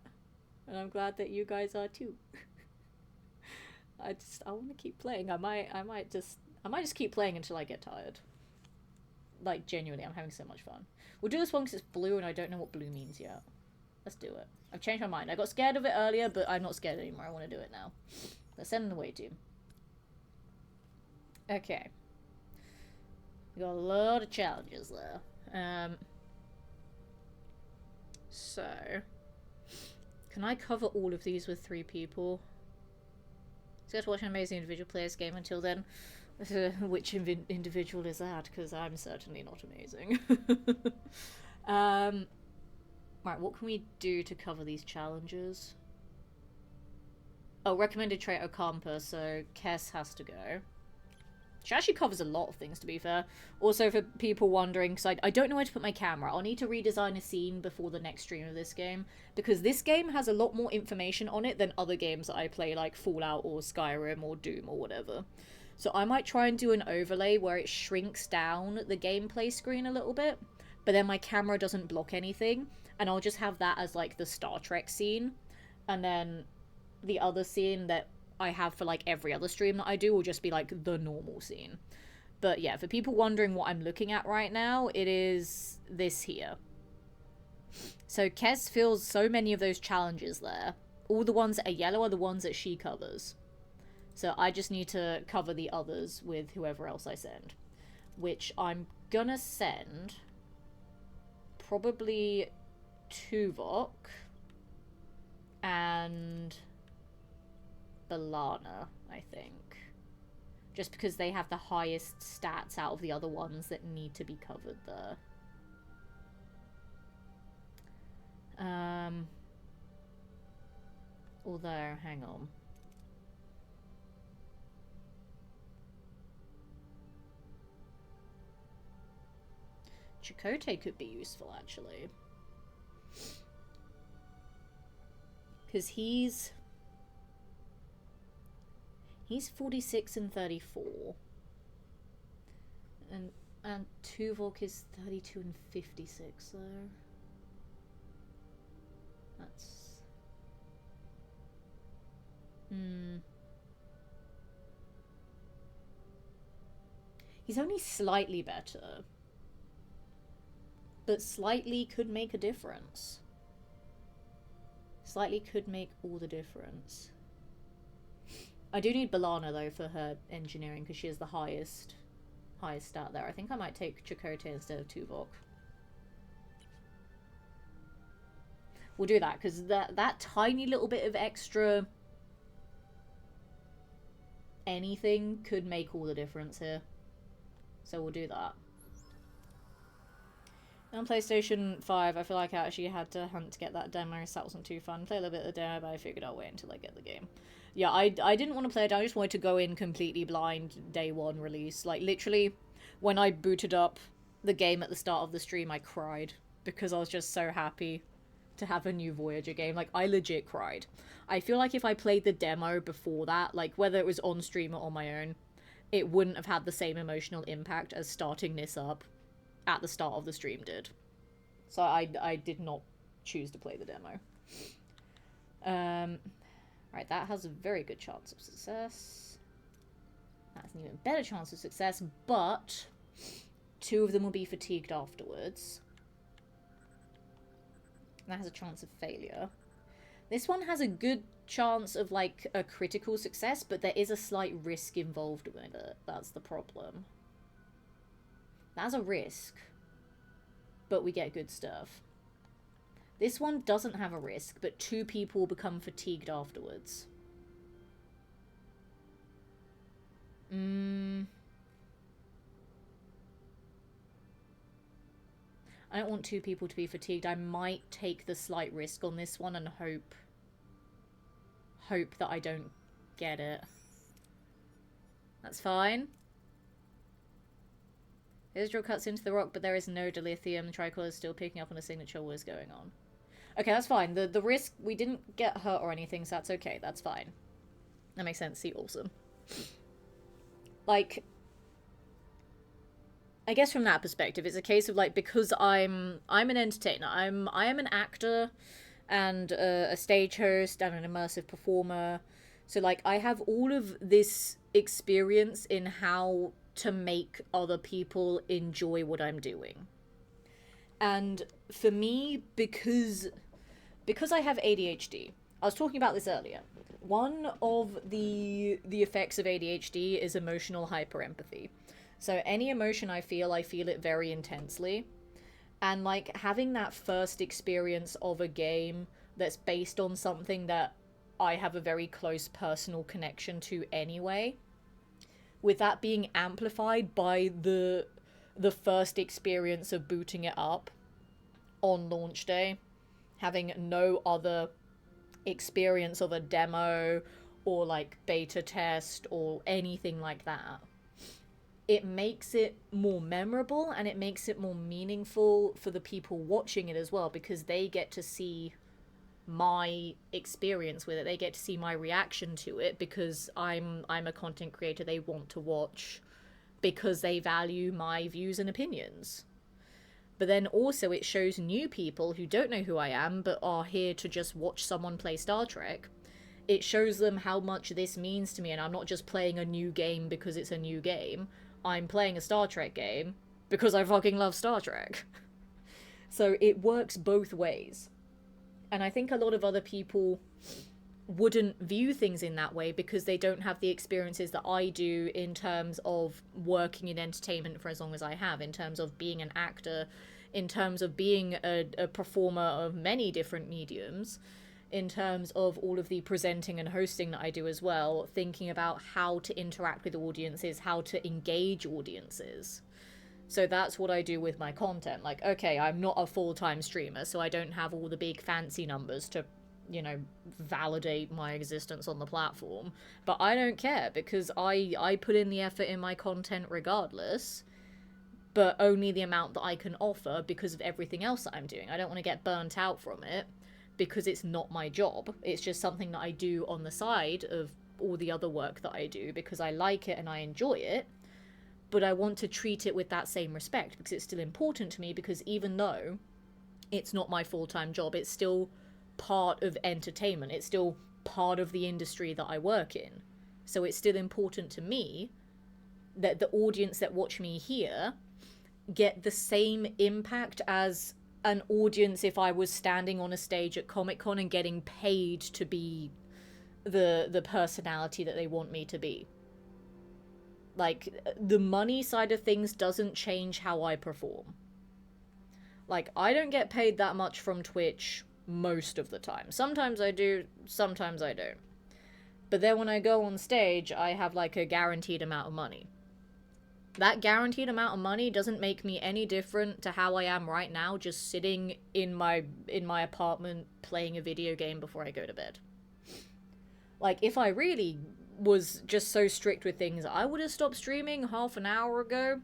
and I'm glad that you guys are too. I want to keep playing. I might just keep playing until I get tired. Like, genuinely, I'm having so much fun. We'll do this one because it's blue and I don't know what blue means yet. Let's do it. I've changed my mind. I got scared of it earlier, but I'm not scared anymore. I want to do it now. Let's send it away to. Okay. We got a lot of challenges there. So, can I cover all of these with 3 people? So get to watch an amazing individual players game. Until then, which individual is that? Because I'm certainly not amazing. Right, what can we do to cover these challenges? Oh, recommended trait Ocampa, so Kess has to go. She actually covers a lot of things, to be fair. Also, for people wondering, because I don't know where to put my camera, I'll need to redesign a scene before the next stream of this game, because this game has a lot more information on it than other games that I play, like Fallout or Skyrim or Doom or whatever. So I might try and do an overlay where it shrinks down the gameplay screen a little bit, but then my camera doesn't block anything, and I'll just have that as, like, the Star Trek scene, and then the other scene that I have for, like, every other stream that I do will just be, like, the normal scene. But yeah, for people wondering what I'm looking at right now, it is this here. So Kes fills so many of those challenges there. All the ones that are yellow are the ones that she covers. So I just need to cover the others with whoever else I send. Which I'm gonna send probably Tuvok and Balana, I think. Just because they have the highest stats out of the other ones that need to be covered there. Although, hang on. Chakotay could be useful, actually. Because he's 46 and 34. And Tuvok is 32 and 56, so that's He's only slightly better. But slightly could make a difference. Slightly could make all the difference. I do need Balana, though, for her engineering, because she has the highest stat there. I think I might take Chakotay instead of Tuvok. We'll do that, because that tiny little bit of extra anything could make all the difference here. So we'll do that. On PlayStation 5, I feel like I actually had to hunt to get that demo, so that wasn't too fun. Play a little bit of the demo, but I figured I'll wait until I get the game. Yeah, I didn't want to play it, I just wanted to go in completely blind day one release. Like, literally, when I booted up the game at the start of the stream, I cried because I was just so happy to have a new Voyager game. Like, I legit cried. I feel like if I played the demo before that, like, whether it was on stream or on my own, it wouldn't have had the same emotional impact as starting this up at the start of the stream did. So I did not choose to play the demo. Right, that has a very good chance of success. That's an even better chance of success, but 2 of them will be fatigued afterwards. That has a chance of failure. This one has a good chance of, like, a critical success, but there is a slight risk involved with it. That's the problem. That's a risk, but we get good stuff. This one doesn't have a risk, but 2 people become fatigued afterwards. I don't want 2 people to be fatigued. I might take the slight risk on this one and hope that I don't get it. That's fine. Israel cuts into the rock, but there is no dilithium. The tricolor is still picking up on a signature. What is going on? Okay, that's fine. The risk, we didn't get hurt or anything, so that's okay. That's fine. That makes sense. See, awesome. Like, I guess from that perspective, it's a case of, like, because I'm an entertainer. I am an actor and a stage host and an immersive performer. So, like, I have all of this experience in how to make other people enjoy what I'm doing. And for me, because I have ADHD, I was talking about this earlier. One of the effects of ADHD is emotional hyperempathy. So any emotion I feel it very intensely. And, like, having that first experience of a game that's based on something that I have a very close personal connection to anyway, with that being amplified by the first experience of booting it up on launch day, having no other experience of a demo or, like, beta test or anything like that, it makes it more memorable and it makes it more meaningful for the people watching it as well, because they get to see my experience with it. They get to see my reaction to it because I'm a content creator they want to watch because they value my views and opinions. But then also it shows new people who don't know who I am but are here to just watch someone play Star Trek. It shows them how much this means to me, and I'm not just playing a new game because it's a new game. I'm playing a Star Trek game because I fucking love Star Trek. So it works both ways. And I think a lot of other people wouldn't view things in that way because they don't have the experiences that I do in terms of working in entertainment for as long as I have, in terms of being an actor, in terms of being a performer of many different mediums, in terms of all of the presenting and hosting that I do as well, thinking about how to interact with audiences, how to engage audiences. So that's what I do with my content. Like, okay, I'm not a full-time streamer, so I don't have all the big fancy numbers to, you know, validate my existence on the platform. But I don't care, because I put in the effort in my content regardless, but only the amount that I can offer because of everything else that I'm doing. I don't want to get burnt out from it, because it's not my job. It's just something that I do on the side of all the other work that I do because I like it and I enjoy it. But I want to treat it with that same respect because it's still important to me, because even though it's not my full-time job, it's still part of entertainment. It's still part of the industry that I work in. So it's still important to me that the audience that watch me here get the same impact as an audience if I was standing on a stage at Comic-Con and getting paid to be the personality that they want me to be. Like, the money side of things doesn't change how I perform. Like, I don't get paid that much from Twitch most of the time. Sometimes I do, sometimes I don't. But then when I go on stage, I have, like, a guaranteed amount of money. That guaranteed amount of money doesn't make me any different to how I am right now, just sitting in my apartment playing a video game before I go to bed. Like, if I really was just so strict with things, I would have stopped streaming half an hour ago.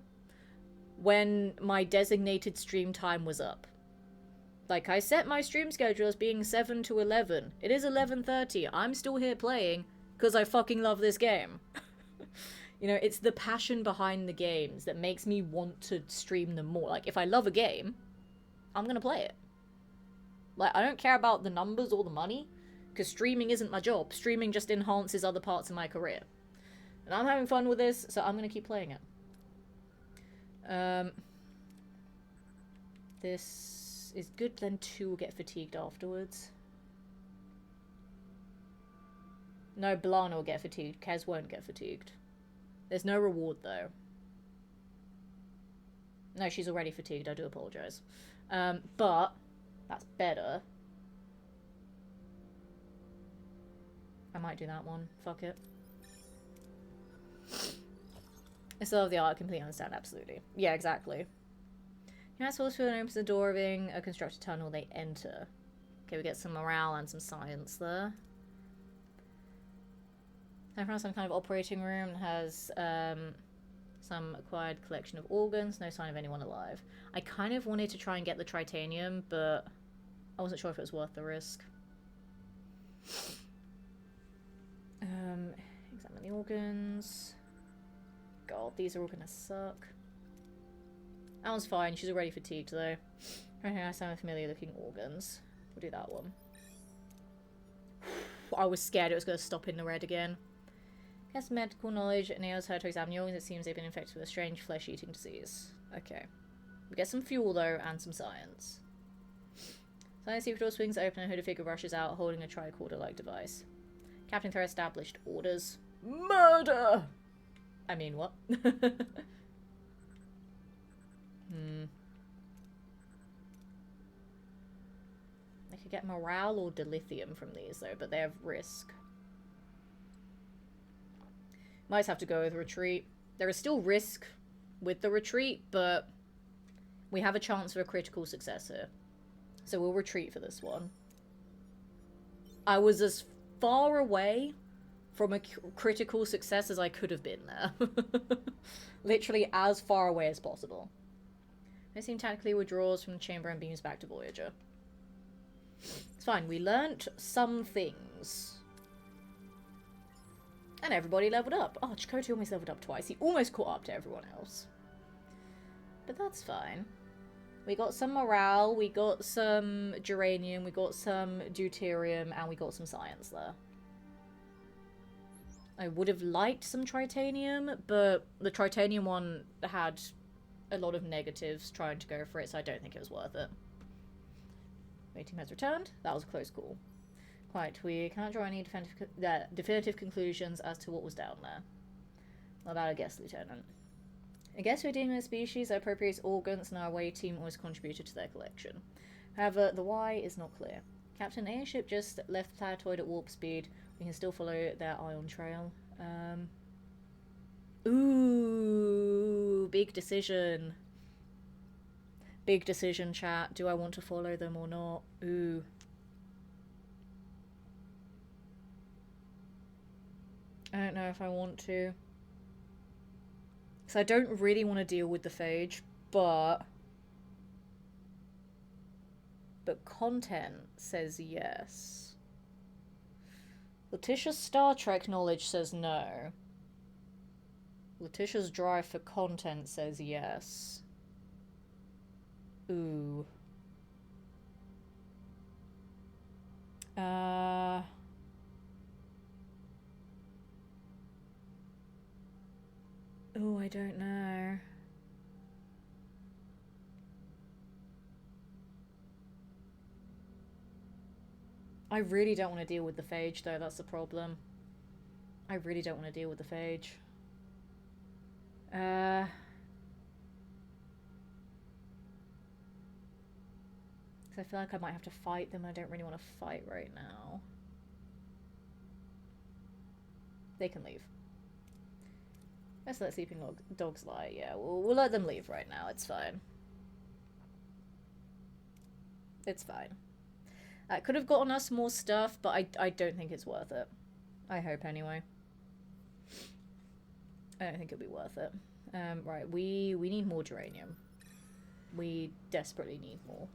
when my designated stream time was up. Like, I set my stream schedule as being 7 to 11. It is 11:30. I'm still here playing because I fucking love this game. You know, it's the passion behind the games that makes me want to stream them more. Like, if I love a game, I'm gonna play it. Like, I don't care about the numbers or the money, because streaming isn't my job. Streaming just enhances other parts of my career. And I'm having fun with this, so I'm gonna keep playing it. This is good, then 2 will get fatigued afterwards. No, Balana will get fatigued. Kez won't get fatigued. There's no reward, though. No, she's already fatigued. I do apologise. But that's better. I might do that one. Fuck it. I still love the art. I completely understand. Absolutely. Yeah, exactly. You're not supposed to opens the door of being a constructed tunnel. They enter. Okay, we get some morale and some science there. I found some kind of operating room that has some acquired collection of organs. No sign of anyone alive. I kind of wanted to try and get the tritanium, but I wasn't sure if it was worth the risk. Examine the organs. God, these are all gonna suck. That one's fine. She's already fatigued, though. I sound familiar looking organs. We'll do that one. I was scared it was going to stop in the red again. Guess medical knowledge enables her to examine the organs. It seems they've been infected with a strange flesh-eating disease. Okay. We get some fuel, though, and some science. Science secret door swings open and a hooded figure rushes out, holding a tricorder-like device. Captain Threat established orders. Murder! I mean, what? I could get morale or dilithium from these, though, but they have risk. Might have to go with retreat. There is still risk with the retreat, but we have a chance for a critical success here. So we'll retreat for this one. I was as far away from a critical success as I could have been there. Literally as far away as possible. Missing tactically withdraws from the chamber and beams back to Voyager. It's fine, we learnt some things. And everybody leveled up. Oh, Chakotay almost leveled up twice. He almost caught up to everyone else. But that's fine. We got some morale, we got some geranium, we got some deuterium, and we got some science there. I would have liked some tritanium, but the tritanium one had a lot of negatives trying to go for it, so I don't think it was worth it. Waiting has returned. That was a close call. Quite, we cannot draw any definitive conclusions as to what was down there. What about a guest lieutenant? I guess we're dealing with a species that appropriates organs, and our away team always contributed to their collection. However, the why is not clear. Captain, airship just left the planetoid at warp speed. We can still follow their ion trail. Ooh, big decision. Big decision, chat. Do I want to follow them or not? Ooh. I don't know if I want to. Because I don't really want to deal with the phage, but content says yes. Letitia's Star Trek knowledge says no. Letitia's drive for content says yes. Ooh. Oh, I don't know. I really don't want to deal with the phage, though. That's the problem. I really don't want to deal with the phage. Because I feel like I might have to fight them. I don't really want to fight right now. They can leave. Let's let sleeping dogs lie. Yeah, we'll let them leave right now. It's fine. It's fine. That could have gotten us more stuff, but I don't think it's worth it. I hope, anyway. I don't think it'll be worth it. Right, we need more geranium. We desperately need more.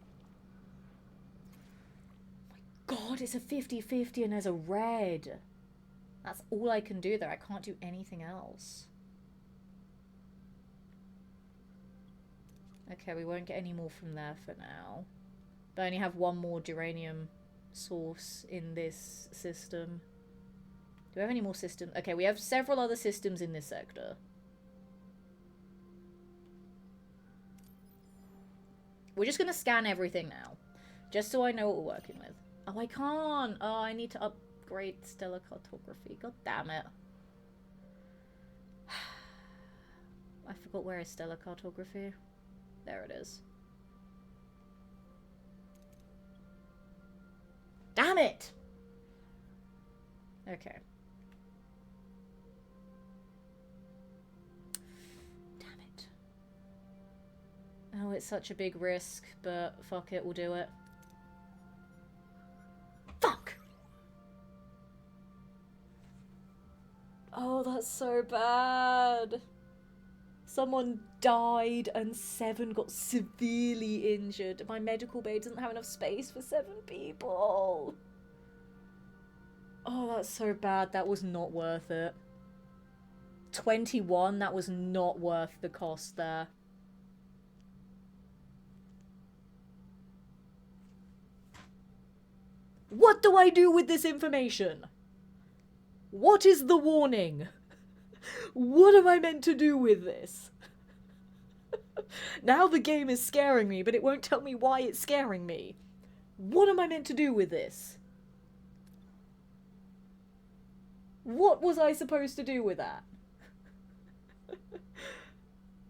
My god, it's a 50-50 and there's a red. That's all I can do there. I can't do anything else. Okay, we won't get any more from there for now. But I only have one more geranium source in this system. Do we have any more systems? Okay, we have several other systems in this sector. We're just gonna scan everything now. Just so I know what we're working with. Oh, I can't! Oh, I need to upgrade stellar cartography. God damn it. I forgot where is stellar cartography. There it is. Damn it! Okay. Damn it. Oh, it's such a big risk, but fuck it, we'll do it. Fuck! Oh, that's so bad. Someone died and 7 got severely injured. My medical bay doesn't have enough space for 7 people. Oh, that's so bad. That was not worth it. 21, that was not worth the cost there. What do I do with this information? What is the warning? What am I meant to do with this? Now the game is scaring me, but it won't tell me why it's scaring me. What am I meant to do with this? What was I supposed to do with that?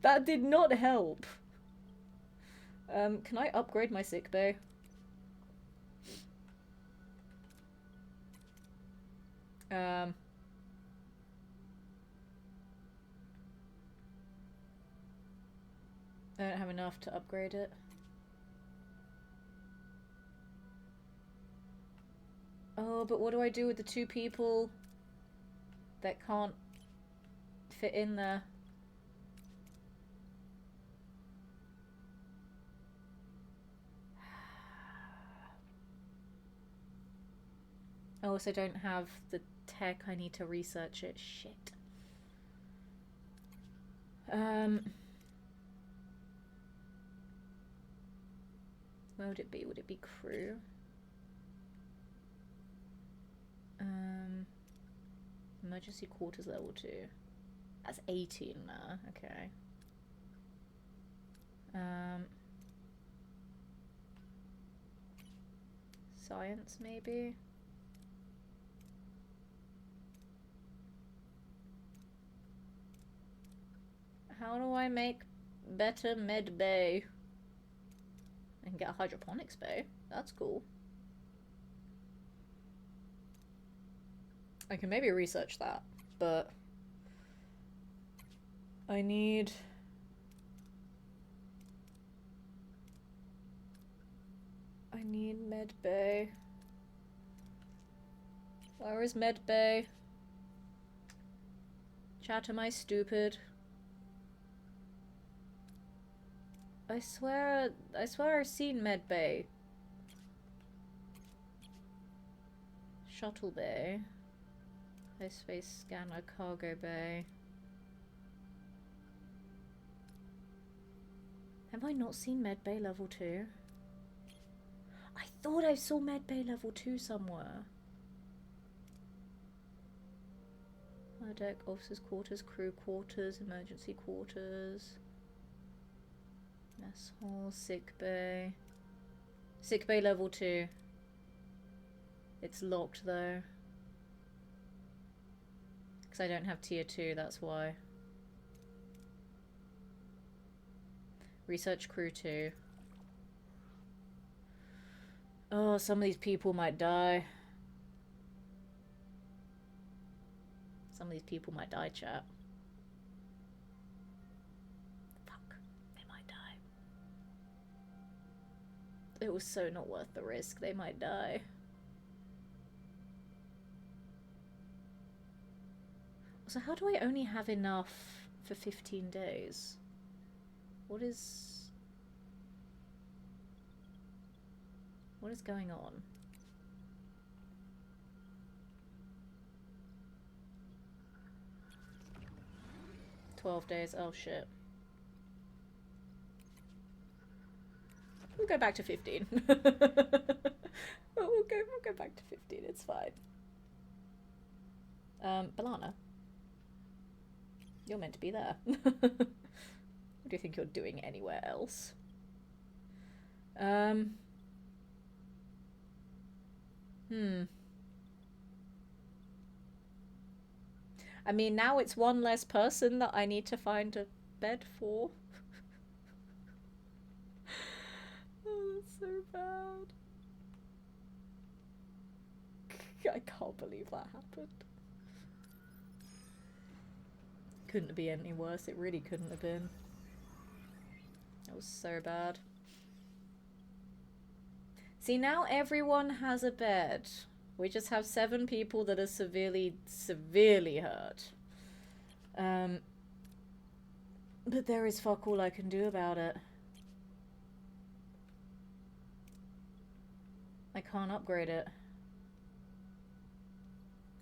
That did not help. Can I upgrade my sickbay? I don't have enough to upgrade it. Oh, but what do I do with the 2 people that can't fit in there? I also don't have the tech. I need to research it. Shit. Where would it be? Would it be crew? Emergency quarters level 2. That's 18 there. Okay. Science, maybe? How do I make better med bay? I can get a hydroponics bay. That's cool. I can maybe research that, but I need... med bay. Where is med bay? Chat, am I stupid? I swear I've seen med bay. Shuttle bay. High space scanner, cargo bay. Have I not seen med bay level 2? I thought I saw med bay level 2 somewhere. Deck, officers' quarters, crew quarters, emergency quarters. Mess hall, sick bay. Sick bay level 2. It's locked though. Because I don't have tier 2, that's why. Research crew 2. Oh, some of these people might die. Some of these people might die, chat. Fuck. They might die. It was so not worth the risk. They might die. So how do I only have enough for 15 days. What is going on? $12 days. Oh shit. We'll go back to 15. we'll go back to 15. It's fine. Balana, you're meant to be there. What do you think you're doing anywhere else? I mean, now it's one less person that I need to find a bed for. Oh, that's so bad. I can't believe that happened. Couldn't be any worse. It really couldn't have been. That was so bad. See, now everyone has a bed. We just have 7 people that are severely, severely hurt. But there is fuck all I can do about it. I can't upgrade it.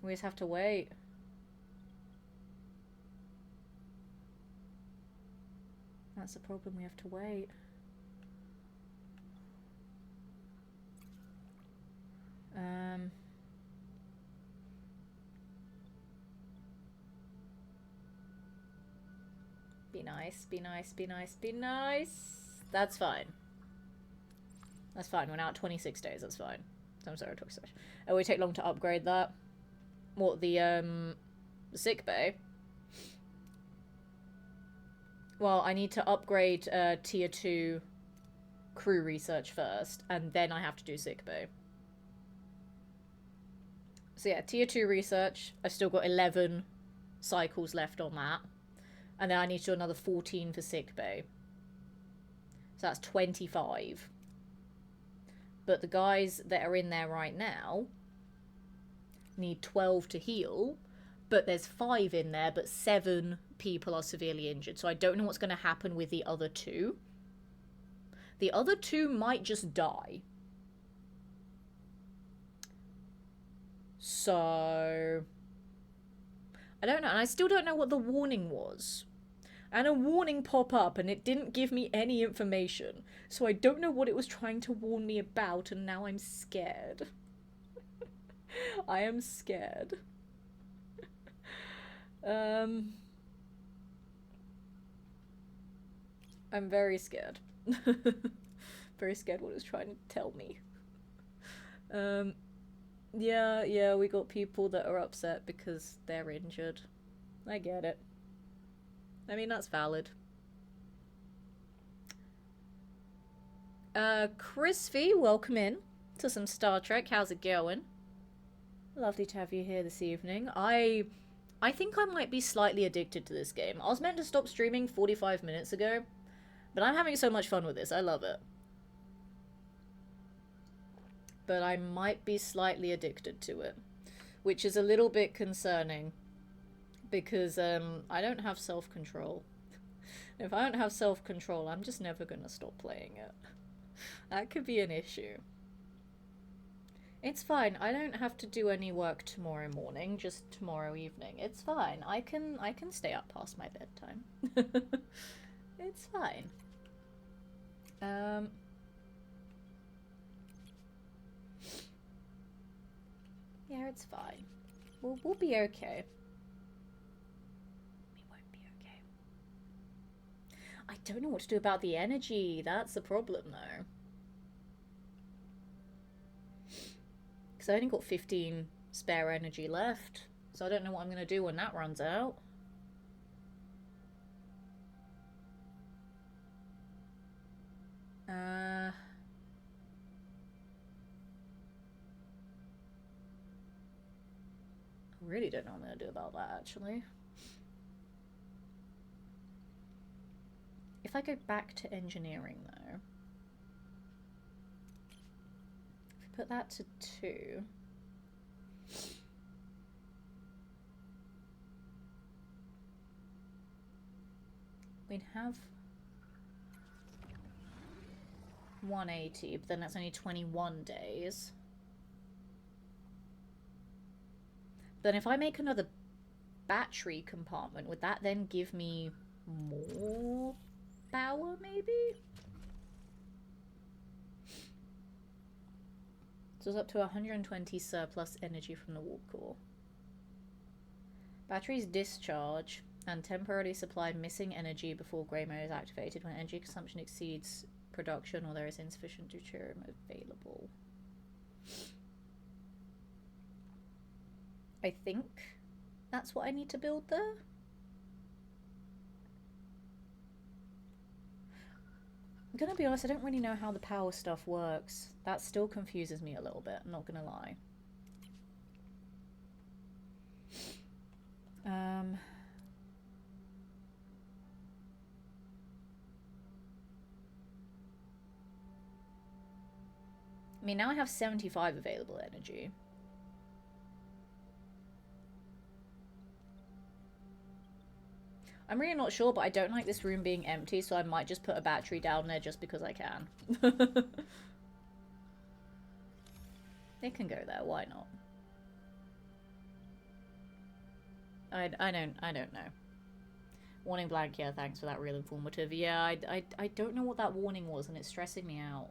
We just have to wait. That's the problem, we have to wait. Be nice, be nice, be nice, be nice. That's fine. That's fine, we're now at 26 days, that's fine. I'm sorry, 26. Oh, we take long to upgrade that. What, the sick bay? Well, I need to upgrade tier 2 crew research first, and then I have to do sick bay. So yeah, tier 2 research, I've still got 11 cycles left on that. And then I need to do another 14 for sick bay. So that's 25. But the guys that are in there right now need 12 to heal, but there's 5 in there, but 7 people are severely injured. So I don't know what's going to happen with the other 2. The other 2 might just die. So I don't know, and I still don't know what the warning was. And a warning pop up and it didn't give me any information. So I don't know what it was trying to warn me about, and now I'm scared. I am scared. I'm very scared. Very scared what it was trying to tell me. Yeah, we got people that are upset because they're injured. I get it. I mean, that's valid. Chris V, welcome in to some Star Trek. How's it going? Lovely to have you here this evening. I think I might be slightly addicted to this game. I was meant to stop streaming 45 minutes ago, but I'm having so much fun with this. I love it. But I might be slightly addicted to it, which is a little bit concerning. Because I don't have self-control. If I don't have self-control, I'm just never going to stop playing it. That could be an issue. It's fine. I don't have to do any work tomorrow morning, just tomorrow evening. It's fine. I can stay up past my bedtime. It's fine. Yeah, it's fine. We'll be okay. I don't know what to do about the energy. That's the problem, though. Because I only got 15 spare energy left. So I don't know what I'm going to do when that runs out. I really don't know what I'm going to do about that, actually. If I go back to engineering, though, if I put that to 2, We'd have 180, but then that's only 21 days. Then if I make another battery compartment, would that then give me more power, maybe? So it's up to 120 surplus energy from the warp core. Batteries discharge and temporarily supply missing energy before grey mode is activated when energy consumption exceeds production or there is insufficient deuterium available. I think that's what I need to build there. I'm gonna be honest, I don't really know how the power stuff works. That still confuses me a little bit, I'm not gonna lie. I mean, now I have 75 available energy. I'm really not sure, but I don't like this room being empty, so I might just put a battery down there just because I can. It can go there, why not? I don't know. Warning blank, yeah, thanks for that, real informative. Yeah, I don't know what that warning was, and it's stressing me out.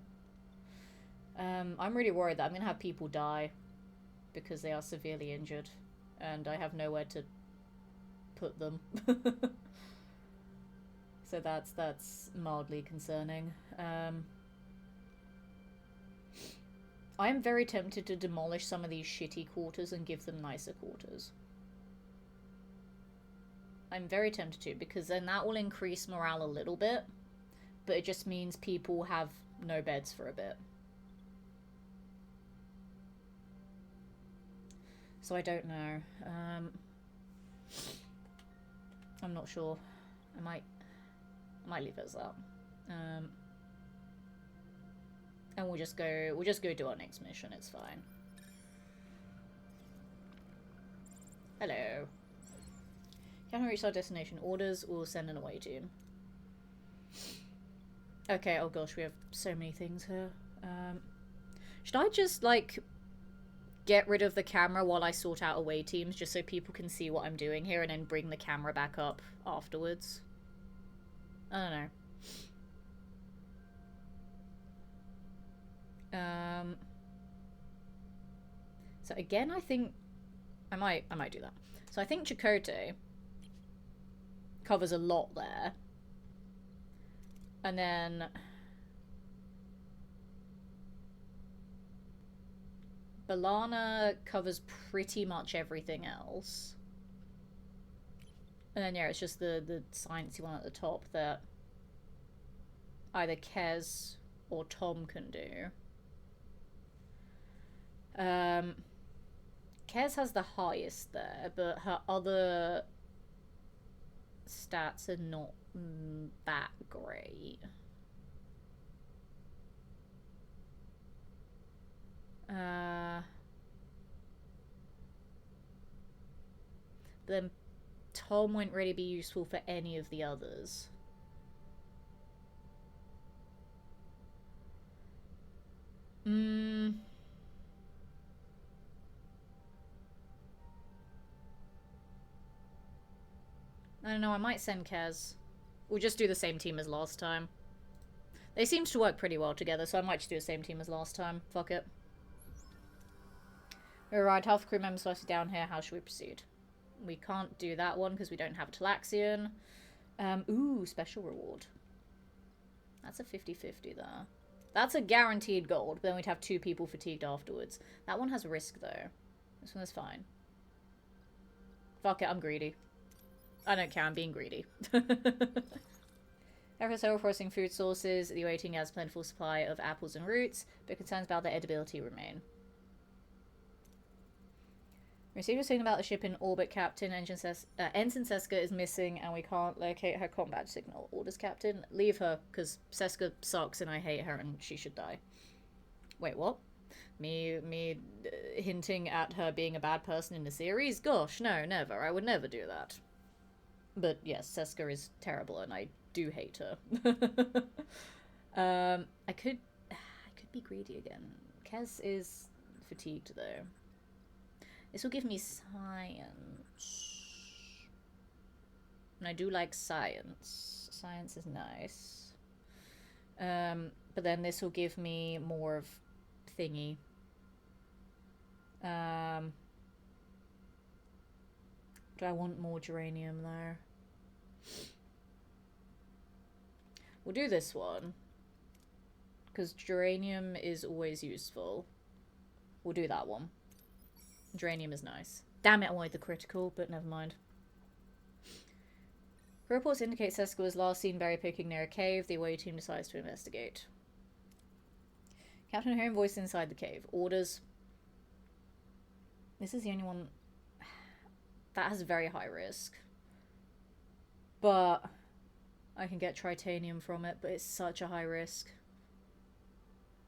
I'm really worried that I'm gonna have people die because they are severely injured, and I have nowhere to put them. So that's mildly concerning. I am very tempted to demolish some of these shitty quarters and give them nicer quarters. I'm very tempted to, because then that will increase morale a little bit, but it just means people have no beds for a bit. So I don't know. I'm not sure. I might leave it as that. And we'll just go do our next mission, it's fine. Hello. Can we reach our destination? Orders, we'll send an away team. Okay, oh gosh, we have so many things here. Should I just, like, get rid of the camera while I sort out away teams, just so people can see what I'm doing here, and then bring the camera back up afterwards? I don't know. So again, I think I might do that. So I think Chakotay covers a lot there, and then Balana covers pretty much everything else. And then, yeah, it's just the sciencey one at the top that either Kez or Tom can do. Kez has the highest there, but her other stats are not that great. Then Tom won't really be useful for any of the others. I don't know, I might send Kez. We'll just do the same team as last time. They seem to work pretty well together, so I might just do the same team as last time. Fuck it. Alright, half the crew members are down here. How should we proceed? We can't do that one because we don't have a Talaxian. Ooh, special reward. That's a 50-50 there. That's a guaranteed gold, but then we'd have 2 people fatigued afterwards. That one has risk, though. This one is fine. Fuck it, I'm greedy. I don't care, I'm being greedy. Efforts are processing food sources. The awaiting has a plentiful supply of apples and roots, but concerns about their edibility remain. Received a signal about the ship in orbit, Captain. Ensign Seska is missing, and we can't locate her combat signal. Orders, Captain. Leave her, because Seska sucks, and I hate her, and she should die. Wait, what? Me hinting at her being a bad person in the series? Gosh, no, never. I would never do that. But yes, Seska is terrible, and I do hate her. I could be greedy again. Kez is fatigued though. This will give me science. And I do like science. Science is nice. But then this will give me more of thingy. Do I want more geranium there? We'll do this one. Because geranium is always useful. We'll do that one. Geranium is nice. Damn it, I wanted the critical, but never mind. Reports indicate Seska was last seen berry picking near a cave. The away team decides to investigate. Captain hearing voice inside the cave. Orders. This is the only one that has very high risk. But I can get tritanium from it, but it's such a high risk.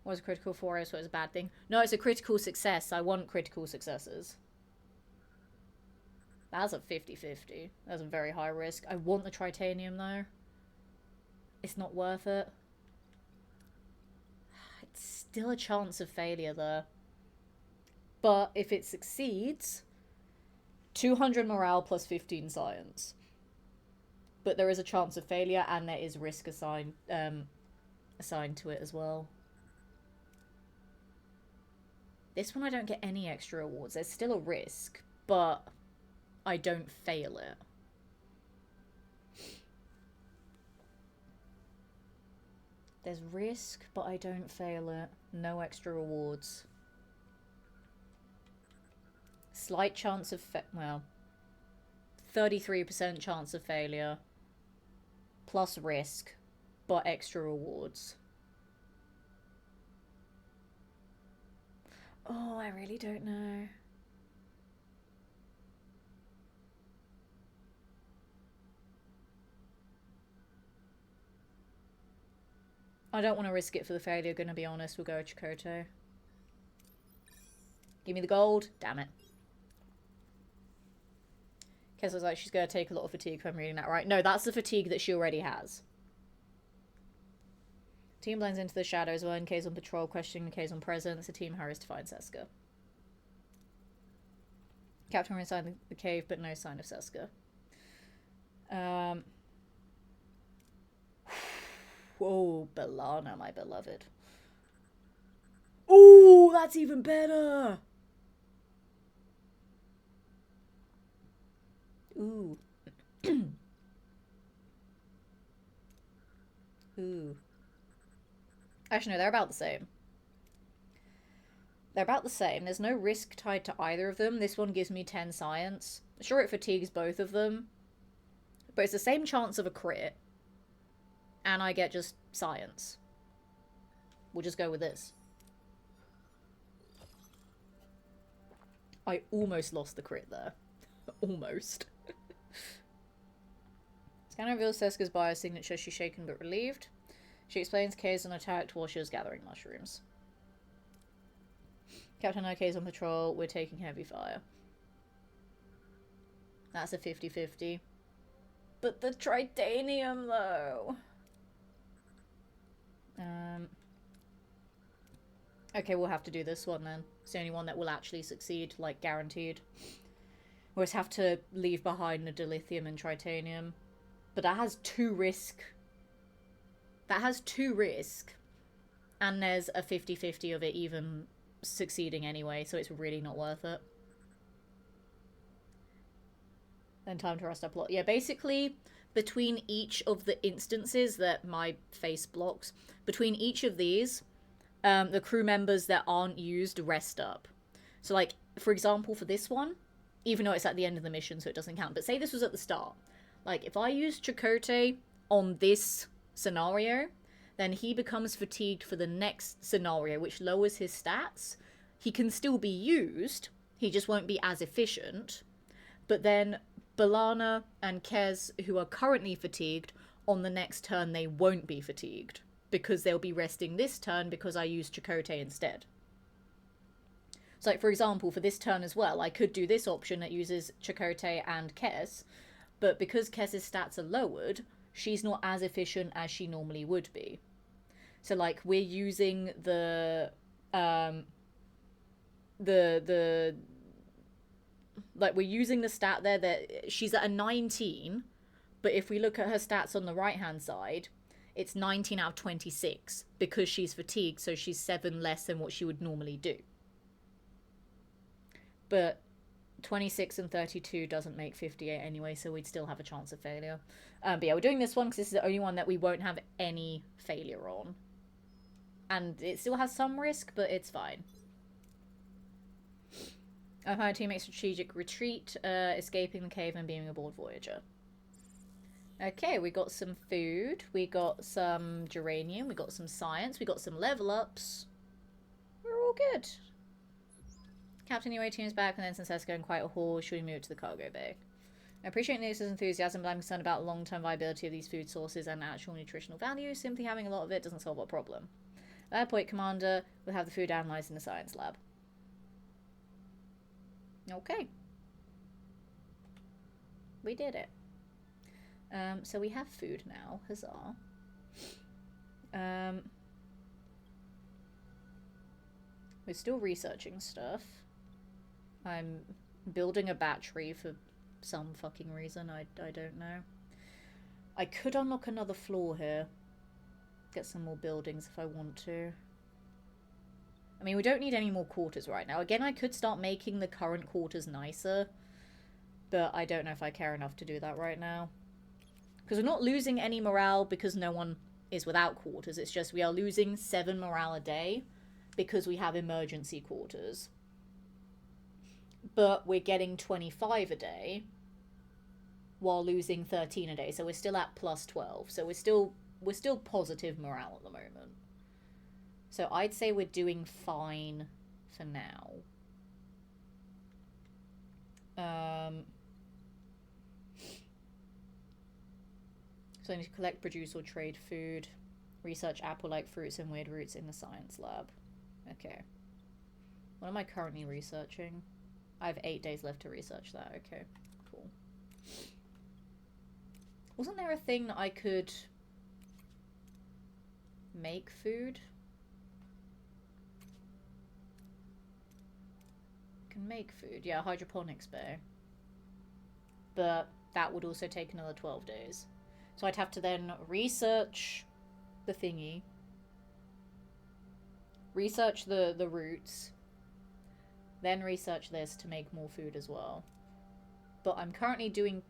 Was a critical 4, so it's a bad thing. No, it's a critical success. I want critical successes. That's a 50-50. That's a very high risk. I want the tritanium though. It's not worth it. It's still a chance of failure there. But if it succeeds, 200 morale plus 15 science. But there is a chance of failure and there is risk assigned to it as well. This one I don't get any extra awards. There's still a risk, but I don't fail it. There's risk, but I don't fail it. No extra rewards. Slight chance of well, 33% chance of failure. Plus risk, but extra rewards. Oh, I really don't know. I don't want to risk it for the failure, gonna be honest. We'll go with Chakotay. Give me the gold. Damn it. Kess looks like she's gonna take a lot of fatigue if I'm reading that right. No, that's the fatigue that she already has. Team blends into the shadows while K's on patrol, questioning K's on presence. The team hurries to find Seska. Captain were inside the cave, but no sign of Seska. Whoa, Belana, my beloved. Oh, that's even better. Ooh. Ooh. Actually, no, they're about the same. They're about the same. There's no risk tied to either of them. This one gives me 10 science. Sure, it fatigues both of them. But it's the same chance of a crit. And I get just science. We'll just go with this. I almost lost the crit there. Almost. Scanner reveals Seska's biosignature. She's shaken but relieved. She explains K's on attacked while she was gathering mushrooms. Captain OK's on patrol. We're taking heavy fire. That's a 50-50. But the tritanium, though. Okay, we'll have to do this one then. It's the only one that will actually succeed, like, guaranteed. We'll just have to leave behind the dilithium and tritanium. But that has 2 risk. That has 2 risk. And there's a 50-50 of it even succeeding anyway, so it's really not worth it. Then time to rest our plot. Yeah, basically, between each of the instances that my face blocks, between each of these, the crew members that aren't used rest up. So, like, for example, for this one, even though it's at the end of the mission, so it doesn't count, but say this was at the start. Like, if I use Chakotay on this scenario, then he becomes fatigued for the next scenario, which lowers his stats. He can still be used, he just won't be as efficient. But then Belana and Kez, who are currently fatigued, on the next turn they won't be fatigued, because they'll be resting this turn because I used Chakotay instead. So, like, for example, for this turn as well, I could do this option that uses Chakotay and Kez, but because Kez's stats are lowered, she's not as efficient as she normally would be. So like we're using the like we're using the stat there that she's at a 19, but if we look at her stats on the right hand side, it's 19 out of 26 because she's fatigued, so she's 7 less than what she would normally do. But 26 and 32 doesn't make 58 anyway, so we'd still have a chance of failure. But yeah, we're doing this one because this is the only one that we won't have any failure on. And it still has some risk, but it's fine. Our fire team makes strategic retreat, escaping the cave and beaming aboard Voyager. Okay, we got some food, we got some geranium, we got some science, we got some level ups. We're all good. Captain UA team is back, and then since that's going quite a haul, should we move to the cargo bay? I appreciate Nick's enthusiasm, but I'm concerned about long-term viability of these food sources and actual nutritional value. Simply having a lot of it doesn't solve our problem. At that point, Commander will have the food analysed in the science lab. Okay. We did it. So we have food now. Huzzah. We're still researching stuff. I'm building a battery for some fucking reason. I don't know. I could unlock another floor here. Get some more buildings if I want to. I mean, we don't need any more quarters right now. Again, I could start making the current quarters nicer, but I don't know if I care enough to do that right now. Because we're not losing any morale because no one is without quarters. It's just we are losing 7 morale a day because we have emergency quarters. But we're getting 25 a day while losing 13 a day. So we're still at plus 12. So we're still positive morale at the moment. So I'd say we're doing fine for now. So I need to collect, produce, or trade food. Research apple-like fruits and weird roots in the science lab. Okay. What am I currently researching? I have 8 days left to research that. Okay, cool. Wasn't there a thing that I could make food? Can make food. Yeah, hydroponics bay. But that would also take another 12 days. So I'd have to then research the thingy. Research the roots. Then research this to make more food as well. But I'm currently doing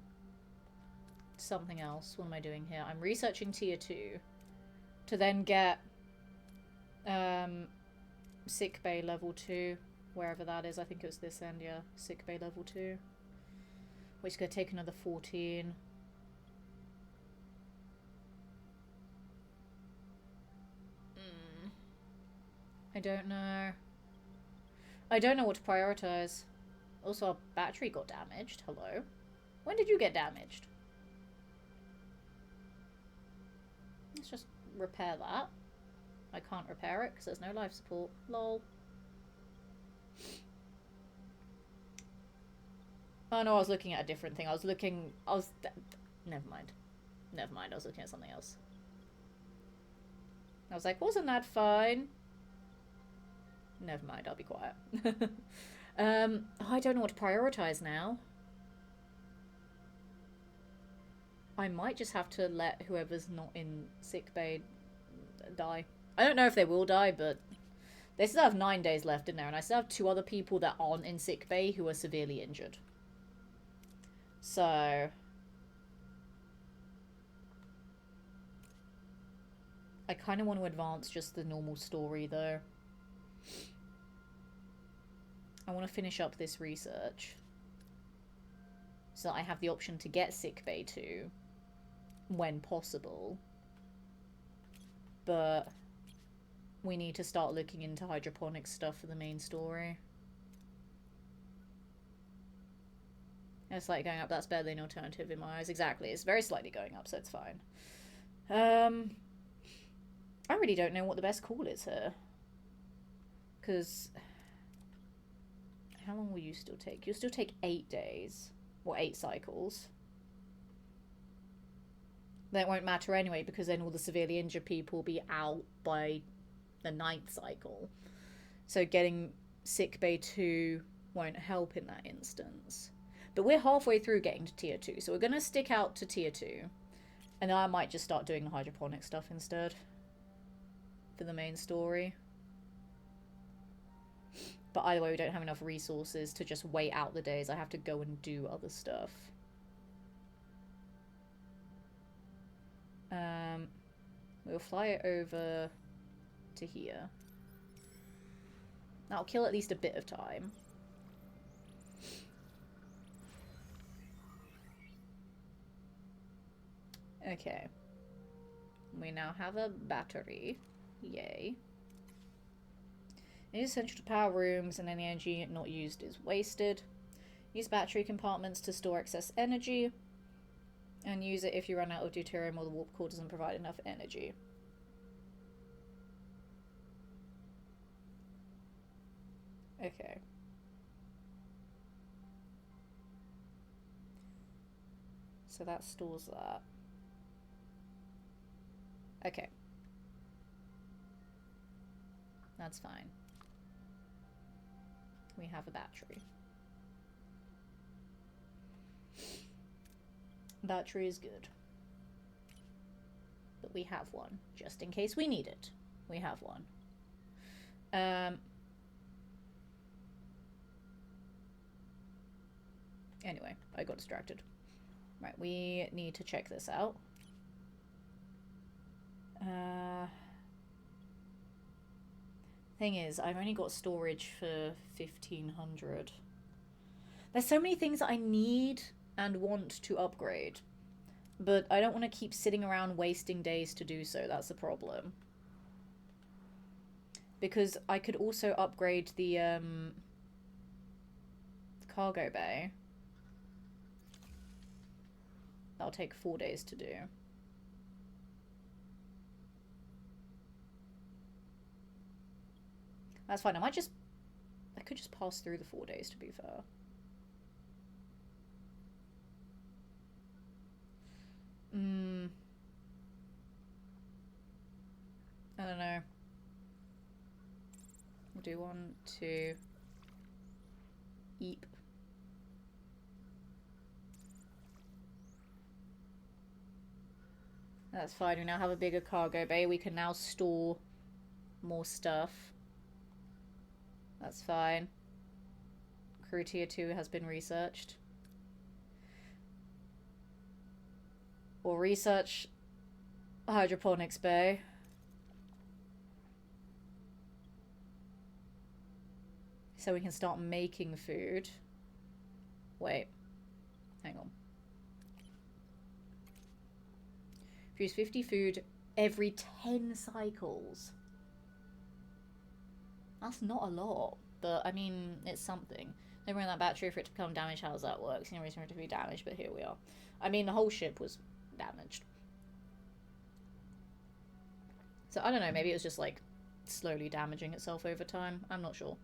something else. What am I doing here? I'm researching tier 2 to then get sick bay level 2, wherever that is. I think it was this end, yeah. Sick bay level 2. Which is going to take another 14. I don't know. I don't know what to prioritize. Also, our battery got damaged. Hello. When did you get damaged? Let's just repair that. I can't repair it because there's no life support. Lol. Oh no, I was looking at a different thing. Never mind. Never mind, I was looking at something else. I was like, wasn't that fine? Never mind, I'll be quiet. I don't know what to prioritize now. I might just have to let whoever's not in sickbay die. I don't know if they will die, but they still have 9 days left in there, and I still have 2 other people that aren't in sickbay who are severely injured. So I kind of want to advance just the normal story, though. I want to finish up this research so that I have the option to get sickbay 2 when possible. But we need to start looking into hydroponics stuff for the main story. It's slightly going up. That's better than alternative in my eyes. Exactly. It's very slightly going up, so it's fine. I really don't know what the best call is here. Because how long will you still take? You'll still take 8 days. Or 8 cycles. That won't matter anyway, because then all the severely injured people will be out by the 9th cycle. So getting sickbay 2 won't help in that instance. But we're halfway through getting to tier 2, so we're going to stick out to tier 2. And then I might just start doing the hydroponic stuff instead. For the main story. But either way, we don't have enough resources to just wait out the days. I have to go and do other stuff. We'll fly it over to here. That'll kill at least a bit of time. Okay. We now have a battery. Yay. It is essential to power rooms, and any energy not used is wasted. Use battery compartments to store excess energy. And use it if you run out of deuterium or the warp core doesn't provide enough energy. Okay. So that stores that. Okay. That's fine. We have a battery. Battery is good. But we have one, just in case we need it. We have one. Anyway, I got distracted. Right, we need to check this out. Thing is, I've only got storage for 1500. There's so many things that I need and want to upgrade, but I don't want to keep sitting around wasting days to do so. That's the problem. Because I could also upgrade the cargo bay. That'll take 4 days to do. That's fine. I could just pass through the 4 days, to be fair. I don't know. We'll do 1, 2. Eep. That's fine. We now have a bigger cargo bay. We can now store more stuff. That's fine. Crew tier 2 has been researched. Or research hydroponics bay. So we can start making food. Wait. Hang on. Produce 50 food every 10 cycles. That's not a lot, but I mean, it's something. They run that battery for it to become damaged. How does that work? There's no reason for it to be damaged, but here we are. I mean, the whole ship was damaged. So I don't know, maybe it was just like slowly damaging itself over time. I'm not sure.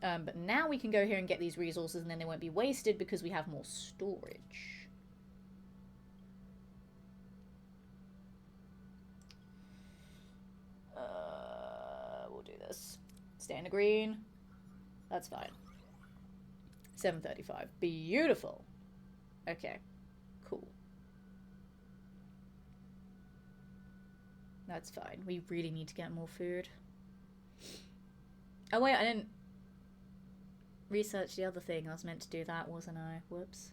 But now we can go here and get these resources, and then they won't be wasted because we have more storage. We'll do this. Stay in the green. That's fine. 7:35. Beautiful. Okay. Cool. That's fine. We really need to get more food. Oh wait, I didn't research the other thing. I was meant to do that, wasn't I? Whoops.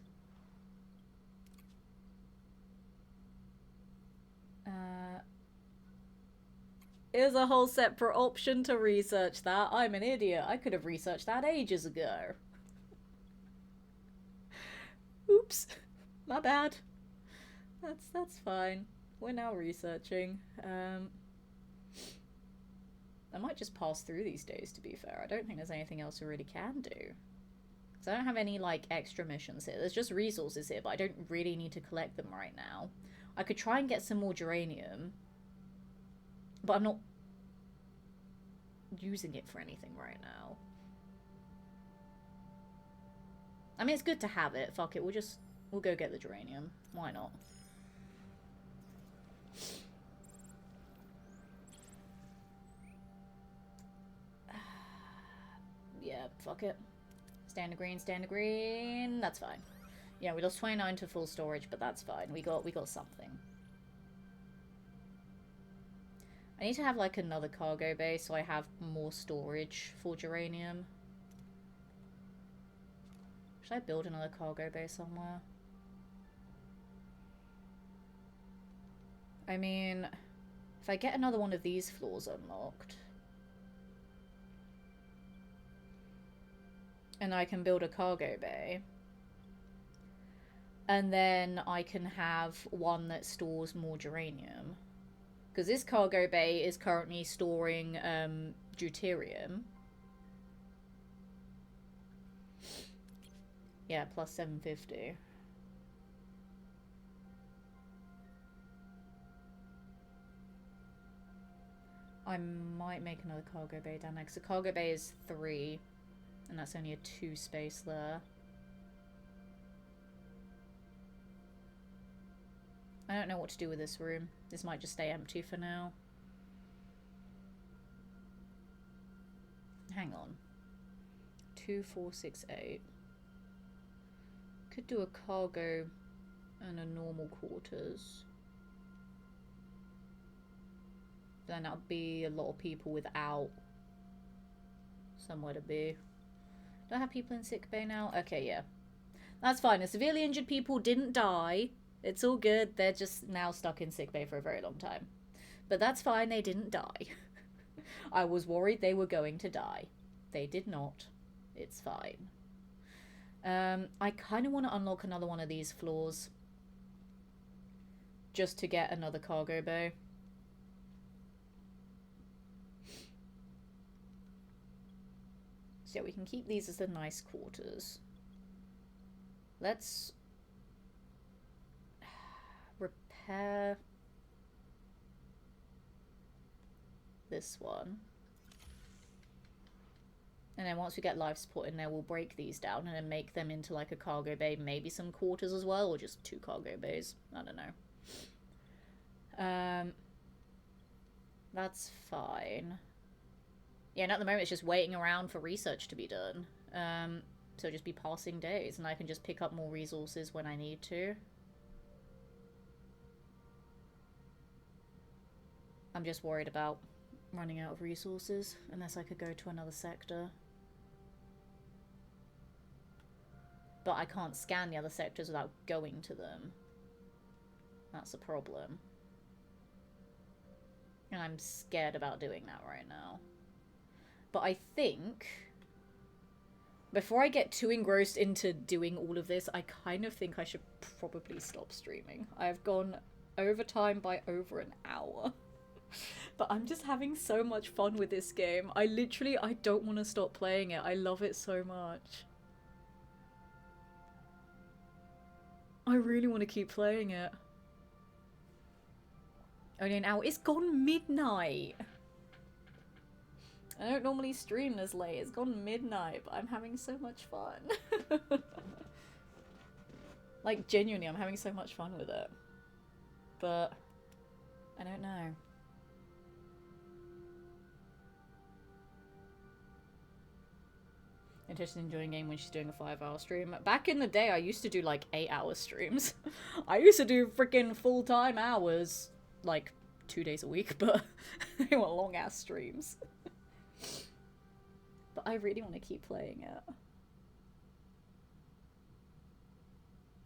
Here's a whole separate option to research that. I'm an idiot. I could have researched that ages ago. Oops. My bad. That's fine. We're now researching. I might just pass through these days, to be fair. I don't think there's anything else we really can do. So I don't have any, like, extra missions here. There's just resources here, but I don't really need to collect them right now. I could try and get some more geranium, but I'm not using it for anything right now. I mean, it's good to have it. Fuck it. We'll go get the geranium. Why not? Yeah, fuck it. Standard green, that's fine. Yeah, we lost 29 to full storage, but that's fine. We got something. I need to have like another cargo bay so I have more storage for geranium. Should I build another cargo bay somewhere? I mean, if I get another one of these floors unlocked, and I can build a cargo bay, and then I can have one that stores more geranium. Because this cargo bay is currently storing deuterium. Yeah, plus 750. I might make another cargo bay down there, because the cargo bay is 3, and that's only a 2 space there. I don't know what to do with this room. This might just stay empty for now. Hang on. 2, 4, 6, 8. Could do a cargo and a normal quarters. Then that'd be a lot of people without somewhere to be. Do I have people in sick bay now? Okay, yeah. That's fine. The severely injured people didn't die. It's all good. They're just now stuck in sick bay for a very long time. But that's fine. They didn't die. I was worried they were going to die. They did not. It's fine. I kind of want to unlock another one of these floors. Just to get another cargo bay. So yeah, we can keep these as the nice quarters. Let's repair this one. And then once we get life support in there, we'll break these down and then make them into like a cargo bay, maybe some quarters as well, or just 2 cargo bays. I don't know. That's fine. Yeah, and at the moment it's just waiting around for research to be done. So just be passing days, and I can just pick up more resources when I need to. I'm just worried about running out of resources, unless I could go to another sector. But I can't scan the other sectors without going to them. That's a problem. And I'm scared about doing that right now. But I think, before I get too engrossed into doing all of this, I kind of think I should probably stop streaming. I've gone over time by over an hour. But I'm just having so much fun with this game. I don't want to stop playing it. I love it so much. I really want to keep playing it. Only an hour. It's gone midnight. I don't normally stream this late. It's gone midnight, but I'm having so much fun. Like, genuinely, I'm having so much fun with it. But I don't know. Interested in enjoying game when she's doing a 5-hour stream. Back in the day, I used to do like 8-hour streams. I used to do freaking full-time hours, like 2 days a week, but they were long-ass streams. But I really want to keep playing it.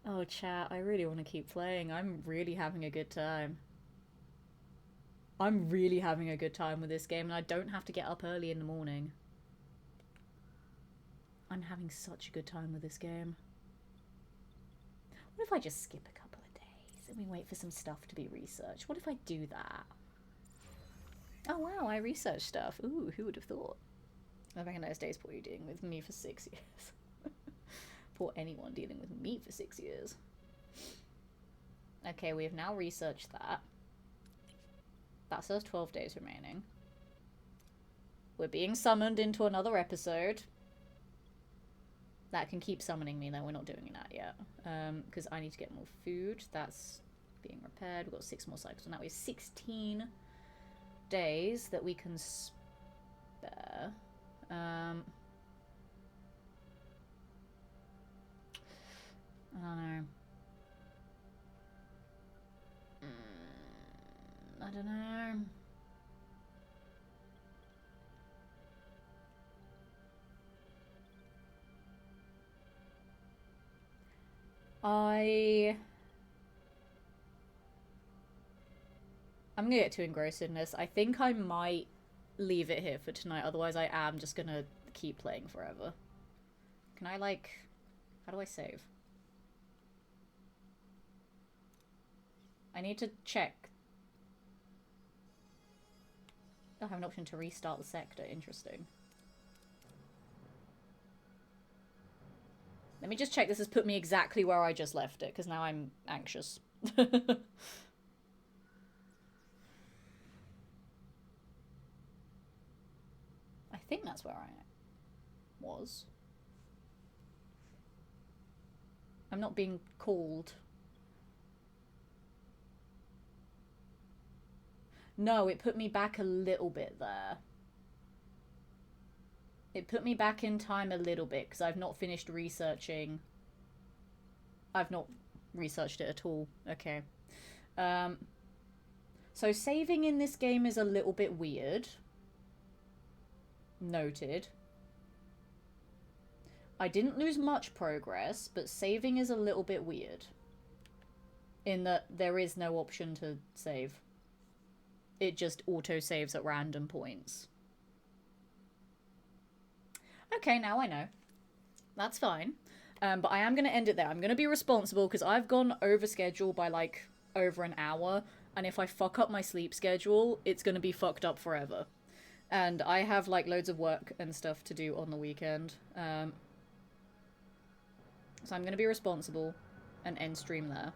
Oh, chat, I really want to keep playing. I'm really having a good time. I'm really having a good time with this game, and I don't have to get up early in the morning. I'm having such a good time with this game. What if I just skip a couple of days and we wait for some stuff to be researched? What if I do that? Oh wow, I researched stuff. Ooh, who would have thought? I recognize days poor you dealing with me for 6 years. Poor anyone dealing with me for 6 years. Okay, we have now researched that. That says 12 days remaining. We're being summoned into another episode. That can keep summoning me, though. We're not doing that yet. Because I need to get more food. That's being repaired. We've got 6 more cycles, and that way 16 days that we can spare. I don't know. I don't know. I'm gonna get too engrossed in this. I think I might leave it here for tonight, otherwise I am just gonna keep playing forever. Can I, like... How do I save? I need to check. I have an option to restart the sector. Interesting. Let me just check this has put me exactly where I just left it, because now I'm anxious. I think that's where I was. I'm not being called. No, it put me back a little bit there. It put me back in time a little bit because I've not finished researching. I've not researched it at all. Okay. So saving in this game is a little bit weird. Noted. I didn't lose much progress, but saving is a little bit weird. In that there is no option to save. It just auto-saves at random points. Okay, now I know. That's fine. But I am going to end it there. I'm going to be responsible because I've gone over schedule by like over an hour. And if I fuck up my sleep schedule, it's going to be fucked up forever. And I have like loads of work and stuff to do on the weekend. So I'm going to be responsible and end stream there.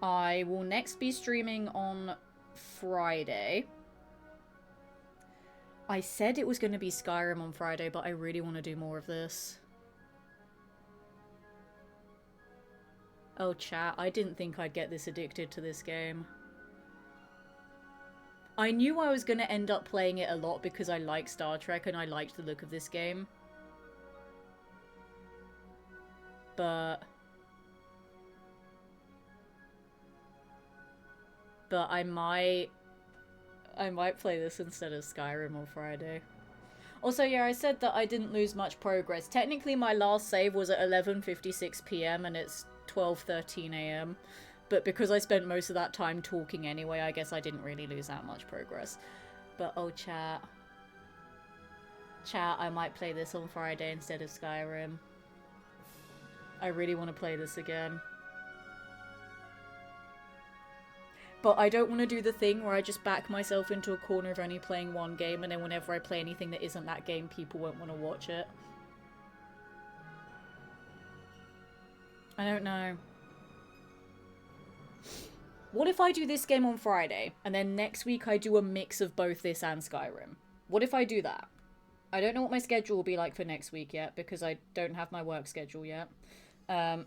I will next be streaming on Friday. I said it was going to be Skyrim on Friday, but I really want to do more of this. Oh, chat, I didn't think I'd get this addicted to this game. I knew I was going to end up playing it a lot because I like Star Trek and I liked the look of this game. But I might play this instead of Skyrim on Friday. Also, yeah, I said that I didn't lose much progress. Technically, my last save was at 11:56 PM and it's 12:13 AM. But because I spent most of that time talking anyway, I guess I didn't really lose that much progress. But, oh, chat. Chat, I might play this on Friday instead of Skyrim. I really want to play this again. But I don't want to do the thing where I just back myself into a corner of only playing one game, and then whenever I play anything that isn't that game, people won't want to watch it. I don't know. What if I do this game on Friday, and then next week I do a mix of both this and Skyrim? What if I do that? I don't know what my schedule will be like for next week yet, because I don't have my work schedule yet. But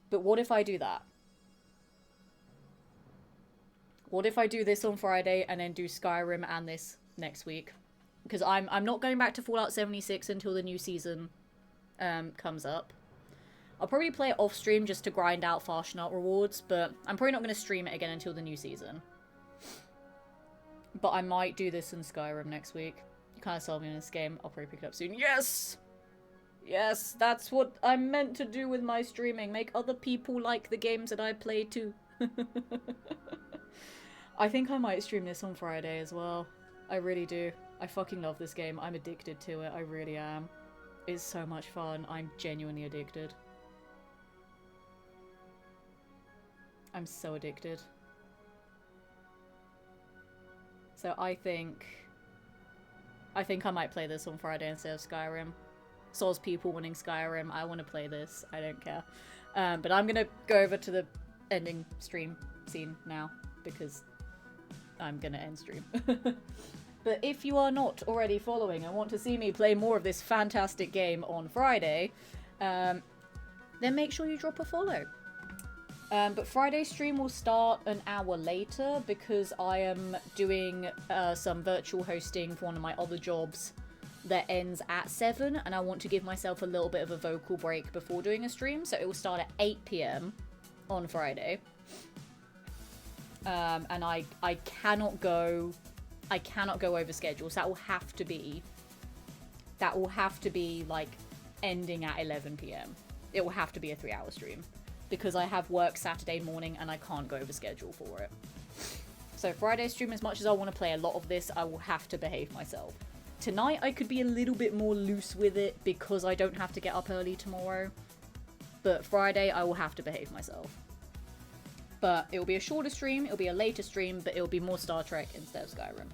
what if I do that? What if I do this on Friday and then do Skyrim and this next week? Because I'm not going back to Fallout 76 until the new season comes up. I'll probably play it off stream just to grind out Fast Nut rewards, but I'm probably not going to stream it again until the new season. But I might do this in Skyrim next week. You kind of sold me in this game. I'll probably pick it up soon. Yes! Yes, that's what I'm meant to do with my streaming. Make other people like the games that I play too. I think I might stream this on Friday as well. I really do. I fucking love this game. I'm addicted to it. I really am. It's so much fun. I'm genuinely addicted. I'm so addicted. So I think I might play this on Friday instead of Skyrim. Soz people wanting Skyrim. I want to play this. I don't care. But I'm going to go over to the ending stream scene now because I'm going to end stream. But if you are not already following and want to see me play more of this fantastic game on Friday, then make sure you drop a follow. But Friday stream will start an hour later because I am doing some virtual hosting for one of my other jobs that ends at 7, and I want to give myself a little bit of a vocal break before doing a stream, so it will start at 8 PM on Friday. And I cannot go over schedule, so that will have to be like ending at 11 PM. It will have to be a 3-hour stream because I have work Saturday morning and I can't go over schedule for it. So Friday stream, as much as I want to play a lot of this, I will have to behave myself. Tonight I could be a little bit more loose with it because I don't have to get up early tomorrow. But Friday I will have to behave myself. But it will be a shorter stream, it'll be a later stream, but it'll be more Star Trek instead of Skyrim.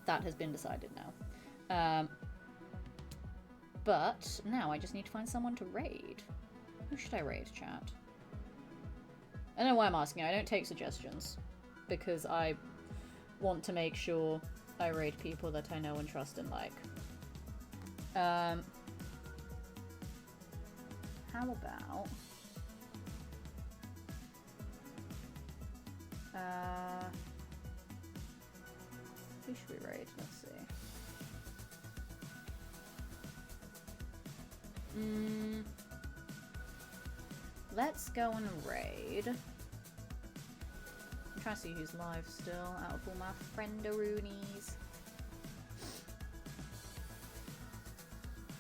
That has been decided now. But now I just need to find someone to raid. Who should I raid, chat? I don't know why I'm asking. I don't take suggestions. Because I want to make sure I raid people that I know and trust and like. How about... who should we raid? Let's see. Let's go and raid. I'm trying to see who's live still out of all my friendaroonies.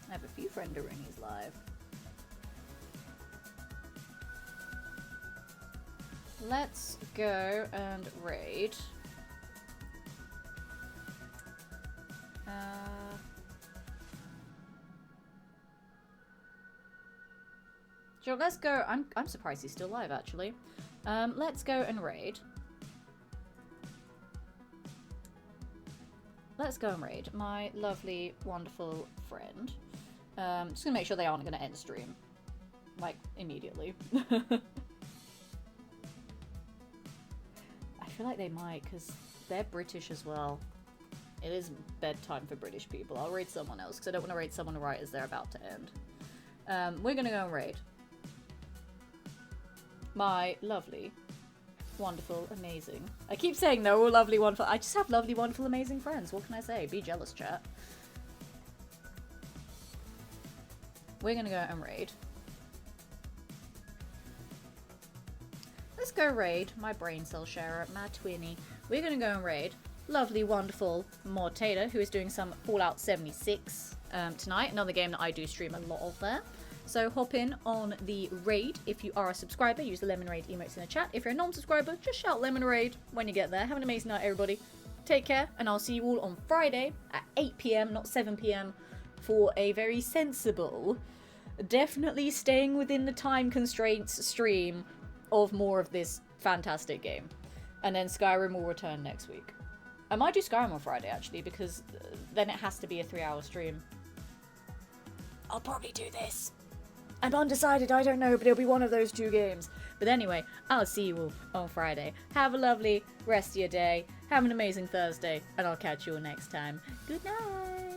I have a few friendaroonies live. Let's go and raid. Sure, let's go. I'm surprised he's still alive, actually. Let's go and raid. Let's go and raid my lovely, wonderful friend. Just gonna make sure they aren't gonna end stream. Like, immediately. I feel like they might, because they're British as well. It is bedtime for British people. I'll raid someone else, because I don't want to raid someone right as they're about to end. We're gonna go and raid my lovely, wonderful, amazing... I keep saying they're all lovely, wonderful... I just have lovely, wonderful, amazing friends. What can I say? Be jealous, chat. We're gonna go and raid. Let's go raid my brain cell sharer, my twinny. We're gonna go and raid lovely, wonderful Mortator, who is doing some Fallout 76 tonight. Another game that I do stream a lot of there. So hop in on the raid if you are a subscriber. Use the Lemon Raid emotes in the chat. If you're a non-subscriber, just shout Lemon Raid when you get there. Have an amazing night, everybody. Take care, and I'll see you all on Friday at 8 PM, not 7 PM, for a very sensible, definitely staying within the time constraints stream of more of this fantastic game. And then Skyrim will return next week. I might do Skyrim on Friday, actually, because then it has to be a 3-hour stream. I'll probably do this. I'm undecided, I don't know, but it'll be one of those 2 games. But anyway, I'll see you all on Friday. Have a lovely rest of your day. Have an amazing Thursday, and I'll catch you all next time. Good night!